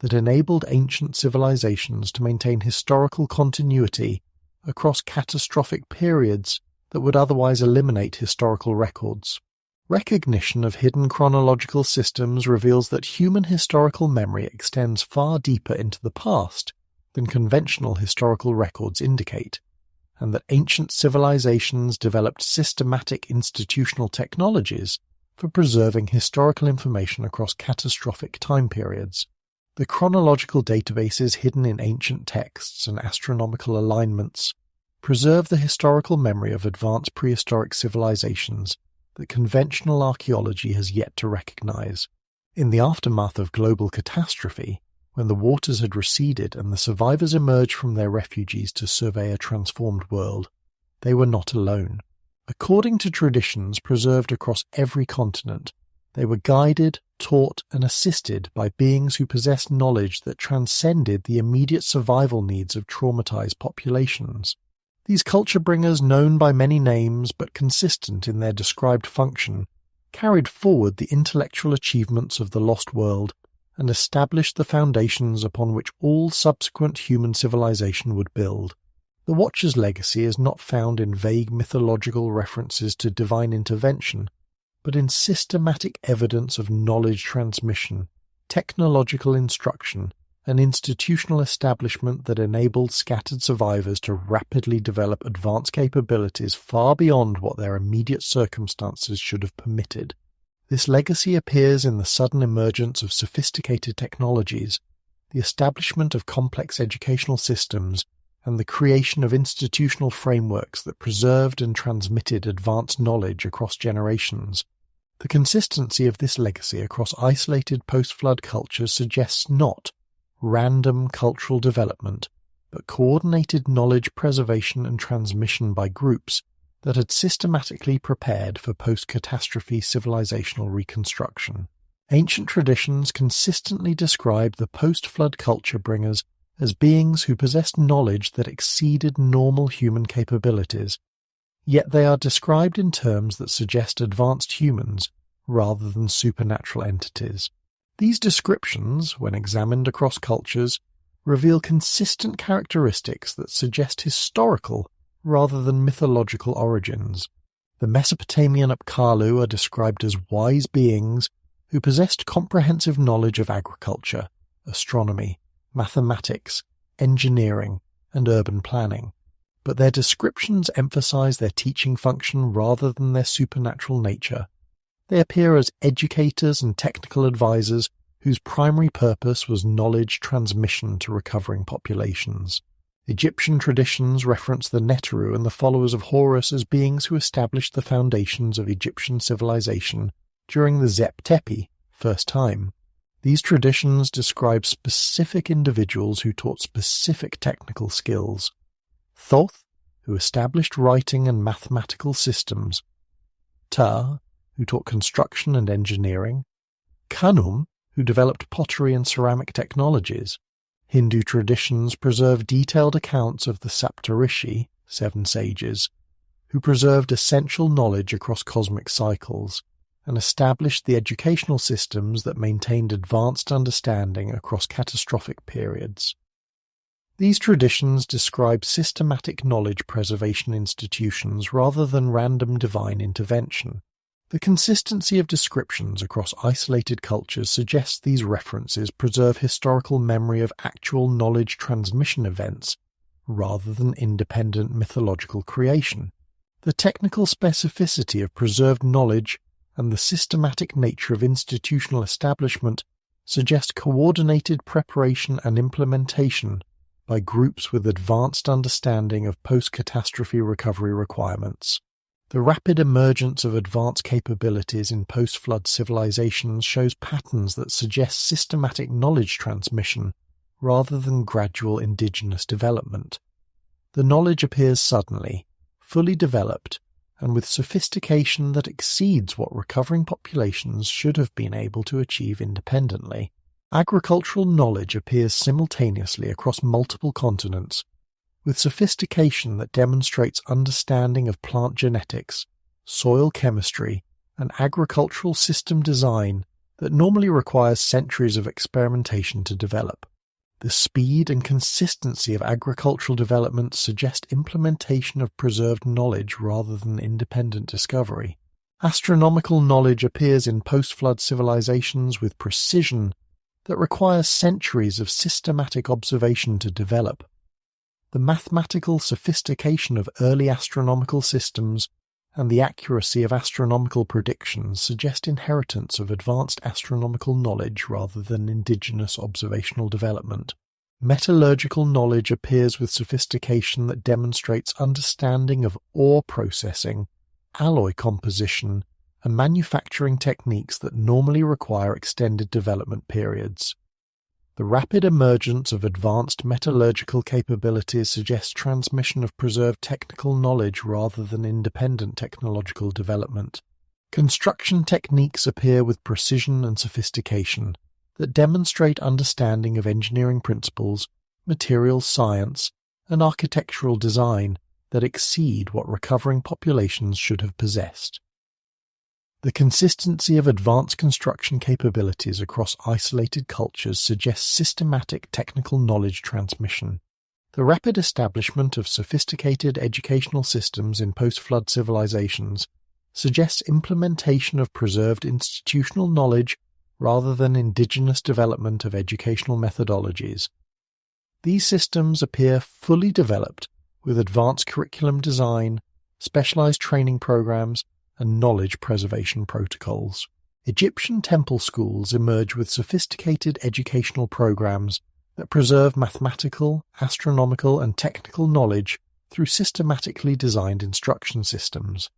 [SPEAKER 1] that enabled ancient civilizations to maintain historical continuity across catastrophic periods that would otherwise eliminate historical records. Recognition of hidden chronological systems reveals that human historical memory extends far deeper into the past than conventional historical records indicate, and that ancient civilizations developed systematic institutional technologies for preserving historical information across catastrophic time periods. The chronological databases hidden in ancient texts and astronomical alignments preserve the historical memory of advanced prehistoric civilizations that conventional archaeology has yet to recognize. In the aftermath of global catastrophe, when the waters had receded and the survivors emerged from their refuges to survey a transformed world, they were not alone. According to traditions preserved across every continent, they were guided, taught, and assisted by beings who possessed knowledge that transcended the immediate survival needs of traumatized populations. These culture bringers, known by many names but consistent in their described function, carried forward the intellectual achievements of the lost world and established the foundations upon which all subsequent human civilization would build. The Watcher's legacy is not found in vague mythological references to divine intervention, but in systematic evidence of knowledge transmission, technological instruction, and institutional establishment that enabled scattered survivors to rapidly develop advanced capabilities far beyond what their immediate circumstances should have permitted. This legacy appears in the sudden emergence of sophisticated technologies, the establishment of complex educational systems, and the creation of institutional frameworks that preserved and transmitted advanced knowledge across generations. The consistency of this legacy across isolated post-flood cultures suggests not random cultural development, but coordinated knowledge preservation and transmission by groups that had systematically prepared for post-catastrophe civilizational reconstruction. Ancient traditions consistently describe the post-flood culture bringers as beings who possessed knowledge that exceeded normal human capabilities, yet they are described in terms that suggest advanced humans rather than supernatural entities. These descriptions, when examined across cultures, reveal consistent characteristics that suggest historical rather than mythological origins. The Mesopotamian Apkallu are described as wise beings who possessed comprehensive knowledge of agriculture, astronomy, mathematics, engineering, and urban planning, but their descriptions emphasize their teaching function rather than their supernatural nature. They appear as educators and technical advisors whose primary purpose was knowledge transmission to recovering populations. Egyptian traditions reference the Neteru and the followers of Horus as beings who established the foundations of Egyptian civilization during the Zep Tepi, first time. These traditions describe specific individuals who taught specific technical skills. Thoth, who established writing and mathematical systems. Ta, who taught construction and engineering. Khnum, who developed pottery and ceramic technologies. Hindu traditions preserve detailed accounts of the Saptarishi, 7 sages, who preserved essential knowledge across cosmic cycles, and established the educational systems that maintained advanced understanding across catastrophic periods. These traditions describe systematic knowledge preservation institutions rather than random divine intervention. The consistency of descriptions across isolated cultures suggests these references preserve historical memory of actual knowledge transmission events rather than independent mythological creation. The technical specificity of preserved knowledge and the systematic nature of institutional establishment suggest coordinated preparation and implementation by groups with advanced understanding of post-catastrophe recovery requirements. The rapid emergence of advanced capabilities in post-flood civilizations shows patterns that suggest systematic knowledge transmission rather than gradual indigenous development. The knowledge appears suddenly, fully developed, and with sophistication that exceeds what recovering populations should have been able to achieve independently. Agricultural knowledge appears simultaneously across multiple continents, with sophistication that demonstrates understanding of plant genetics, soil chemistry, and agricultural system design that normally requires centuries of experimentation to develop. The speed and consistency of agricultural development suggest implementation of preserved knowledge rather than independent discovery. Astronomical knowledge appears in post-flood civilizations with precision that requires centuries of systematic observation to develop. The mathematical sophistication of early astronomical systems and the accuracy of astronomical predictions suggest inheritance of advanced astronomical knowledge rather than indigenous observational development. Metallurgical knowledge appears with sophistication that demonstrates understanding of ore processing, alloy composition, and manufacturing techniques that normally require extended development periods. The rapid emergence of advanced metallurgical capabilities suggests transmission of preserved technical knowledge rather than independent technological development. Construction techniques appear with precision and sophistication that demonstrate understanding of engineering principles, materials science, and architectural design that exceed what recovering populations should have possessed. The consistency of advanced construction capabilities across isolated cultures suggests systematic technical knowledge transmission. The rapid establishment of sophisticated educational systems in post-flood civilizations suggests implementation of preserved institutional knowledge rather than indigenous development of educational methodologies. These systems appear fully developed with advanced curriculum design, specialized training programs, and knowledge preservation protocols. Egyptian temple schools emerge with sophisticated educational programs that preserve mathematical, astronomical, and technical knowledge through systematically designed instruction systems.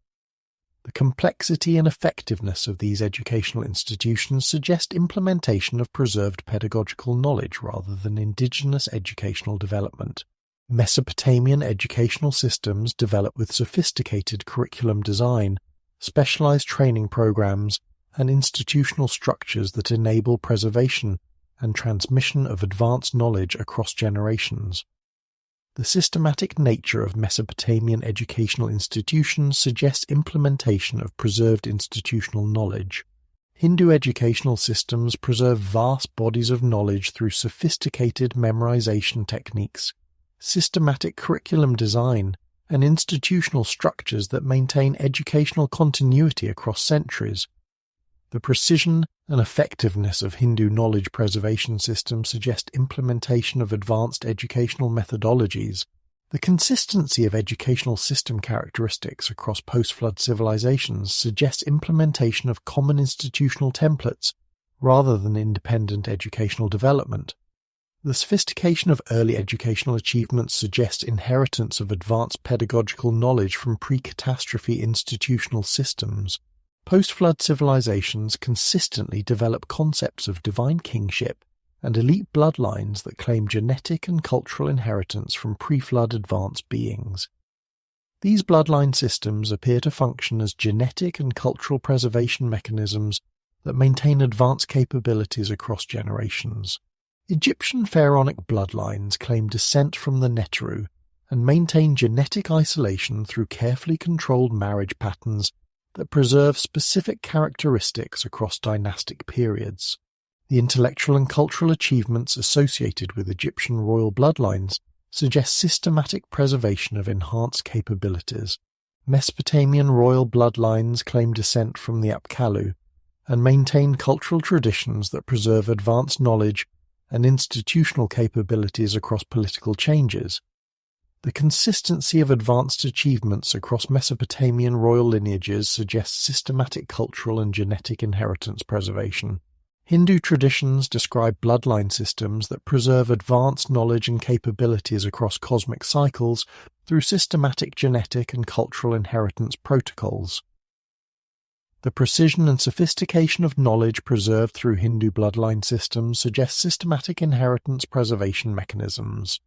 [SPEAKER 1] The complexity and effectiveness of these educational institutions suggest implementation of preserved pedagogical knowledge rather than indigenous educational development. Mesopotamian educational systems develop with sophisticated curriculum design, specialized training programs, and institutional structures that enable preservation and transmission of advanced knowledge across generations. The systematic nature of Mesopotamian educational institutions suggests implementation of preserved institutional knowledge. Hindu educational systems preserve vast bodies of knowledge through sophisticated memorization techniques, systematic curriculum design, and institutional structures that maintain educational continuity across centuries. The precision and effectiveness of Hindu knowledge preservation systems suggest implementation of advanced educational methodologies. The consistency of educational system characteristics across post-flood civilizations suggests implementation of common institutional templates rather than independent educational development. The sophistication of early educational achievements suggests inheritance of advanced pedagogical knowledge from pre-catastrophe institutional systems. Post-flood civilizations consistently develop concepts of divine kingship and elite bloodlines that claim genetic and cultural inheritance from pre-flood advanced beings. These bloodline systems appear to function as genetic and cultural preservation mechanisms that maintain advanced capabilities across generations. Egyptian pharaonic bloodlines claim descent from the Neteru and maintain genetic isolation through carefully controlled marriage patterns that preserve specific characteristics across dynastic periods. The intellectual and cultural achievements associated with Egyptian royal bloodlines suggest systematic preservation of enhanced capabilities. Mesopotamian royal bloodlines claim descent from the Apkallu and maintain cultural traditions that preserve advanced knowledge and institutional capabilities across political changes. The consistency of advanced achievements across Mesopotamian royal lineages suggests systematic cultural and genetic inheritance preservation. Hindu traditions describe bloodline systems that preserve advanced knowledge and capabilities across cosmic cycles through systematic genetic and cultural inheritance protocols. The precision and sophistication of knowledge preserved through Hindu bloodline systems suggests systematic inheritance preservation mechanisms.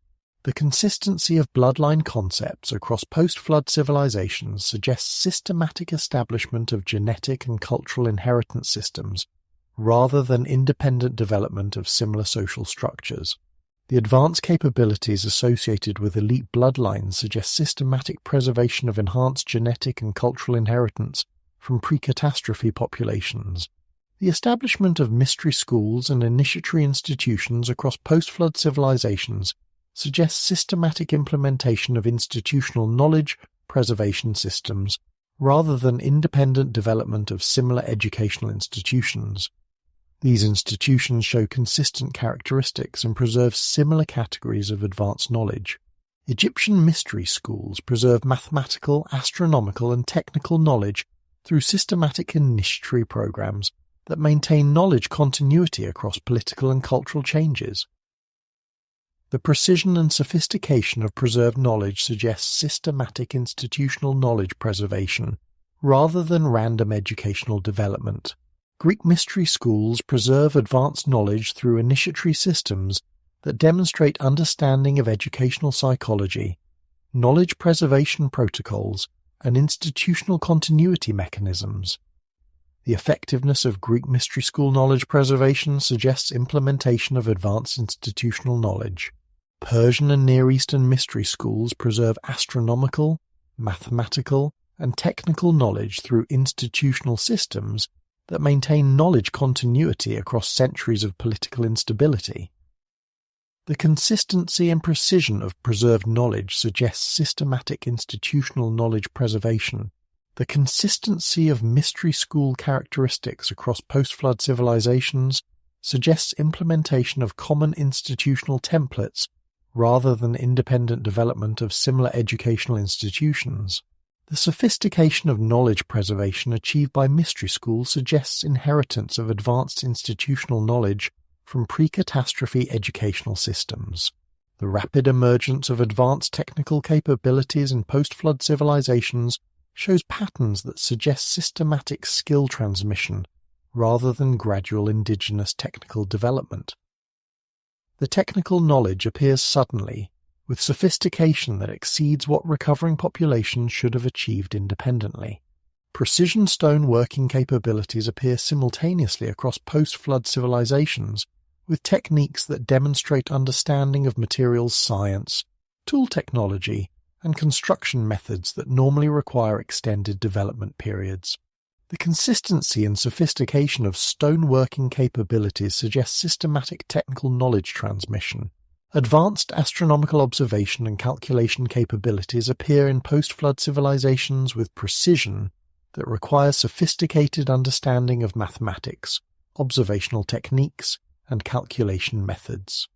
[SPEAKER 1] The consistency of bloodline concepts across post-flood civilizations suggests systematic establishment of genetic and cultural inheritance systems rather than independent development of similar social structures. The advanced capabilities associated with elite bloodlines suggest systematic preservation of enhanced genetic and cultural inheritance from pre-catastrophe populations. The establishment of mystery schools and initiatory institutions across post-flood civilizations suggests systematic implementation of institutional knowledge preservation systems rather than independent development of similar educational institutions. These institutions show consistent characteristics and preserve similar categories of advanced knowledge. Egyptian mystery schools preserve mathematical, astronomical, and technical knowledge through systematic initiatory programs that maintain knowledge continuity across political and cultural changes. The precision and sophistication of preserved knowledge suggests systematic institutional knowledge preservation rather than random educational development. Greek mystery schools preserve advanced knowledge through initiatory systems that demonstrate understanding of educational psychology, knowledge preservation protocols, and institutional continuity mechanisms. The effectiveness of Greek mystery school knowledge preservation suggests implementation of advanced institutional knowledge. Persian and Near Eastern mystery schools preserve astronomical, mathematical, and technical knowledge through institutional systems that maintain knowledge continuity across centuries of political instability. The consistency and precision of preserved knowledge suggests systematic institutional knowledge preservation. The consistency of mystery school characteristics across post-flood civilizations suggests implementation of common institutional templates rather than independent development of similar educational institutions. The sophistication of knowledge preservation achieved by mystery schools suggests inheritance of advanced institutional knowledge from pre-catastrophe educational systems. The rapid emergence of advanced technical capabilities in post-flood civilizations shows patterns that suggest systematic skill transmission rather than gradual indigenous technical development. The technical knowledge appears suddenly, with sophistication that exceeds what recovering populations should have achieved independently. Precision stone working capabilities appear simultaneously across post-flood civilizations, with techniques that demonstrate understanding of materials science, tool technology, and construction methods that normally require extended development periods. The consistency and sophistication of stone working capabilities suggests systematic technical knowledge transmission. Advanced astronomical observation and calculation capabilities appear in post-flood civilizations with precision that requires sophisticated understanding of mathematics, observational techniques, and calculation methods.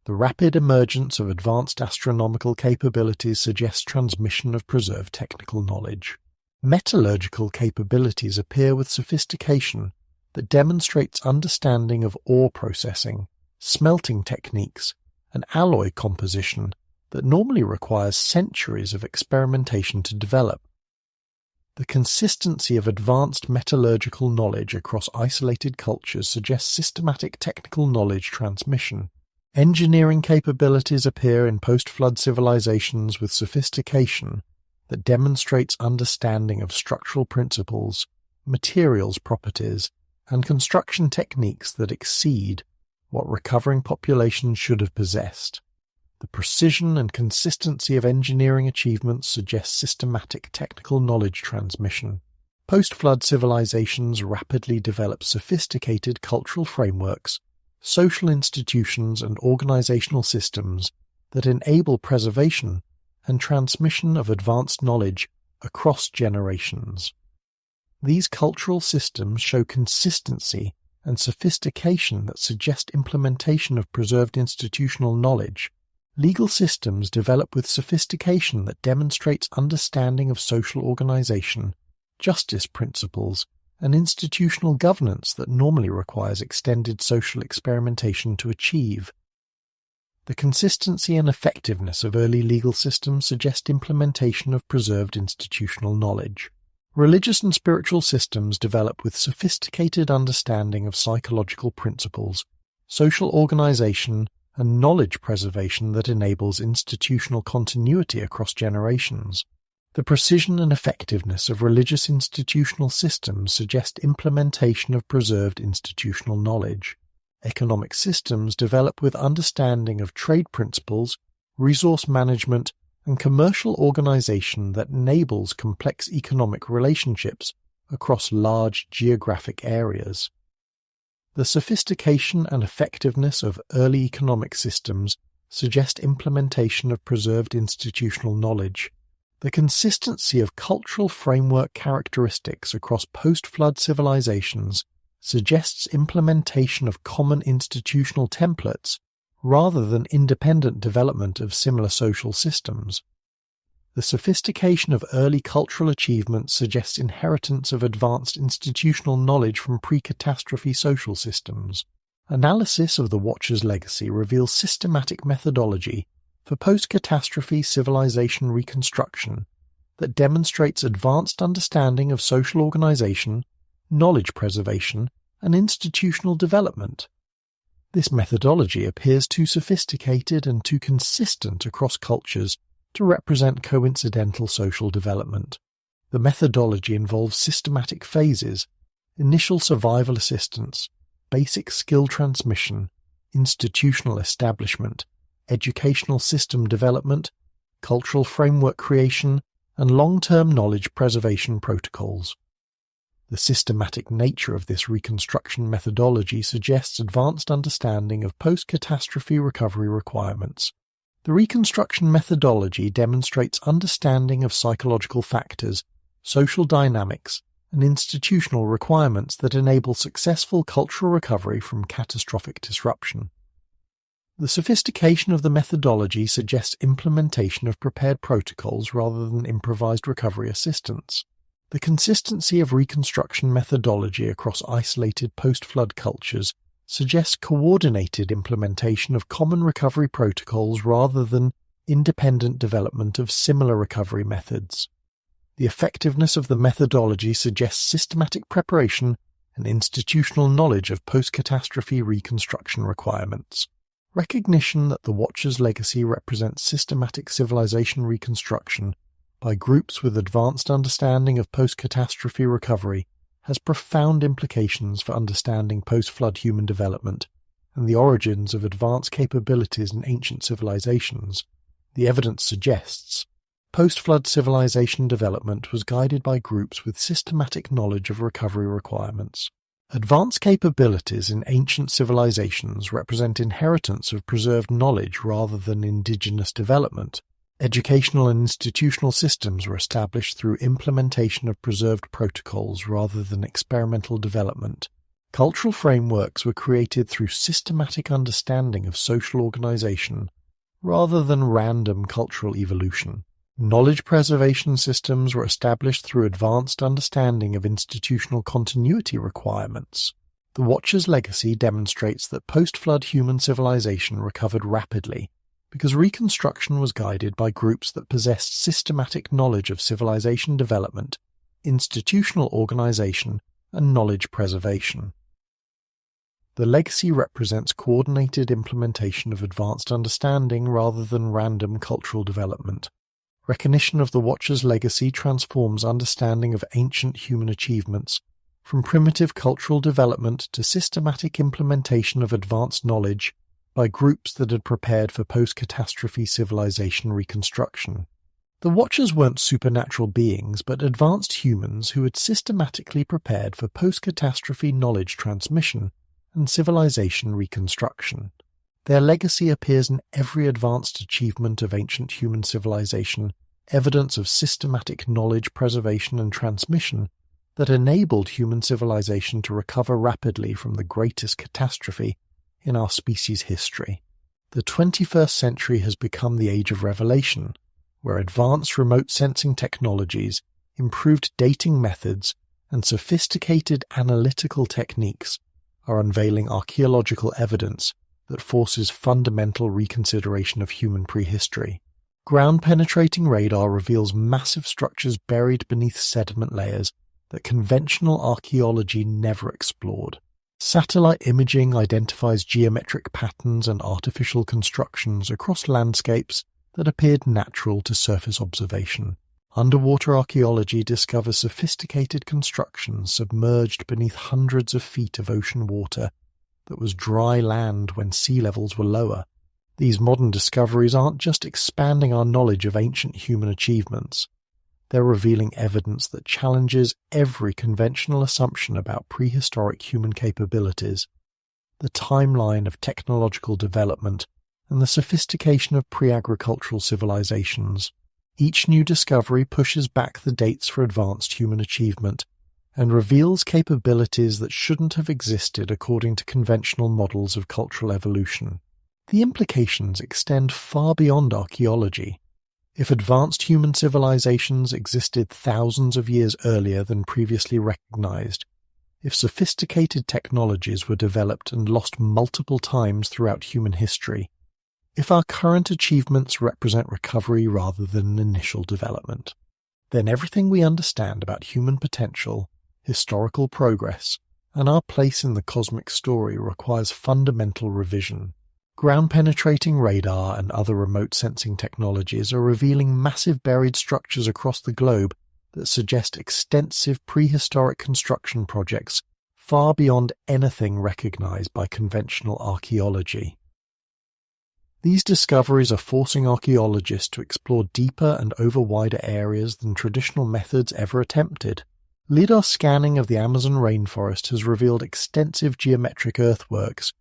[SPEAKER 1] The rapid emergence of advanced astronomical capabilities suggests transmission of preserved technical knowledge. Metallurgical capabilities appear with sophistication that demonstrates understanding of ore processing, smelting techniques, and alloy composition that normally requires centuries of experimentation to develop. The consistency of advanced metallurgical knowledge across isolated cultures suggests systematic technical knowledge transmission. Engineering capabilities appear in post-flood civilizations with sophistication that demonstrates understanding of structural principles, materials properties, and construction techniques that exceed what recovering populations should have possessed. The precision and consistency of engineering achievements suggest systematic technical knowledge transmission. Post-flood civilizations rapidly develop sophisticated cultural frameworks, social institutions, and organizational systems that enable preservation and transmission of advanced knowledge across generations. These cultural systems show consistency and sophistication that suggest implementation of preserved institutional knowledge. Legal systems develop with sophistication that demonstrates understanding of social organization, justice principles, and institutional governance that normally requires extended social experimentation to achieve. The consistency and effectiveness of early legal systems suggest implementation of preserved institutional knowledge. Religious and spiritual systems develop with sophisticated understanding of psychological principles, social organization, and knowledge preservation that enables institutional continuity across generations. The precision and effectiveness of religious institutional systems suggest implementation of preserved institutional knowledge. Economic systems develop with understanding of trade principles, resource management, and commercial organization that enables complex economic relationships across large geographic areas. The sophistication and effectiveness of early economic systems suggest implementation of preserved institutional knowledge. The consistency of cultural framework characteristics across post-flood civilizations suggests implementation of common institutional templates rather than independent development of similar social systems. The sophistication of early cultural achievements suggests inheritance of advanced institutional knowledge from pre-catastrophe social systems. Analysis of the Watcher's legacy reveals systematic methodology for post-catastrophe civilization reconstruction that demonstrates advanced understanding of social organization, knowledge preservation, and institutional development. This methodology appears too sophisticated and too consistent across cultures to represent coincidental social development. The methodology involves systematic phases: initial survival assistance, basic skill transmission, institutional establishment, educational system development, cultural framework creation, and long-term knowledge preservation protocols. The systematic nature of this reconstruction methodology suggests advanced understanding of post-catastrophe recovery requirements. The reconstruction methodology demonstrates understanding of psychological factors, social dynamics, and institutional requirements that enable successful cultural recovery from catastrophic disruption. The sophistication of the methodology suggests implementation of prepared protocols rather than improvised recovery assistance. The consistency of reconstruction methodology across isolated post-flood cultures suggests coordinated implementation of common recovery protocols rather than independent development of similar recovery methods. The effectiveness of the methodology suggests systematic preparation and institutional knowledge of post-catastrophe reconstruction requirements. Recognition that the Watcher's legacy represents systematic civilization reconstruction by groups with advanced understanding of post-catastrophe recovery has profound implications for understanding post-flood human development and the origins of advanced capabilities in ancient civilizations. The evidence suggests post-flood civilization development was guided by groups with systematic knowledge of recovery requirements. Advanced capabilities in ancient civilizations represent inheritance of preserved knowledge rather than indigenous development. Educational and institutional systems were established through implementation of preserved protocols rather than experimental development. Cultural frameworks were created through systematic understanding of social organization rather than random cultural evolution. Knowledge preservation systems were established through advanced understanding of institutional continuity requirements. The Watcher's legacy demonstrates that post-flood human civilization recovered rapidly because reconstruction was guided by groups that possessed systematic knowledge of civilization development, institutional organization, and knowledge preservation. The legacy represents coordinated implementation of advanced understanding rather than random cultural development. Recognition of the Watcher's legacy transforms understanding of ancient human achievements from primitive cultural development to systematic implementation of advanced knowledge by groups that had prepared for post-catastrophe civilization reconstruction. The Watchers weren't supernatural beings, but advanced humans who had systematically prepared for post-catastrophe knowledge transmission and civilization reconstruction. Their legacy appears in every advanced achievement of ancient human civilization, evidence of systematic knowledge preservation and transmission that enabled human civilization to recover rapidly from the greatest catastrophe in our species' history. The 21st century has become the age of revelation, where advanced remote sensing technologies, improved dating methods, and sophisticated analytical techniques are unveiling archaeological evidence that forces fundamental reconsideration of human prehistory. Ground-penetrating radar reveals massive structures buried beneath sediment layers that conventional archaeology never explored. Satellite imaging identifies geometric patterns and artificial constructions across landscapes that appeared natural to surface observation. Underwater archaeology discovers sophisticated constructions submerged beneath hundreds of feet of ocean water that was dry land when sea levels were lower. These modern discoveries aren't just expanding our knowledge of ancient human achievements. They're revealing evidence that challenges every conventional assumption about prehistoric human capabilities, the timeline of technological development, and the sophistication of pre-agricultural civilizations. Each new discovery pushes back the dates for advanced human achievement and reveals capabilities that shouldn't have existed according to conventional models of cultural evolution. The implications extend far beyond archaeology. If advanced human civilizations existed thousands of years earlier than previously recognized, if sophisticated technologies were developed and lost multiple times throughout human history, if our current achievements represent recovery rather than initial development, then everything we understand about human potential, historical progress, and our place in the cosmic story requires fundamental revision. Ground-penetrating radar and other remote sensing technologies are revealing massive buried structures across the globe that suggest extensive prehistoric construction projects far beyond anything recognized by conventional archaeology. These discoveries are forcing archaeologists to explore deeper and over wider areas than traditional methods ever attempted. LIDAR scanning of the Amazon rainforest has revealed extensive geometric earthworks,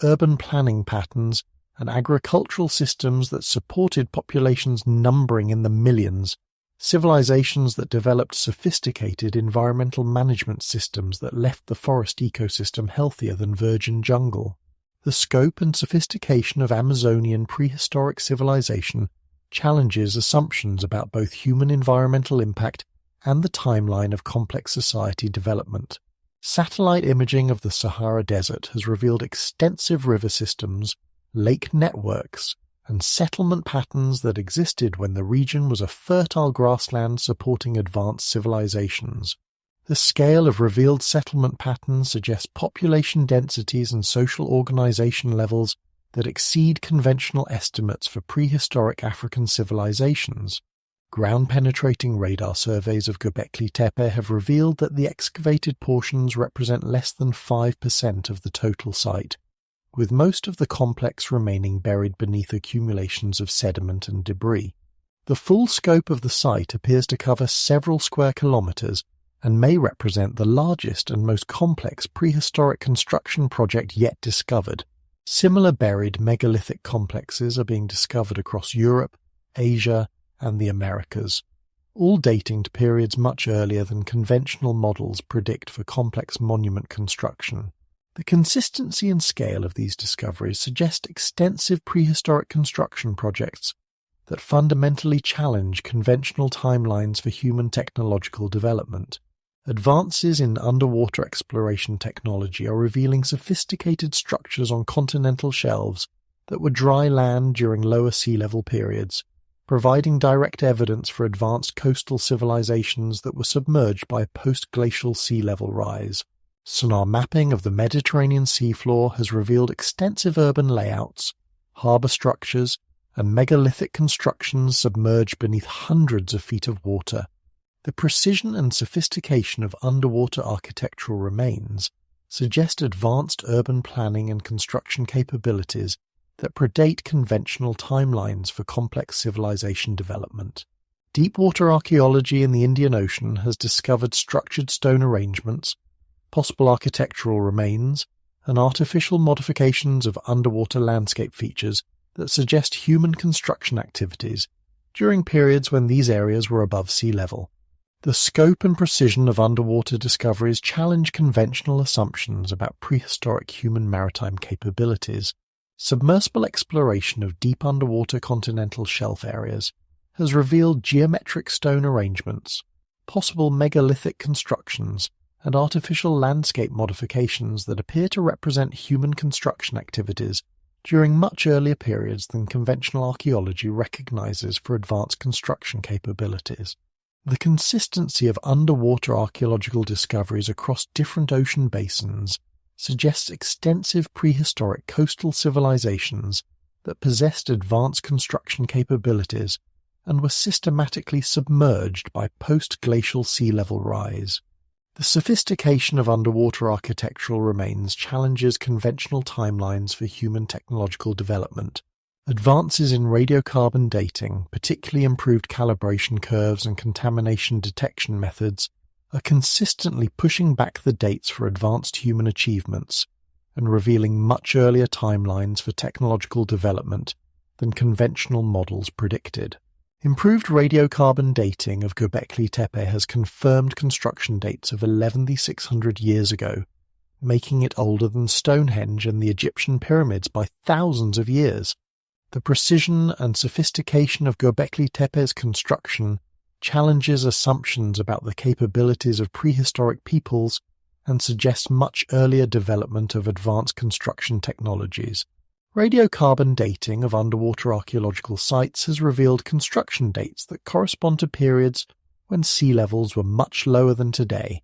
[SPEAKER 1] urban planning patterns, and agricultural systems that supported populations numbering in the millions, civilizations that developed sophisticated environmental management systems that left the forest ecosystem healthier than virgin jungle. The scope and sophistication of Amazonian prehistoric civilization challenges assumptions about both human environmental impact and the timeline of complex society development. Satellite imaging of the Sahara Desert has revealed extensive river systems, lake networks, and settlement patterns that existed when the region was a fertile grassland supporting advanced civilizations. The scale of revealed settlement patterns suggests population densities and social organization levels that exceed conventional estimates for prehistoric African civilizations. Ground-penetrating radar surveys of Göbekli Tepe have revealed that the excavated portions represent less than 5% of the total site, with most of the complex remaining buried beneath accumulations of sediment and debris. The full scope of the site appears to cover several square kilometers and may represent the largest and most complex prehistoric construction project yet discovered. Similar buried megalithic complexes are being discovered across Europe, Asia, and the Americas, all dating to periods much earlier than conventional models predict for complex monument construction. The consistency and scale of these discoveries suggest extensive prehistoric construction projects that fundamentally challenge conventional timelines for human technological development. Advances in underwater exploration technology are revealing sophisticated structures on continental shelves that were dry land during lower sea level periods, providing direct evidence for advanced coastal civilizations that were submerged by a post-glacial sea level rise. Sonar mapping of the Mediterranean seafloor has revealed extensive urban layouts, harbor structures, and megalithic constructions submerged beneath hundreds of feet of water. The precision and sophistication of underwater architectural remains suggest advanced urban planning and construction capabilities that predate conventional timelines for complex civilization development. Deepwater archaeology in the Indian Ocean has discovered structured stone arrangements, possible architectural remains, and artificial modifications of underwater landscape features that suggest human construction activities during periods when these areas were above sea level. The scope and precision of underwater discoveries challenge conventional assumptions about prehistoric human maritime capabilities. Submersible exploration of deep underwater continental shelf areas has revealed geometric stone arrangements, possible megalithic constructions, and artificial landscape modifications that appear to represent human construction activities during much earlier periods than conventional archaeology recognizes for advanced construction capabilities. The consistency of underwater archaeological discoveries across different ocean basins suggests extensive prehistoric coastal civilizations that possessed advanced construction capabilities and were systematically submerged by post-glacial sea level rise. The sophistication of underwater architectural remains challenges conventional timelines for human technological development. Advances in radiocarbon dating, particularly improved calibration curves and contamination detection methods, are consistently pushing back the dates for advanced human achievements and revealing much earlier timelines for technological development than conventional models predicted. Improved radiocarbon dating of Göbekli Tepe has confirmed construction dates of 11,600 years ago, making it older than Stonehenge and the Egyptian pyramids by thousands of years. The precision and sophistication of Göbekli Tepe's construction challenges assumptions about the capabilities of prehistoric peoples and suggests much earlier development of advanced construction technologies. Radiocarbon dating of underwater archaeological sites has revealed construction dates that correspond to periods when sea levels were much lower than today,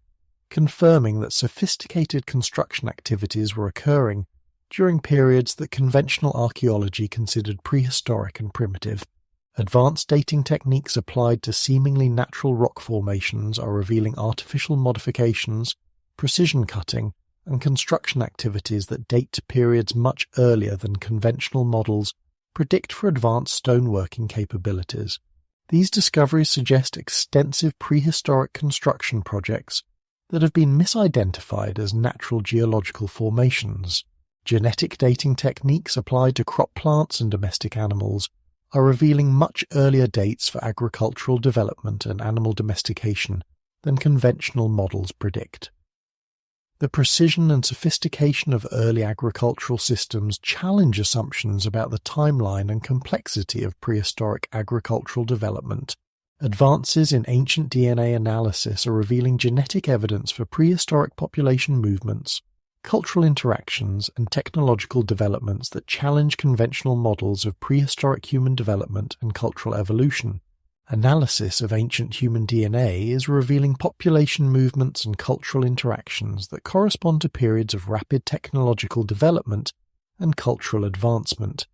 [SPEAKER 1] confirming that sophisticated construction activities were occurring during periods that conventional archaeology considered prehistoric and primitive. Advanced dating techniques applied to seemingly natural rock formations are revealing artificial modifications, precision cutting, and construction activities that date to periods much earlier than conventional models predict for advanced stoneworking capabilities. These discoveries suggest extensive prehistoric construction projects that have been misidentified as natural geological formations. Genetic dating techniques applied to crop plants and domestic animals are revealing much earlier dates for agricultural development and animal domestication than conventional models predict. The precision and sophistication of early agricultural systems challenge assumptions about the timeline and complexity of prehistoric agricultural development. Advances in ancient DNA analysis are revealing genetic evidence for prehistoric population movements, cultural interactions, and technological developments that challenge conventional models of prehistoric human development and cultural evolution. Analysis of ancient human DNA is revealing population movements and cultural interactions that correspond to periods of rapid technological development and cultural advancement.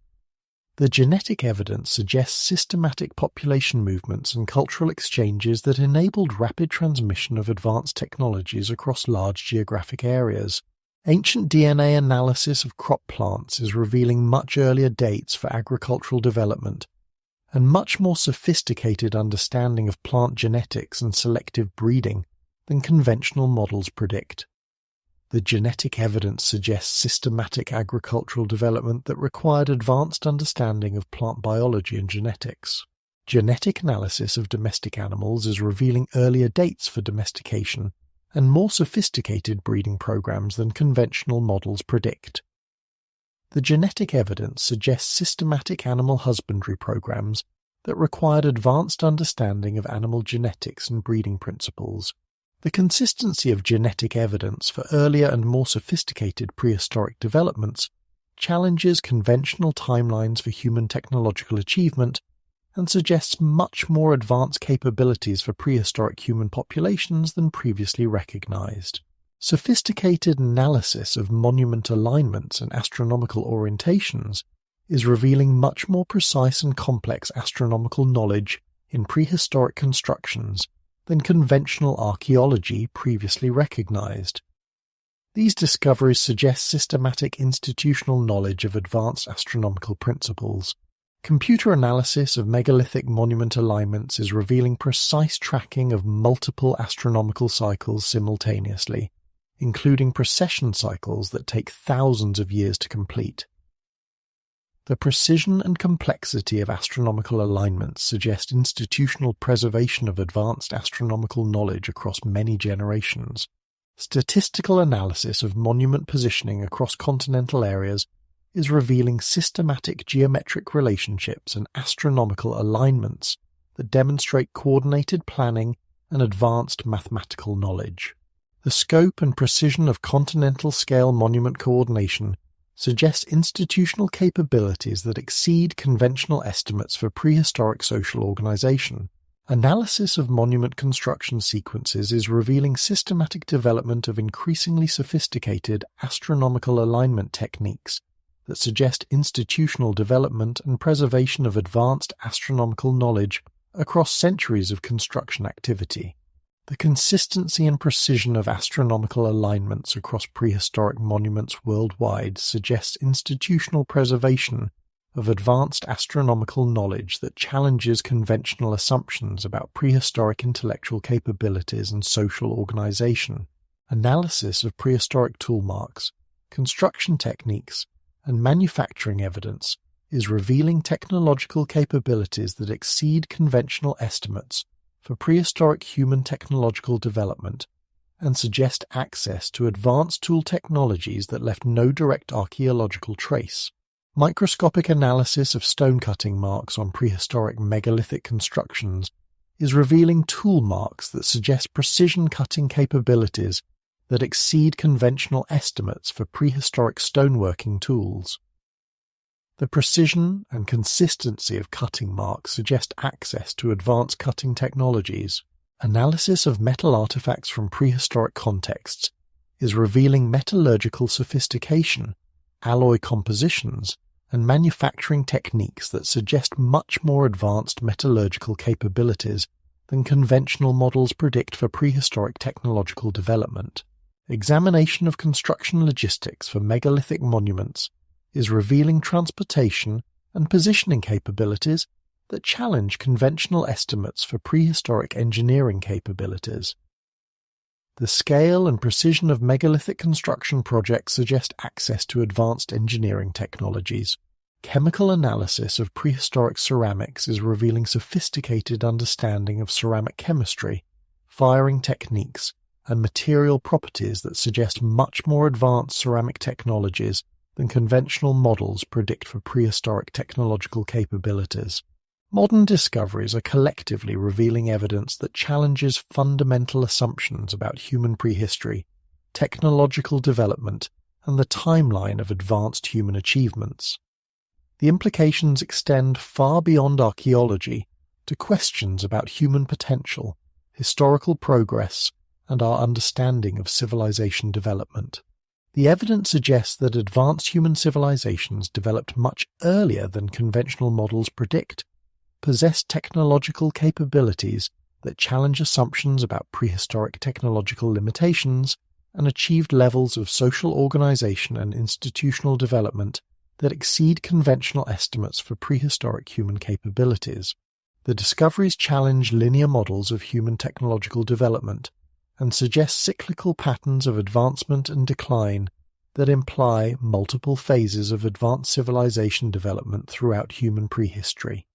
[SPEAKER 1] The genetic evidence suggests systematic population movements and cultural exchanges that enabled rapid transmission of advanced technologies across large geographic areas. Ancient DNA analysis of crop plants is revealing much earlier dates for agricultural development and much more sophisticated understanding of plant genetics and selective breeding than conventional models predict. The genetic evidence suggests systematic agricultural development that required advanced understanding of plant biology and genetics. Genetic analysis of domestic animals is revealing earlier dates for domestication and more sophisticated breeding programs than conventional models predict. The genetic evidence suggests systematic animal husbandry programs that required advanced understanding of animal genetics and breeding principles. The consistency of genetic evidence for earlier and more sophisticated prehistoric developments challenges conventional timelines for human technological achievement and suggests much more advanced capabilities for prehistoric human populations than previously recognized. Sophisticated analysis of monument alignments and astronomical orientations is revealing much more precise and complex astronomical knowledge in prehistoric constructions than conventional archaeology previously recognized. These discoveries suggest systematic institutional knowledge of advanced astronomical principles. Computer analysis of megalithic monument alignments is revealing precise tracking of multiple astronomical cycles simultaneously, including precession cycles that take thousands of years to complete. The precision and complexity of astronomical alignments suggest institutional preservation of advanced astronomical knowledge across many generations. Statistical analysis of monument positioning across continental areas is revealing systematic geometric relationships and astronomical alignments that demonstrate coordinated planning and advanced mathematical knowledge. The scope and precision of continental-scale monument coordination suggest institutional capabilities that exceed conventional estimates for prehistoric social organization. Analysis of monument construction sequences is revealing systematic development of increasingly sophisticated astronomical alignment techniques that suggest institutional development and preservation of advanced astronomical knowledge across centuries of construction activity. The consistency and precision of astronomical alignments across prehistoric monuments worldwide suggests institutional preservation of advanced astronomical knowledge that challenges conventional assumptions about prehistoric intellectual capabilities and social organization. Analysis of prehistoric tool marks, construction techniques, and manufacturing evidence is revealing technological capabilities that exceed conventional estimates for prehistoric human technological development and suggest access to advanced tool technologies that left no direct archaeological trace. Microscopic analysis of stone-cutting marks on prehistoric megalithic constructions is revealing tool marks that suggest precision-cutting capabilities that exceed conventional estimates for prehistoric stoneworking tools. The precision and consistency of cutting marks suggest access to advanced cutting technologies. Analysis of metal artifacts from prehistoric contexts is revealing metallurgical sophistication, alloy compositions, and manufacturing techniques that suggest much more advanced metallurgical capabilities than conventional models predict for prehistoric technological development. Examination of construction logistics for megalithic monuments is revealing transportation and positioning capabilities that challenge conventional estimates for prehistoric engineering capabilities. The scale and precision of megalithic construction projects suggest access to advanced engineering technologies. Chemical analysis of prehistoric ceramics is revealing sophisticated understanding of ceramic chemistry, firing techniques, and material properties that suggest much more advanced ceramic technologies than conventional models predict for prehistoric technological capabilities. Modern discoveries are collectively revealing evidence that challenges fundamental assumptions about human prehistory, technological development, and the timeline of advanced human achievements. The implications extend far beyond archaeology to questions about human potential, historical progress, and our understanding of civilization development. The evidence suggests that advanced human civilizations developed much earlier than conventional models predict, possessed technological capabilities that challenge assumptions about prehistoric technological limitations, and achieved levels of social organization and institutional development that exceed conventional estimates for prehistoric human capabilities. The discoveries challenge linear models of human technological development and suggest cyclical patterns of advancement and decline that imply multiple phases of advanced civilization development throughout human prehistory.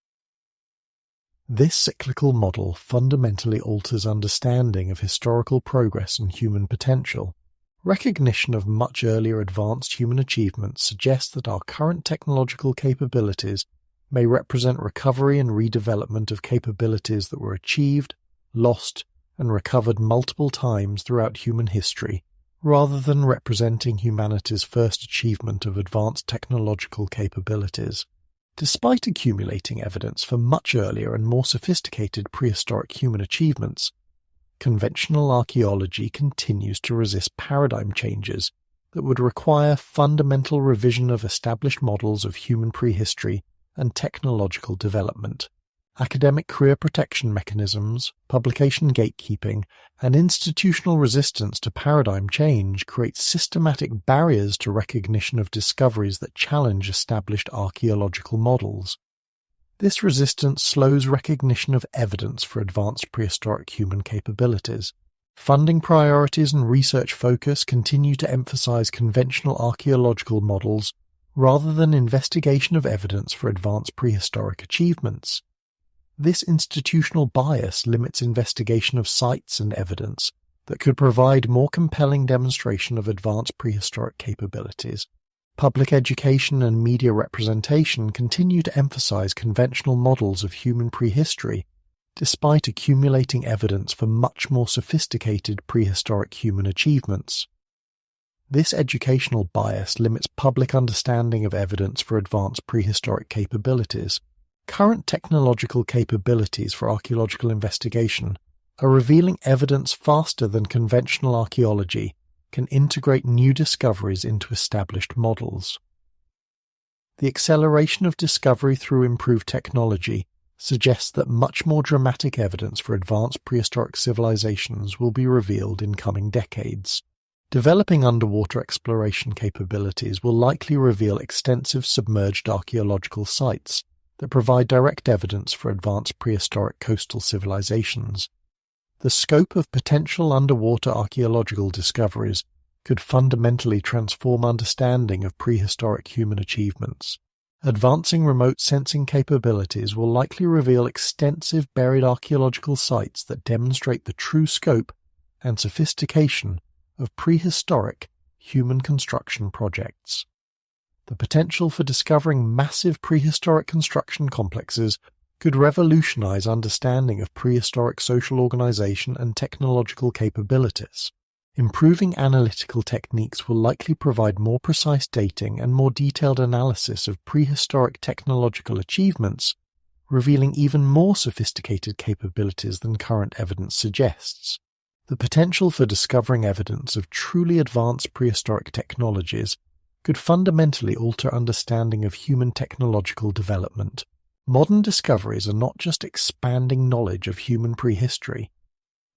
[SPEAKER 1] This cyclical model fundamentally alters understanding of historical progress and human potential. Recognition of much earlier advanced human achievements suggests that our current technological capabilities may represent recovery and redevelopment of capabilities that were achieved, lost, and recovered multiple times throughout human history, rather than representing humanity's first achievement of advanced technological capabilities. Despite accumulating evidence for much earlier and more sophisticated prehistoric human achievements, conventional archaeology continues to resist paradigm changes that would require fundamental revision of established models of human prehistory and technological development. Academic career protection mechanisms, publication gatekeeping, and institutional resistance to paradigm change create systematic barriers to recognition of discoveries that challenge established archaeological models. This resistance slows recognition of evidence for advanced prehistoric human capabilities. Funding priorities and research focus continue to emphasize conventional archaeological models rather than investigation of evidence for advanced prehistoric achievements. This institutional bias limits investigation of sites and evidence that could provide more compelling demonstration of advanced prehistoric capabilities. Public education and media representation continue to emphasize conventional models of human prehistory, despite accumulating evidence for much more sophisticated prehistoric human achievements. This educational bias limits public understanding of evidence for advanced prehistoric capabilities. Current technological capabilities for archaeological investigation are revealing evidence faster than conventional archaeology can integrate new discoveries into established models. The acceleration of discovery through improved technology suggests that much more dramatic evidence for advanced prehistoric civilizations will be revealed in coming decades. Developing underwater exploration capabilities will likely reveal extensive submerged archaeological sites that provide direct evidence for advanced prehistoric coastal civilizations. The scope of potential underwater archaeological discoveries could fundamentally transform understanding of prehistoric human achievements. Advancing remote sensing capabilities will likely reveal extensive buried archaeological sites that demonstrate the true scope and sophistication of prehistoric human construction projects. The potential for discovering massive prehistoric construction complexes could revolutionize understanding of prehistoric social organization and technological capabilities. Improving analytical techniques will likely provide more precise dating and more detailed analysis of prehistoric technological achievements, revealing even more sophisticated capabilities than current evidence suggests. The potential for discovering evidence of truly advanced prehistoric technologies could fundamentally alter understanding of human technological development. Modern discoveries are not just expanding knowledge of human prehistory,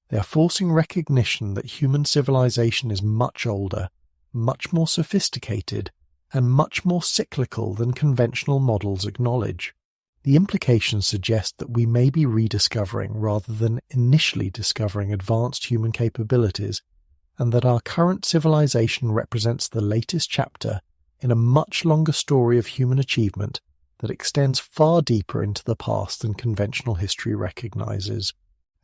[SPEAKER 1] they are forcing recognition that human civilization is much older, much more sophisticated, and much more cyclical than conventional models acknowledge. The implications suggest that we may be rediscovering rather than initially discovering advanced human capabilities, and that our current civilization represents the latest chapter in a much longer story of human achievement that extends far deeper into the past than conventional history recognizes.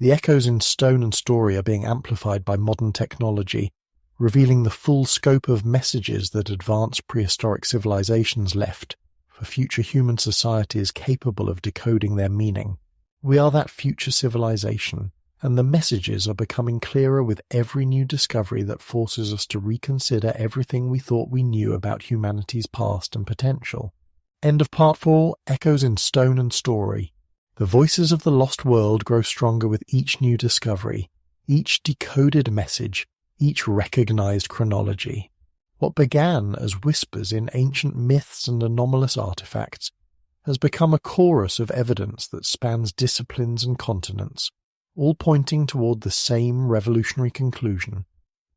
[SPEAKER 1] The echoes in stone and story are being amplified by modern technology, revealing the full scope of messages that advanced prehistoric civilizations left for future human societies capable of decoding their meaning. We are that future civilization, and the messages are becoming clearer with every new discovery that forces us to reconsider everything we thought we knew about humanity's past and potential. End of Part 4, Echoes in Stone and Story. The voices of the lost world grow stronger with each new discovery, each decoded message, each recognized chronology. What began as whispers in ancient myths and anomalous artifacts has become a chorus of evidence that spans disciplines and continents, all pointing toward the same revolutionary conclusion.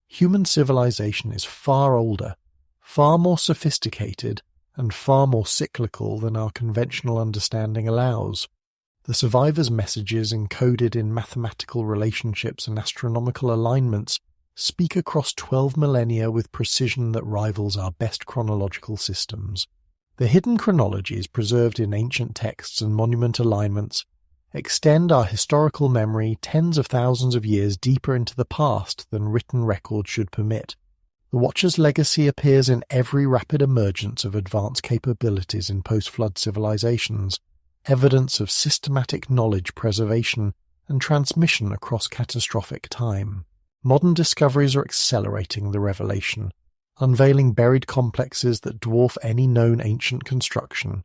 [SPEAKER 1] Human civilization is far older, far more sophisticated, and far more cyclical than our conventional understanding allows. The survivors' messages encoded in mathematical relationships and astronomical alignments speak across 12 millennia with precision that rivals our best chronological systems. The hidden chronologies preserved in ancient texts and monument alignments extend our historical memory tens of thousands of years deeper into the past than written record should permit. The Watcher's legacy appears in every rapid emergence of advanced capabilities in post-flood civilizations, evidence of systematic knowledge preservation and transmission across catastrophic time. Modern discoveries are accelerating the revelation, unveiling buried complexes that dwarf any known ancient construction,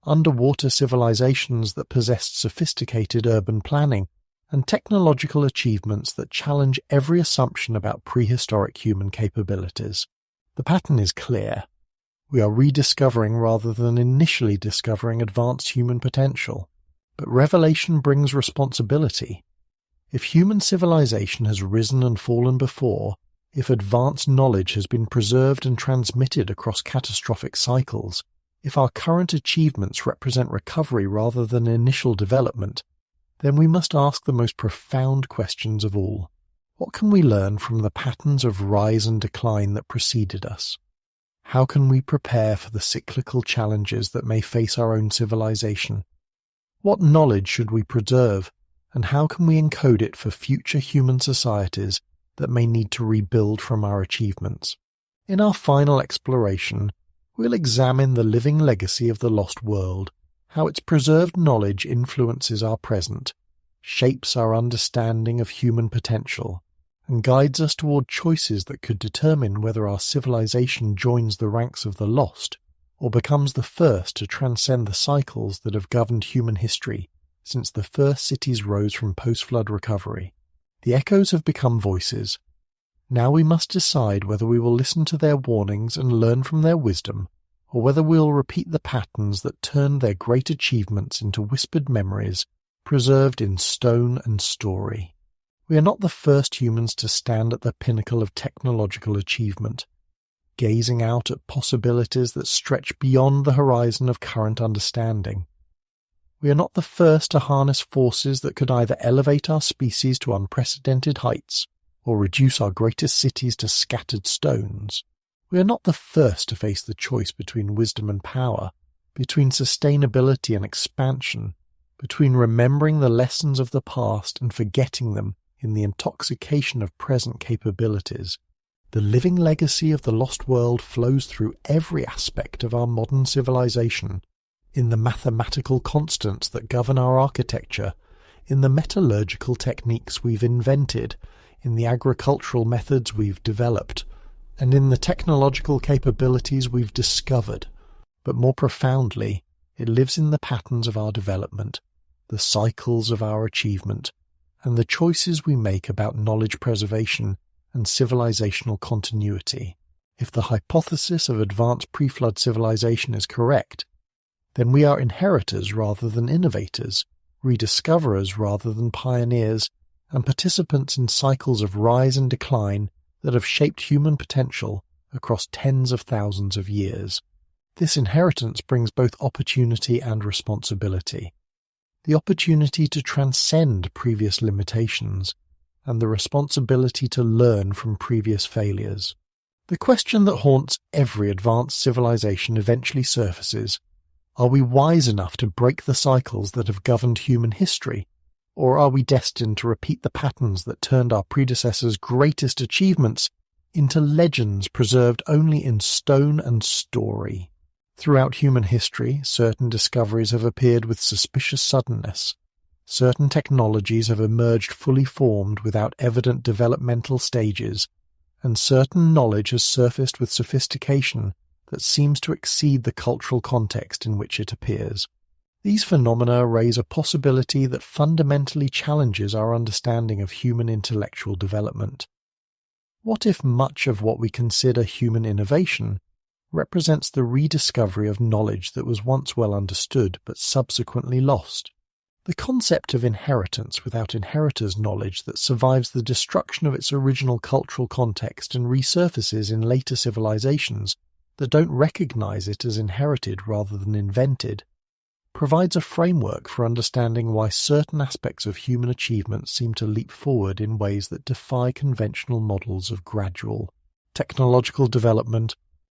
[SPEAKER 1] underwater civilizations that possessed sophisticated urban planning, and technological achievements that challenge every assumption about prehistoric human capabilities. The pattern is clear. We are rediscovering rather than initially discovering advanced human potential. But revelation brings responsibility. If human civilization has risen and fallen before, if advanced knowledge has been preserved and transmitted across catastrophic cycles, if our current achievements represent recovery rather than initial development, then we must ask the most profound questions of all. What can we learn from the patterns of rise and decline that preceded us? How can we prepare for the cyclical challenges that may face our own civilization? What knowledge should we preserve, and how can we encode it for future human societies that may need to rebuild from our achievements? In our final exploration, we'll examine the living legacy of the lost world, how its preserved knowledge influences our present, shapes our understanding of human potential, and guides us toward choices that could determine whether our civilization joins the ranks of the lost or becomes the first to transcend the cycles that have governed human history since the first cities rose from post-flood recovery. The echoes have become voices. Now we must decide whether we will listen to their warnings and learn from their wisdom, or whether we will repeat the patterns that turned their great achievements into whispered memories preserved in stone and story. We are not the first humans to stand at the pinnacle of technological achievement, gazing out at possibilities that stretch beyond the horizon of current understanding. We are not the first to harness forces that could either elevate our species to unprecedented heights or reduce our greatest cities to scattered stones. We are not the first to face the choice between wisdom and power, between sustainability and expansion, between remembering the lessons of the past and forgetting them in the intoxication of present capabilities. The living legacy of the lost world flows through every aspect of our modern civilization, in the mathematical constants that govern our architecture, in the metallurgical techniques we've invented, in the agricultural methods we've developed, and in the technological capabilities we've discovered. But more profoundly, it lives in the patterns of our development, the cycles of our achievement, and the choices we make about knowledge preservation and civilizational continuity. If the hypothesis of advanced pre-flood civilization is correct, then we are inheritors rather than innovators, rediscoverers rather than pioneers, and participants in cycles of rise and decline that have shaped human potential across tens of thousands of years. This inheritance brings both opportunity and responsibility. The opportunity to transcend previous limitations, and the responsibility to learn from previous failures. The question that haunts every advanced civilization eventually surfaces: are we wise enough to break the cycles that have governed human history, or are we destined to repeat the patterns that turned our predecessors' greatest achievements into legends preserved only in stone and story? Throughout human history, certain discoveries have appeared with suspicious suddenness. Certain technologies have emerged fully formed without evident developmental stages, and certain knowledge has surfaced with sophistication that seems to exceed the cultural context in which it appears. These phenomena raise a possibility that fundamentally challenges our understanding of human intellectual development. What if much of what we consider human innovation represents the rediscovery of knowledge that was once well understood but subsequently lost? The concept of inheritance without inheritors' knowledge that survives the destruction of its original cultural context and resurfaces in later civilizations that don't recognize it as inherited rather than invented, provides a framework for understanding why certain aspects of human achievement seem to leap forward in ways that defy conventional models of gradual technological development.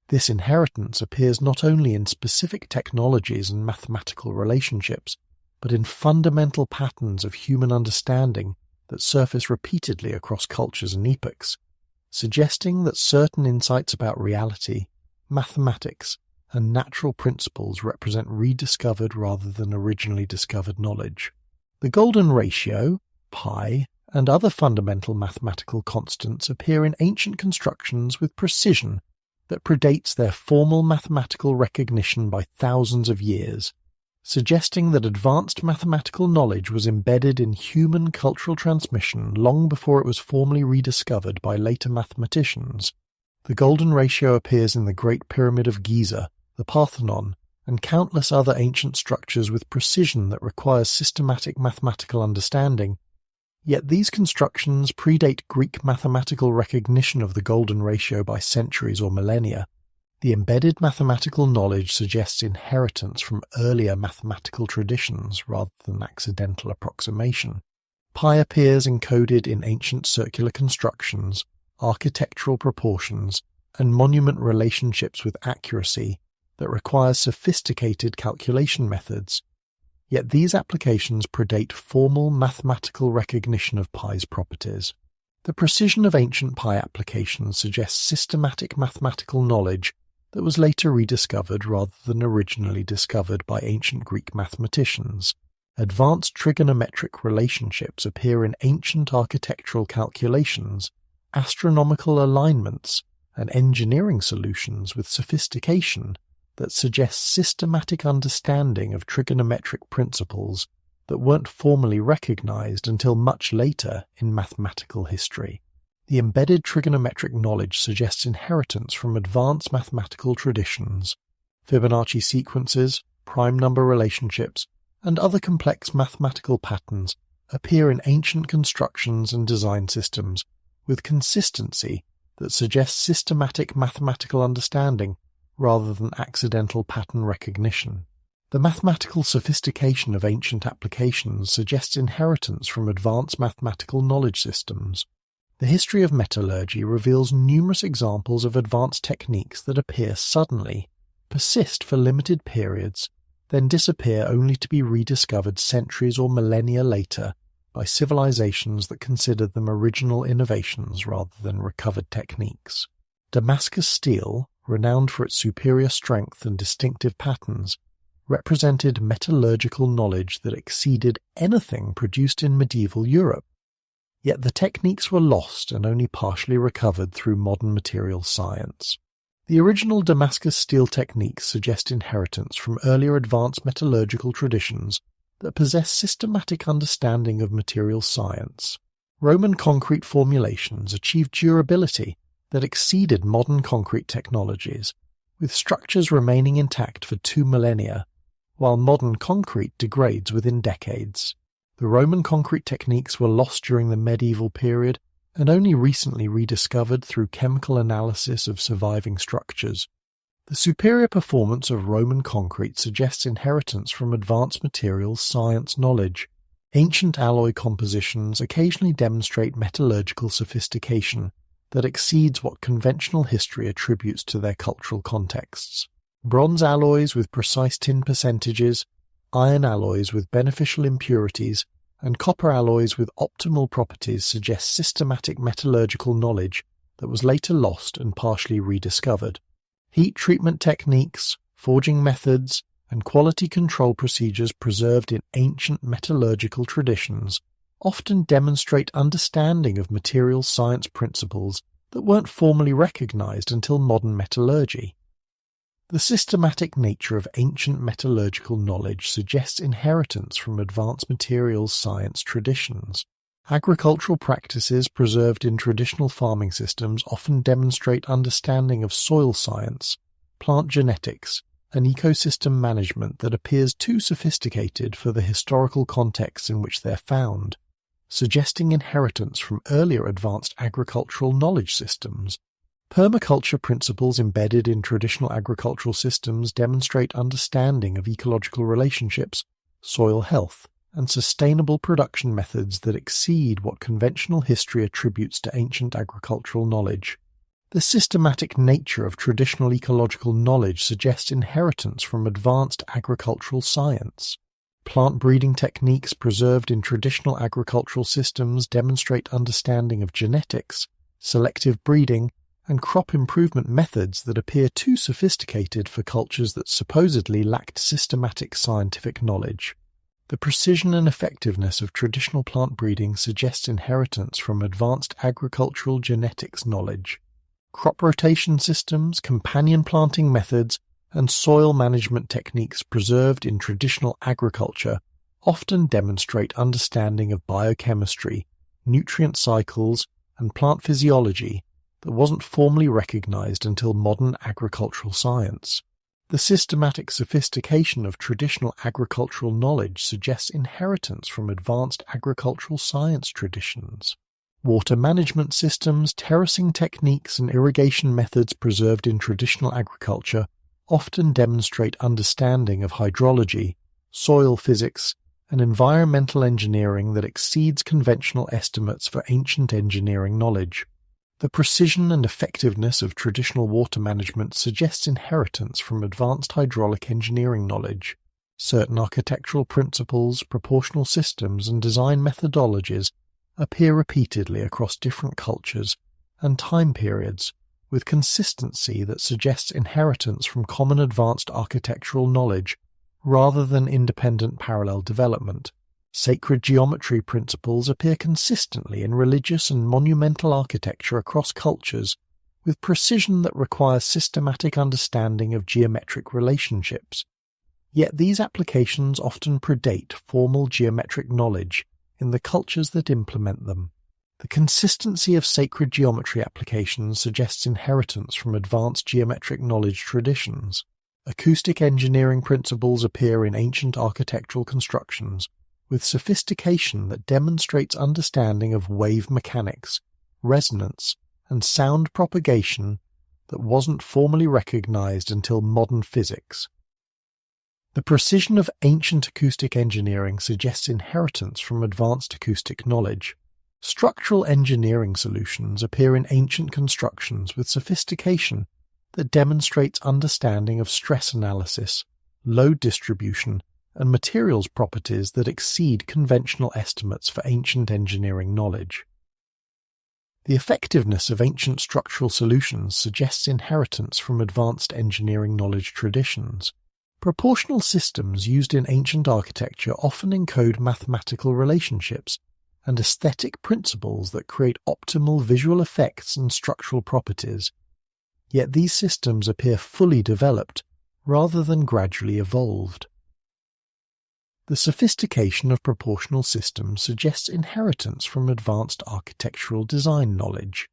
[SPEAKER 1] This inheritance appears not only in specific technologies and mathematical relationships, but in fundamental patterns of human understanding that surface repeatedly across cultures and epochs, suggesting that certain insights about reality, mathematics, and natural principles represent rediscovered rather than originally discovered knowledge. The golden ratio, pi, and other fundamental mathematical constants appear in ancient constructions with precision that predates their formal mathematical recognition by thousands of years, suggesting that advanced mathematical knowledge was embedded in human cultural transmission long before it was formally rediscovered by later mathematicians. The golden ratio appears in the Great Pyramid of Giza, the Parthenon, and countless other ancient structures with precision that requires systematic mathematical understanding. Yet these constructions predate Greek mathematical recognition of the golden ratio by centuries or millennia. The embedded mathematical knowledge suggests inheritance from earlier mathematical traditions rather than accidental approximation. Pi appears encoded in ancient circular constructions, architectural proportions, and monument relationships with accuracy that requires sophisticated calculation methods. Yet these applications predate formal mathematical recognition of pi's properties. The precision of ancient pi applications suggests systematic mathematical knowledge that was later rediscovered rather than originally discovered by ancient Greek mathematicians. Advanced trigonometric relationships appear in ancient architectural calculations, astronomical alignments, and engineering solutions with sophistication that suggests systematic understanding of trigonometric principles that weren't formally recognized until much later in mathematical history. The embedded trigonometric knowledge suggests inheritance from advanced mathematical traditions. Fibonacci sequences, prime number relationships, and other complex mathematical patterns appear in ancient constructions and design systems with consistency that suggests systematic mathematical understanding rather than accidental pattern recognition. The mathematical sophistication of ancient applications suggests inheritance from advanced mathematical knowledge systems. The history of metallurgy reveals numerous examples of advanced techniques that appear suddenly, persist for limited periods, then disappear only to be rediscovered centuries or millennia later by civilizations that considered them original innovations rather than recovered techniques. Damascus steel, renowned for its superior strength and distinctive patterns, represented metallurgical knowledge that exceeded anything produced in medieval Europe. Yet the techniques were lost and only partially recovered through modern materials science. The original Damascus steel techniques suggest inheritance from earlier advanced metallurgical traditions that possess systematic understanding of materials science. Roman concrete formulations achieved durability that exceeded modern concrete technologies, with structures remaining intact for 2 millennia, while modern concrete degrades within decades. The Roman concrete techniques were lost during the medieval period and only recently rediscovered through chemical analysis of surviving structures. The superior performance of Roman concrete suggests inheritance from advanced materials science knowledge. Ancient alloy compositions occasionally demonstrate metallurgical sophistication that exceeds what conventional history attributes to their cultural contexts. Bronze alloys with precise tin percentages, iron alloys with beneficial impurities, and copper alloys with optimal properties suggest systematic metallurgical knowledge that was later lost and partially rediscovered. Heat treatment techniques, forging methods, and quality control procedures preserved in ancient metallurgical traditions often demonstrate understanding of materials science principles that weren't formally recognized until modern metallurgy. The systematic nature of ancient metallurgical knowledge suggests inheritance from advanced materials science traditions. Agricultural practices preserved in traditional farming systems often demonstrate understanding of soil science, plant genetics, and ecosystem management that appears too sophisticated for the historical contexts in which they're found, suggesting inheritance from earlier advanced agricultural knowledge systems. Permaculture principles embedded in traditional agricultural systems demonstrate understanding of ecological relationships, soil health, and sustainable production methods that exceed what conventional history attributes to ancient agricultural knowledge. The systematic nature of traditional ecological knowledge suggests inheritance from advanced agricultural science. Plant breeding techniques preserved in traditional agricultural systems demonstrate understanding of genetics, selective breeding, and crop improvement methods that appear too sophisticated for cultures that supposedly lacked systematic scientific knowledge. The precision and effectiveness of traditional plant breeding suggests inheritance from advanced agricultural genetics knowledge. Crop rotation systems, companion planting methods, and soil management techniques preserved in traditional agriculture often demonstrate understanding of biochemistry, nutrient cycles, and plant physiology that wasn't formally recognized until modern agricultural science. The systematic sophistication of traditional agricultural knowledge suggests inheritance from advanced agricultural science traditions. Water management systems, terracing techniques, and irrigation methods preserved in traditional agriculture often demonstrate understanding of hydrology, soil physics, and environmental engineering that exceeds conventional estimates for ancient engineering knowledge. The precision and effectiveness of traditional water management suggests inheritance from advanced hydraulic engineering knowledge. Certain architectural principles, proportional systems, and design methodologies appear repeatedly across different cultures and time periods, with consistency that suggests inheritance from common advanced architectural knowledge rather than independent parallel development. Sacred geometry principles appear consistently in religious and monumental architecture across cultures, with precision that requires systematic understanding of geometric relationships. Yet these applications often predate formal geometric knowledge in the cultures that implement them. The consistency of sacred geometry applications suggests inheritance from advanced geometric knowledge traditions. Acoustic engineering principles appear in ancient architectural constructions, with sophistication that demonstrates understanding of wave mechanics, resonance, and sound propagation that wasn't formally recognized until modern physics. The precision of ancient acoustic engineering suggests inheritance from advanced acoustic knowledge. Structural engineering solutions appear in ancient constructions with sophistication that demonstrates understanding of stress analysis, load distribution, and materials properties that exceed conventional estimates for ancient engineering knowledge. The effectiveness of ancient structural solutions suggests inheritance from advanced engineering knowledge traditions. Proportional systems used in ancient architecture often encode mathematical relationships and aesthetic principles that create optimal visual effects and structural properties. Yet these systems appear fully developed rather than gradually evolved. The sophistication of proportional systems suggests inheritance from advanced architectural design knowledge.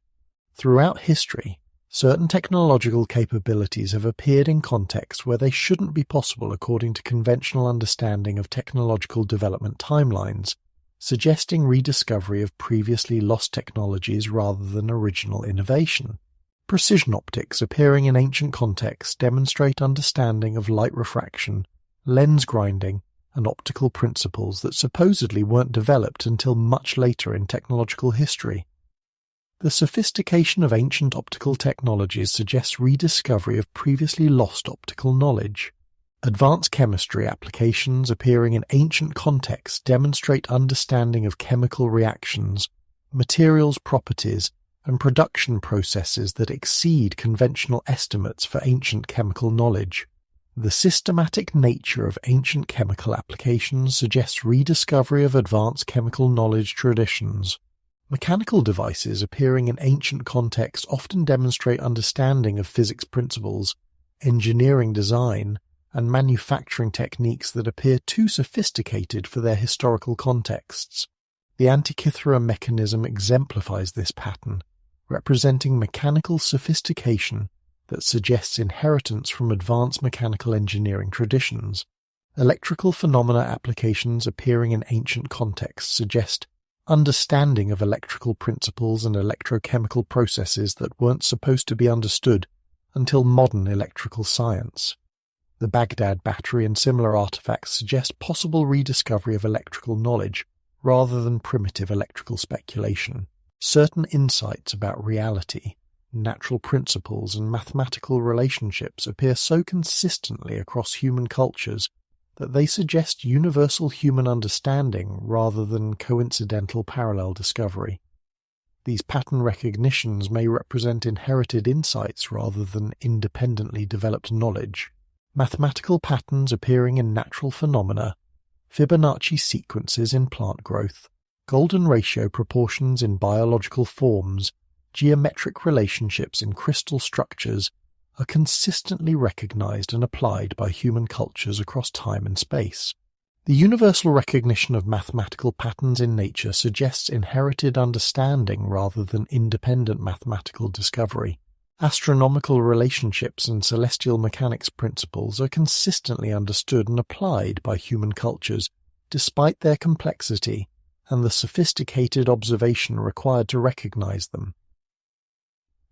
[SPEAKER 1] Throughout history, certain technological capabilities have appeared in contexts where they shouldn't be possible according to conventional understanding of technological development timelines, suggesting rediscovery of previously lost technologies rather than original innovation. Precision optics appearing in ancient contexts demonstrate understanding of light refraction, lens grinding, and optical principles that supposedly weren't developed until much later in technological history. The sophistication of ancient optical technologies suggests rediscovery of previously lost optical knowledge. Advanced chemistry applications appearing in ancient contexts demonstrate understanding of chemical reactions, materials properties, and production processes that exceed conventional estimates for ancient chemical knowledge. The systematic nature of ancient chemical applications suggests rediscovery of advanced chemical knowledge traditions. Mechanical devices appearing in ancient contexts often demonstrate understanding of physics principles, engineering design, and manufacturing techniques that appear too sophisticated for their historical contexts. The Antikythera mechanism exemplifies this pattern, representing mechanical sophistication that suggests inheritance from advanced mechanical engineering traditions. Electrical phenomena applications appearing in ancient contexts suggest understanding of electrical principles and electrochemical processes that weren't supposed to be understood until modern electrical science. The Baghdad battery and similar artifacts suggest possible rediscovery of electrical knowledge rather than primitive electrical speculation. Certain insights about reality, natural principles, and mathematical relationships appear so consistently across human cultures that they suggest universal human understanding rather than coincidental parallel discovery. These pattern recognitions may represent inherited insights rather than independently developed knowledge. Mathematical patterns appearing in natural phenomena, Fibonacci sequences in plant growth, golden ratio proportions in biological forms, geometric relationships in crystal structures are consistently recognized and applied by human cultures across time and space. The universal recognition of mathematical patterns in nature suggests inherited understanding rather than independent mathematical discovery. Astronomical relationships and celestial mechanics principles are consistently understood and applied by human cultures, despite their complexity and the sophisticated observation required to recognize them.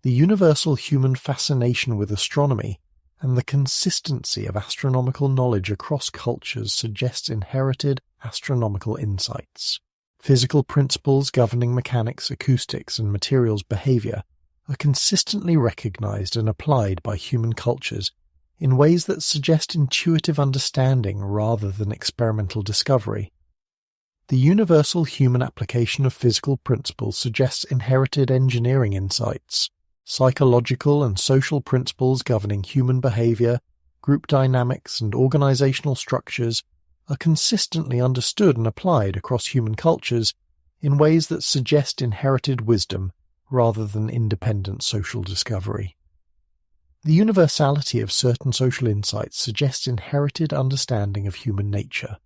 [SPEAKER 1] The universal human fascination with astronomy and the consistency of astronomical knowledge across cultures suggests inherited astronomical insights. Physical principles governing mechanics, acoustics, and materials behavior are consistently recognized and applied by human cultures in ways that suggest intuitive understanding rather than experimental discovery. The universal human application of physical principles suggests inherited engineering insights. Psychological and social principles governing human behavior, group dynamics, and organizational structures are consistently understood and applied across human cultures in ways that suggest inherited wisdom rather than independent social discovery. The universality of certain social insights suggests inherited understanding of human nature.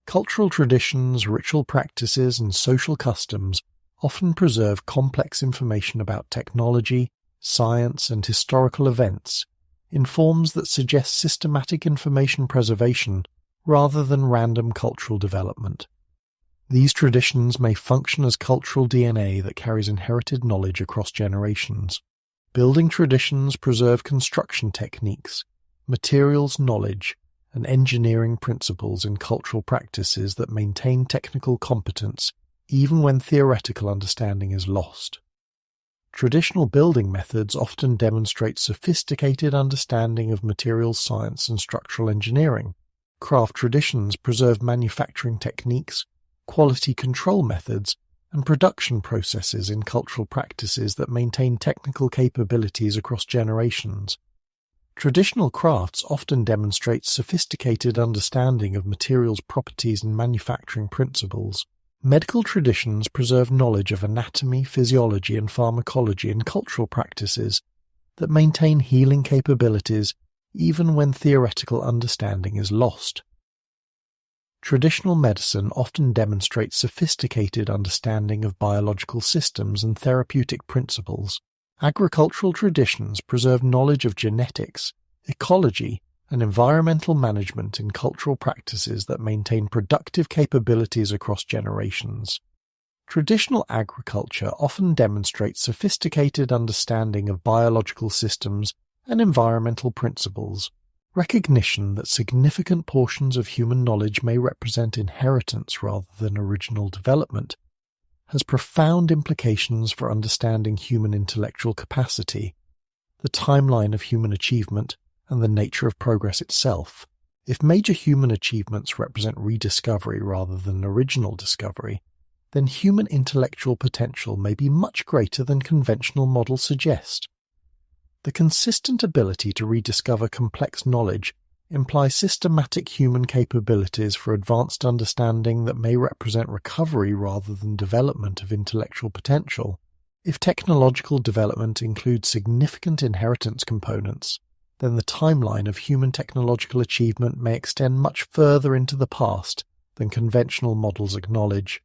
[SPEAKER 1] Cultural traditions, ritual practices, and social customs often preserve complex information about technology, science, and historical events in forms that suggest systematic information preservation rather than random cultural development. These traditions may function as cultural DNA that carries inherited knowledge across generations. Building traditions preserve construction techniques, materials knowledge, and engineering principles in cultural practices that maintain technical competence even when theoretical understanding is lost. Traditional building methods often demonstrate sophisticated understanding of materials science and structural engineering. Craft traditions preserve manufacturing techniques, quality control methods, and production processes in cultural practices that maintain technical capabilities across generations. Traditional crafts often demonstrate sophisticated understanding of materials properties and manufacturing principles. Medical traditions preserve knowledge of anatomy, physiology, and pharmacology in cultural practices that maintain healing capabilities even when theoretical understanding is lost. Traditional medicine often demonstrates sophisticated understanding of biological systems and therapeutic principles. Agricultural traditions preserve knowledge of genetics, ecology, and environmental management in cultural practices that maintain productive capabilities across generations. Traditional agriculture often demonstrates sophisticated understanding of biological systems and environmental principles. Recognition that significant portions of human knowledge may represent inheritance rather than original development has profound implications for understanding human intellectual capacity, the timeline of human achievement, and the nature of progress itself. If major human achievements represent rediscovery rather than original discovery, then human intellectual potential may be much greater than conventional models suggest. The consistent ability to rediscover complex knowledge implies systematic human capabilities for advanced understanding that may represent recovery rather than development of intellectual potential. If technological development includes significant inheritance components, then the timeline of human technological achievement may extend much further into the past than conventional models acknowledge.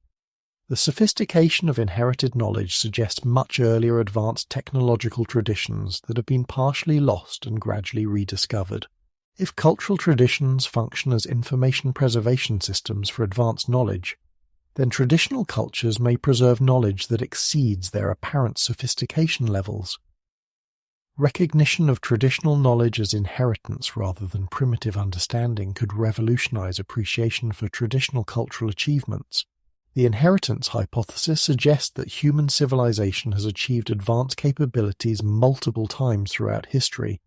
[SPEAKER 1] The sophistication of inherited knowledge suggests much earlier advanced technological traditions that have been partially lost and gradually rediscovered. If cultural traditions function as information preservation systems for advanced knowledge, then traditional cultures may preserve knowledge that exceeds their apparent sophistication levels. Recognition of traditional knowledge as inheritance rather than primitive understanding could revolutionize appreciation for traditional cultural achievements. The inheritance hypothesis suggests that human civilization has achieved advanced capabilities multiple times throughout history,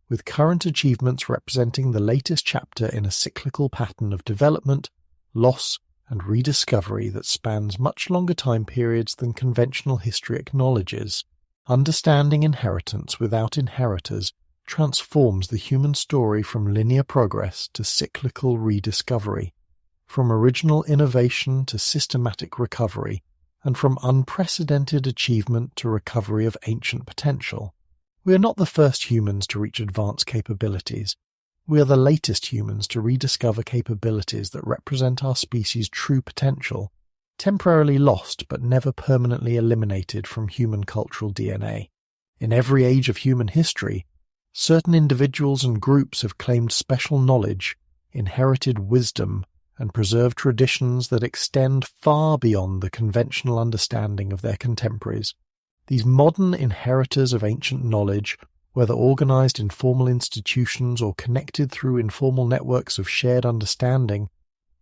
[SPEAKER 1] with current achievements representing the latest chapter in a cyclical pattern of development, loss, and rediscovery that spans much longer time periods than conventional history acknowledges. Understanding inheritance without inheritors transforms the human story from linear progress to cyclical rediscovery, from original innovation to systematic recovery, and from unprecedented achievement to recovery of ancient potential. We are not the first humans to reach advanced capabilities. We are the latest humans to rediscover capabilities that represent our species' true potential, temporarily lost but never permanently eliminated from human cultural DNA. In every age of human history, certain individuals and groups have claimed special knowledge, inherited wisdom, and preserved traditions that extend far beyond the conventional understanding of their contemporaries. These modern inheritors of ancient knowledge, whether organized in formal institutions or connected through informal networks of shared understanding,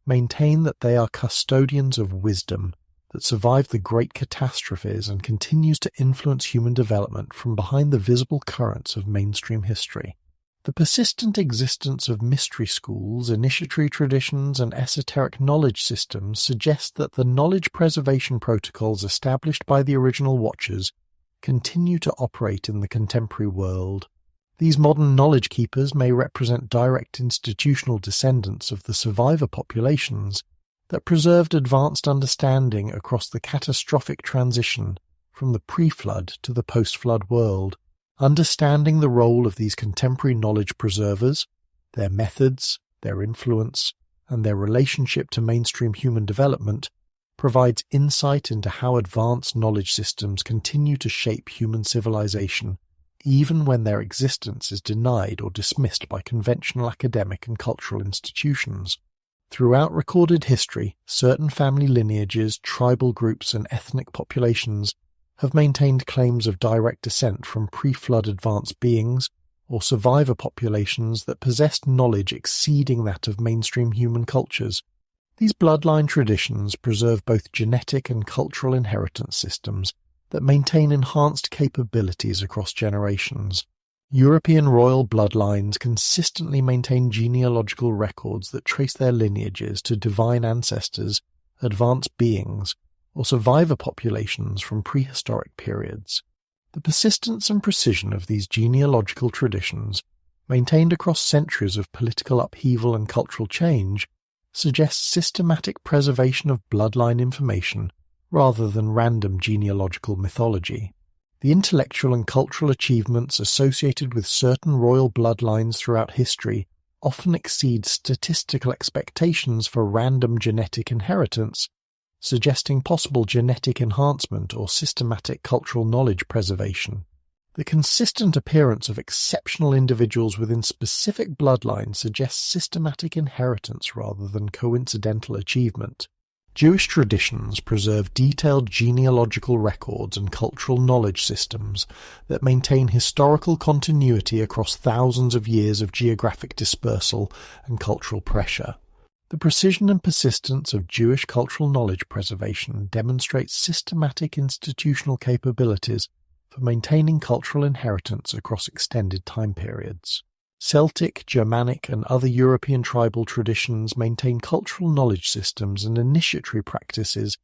[SPEAKER 1] maintain that they are custodians of wisdom, that survived the great catastrophes and continues to influence human development from behind the visible currents of mainstream history. The persistent existence of mystery schools, initiatory traditions, and esoteric knowledge systems suggests that the knowledge preservation protocols established by the original Watchers continue to operate in the contemporary world. These modern knowledge keepers may represent direct institutional descendants of the survivor populations that preserved advanced understanding across the catastrophic transition from the pre-flood to the post-flood world. Understanding the role of these contemporary knowledge preservers, their methods, their influence, and their relationship to mainstream human development provides insight into how advanced knowledge systems continue to shape human civilization, even when their existence is denied or dismissed by conventional academic and cultural institutions. Throughout recorded history, certain family lineages, tribal groups, and ethnic populations have maintained claims of direct descent from pre-flood advanced beings or survivor populations that possessed knowledge exceeding that of mainstream human cultures. These bloodline traditions preserve both genetic and cultural inheritance systems that maintain enhanced capabilities across generations. European royal bloodlines consistently maintain genealogical records that trace their lineages to divine ancestors, advanced beings, or survivor populations from prehistoric periods. The persistence and precision of these genealogical traditions, maintained across centuries of political upheaval and cultural change, suggests systematic preservation of bloodline information rather than random genealogical mythology. The intellectual and cultural achievements associated with certain royal bloodlines throughout history often exceed statistical expectations for random genetic inheritance, suggesting possible genetic enhancement or systematic cultural knowledge preservation. The consistent appearance of exceptional individuals within specific bloodlines suggests systematic inheritance rather than coincidental achievement. Jewish traditions preserve detailed genealogical records and cultural knowledge systems that maintain historical continuity across thousands of years of geographic dispersal and cultural pressure. The precision and persistence of Jewish cultural knowledge preservation demonstrates systematic institutional capabilities for maintaining cultural inheritance across extended time periods. Celtic, Germanic, and other European tribal traditions maintain cultural knowledge systems and initiatory practices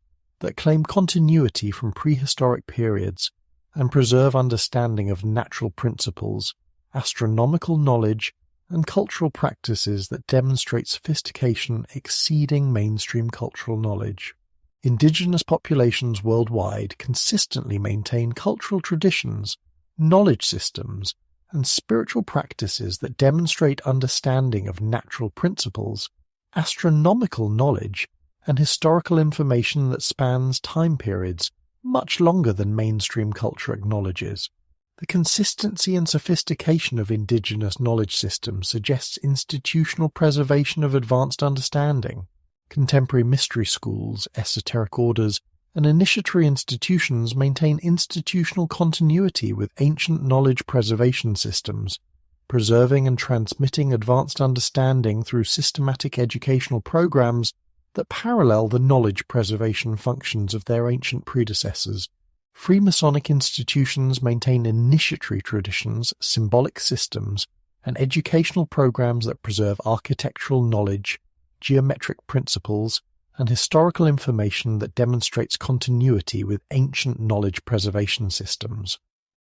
[SPEAKER 1] that claim continuity from prehistoric periods and preserve understanding of natural principles, astronomical knowledge, and cultural practices that demonstrate sophistication exceeding mainstream cultural knowledge. Indigenous populations worldwide consistently maintain cultural traditions, knowledge systems, and spiritual practices that demonstrate understanding of natural principles, astronomical knowledge, and historical information that spans time periods much longer than mainstream culture acknowledges. The consistency and sophistication of indigenous knowledge systems suggests institutional preservation of advanced understanding. Contemporary mystery schools, esoteric orders, and initiatory institutions maintain institutional continuity with ancient knowledge preservation systems, preserving and transmitting advanced understanding through systematic educational programs that parallel the knowledge preservation functions of their ancient predecessors. Freemasonic institutions maintain initiatory traditions, symbolic systems, and educational programs that preserve architectural knowledge, geometric principles, and historical information that demonstrates continuity with ancient knowledge preservation systems.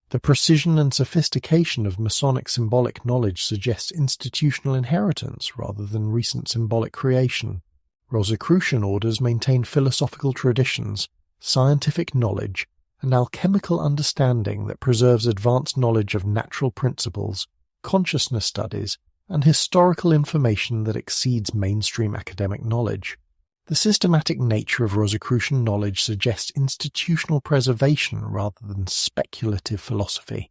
[SPEAKER 1] The precision and sophistication of Masonic symbolic knowledge suggests institutional inheritance rather than recent symbolic creation. Rosicrucian orders maintain philosophical traditions, scientific knowledge, and alchemical understanding that preserves advanced knowledge of natural principles, consciousness studies, and historical information that exceeds mainstream academic knowledge. The systematic nature of Rosicrucian knowledge suggests institutional preservation rather than speculative philosophy.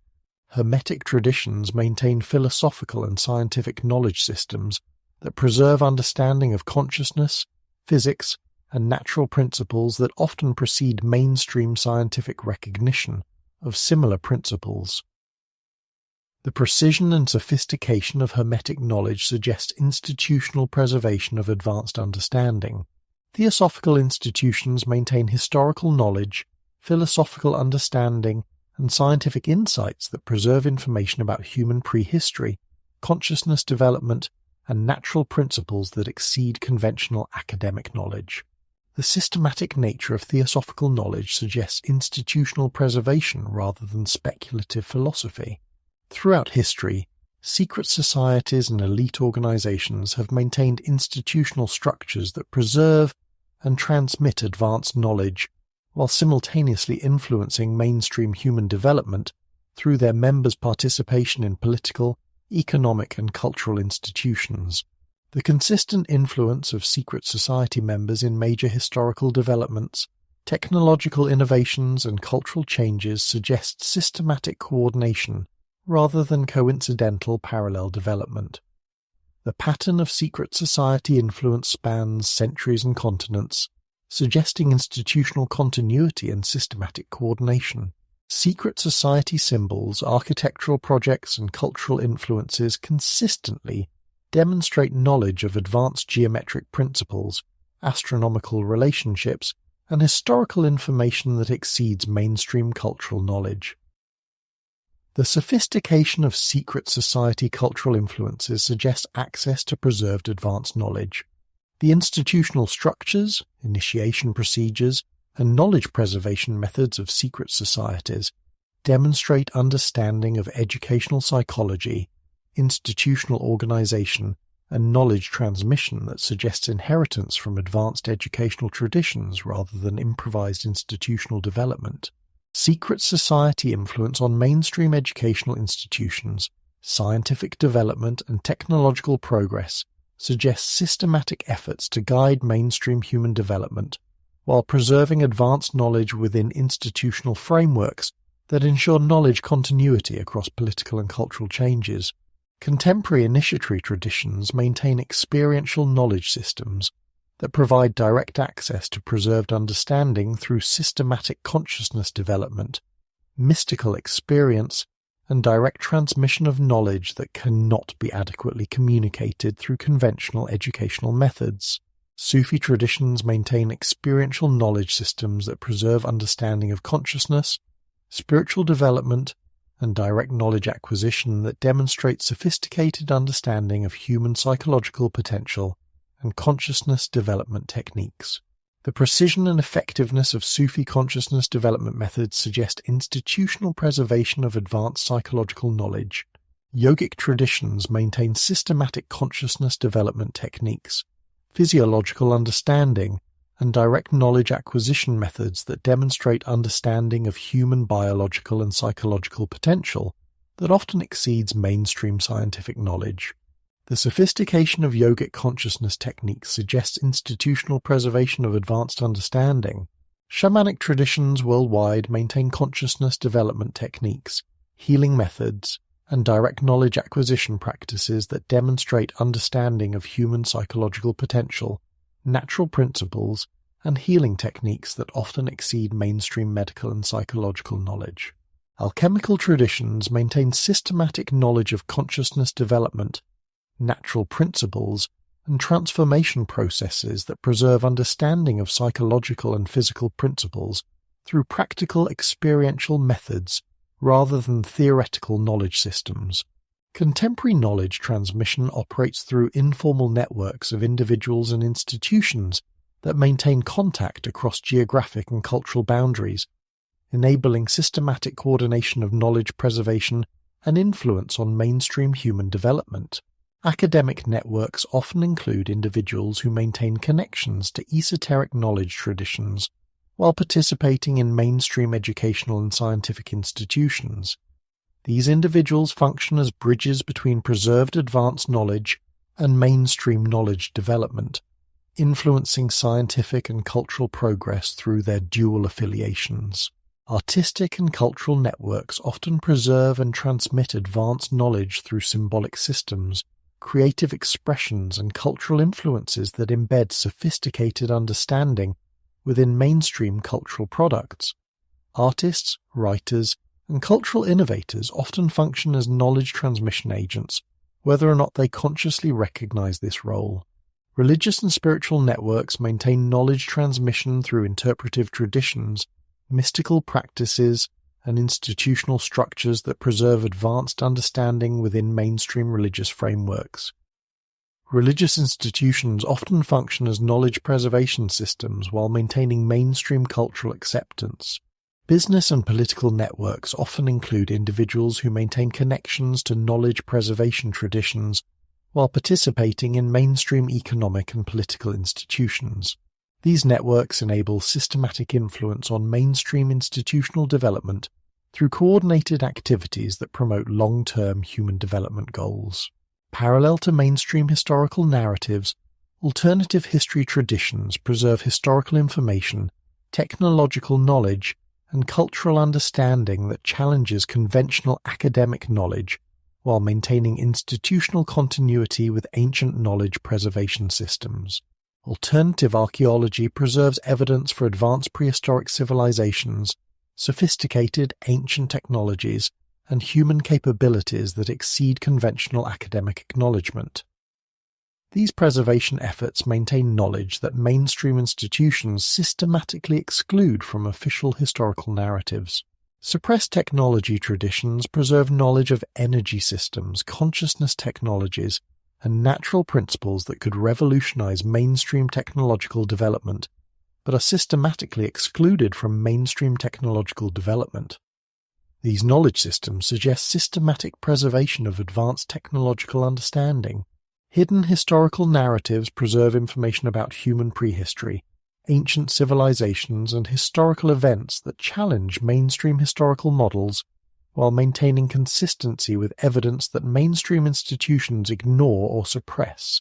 [SPEAKER 1] Hermetic traditions maintain philosophical and scientific knowledge systems that preserve understanding of consciousness, physics, and natural principles that often precede mainstream scientific recognition of similar principles. The precision and sophistication of Hermetic knowledge suggests institutional preservation of advanced understanding. Theosophical institutions maintain historical knowledge, philosophical understanding, and scientific insights that preserve information about human prehistory, consciousness development, and natural principles that exceed conventional academic knowledge. The systematic nature of theosophical knowledge suggests institutional preservation rather than speculative philosophy. Throughout history, secret societies and elite organizations have maintained institutional structures that preserve and transmit advanced knowledge, while simultaneously influencing mainstream human development through their members' participation in political, economic, and cultural institutions. The consistent influence of secret society members in major historical developments, technological innovations, and cultural changes suggests systematic coordination rather than coincidental parallel development. The pattern of secret society influence spans centuries and continents, suggesting institutional continuity and systematic coordination. Secret society symbols, architectural projects, and cultural influences consistently demonstrate knowledge of advanced geometric principles, astronomical relationships, and historical information that exceeds mainstream cultural knowledge. The sophistication of secret society cultural influences suggests access to preserved advanced knowledge. The institutional structures, initiation procedures, and knowledge preservation methods of secret societies demonstrate understanding of educational psychology, institutional organization, and knowledge transmission that suggests inheritance from advanced educational traditions rather than improvised institutional development. Secret society influence on mainstream educational institutions, scientific development, and technological progress suggests systematic efforts to guide mainstream human development while preserving advanced knowledge within institutional frameworks that ensure knowledge continuity across political and cultural changes. Contemporary initiatory traditions maintain experiential knowledge systems that provide direct access to preserved understanding through systematic consciousness development, mystical experience, and direct transmission of knowledge that cannot be adequately communicated through conventional educational methods. Sufi traditions maintain experiential knowledge systems that preserve understanding of consciousness, spiritual development, and direct knowledge acquisition that demonstrate sophisticated understanding of human psychological potential and consciousness development techniques. The precision and effectiveness of Sufi consciousness development methods suggest institutional preservation of advanced psychological knowledge. Yogic traditions maintain systematic consciousness development techniques, physiological understanding, and direct knowledge acquisition methods that demonstrate understanding of human biological and psychological potential that often exceeds mainstream scientific knowledge. The sophistication of yogic consciousness techniques suggests institutional preservation of advanced understanding. Shamanic traditions worldwide maintain consciousness development techniques, healing methods, and direct knowledge acquisition practices that demonstrate understanding of human psychological potential, natural principles, and healing techniques that often exceed mainstream medical and psychological knowledge. Alchemical traditions maintain systematic knowledge of consciousness development, natural principles, and transformation processes that preserve understanding of psychological and physical principles through practical experiential methods rather than theoretical knowledge systems. Contemporary knowledge transmission operates through informal networks of individuals and institutions that maintain contact across geographic and cultural boundaries, enabling systematic coordination of knowledge preservation and influence on mainstream human development. Academic networks often include individuals who maintain connections to esoteric knowledge traditions while participating in mainstream educational and scientific institutions. These individuals function as bridges between preserved advanced knowledge and mainstream knowledge development, influencing scientific and cultural progress through their dual affiliations. Artistic and cultural networks often preserve and transmit advanced knowledge through symbolic systems, creative expressions, and cultural influences that embed sophisticated understanding within mainstream cultural products. Artists, writers, and cultural innovators often function as knowledge transmission agents, whether or not they consciously recognize this role. Religious and spiritual networks maintain knowledge transmission through interpretive traditions, mystical practices, and institutional structures that preserve advanced understanding within mainstream religious frameworks. Religious institutions often function as knowledge preservation systems while maintaining mainstream cultural acceptance. Business and political networks often include individuals who maintain connections to knowledge preservation traditions while participating in mainstream economic and political institutions. These networks enable systematic influence on mainstream institutional development through coordinated activities that promote long-term human development goals. Parallel to mainstream historical narratives, alternative history traditions preserve historical information, technological knowledge, and cultural understanding that challenges conventional academic knowledge while maintaining institutional continuity with ancient knowledge preservation systems. Alternative archaeology preserves evidence for advanced prehistoric civilizations, sophisticated ancient technologies, and human capabilities that exceed conventional academic acknowledgement. These preservation efforts maintain knowledge that mainstream institutions systematically exclude from official historical narratives. Suppressed technology traditions preserve knowledge of energy systems, consciousness technologies, and natural principles that could revolutionize mainstream technological development, but are systematically excluded from mainstream technological development. These knowledge systems suggest systematic preservation of advanced technological understanding. Hidden historical narratives preserve information about human prehistory, ancient civilizations, and historical events that challenge mainstream historical models while maintaining consistency with evidence that mainstream institutions ignore or suppress.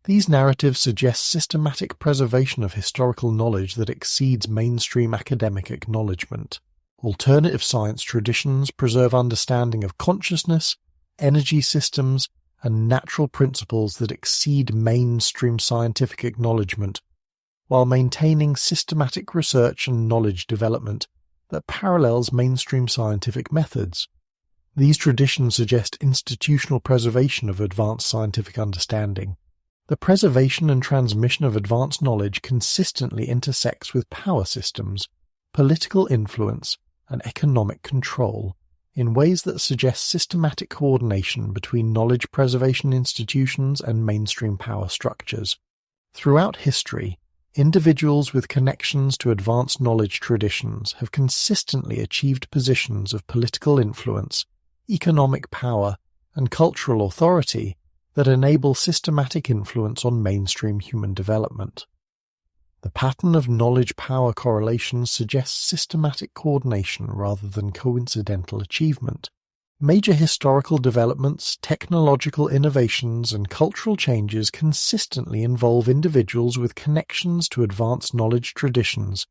[SPEAKER 1] These narratives suggest systematic preservation of historical knowledge that exceeds mainstream academic acknowledgement. Alternative science traditions preserve understanding of consciousness, energy systems, and natural principles that exceed mainstream scientific acknowledgement, while maintaining systematic research and knowledge development that parallels mainstream scientific methods. These traditions suggest institutional preservation of advanced scientific understanding. The preservation and transmission of advanced knowledge consistently intersects with power systems, political influence, and economic control in ways that suggest systematic coordination between knowledge preservation institutions and mainstream power structures. Throughout history, individuals with connections to advanced knowledge traditions have consistently achieved positions of political influence, economic power, and cultural authority that enable systematic influence on mainstream human development. The pattern of knowledge-power correlations suggests systematic coordination rather than coincidental achievement. Major historical developments, technological innovations, and cultural changes consistently involve individuals with connections to advanced knowledge traditions,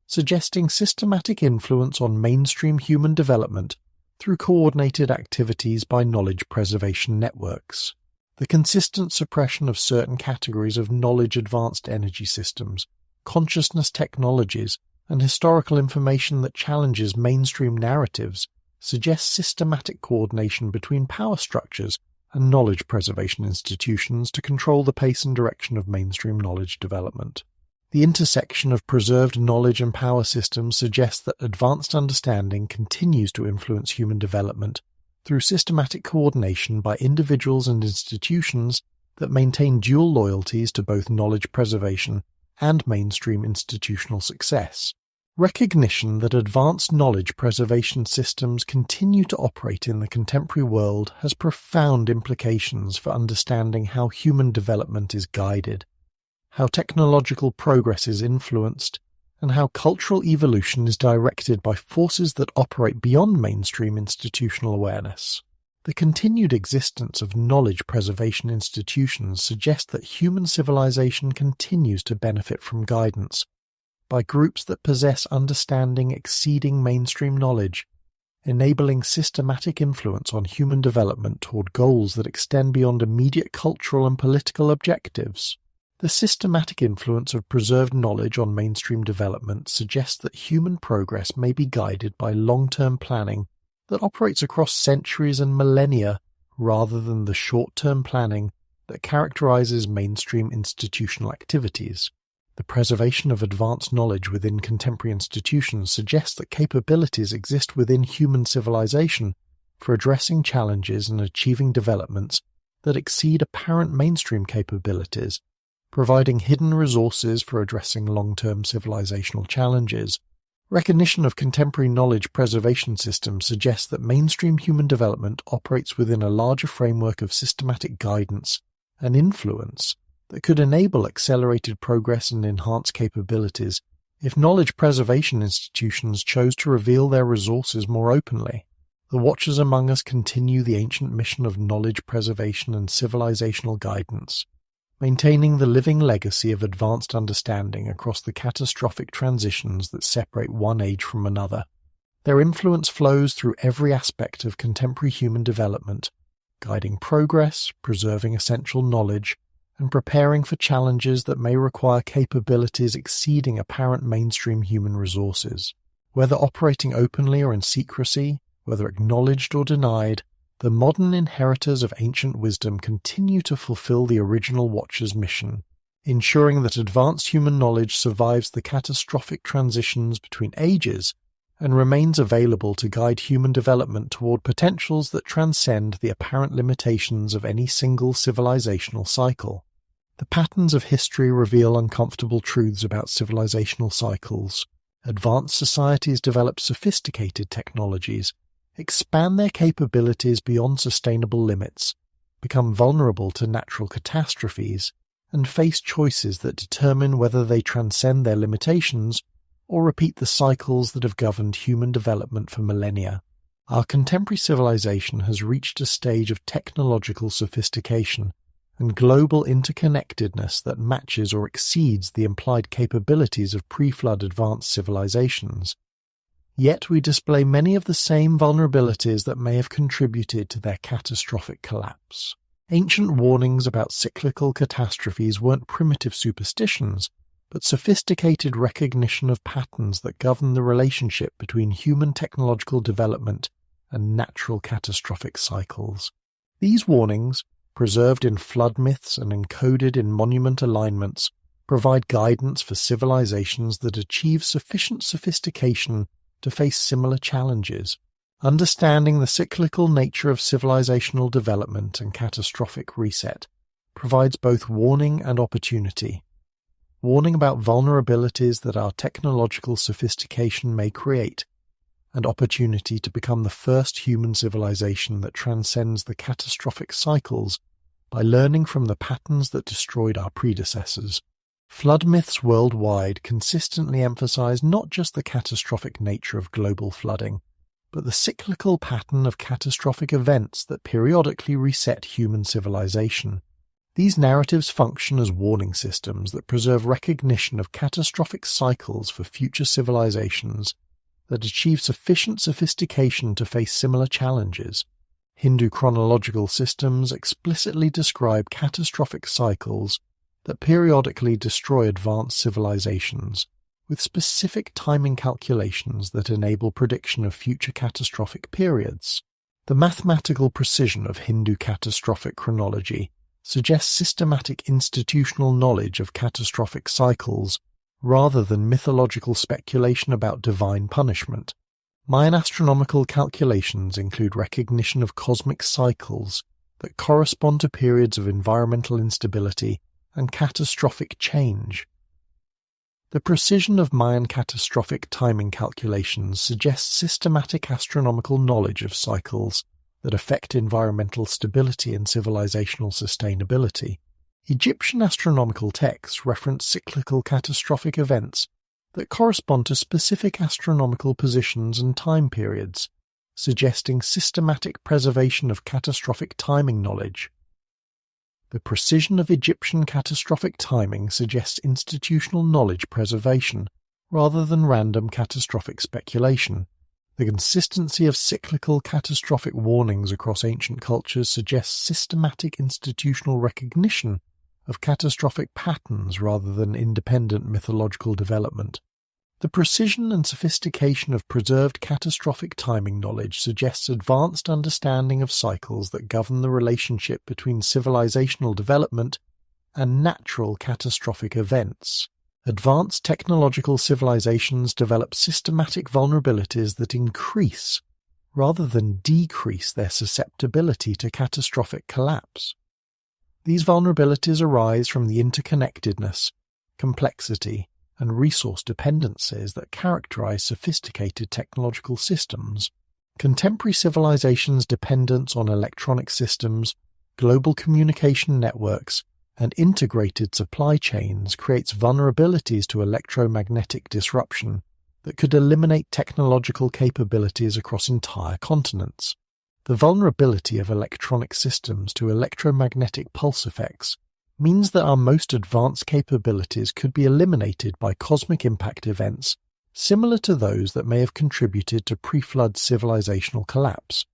[SPEAKER 1] suggesting systematic influence on mainstream human development through coordinated activities by knowledge preservation networks. The consistent suppression of certain categories of knowledge-advanced energy systems, consciousness technologies, and historical information that challenges mainstream narratives suggests systematic coordination between power structures and knowledge preservation institutions to control the pace and direction of mainstream knowledge development. The intersection of preserved knowledge and power systems suggests that advanced understanding continues to influence human development through systematic coordination by individuals and institutions that maintain dual loyalties to both knowledge preservation and mainstream institutional success. Recognition that advanced knowledge preservation systems continue to operate in the contemporary world has profound implications for understanding how human development is guided, how technological progress is influenced, and how cultural evolution is directed by forces that operate beyond mainstream institutional awareness. The continued existence of knowledge preservation institutions suggests that human civilization continues to benefit from guidance by groups that possess understanding exceeding mainstream knowledge, enabling systematic influence on human development toward goals that extend beyond immediate cultural and political objectives. The systematic influence of preserved knowledge on mainstream development suggests that human progress may be guided by long-term planning that operates across centuries and millennia rather than the short-term planning that characterizes mainstream institutional activities. The preservation of advanced knowledge within contemporary institutions suggests that capabilities exist within human civilization for addressing challenges and achieving developments that exceed apparent mainstream capabilities, providing hidden resources for addressing long-term civilizational challenges. Recognition of contemporary knowledge preservation systems suggests that mainstream human development operates within a larger framework of systematic guidance and influence that could enable accelerated progress and enhance capabilities if knowledge preservation institutions chose to reveal their resources more openly. The Watchers among us continue the ancient mission of knowledge preservation and civilizational guidance, maintaining the living legacy of advanced understanding across the catastrophic transitions that separate one age from another. Their influence flows through every aspect of contemporary human development, guiding progress, preserving essential knowledge, and preparing for challenges that may require capabilities exceeding apparent mainstream human resources. Whether operating openly or in secrecy, whether acknowledged or denied, the modern inheritors of ancient wisdom continue to fulfill the original Watcher's mission, ensuring that advanced human knowledge survives the catastrophic transitions between ages and remains available to guide human development toward potentials that transcend the apparent limitations of any single civilizational cycle. The patterns of history reveal uncomfortable truths about civilizational cycles. Advanced societies develop sophisticated technologies, expand their capabilities beyond sustainable limits, become vulnerable to natural catastrophes, and face choices that determine whether they transcend their limitations or repeat the cycles that have governed human development for millennia. Our contemporary civilization has reached a stage of technological sophistication and global interconnectedness that matches or exceeds the implied capabilities of pre-flood advanced civilizations. Yet we display many of the same vulnerabilities that may have contributed to their catastrophic collapse. Ancient warnings about cyclical catastrophes weren't primitive superstitions, but sophisticated recognition of patterns that govern the relationship between human technological development and natural catastrophic cycles. These warnings, preserved in flood myths and encoded in monument alignments, provide guidance for civilizations that achieve sufficient sophistication to face similar challenges. Understanding the cyclical nature of civilizational development and catastrophic reset provides both warning and opportunity. Warning about vulnerabilities that our technological sophistication may create, and opportunity to become the first human civilization that transcends the catastrophic cycles by learning from the patterns that destroyed our predecessors. Flood myths worldwide consistently emphasize not just the catastrophic nature of global flooding, but the cyclical pattern of catastrophic events that periodically reset human civilization. These narratives function as warning systems that preserve recognition of catastrophic cycles for future civilizations that achieve sufficient sophistication to face similar challenges. Hindu chronological systems explicitly describe catastrophic cycles that periodically destroy advanced civilizations, with specific timing calculations that enable prediction of future catastrophic periods. The mathematical precision of Hindu catastrophic chronology suggests systematic institutional knowledge of catastrophic cycles rather than mythological speculation about divine punishment. Mayan astronomical calculations include recognition of cosmic cycles that correspond to periods of environmental instability and catastrophic change. The precision of Mayan catastrophic timing calculations suggests systematic astronomical knowledge of cycles that affect environmental stability and civilizational sustainability. Egyptian astronomical texts reference cyclical catastrophic events that correspond to specific astronomical positions and time periods, suggesting systematic preservation of catastrophic timing knowledge. The precision of Egyptian catastrophic timing suggests institutional knowledge preservation rather than random catastrophic speculation. The consistency of cyclical catastrophic warnings across ancient cultures suggests systematic institutional recognition of catastrophic patterns rather than independent mythological development. The precision and sophistication of preserved catastrophic timing knowledge suggests advanced understanding of cycles that govern the relationship between civilizational development and natural catastrophic events. Advanced technological civilizations develop systematic vulnerabilities that increase, rather than decrease, their susceptibility to catastrophic collapse. These vulnerabilities arise from the interconnectedness, complexity, and resource dependencies that characterize sophisticated technological systems. Contemporary civilizations' dependence on electronic systems, global communication networks, and integrated supply chains creates vulnerabilities to electromagnetic disruption that could eliminate technological capabilities across entire continents. The vulnerability of electronic systems to electromagnetic pulse effects means that our most advanced capabilities could be eliminated by cosmic impact events similar to those that may have contributed to pre-flood civilizational collapse.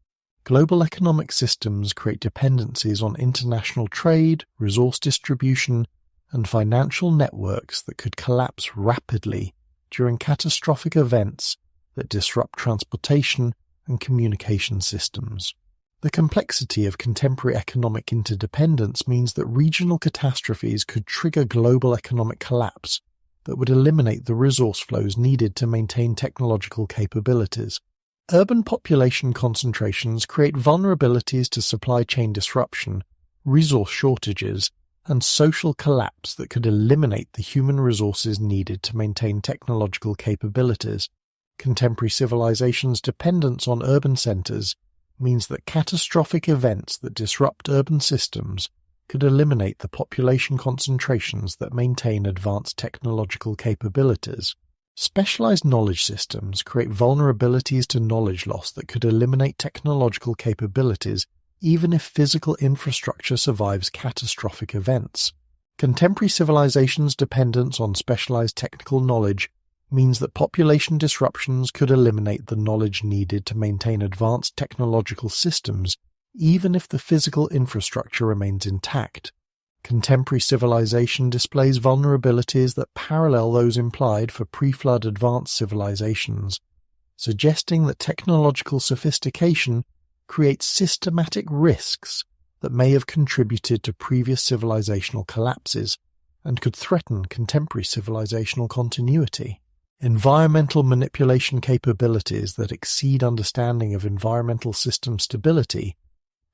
[SPEAKER 1] Global economic systems create dependencies on international trade, resource distribution, and financial networks that could collapse rapidly during catastrophic events that disrupt transportation and communication systems. The complexity of contemporary economic interdependence means that regional catastrophes could trigger global economic collapse that would eliminate the resource flows needed to maintain technological capabilities. Urban population concentrations create vulnerabilities to supply chain disruption, resource shortages, and social collapse that could eliminate the human resources needed to maintain technological capabilities. Contemporary civilizations' dependence on urban centers means that catastrophic events that disrupt urban systems could eliminate the population concentrations that maintain advanced technological capabilities. Specialized knowledge systems create vulnerabilities to knowledge loss that could eliminate technological capabilities even if physical infrastructure survives catastrophic events. Contemporary civilizations' dependence on specialized technical knowledge means that population disruptions could eliminate the knowledge needed to maintain advanced technological systems even if the physical infrastructure remains intact. Contemporary civilization displays vulnerabilities that parallel those implied for pre-flood advanced civilizations, suggesting that technological sophistication creates systematic risks that may have contributed to previous civilizational collapses and could threaten contemporary civilizational continuity. Environmental manipulation capabilities that exceed understanding of environmental system stability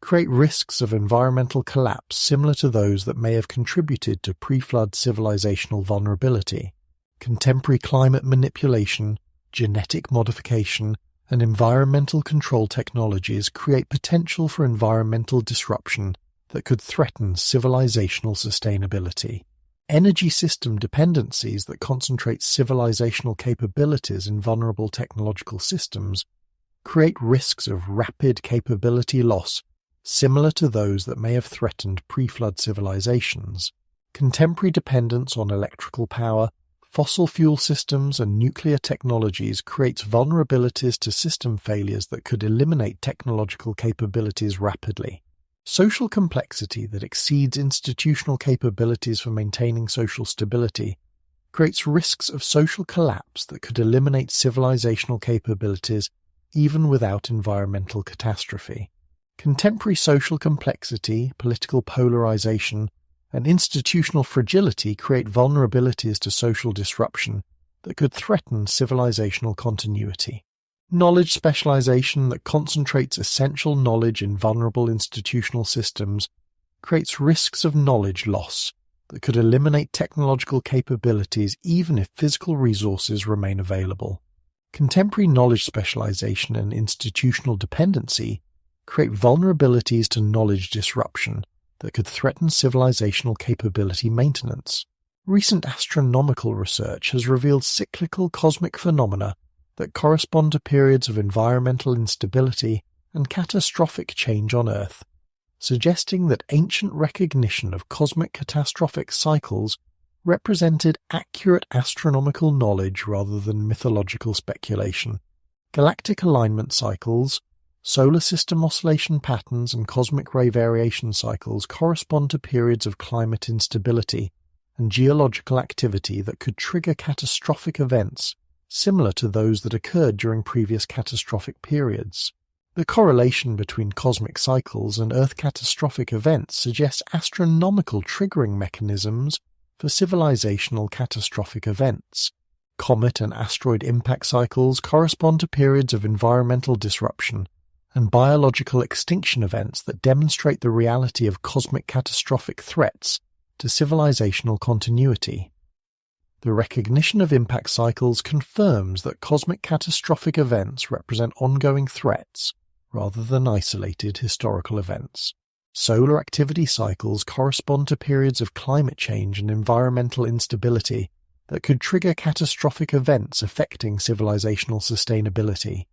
[SPEAKER 1] create risks of environmental collapse similar to those that may have contributed to pre-flood civilizational vulnerability. Contemporary climate manipulation, genetic modification, and environmental control technologies create potential for environmental disruption that could threaten civilizational sustainability. Energy system dependencies that concentrate civilizational capabilities in vulnerable technological systems create risks of rapid capability loss similar to those that may have threatened pre-flood civilizations. Contemporary dependence on electrical power, fossil fuel systems, and nuclear technologies creates vulnerabilities to system failures that could eliminate technological capabilities rapidly. Social complexity that exceeds institutional capabilities for maintaining social stability creates risks of social collapse that could eliminate civilizational capabilities even without environmental catastrophe. Contemporary social complexity, political polarization, and institutional fragility create vulnerabilities to social disruption that could threaten civilizational continuity. Knowledge specialization that concentrates essential knowledge in vulnerable institutional systems creates risks of knowledge loss that could eliminate technological capabilities even if physical resources remain available. Contemporary knowledge specialization and institutional dependency create vulnerabilities to knowledge disruption that could threaten civilizational capability maintenance. Recent astronomical research has revealed cyclical cosmic phenomena that correspond to periods of environmental instability and catastrophic change on Earth, suggesting that ancient recognition of cosmic catastrophic cycles represented accurate astronomical knowledge rather than mythological speculation. Galactic alignment cycles, solar system oscillation patterns, and cosmic ray variation cycles correspond to periods of climate instability and geological activity that could trigger catastrophic events similar to those that occurred during previous catastrophic periods. The correlation between cosmic cycles and Earth catastrophic events suggests astronomical triggering mechanisms for civilizational catastrophic events. Comet and asteroid impact cycles correspond to periods of environmental disruption and biological extinction events that demonstrate the reality of cosmic catastrophic threats to civilizational continuity. The recognition of impact cycles confirms that cosmic catastrophic events represent ongoing threats rather than isolated historical events. Solar activity cycles correspond to periods of climate change and environmental instability that could trigger catastrophic events affecting civilizational sustainability.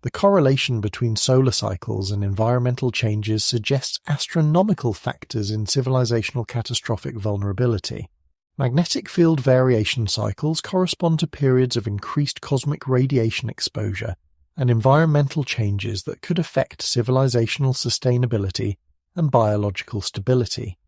[SPEAKER 1] The correlation between solar cycles and environmental changes suggests astronomical factors in civilizational catastrophic vulnerability. Magnetic field variation cycles correspond to periods of increased cosmic radiation exposure and environmental changes that could affect civilizational sustainability and biological stability.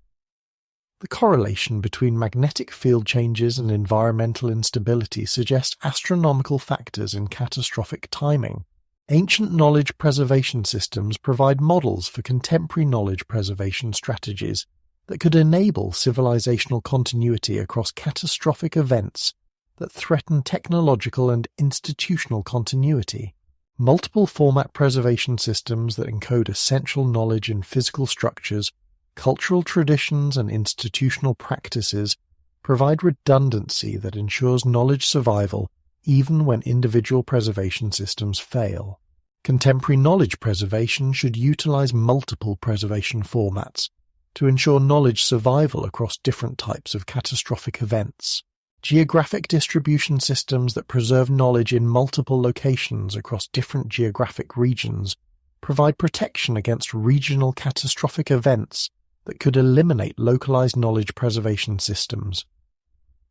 [SPEAKER 1] The correlation between magnetic field changes and environmental instability suggests astronomical factors in catastrophic timing. Ancient knowledge preservation systems provide models for contemporary knowledge preservation strategies that could enable civilizational continuity across catastrophic events that threaten technological and institutional continuity. Multiple format preservation systems that encode essential knowledge in physical structures, cultural traditions, and institutional practices provide redundancy that ensures knowledge survival even when individual preservation systems fail. Contemporary knowledge preservation should utilize multiple preservation formats to ensure knowledge survival across different types of catastrophic events. Geographic distribution systems that preserve knowledge in multiple locations across different geographic regions provide protection against regional catastrophic events that could eliminate localized knowledge preservation systems.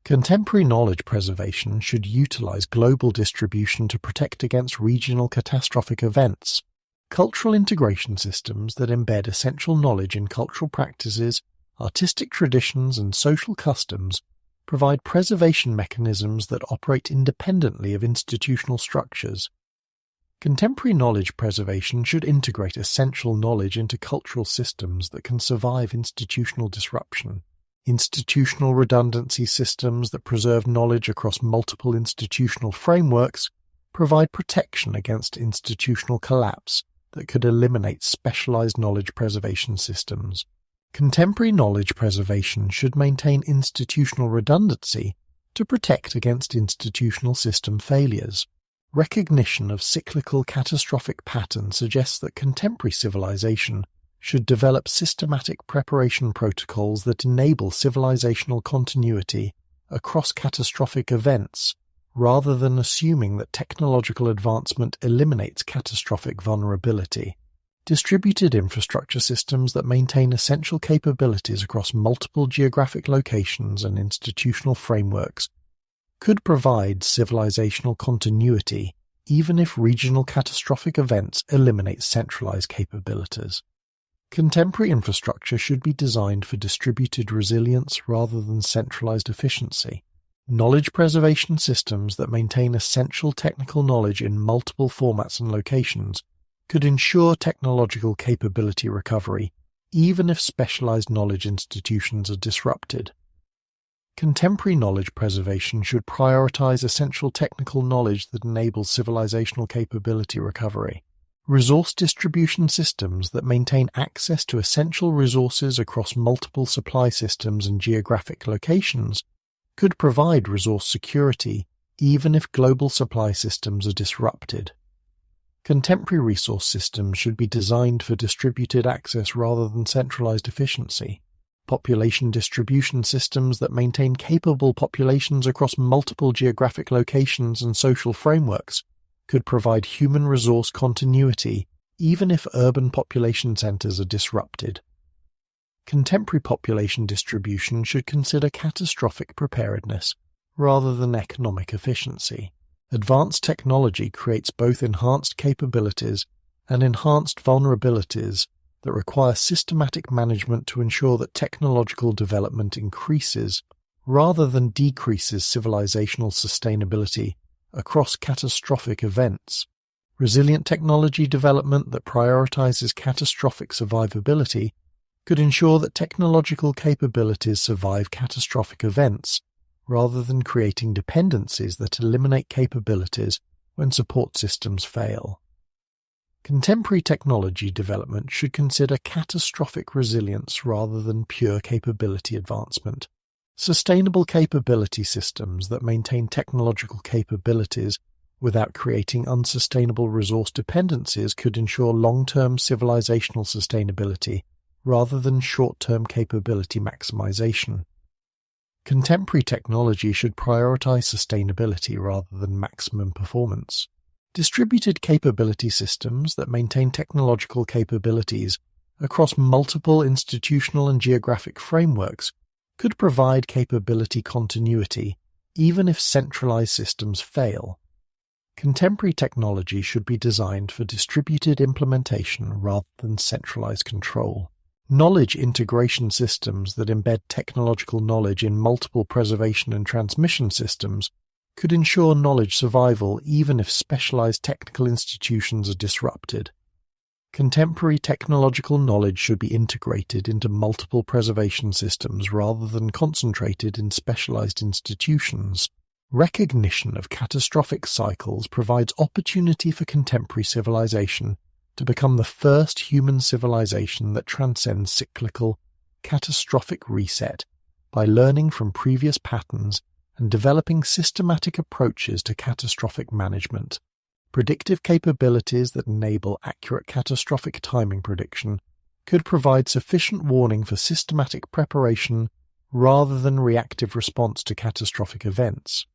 [SPEAKER 1] Contemporary knowledge preservation should utilize global distribution to protect against regional catastrophic events. Cultural integration systems that embed essential knowledge in cultural practices, artistic traditions, and social customs provide preservation mechanisms that operate independently of institutional structures. Contemporary knowledge preservation should integrate essential knowledge into cultural systems that can survive institutional disruption. Institutional redundancy systems that preserve knowledge across multiple institutional frameworks provide protection against institutional collapse that could eliminate specialized knowledge preservation systems. Contemporary knowledge preservation should maintain institutional redundancy to protect against institutional system failures. Recognition of cyclical catastrophic patterns suggests that contemporary civilization should develop systematic preparation protocols that enable civilizational continuity across catastrophic events, rather than assuming that technological advancement eliminates catastrophic vulnerability. Distributed infrastructure systems that maintain essential capabilities across multiple geographic locations and institutional frameworks could provide civilizational continuity, even if regional catastrophic events eliminate centralized capabilities. Contemporary infrastructure should be designed for distributed resilience rather than centralized efficiency. Knowledge preservation systems that maintain essential technical knowledge in multiple formats and locations could ensure technological capability recovery, even if specialized knowledge institutions are disrupted. Contemporary knowledge preservation should prioritize essential technical knowledge that enables civilizational capability recovery. Resource distribution systems that maintain access to essential resources across multiple supply systems and geographic locations could provide resource security even if global supply systems are disrupted. Contemporary resource systems should be designed for distributed access rather than centralized efficiency. Population distribution systems that maintain capable populations across multiple geographic locations and social frameworks could provide human resource continuity even if urban population centers are disrupted. Contemporary population distribution should consider catastrophic preparedness rather than economic efficiency. Advanced technology creates both enhanced capabilities and enhanced vulnerabilities that require systematic management to ensure that technological development increases rather than decreases civilizational sustainability across catastrophic events. Resilient technology development that prioritizes catastrophic survivability could ensure that technological capabilities survive catastrophic events, rather than creating dependencies that eliminate capabilities when support systems fail. Contemporary technology development should consider catastrophic resilience rather than pure capability advancement. Sustainable capability systems that maintain technological capabilities without creating unsustainable resource dependencies could ensure long-term civilizational sustainability rather than short-term capability maximization. Contemporary technology should prioritize sustainability rather than maximum performance. Distributed capability systems that maintain technological capabilities across multiple institutional and geographic frameworks could provide capability continuity, even if centralized systems fail. Contemporary technology should be designed for distributed implementation rather than centralized control. Knowledge integration systems that embed technological knowledge in multiple preservation and transmission systems could ensure knowledge survival even if specialized technical institutions are disrupted. Contemporary technological knowledge should be integrated into multiple preservation systems rather than concentrated in specialized institutions. Recognition of catastrophic cycles provides opportunity for contemporary civilization to become the first human civilization that transcends cyclical, catastrophic reset by learning from previous patterns and developing systematic approaches to catastrophic management. Predictive capabilities that enable accurate catastrophic timing prediction could provide sufficient warning for systematic preparation rather than reactive response to catastrophic events.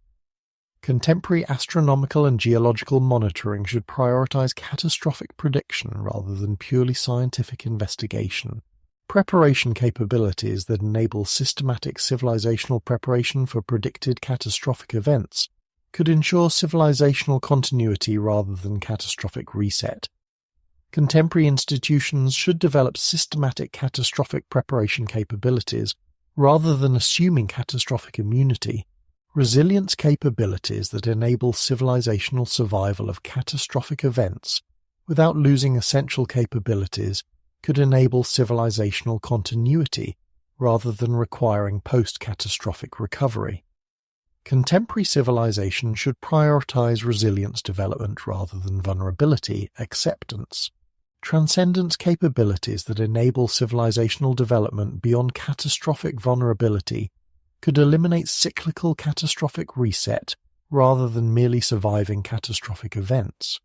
[SPEAKER 1] Contemporary astronomical and geological monitoring should prioritize catastrophic prediction rather than purely scientific investigation. Preparation capabilities that enable systematic civilizational preparation for predicted catastrophic events could ensure civilizational continuity rather than catastrophic reset. Contemporary institutions should develop systematic catastrophic preparation capabilities rather than assuming catastrophic immunity. Resilience capabilities that enable civilizational survival of catastrophic events without losing essential capabilities could enable civilizational continuity rather than requiring post-catastrophic recovery. Contemporary civilization should prioritize resilience development rather than vulnerability acceptance. Transcendence capabilities that enable civilizational development beyond catastrophic vulnerability could eliminate cyclical catastrophic reset rather than merely surviving catastrophic events.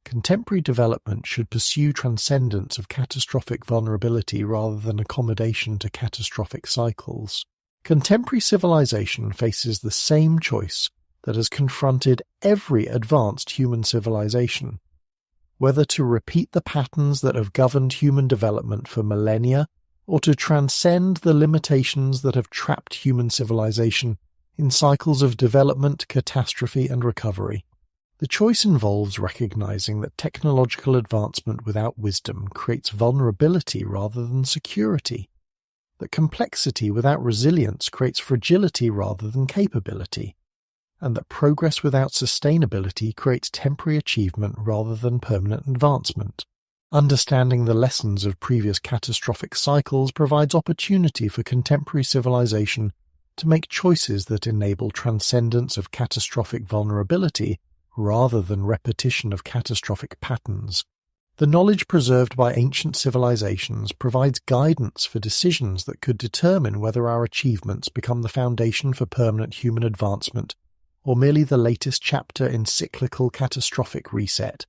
[SPEAKER 1] Contemporary development should pursue transcendence of catastrophic vulnerability rather than accommodation to catastrophic cycles. Contemporary civilization faces the same choice that has confronted every advanced human civilization, whether to repeat the patterns that have governed human development for millennia or to transcend the limitations that have trapped human civilization in cycles of development, catastrophe, and recovery. The choice involves recognizing that technological advancement without wisdom creates vulnerability rather than security, that complexity without resilience creates fragility rather than capability, and that progress without sustainability creates temporary achievement rather than permanent advancement. Understanding the lessons of previous catastrophic cycles provides opportunity for contemporary civilization to make choices that enable transcendence of catastrophic vulnerability rather than repetition of catastrophic patterns. The knowledge preserved by ancient civilizations provides guidance for decisions that could determine whether our achievements become the foundation for permanent human advancement or merely the latest chapter in cyclical catastrophic reset.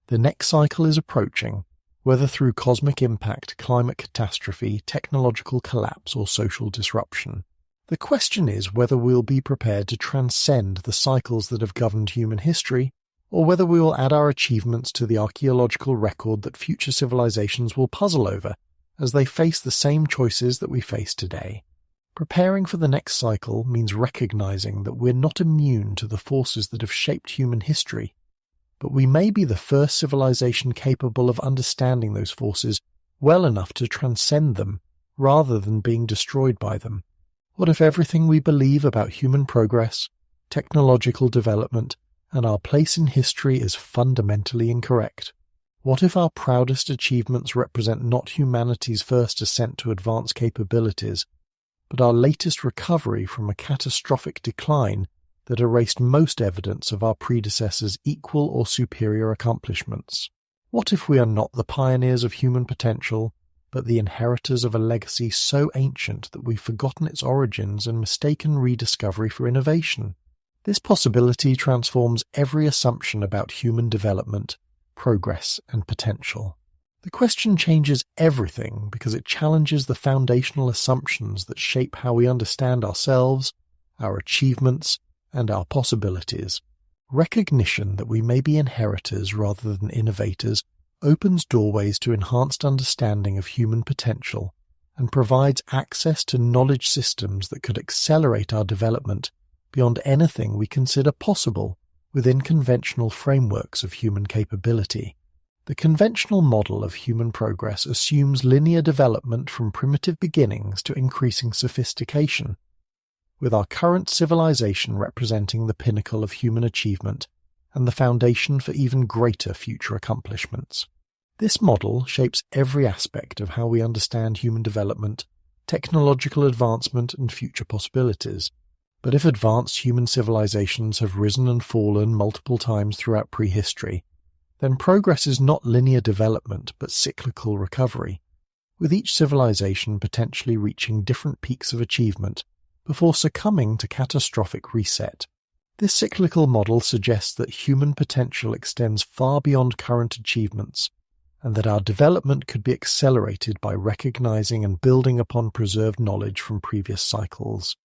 [SPEAKER 1] The next cycle is approaching, whether through cosmic impact, climate catastrophe, technological collapse, or social disruption. The question is whether we'll be prepared to transcend the cycles that have governed human history, or whether we will add our achievements to the archaeological record that future civilizations will puzzle over as they face the same choices that we face today. Preparing for the next cycle means recognizing that we're not immune to the forces that have shaped human history, but we may be the first civilization capable of understanding those forces well enough to transcend them rather than being destroyed by them. What if everything we believe about human progress, technological development, and our place in history is fundamentally incorrect? What if our proudest achievements represent not humanity's first ascent to advanced capabilities, but our latest recovery from a catastrophic decline that erased most evidence of our predecessors' equal or superior accomplishments? What if we are not the pioneers of human potential, but the inheritors of a legacy so ancient that we've forgotten its origins and mistaken rediscovery for innovation? This possibility transforms every assumption about human development, progress, and potential. The question changes everything because it challenges the foundational assumptions that shape how we understand ourselves, our achievements, and our possibilities. Recognition that we may be inheritors rather than innovators opens doorways to enhanced understanding of human potential and provides access to knowledge systems that could accelerate our development beyond anything we consider possible within conventional frameworks of human capability. The conventional model of human progress assumes linear development from primitive beginnings to increasing sophistication, with our current civilization representing the pinnacle of human achievement and the foundation for even greater future accomplishments. This model shapes every aspect of how we understand human development, technological advancement, and future possibilities. But if advanced human civilizations have risen and fallen multiple times throughout prehistory, then progress is not linear development but cyclical recovery, with each civilization potentially reaching different peaks of achievement before succumbing to catastrophic reset. This cyclical model suggests that human potential extends far beyond current achievements, and that our development could be accelerated by recognizing and building upon preserved knowledge from previous cycles.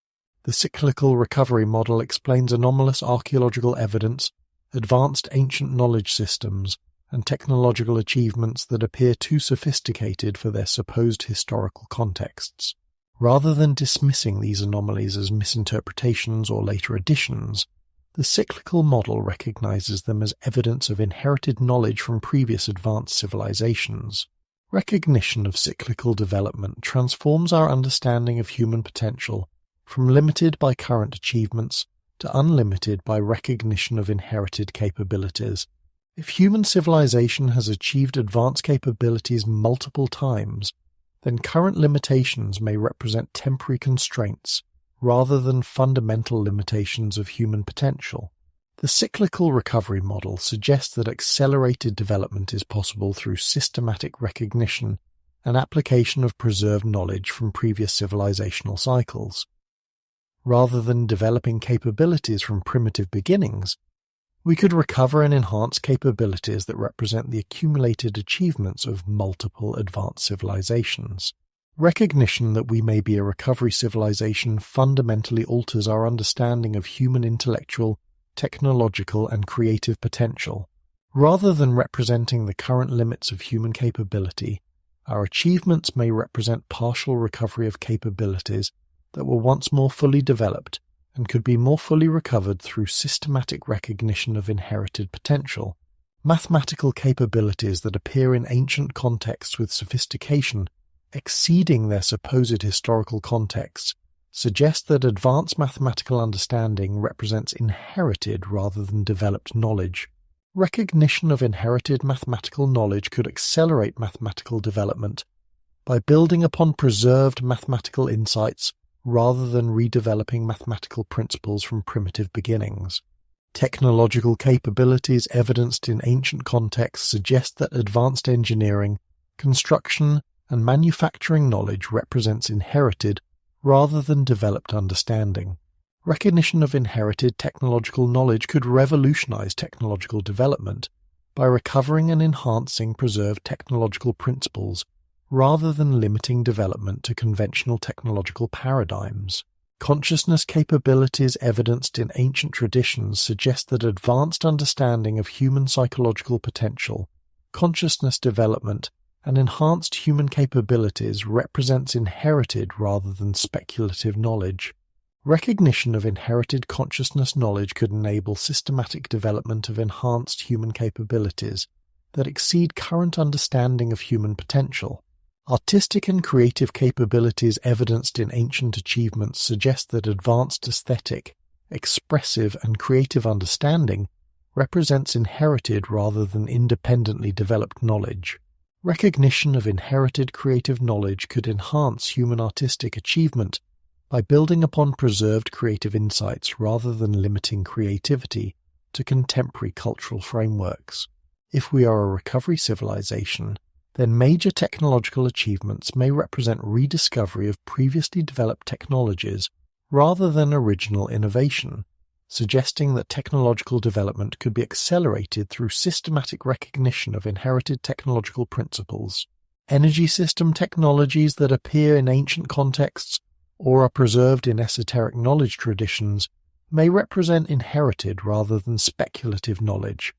[SPEAKER 1] The cyclical recovery model explains anomalous archaeological evidence, advanced ancient knowledge systems, and technological achievements that appear too sophisticated for their supposed historical contexts. Rather than dismissing these anomalies as misinterpretations or later additions, the cyclical model recognizes them as evidence of inherited knowledge from previous advanced civilizations. Recognition of cyclical development transforms our understanding of human potential from limited by current achievements to unlimited by recognition of inherited capabilities. If human civilization has achieved advanced capabilities multiple times, then current limitations may represent temporary constraints rather than fundamental limitations of human potential. The cyclical recovery model suggests that accelerated development is possible through systematic recognition and application of preserved knowledge from previous civilizational cycles. Rather than developing capabilities from primitive beginnings, we could recover and enhance capabilities that represent the accumulated achievements of multiple advanced civilizations. Recognition that we may be a recovery civilization fundamentally alters our understanding of human intellectual, technological, and creative potential. Rather than representing the current limits of human capability, our achievements may represent partial recovery of capabilities that were once more fully developed and could be more fully recovered through systematic recognition of inherited potential. Mathematical capabilities that appear in ancient contexts with sophistication exceeding their supposed historical contexts suggest that advanced mathematical understanding represents inherited rather than developed knowledge. Recognition of inherited mathematical knowledge could accelerate mathematical development by building upon preserved mathematical insights rather than redeveloping mathematical principles from primitive beginnings. Technological capabilities evidenced in ancient contexts suggest that advanced engineering, construction, and manufacturing knowledge represents inherited rather than developed understanding. Recognition of inherited technological knowledge could revolutionize technological development by recovering and enhancing preserved technological principles rather than limiting development to conventional technological paradigms. Consciousness capabilities evidenced in ancient traditions suggest that advanced understanding of human psychological potential, consciousness development, and enhanced human capabilities represents inherited rather than speculative knowledge. Recognition of inherited consciousness knowledge could enable systematic development of enhanced human capabilities that exceed current understanding of human potential. Artistic and creative capabilities evidenced in ancient achievements suggest that advanced aesthetic, expressive, and creative understanding represents inherited rather than independently developed knowledge. Recognition of inherited creative knowledge could enhance human artistic achievement by building upon preserved creative insights rather than limiting creativity to contemporary cultural frameworks. If we are a recovery civilization, then major technological achievements may represent rediscovery of previously developed technologies rather than original innovation, suggesting that technological development could be accelerated through systematic recognition of inherited technological principles. Energy system technologies that appear in ancient contexts or are preserved in esoteric knowledge traditions may represent inherited rather than speculative knowledge,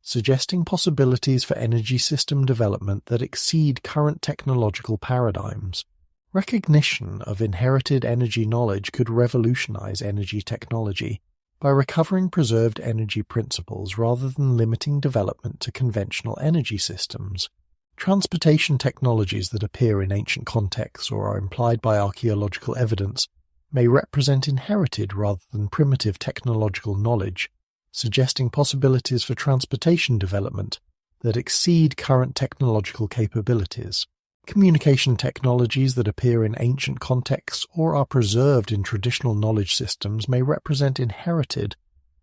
[SPEAKER 1] suggesting possibilities for energy system development that exceed current technological paradigms. Recognition of inherited energy knowledge could revolutionize energy technology by recovering preserved energy principles rather than limiting development to conventional energy systems. Transportation technologies that appear in ancient contexts or are implied by archaeological evidence may represent inherited rather than primitive technological knowledge, suggesting possibilities for transportation development that exceed current technological capabilities. Communication technologies that appear in ancient contexts or are preserved in traditional knowledge systems may represent inherited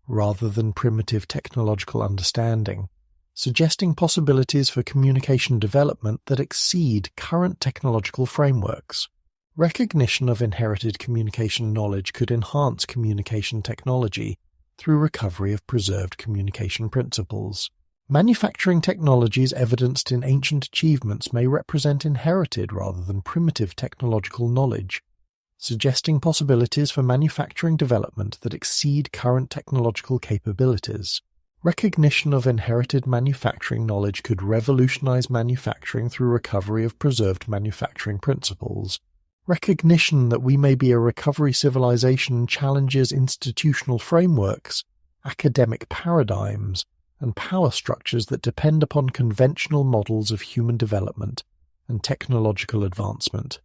[SPEAKER 1] rather than primitive technological understanding, suggesting possibilities for communication development that exceed current technological frameworks. Recognition of inherited communication knowledge could enhance communication technology through recovery of preserved communication principles. Manufacturing technologies evidenced in ancient achievements may represent inherited rather than primitive technological knowledge, suggesting possibilities for manufacturing development that exceed current technological capabilities. Recognition of inherited manufacturing knowledge could revolutionize manufacturing through recovery of preserved manufacturing principles. Recognition that we may be a recovery civilization challenges institutional frameworks, academic paradigms, and power structures that depend upon conventional models of human development and technological advancement.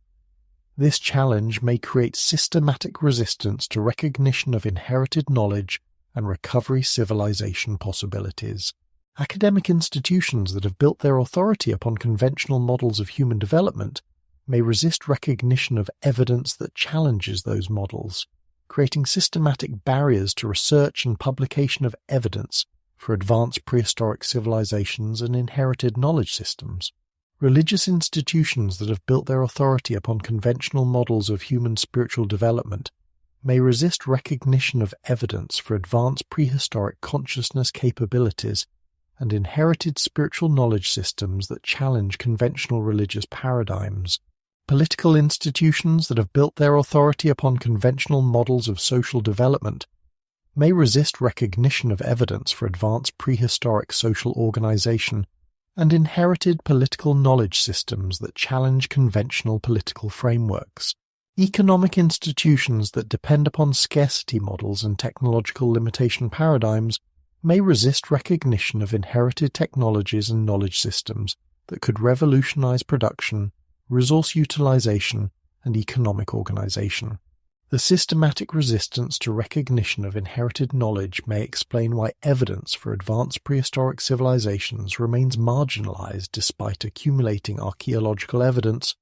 [SPEAKER 1] This challenge may create systematic resistance to recognition of inherited knowledge and recovery civilization possibilities. Academic institutions that have built their authority upon conventional models of human development may resist recognition of evidence that challenges those models, creating systematic barriers to research and publication of evidence for advanced prehistoric civilizations and inherited knowledge systems. Religious institutions that have built their authority upon conventional models of human spiritual development may resist recognition of evidence for advanced prehistoric consciousness capabilities and inherited spiritual knowledge systems that challenge conventional religious paradigms. Political institutions that have built their authority upon conventional models of social development may resist recognition of evidence for advanced prehistoric social organization and inherited political knowledge systems that challenge conventional political frameworks. Economic institutions that depend upon scarcity models and technological limitation paradigms may resist recognition of inherited technologies and knowledge systems that could revolutionize production, resource utilization, and economic organization. The systematic resistance to recognition of inherited knowledge may explain why evidence for advanced prehistoric civilizations remains marginalized despite accumulating archaeological evidence,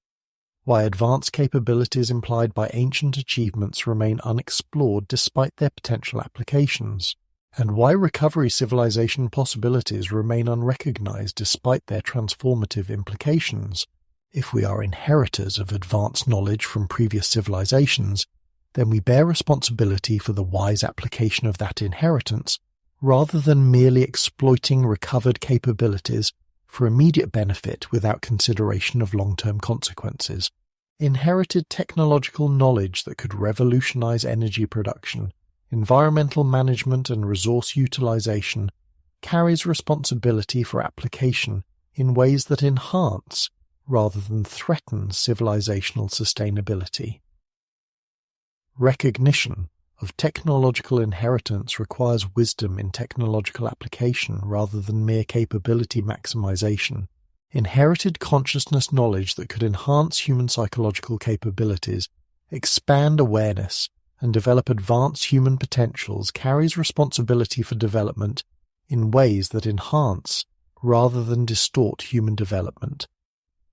[SPEAKER 1] why advanced capabilities implied by ancient achievements remain unexplored despite their potential applications, and why recovery civilization possibilities remain unrecognized despite their transformative implications. If we are inheritors of advanced knowledge from previous civilizations, then we bear responsibility for the wise application of that inheritance, rather than merely exploiting recovered capabilities for immediate benefit without consideration of long-term consequences. Inherited technological knowledge that could revolutionize energy production, environmental management, and resource utilization carries responsibility for application in ways that enhance rather than threaten civilizational sustainability. Recognition of technological inheritance requires wisdom in technological application rather than mere capability maximization. Inherited consciousness knowledge that could enhance human psychological capabilities, expand awareness, and develop advanced human potentials carries responsibility for development in ways that enhance rather than distort human development.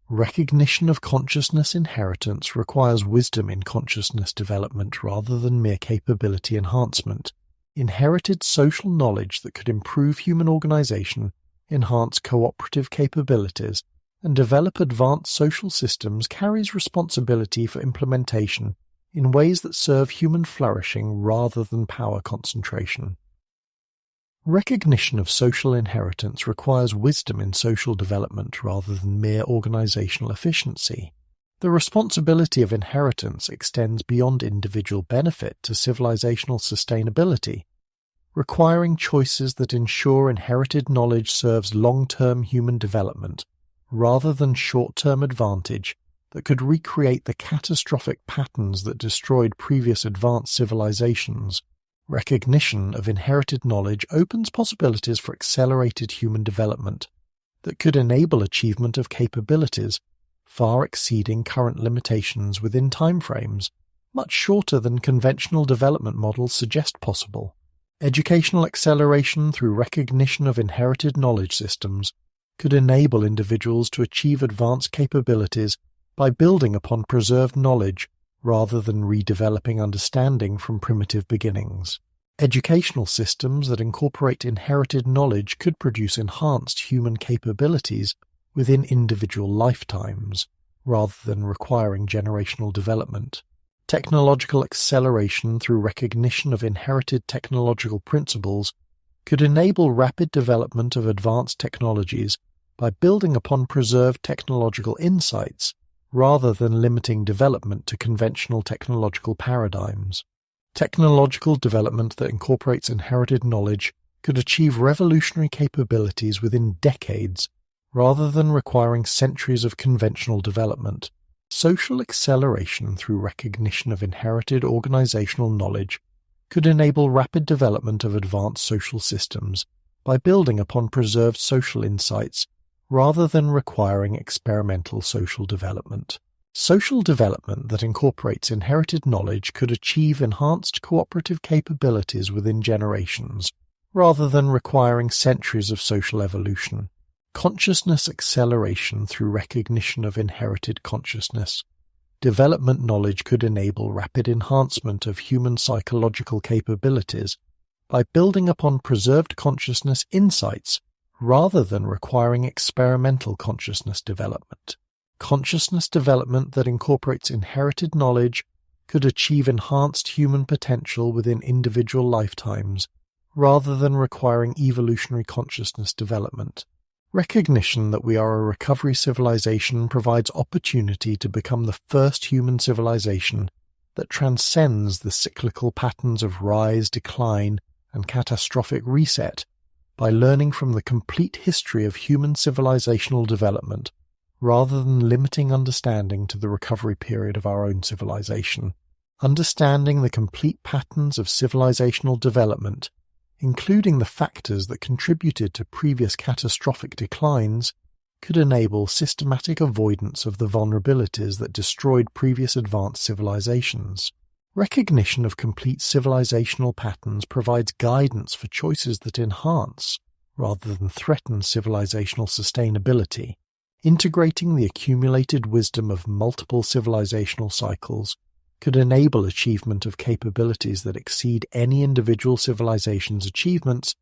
[SPEAKER 1] Recognition of consciousness inheritance requires wisdom in consciousness development rather than mere capability enhancement. Inherited social knowledge that could improve human organization, enhance cooperative capabilities, and develop advanced social systems carries responsibility for implementation in ways that serve human flourishing rather than power concentration. Recognition of social inheritance requires wisdom in social development rather than mere organizational efficiency. The responsibility of inheritance extends beyond individual benefit to civilizational sustainability, requiring choices that ensure inherited knowledge serves long-term human development rather than short-term advantage that could recreate the catastrophic patterns that destroyed previous advanced civilizations. Recognition of inherited knowledge opens possibilities for accelerated human development that could enable achievement of capabilities far exceeding current limitations within timeframes much shorter than conventional development models suggest possible. Educational acceleration through recognition of inherited knowledge systems could enable individuals to achieve advanced capabilities by building upon preserved knowledge rather than redeveloping understanding from primitive beginnings. Educational systems that incorporate inherited knowledge could produce enhanced human capabilities within individual lifetimes, rather than requiring generational development. Technological acceleration through recognition of inherited technological principles could enable rapid development of advanced technologies by building upon preserved technological insights rather than limiting development to conventional technological paradigms. Technological development that incorporates inherited knowledge could achieve revolutionary capabilities within decades rather than requiring centuries of conventional development. Social acceleration through recognition of inherited organizational knowledge could enable rapid development of advanced social systems by building upon preserved social insights rather than requiring experimental social development. Social development that incorporates inherited knowledge could achieve enhanced cooperative capabilities within generations, rather than requiring centuries of social evolution. Consciousness acceleration through recognition of inherited consciousness. Development knowledge could enable rapid enhancement of human psychological capabilities by building upon preserved consciousness insights rather than requiring experimental consciousness development. Consciousness development that incorporates inherited knowledge could achieve enhanced human potential within individual lifetimes, rather than requiring evolutionary consciousness development. Recognition that we are a recovery civilization provides opportunity to become the first human civilization that transcends the cyclical patterns of rise, decline, and catastrophic reset by learning from the complete history of human civilizational development, rather than limiting understanding to the recovery period of our own civilization. Understanding the complete patterns of civilizational development, including the factors that contributed to previous catastrophic declines, could enable systematic avoidance of the vulnerabilities that destroyed previous advanced civilizations. Recognition of complete civilizational patterns provides guidance for choices that enhance, rather than threaten, civilizational sustainability. Integrating the accumulated wisdom of multiple civilizational cycles could enable achievement of capabilities that exceed any individual civilization's achievements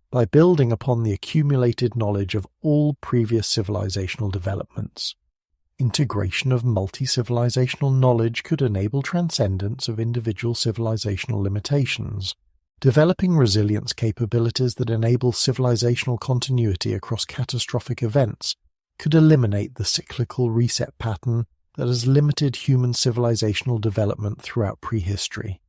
[SPEAKER 1] by building upon the accumulated knowledge of all previous civilizational developments. Integration of multi-civilizational knowledge could enable transcendence of individual civilizational limitations, developing resilience capabilities that enable civilizational continuity across catastrophic events could eliminate the cyclical reset pattern that has limited human civilizational development throughout prehistory.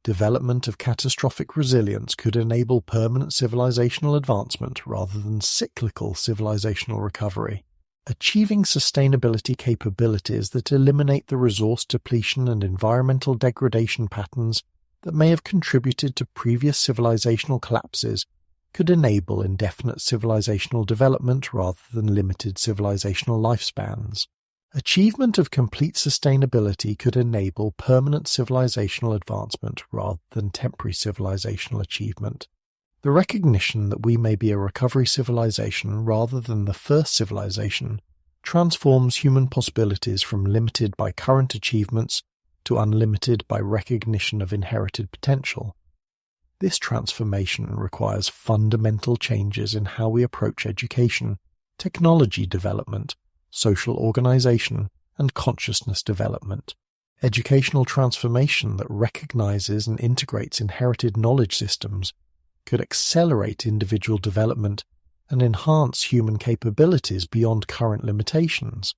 [SPEAKER 1] Development of catastrophic resilience could enable permanent civilizational advancement rather than cyclical civilizational recovery. Achieving sustainability capabilities that eliminate the resource depletion and environmental degradation patterns that may have contributed to previous civilizational collapses could enable indefinite civilizational development rather than limited civilizational lifespans. Achievement of complete sustainability could enable permanent civilizational advancement rather than temporary civilizational achievement. The recognition that we may be a recovery civilization rather than the first civilization transforms human possibilities from limited by current achievements to unlimited by recognition of inherited potential. This transformation requires fundamental changes in how we approach education, technology development, social organization, and consciousness development. Educational transformation that recognizes and integrates inherited knowledge systems could accelerate individual development and enhance human capabilities beyond current limitations.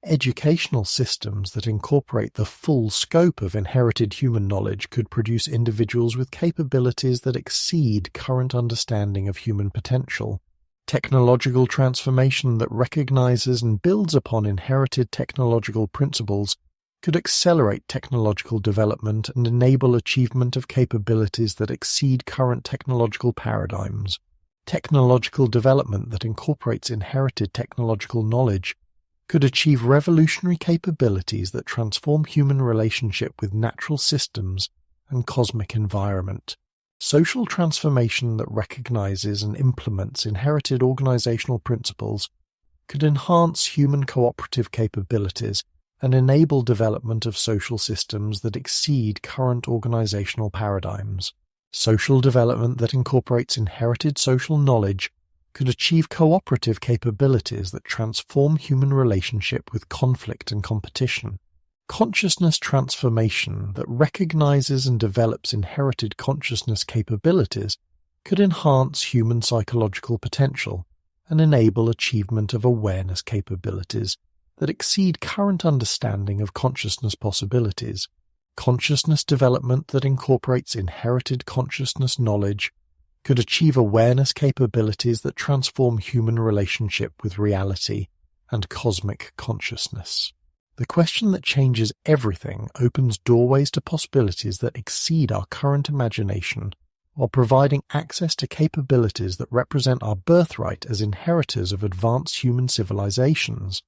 [SPEAKER 1] Educational systems that incorporate the full scope of inherited human knowledge could produce individuals with capabilities that exceed current understanding of human potential. Technological transformation that recognizes and builds upon inherited technological principles could accelerate technological development and enable achievement of capabilities that exceed current technological paradigms. Technological development that incorporates inherited technological knowledge could achieve revolutionary capabilities that transform human relationship with natural systems and cosmic environment. Social transformation that recognizes and implements inherited organizational principles could enhance human cooperative capabilities and enable development of social systems that exceed current organizational paradigms. Social development that incorporates inherited social knowledge could achieve cooperative capabilities that transform human relationship with conflict and competition. Consciousness transformation that recognizes and develops inherited consciousness capabilities could enhance human psychological potential and enable achievement of awareness capabilities that exceed current understanding of consciousness possibilities. Consciousness development that incorporates inherited consciousness knowledge could achieve awareness capabilities that transform human relationship with reality and cosmic consciousness. The question that changes everything opens doorways to possibilities that exceed our current imagination, while providing access to capabilities that represent our birthright as inheritors of advanced human civilizations.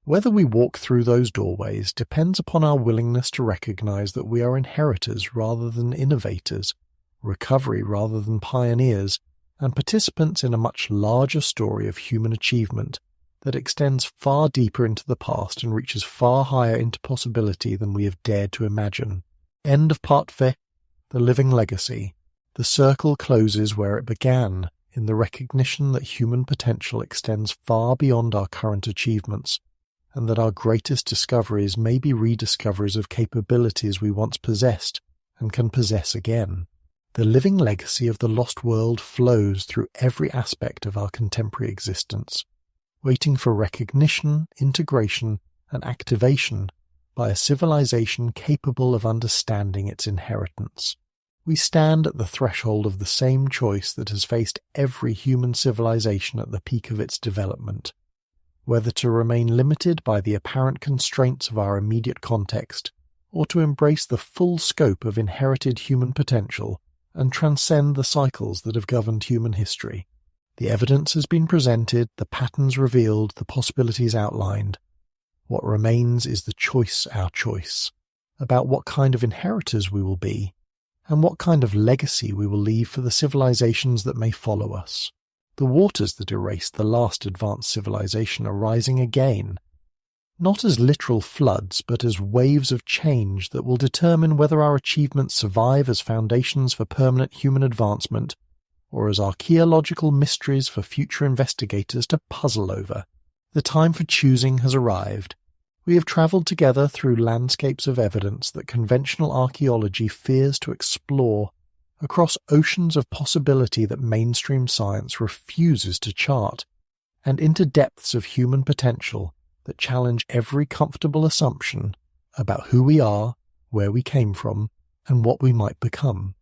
[SPEAKER 1] Whether we walk through those doorways depends upon our willingness to recognize that we are inheritors rather than innovators, recovery rather than pioneers, and participants in a much larger story of human achievement that extends far deeper into the past and reaches far higher into possibility than we have dared to imagine. End of Part 5. The Living Legacy. The circle closes where it began, in the recognition that human potential extends far beyond our current achievements, and that our greatest discoveries may be rediscoveries of capabilities we once possessed and can possess again. The living legacy of the lost world flows through every aspect of our contemporary existence, waiting for recognition, integration, and activation by a civilization capable of understanding its inheritance. We stand at the threshold of the same choice that has faced every human civilization at the peak of its development, whether to remain limited by the apparent constraints of our immediate context, or to embrace the full scope of inherited human potential and transcend the cycles that have governed human history. The evidence has been presented, the patterns revealed, the possibilities outlined. What remains is the choice, our choice, about what kind of inheritors we will be, and what kind of legacy we will leave for the civilizations that may follow us. The waters that erased the last advanced civilization are rising again, not as literal floods, but as waves of change that will determine whether our achievements survive as foundations for permanent human advancement, or as archaeological mysteries for future investigators to puzzle over. The time for choosing has arrived. We have travelled together through landscapes of evidence that conventional archaeology fears to explore, across oceans of possibility that mainstream science refuses to chart, and into depths of human potential that challenge every comfortable assumption about who we are, where we came from, and what we might become.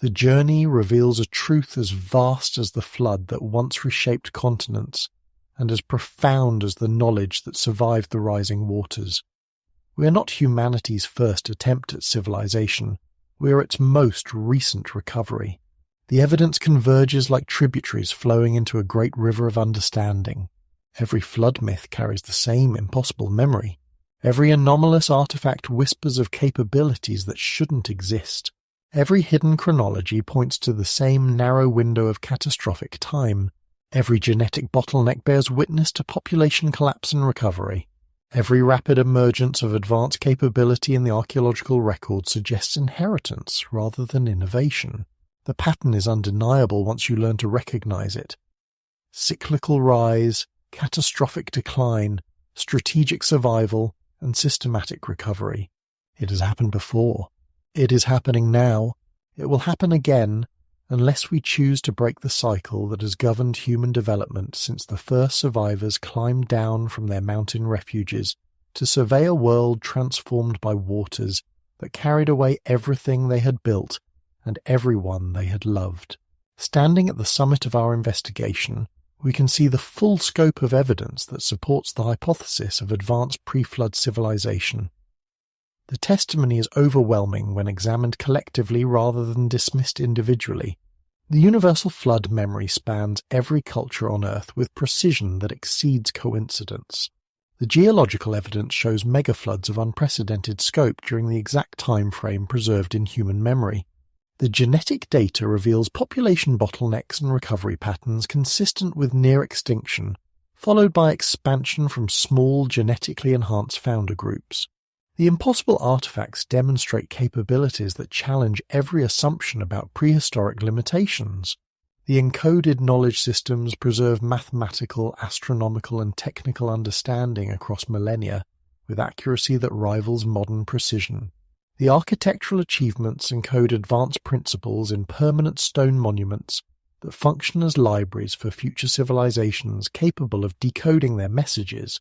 [SPEAKER 1] The journey reveals a truth as vast as the flood that once reshaped continents, and as profound as the knowledge that survived the rising waters. We are not humanity's first attempt at civilization. We are its most recent recovery. The evidence converges like tributaries flowing into a great river of understanding. Every flood myth carries the same impossible memory. Every anomalous artifact whispers of capabilities that shouldn't exist. Every hidden chronology points to the same narrow window of catastrophic time. Every genetic bottleneck bears witness to population collapse and recovery. Every rapid emergence of advanced capability in the archaeological record suggests inheritance rather than innovation. The pattern is undeniable once you learn to recognize it. Cyclical rise, catastrophic decline, strategic survival, and systematic recovery. It has happened before. It is happening now. It will happen again, unless we choose to break the cycle that has governed human development since the first survivors climbed down from their mountain refuges to survey a world transformed by waters that carried away everything they had built and everyone they had loved. Standing at the summit of our investigation, we can see the full scope of evidence that supports the hypothesis of advanced pre-flood civilization. The testimony is overwhelming when examined collectively rather than dismissed individually. The universal flood memory spans every culture on Earth with precision that exceeds coincidence. The geological evidence shows megafloods of unprecedented scope during the exact time frame preserved in human memory. The genetic data reveals population bottlenecks and recovery patterns consistent with near extinction, followed by expansion from small genetically enhanced founder groups. The impossible artifacts demonstrate capabilities that challenge every assumption about prehistoric limitations. The encoded knowledge systems preserve mathematical, astronomical, and technical understanding across millennia with accuracy that rivals modern precision. The architectural achievements encode advanced principles in permanent stone monuments that function as libraries for future civilizations capable of decoding their messages.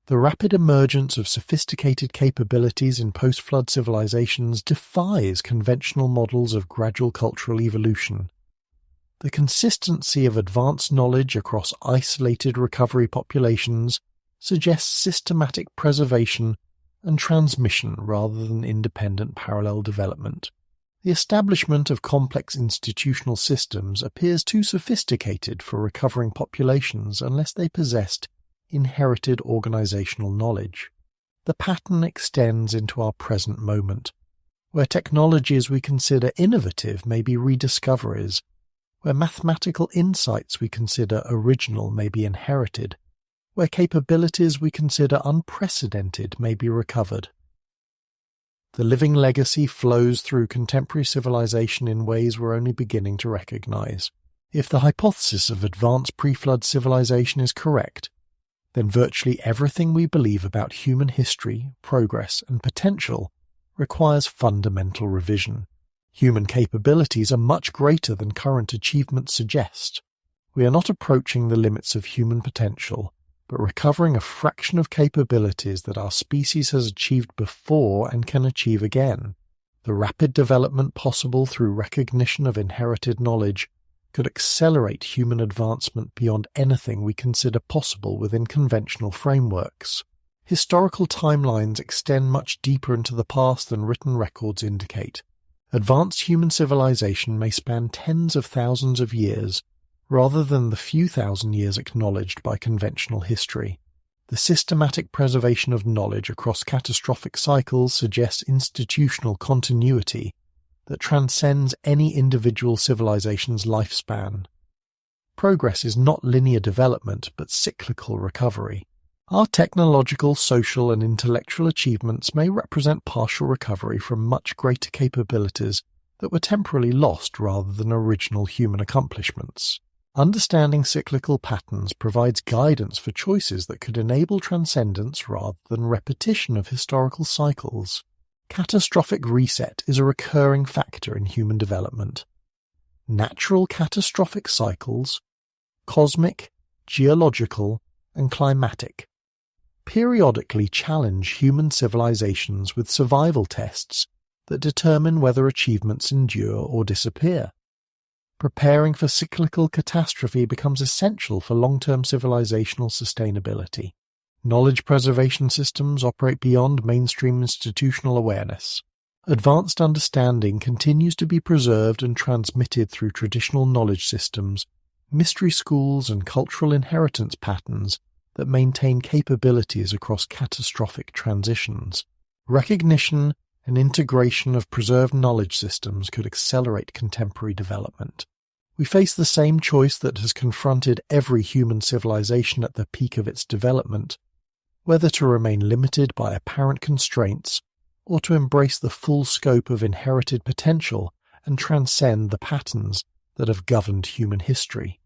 [SPEAKER 1] The rapid emergence of sophisticated capabilities in post-flood civilizations defies conventional models of gradual cultural evolution. The consistency of advanced knowledge across isolated recovery populations suggests systematic preservation and transmission rather than independent parallel development. The establishment of complex institutional systems appears too sophisticated for recovering populations unless they possessed inherited organizational knowledge. The pattern extends into our present moment, where technologies we consider innovative may be rediscoveries, where mathematical insights we consider original may be inherited, where capabilities we consider unprecedented may be recovered. The living legacy flows through contemporary civilization in ways we're only beginning to recognize. If the hypothesis of advanced pre-flood civilization is correct, then virtually everything we believe about human history, progress, and potential requires fundamental revision. Human capabilities are much greater than current achievements suggest. We are not approaching the limits of human potential, but recovering a fraction of capabilities that our species has achieved before and can achieve again. The rapid development possible through recognition of inherited knowledge could accelerate human advancement beyond anything we consider possible within conventional frameworks. Historical timelines extend much deeper into the past than written records indicate. Advanced human civilization may span tens of thousands of years, rather than the few thousand years acknowledged by conventional history. The systematic preservation of knowledge across catastrophic cycles suggests institutional continuity that transcends any individual civilization's lifespan. Progress is not linear development, but cyclical recovery. Our technological, social, and intellectual achievements may represent partial recovery from much greater capabilities that were temporarily lost rather than original human accomplishments. Understanding cyclical patterns provides guidance for choices that could enable transcendence rather than repetition of historical cycles. Catastrophic reset is a recurring factor in human development. Natural catastrophic cycles, cosmic, geological, and climatic, periodically challenge human civilizations with survival tests that determine whether achievements endure or disappear. Preparing for cyclical catastrophe becomes essential for long-term civilizational sustainability. Knowledge preservation systems operate beyond mainstream institutional awareness. Advanced understanding continues to be preserved and transmitted through traditional knowledge systems, mystery schools, and cultural inheritance patterns that maintain capabilities across catastrophic transitions. Recognition an integration of preserved knowledge systems could accelerate contemporary development. We face the same choice that has confronted every human civilization at the peak of its development, whether to remain limited by apparent constraints or to embrace the full scope of inherited potential and transcend the patterns that have governed human history.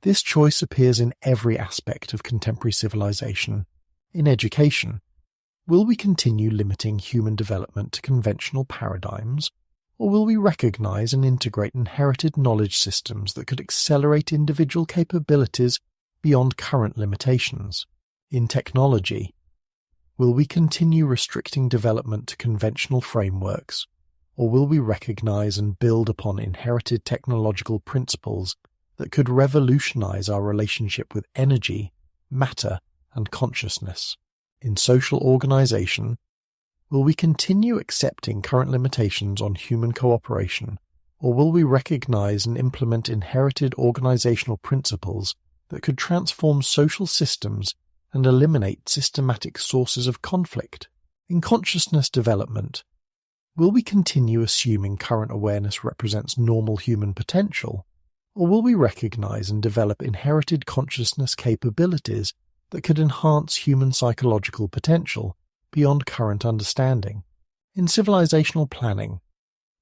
[SPEAKER 1] This choice appears in every aspect of contemporary civilization. In education, will we continue limiting human development to conventional paradigms, or will we recognize and integrate inherited knowledge systems that could accelerate individual capabilities beyond current limitations? In technology, will we continue restricting development to conventional frameworks, or will we recognize and build upon inherited technological principles that could revolutionize our relationship with energy, matter, and consciousness? In social organization, will we continue accepting current limitations on human cooperation, or will we recognize and implement inherited organizational principles that could transform social systems and eliminate systematic sources of conflict? In consciousness development, will we continue assuming current awareness represents normal human potential, or will we recognize and develop inherited consciousness capabilities that could enhance human psychological potential beyond current understanding? In civilizational planning,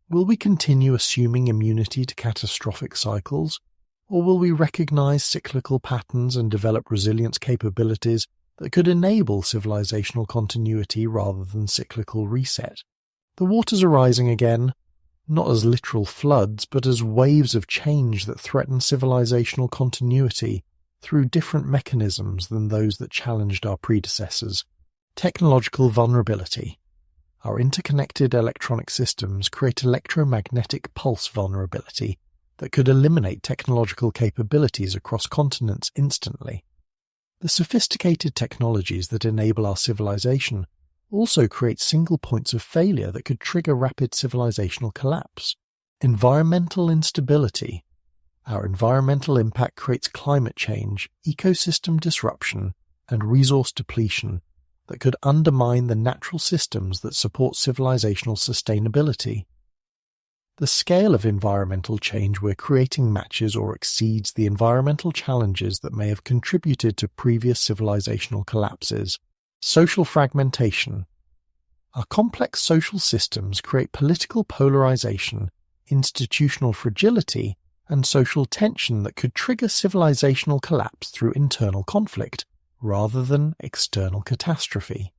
[SPEAKER 1] will we continue assuming immunity to catastrophic cycles, or will we recognize cyclical patterns and develop resilience capabilities that could enable civilizational continuity rather than cyclical reset? The waters are rising again, not as literal floods, but as waves of change that threaten civilizational continuity through different mechanisms than those that challenged our predecessors. Technological vulnerability. Our interconnected electronic systems create electromagnetic pulse vulnerability that could eliminate technological capabilities across continents instantly. The sophisticated technologies that enable our civilization also create single points of failure that could trigger rapid civilizational collapse. Environmental instability. Our environmental impact creates climate change, ecosystem disruption, and resource depletion that could undermine the natural systems that support civilizational sustainability. The scale of environmental change we're creating matches or exceeds the environmental challenges that may have contributed to previous civilizational collapses. Social fragmentation. Our complex social systems create political polarization, institutional fragility, and social tension that could trigger civilizational collapse through internal conflict, rather than external catastrophe.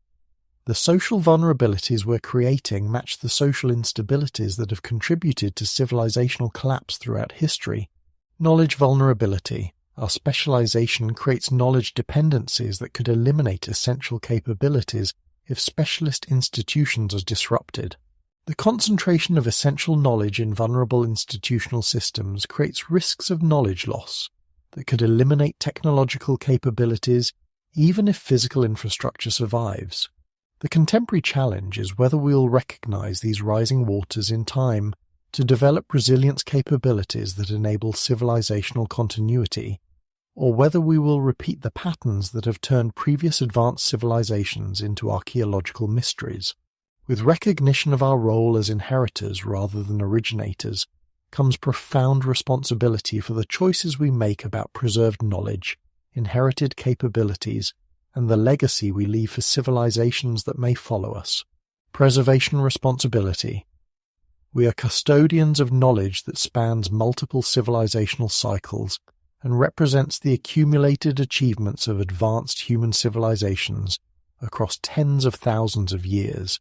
[SPEAKER 1] The social vulnerabilities we're creating match the social instabilities that have contributed to civilizational collapse throughout history. Knowledge vulnerability. Our specialization creates knowledge dependencies that could eliminate essential capabilities if specialist institutions are disrupted. The concentration of essential knowledge in vulnerable institutional systems creates risks of knowledge loss that could eliminate technological capabilities even if physical infrastructure survives. The contemporary challenge is whether we will recognize these rising waters in time to develop resilience capabilities that enable civilizational continuity, or whether we will repeat the patterns that have turned previous advanced civilizations into archaeological mysteries. With recognition of our role as inheritors rather than originators comes profound responsibility for the choices we make about preserved knowledge, inherited capabilities, and the legacy we leave for civilizations that may follow us. Preservation responsibility. We are custodians of knowledge that spans multiple civilizational cycles and represents the accumulated achievements of advanced human civilizations across tens of thousands of years.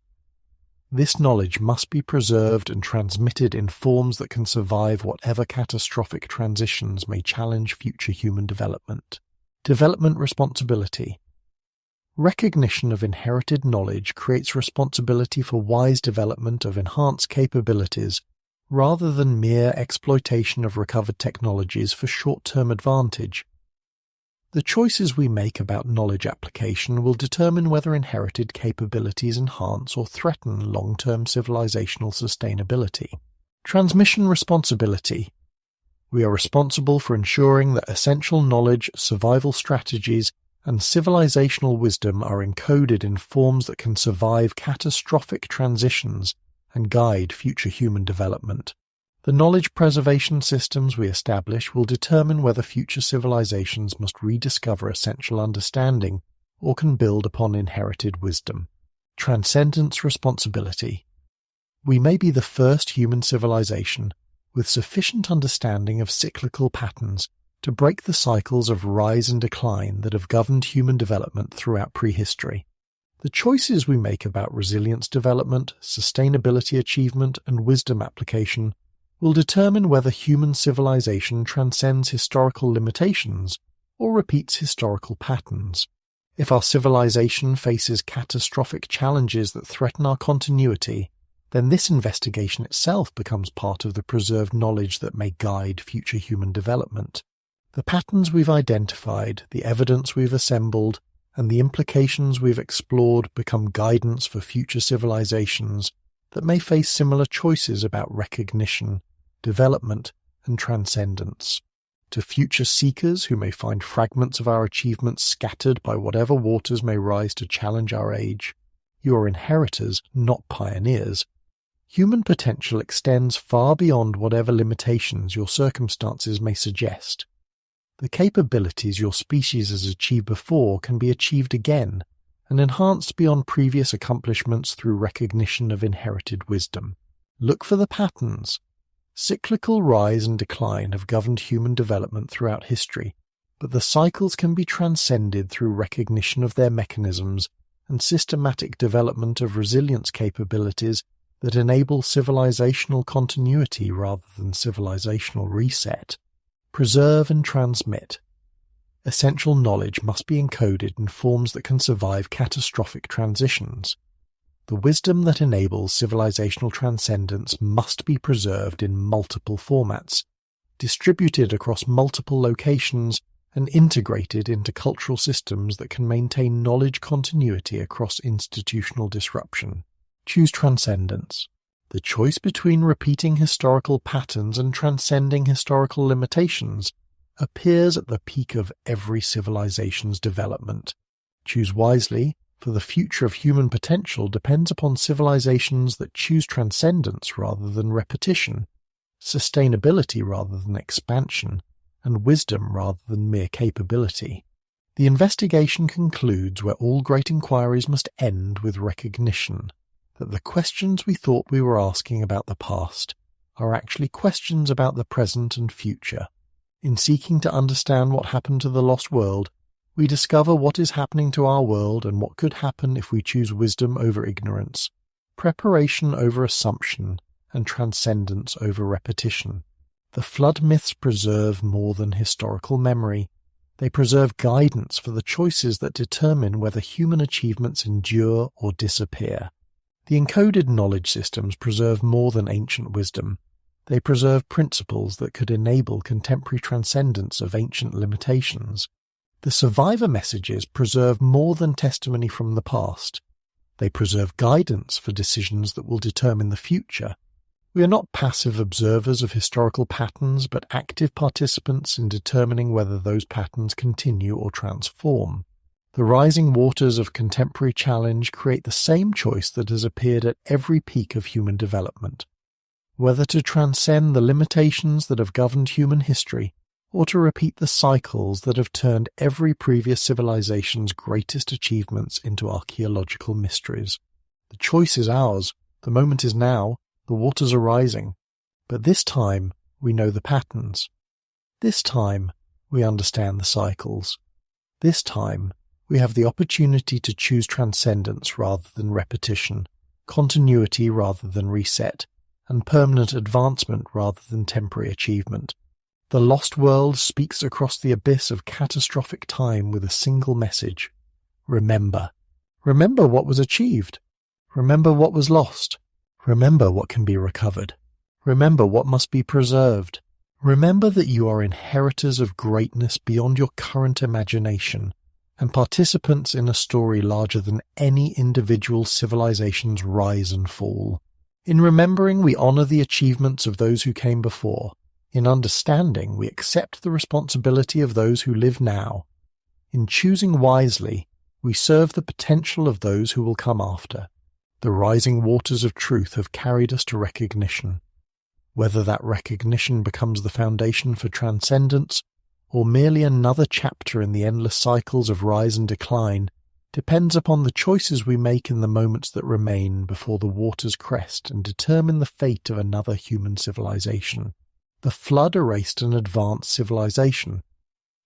[SPEAKER 1] This knowledge must be preserved and transmitted in forms that can survive whatever catastrophic transitions may challenge future human development. Development responsibility. Recognition of inherited knowledge creates responsibility for wise development of enhanced capabilities rather than mere exploitation of recovered technologies for short-term advantage. The choices we make about knowledge application will determine whether inherited capabilities enhance or threaten long-term civilizational sustainability. Transmission responsibility. We are responsible for ensuring that essential knowledge, survival strategies, and civilizational wisdom are encoded in forms that can survive catastrophic transitions and guide future human development. The knowledge preservation systems we establish will determine whether future civilizations must rediscover essential understanding or can build upon inherited wisdom. Transcendence responsibility. We may be the first human civilization with sufficient understanding of cyclical patterns to break the cycles of rise and decline that have governed human development throughout prehistory. The choices we make about resilience development, sustainability achievement, and wisdom application will determine whether human civilization transcends historical limitations or repeats historical patterns. If our civilization faces catastrophic challenges that threaten our continuity, then this investigation itself becomes part of the preserved knowledge that may guide future human development. The patterns we've identified, the evidence we've assembled, and the implications we've explored become guidance for future civilizations that may face similar choices about recognition, development, and transcendence. To future seekers who may find fragments of our achievements scattered by whatever waters may rise to challenge our age, you are inheritors, not pioneers. Human potential extends far beyond whatever limitations your circumstances may suggest. The capabilities your species has achieved before can be achieved again and enhanced beyond previous accomplishments through recognition of inherited wisdom. Look for the patterns. Cyclical rise and decline have governed human development throughout history, but the cycles can be transcended through recognition of their mechanisms and systematic development of resilience capabilities that enable civilizational continuity rather than civilizational reset. Preserve and transmit. Essential knowledge must be encoded in forms that can survive catastrophic transitions. The wisdom that enables civilizational transcendence must be preserved in multiple formats, distributed across multiple locations, and integrated into cultural systems that can maintain knowledge continuity across institutional disruption. Choose transcendence. The choice between repeating historical patterns and transcending historical limitations appears at the peak of every civilization's development. Choose wisely, for the future of human potential depends upon civilizations that choose transcendence rather than repetition, sustainability rather than expansion, and wisdom rather than mere capability. The investigation concludes where all great inquiries must end, with recognition that the questions we thought we were asking about the past are actually questions about the present and future. In seeking to understand what happened to the lost world, we discover what is happening to our world and what could happen if we choose wisdom over ignorance, preparation over assumption, and transcendence over repetition. The flood myths preserve more than historical memory. They preserve guidance for the choices that determine whether human achievements endure or disappear. The encoded knowledge systems preserve more than ancient wisdom. They preserve principles that could enable contemporary transcendence of ancient limitations. The survivor messages preserve more than testimony from the past. They preserve guidance for decisions that will determine the future. We are not passive observers of historical patterns, but active participants in determining whether those patterns continue or transform. The rising waters of contemporary challenge create the same choice that has appeared at every peak of human development: whether to transcend the limitations that have governed human history, or to repeat the cycles that have turned every previous civilization's greatest achievements into archaeological mysteries. The choice is ours. The moment is now. The waters are rising. But this time, we know the patterns. This time, we understand the cycles. This time, we have the opportunity to choose transcendence rather than repetition, continuity rather than reset, and permanent advancement rather than temporary achievement. The lost world speaks across the abyss of catastrophic time with a single message: remember. Remember what was achieved. Remember what was lost. Remember what can be recovered. Remember what must be preserved. Remember that you are inheritors of greatness beyond your current imagination, and participants in a story larger than any individual civilization's rise and fall. In remembering, we honor the achievements of those who came before. In understanding, we accept the responsibility of those who live now. In choosing wisely, we serve the potential of those who will come after. The rising waters of truth have carried us to recognition. Whether that recognition becomes the foundation for transcendence, or merely another chapter in the endless cycles of rise and decline, depends upon the choices we make in the moments that remain before the waters crest and determine the fate of another human civilization. The flood erased an advanced civilization.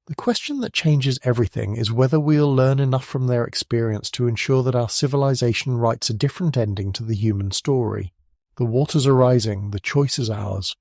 [SPEAKER 1] The question that changes everything is whether we'll learn enough from their experience to ensure that our civilization writes a different ending to the human story. The waters are rising, the choice is ours.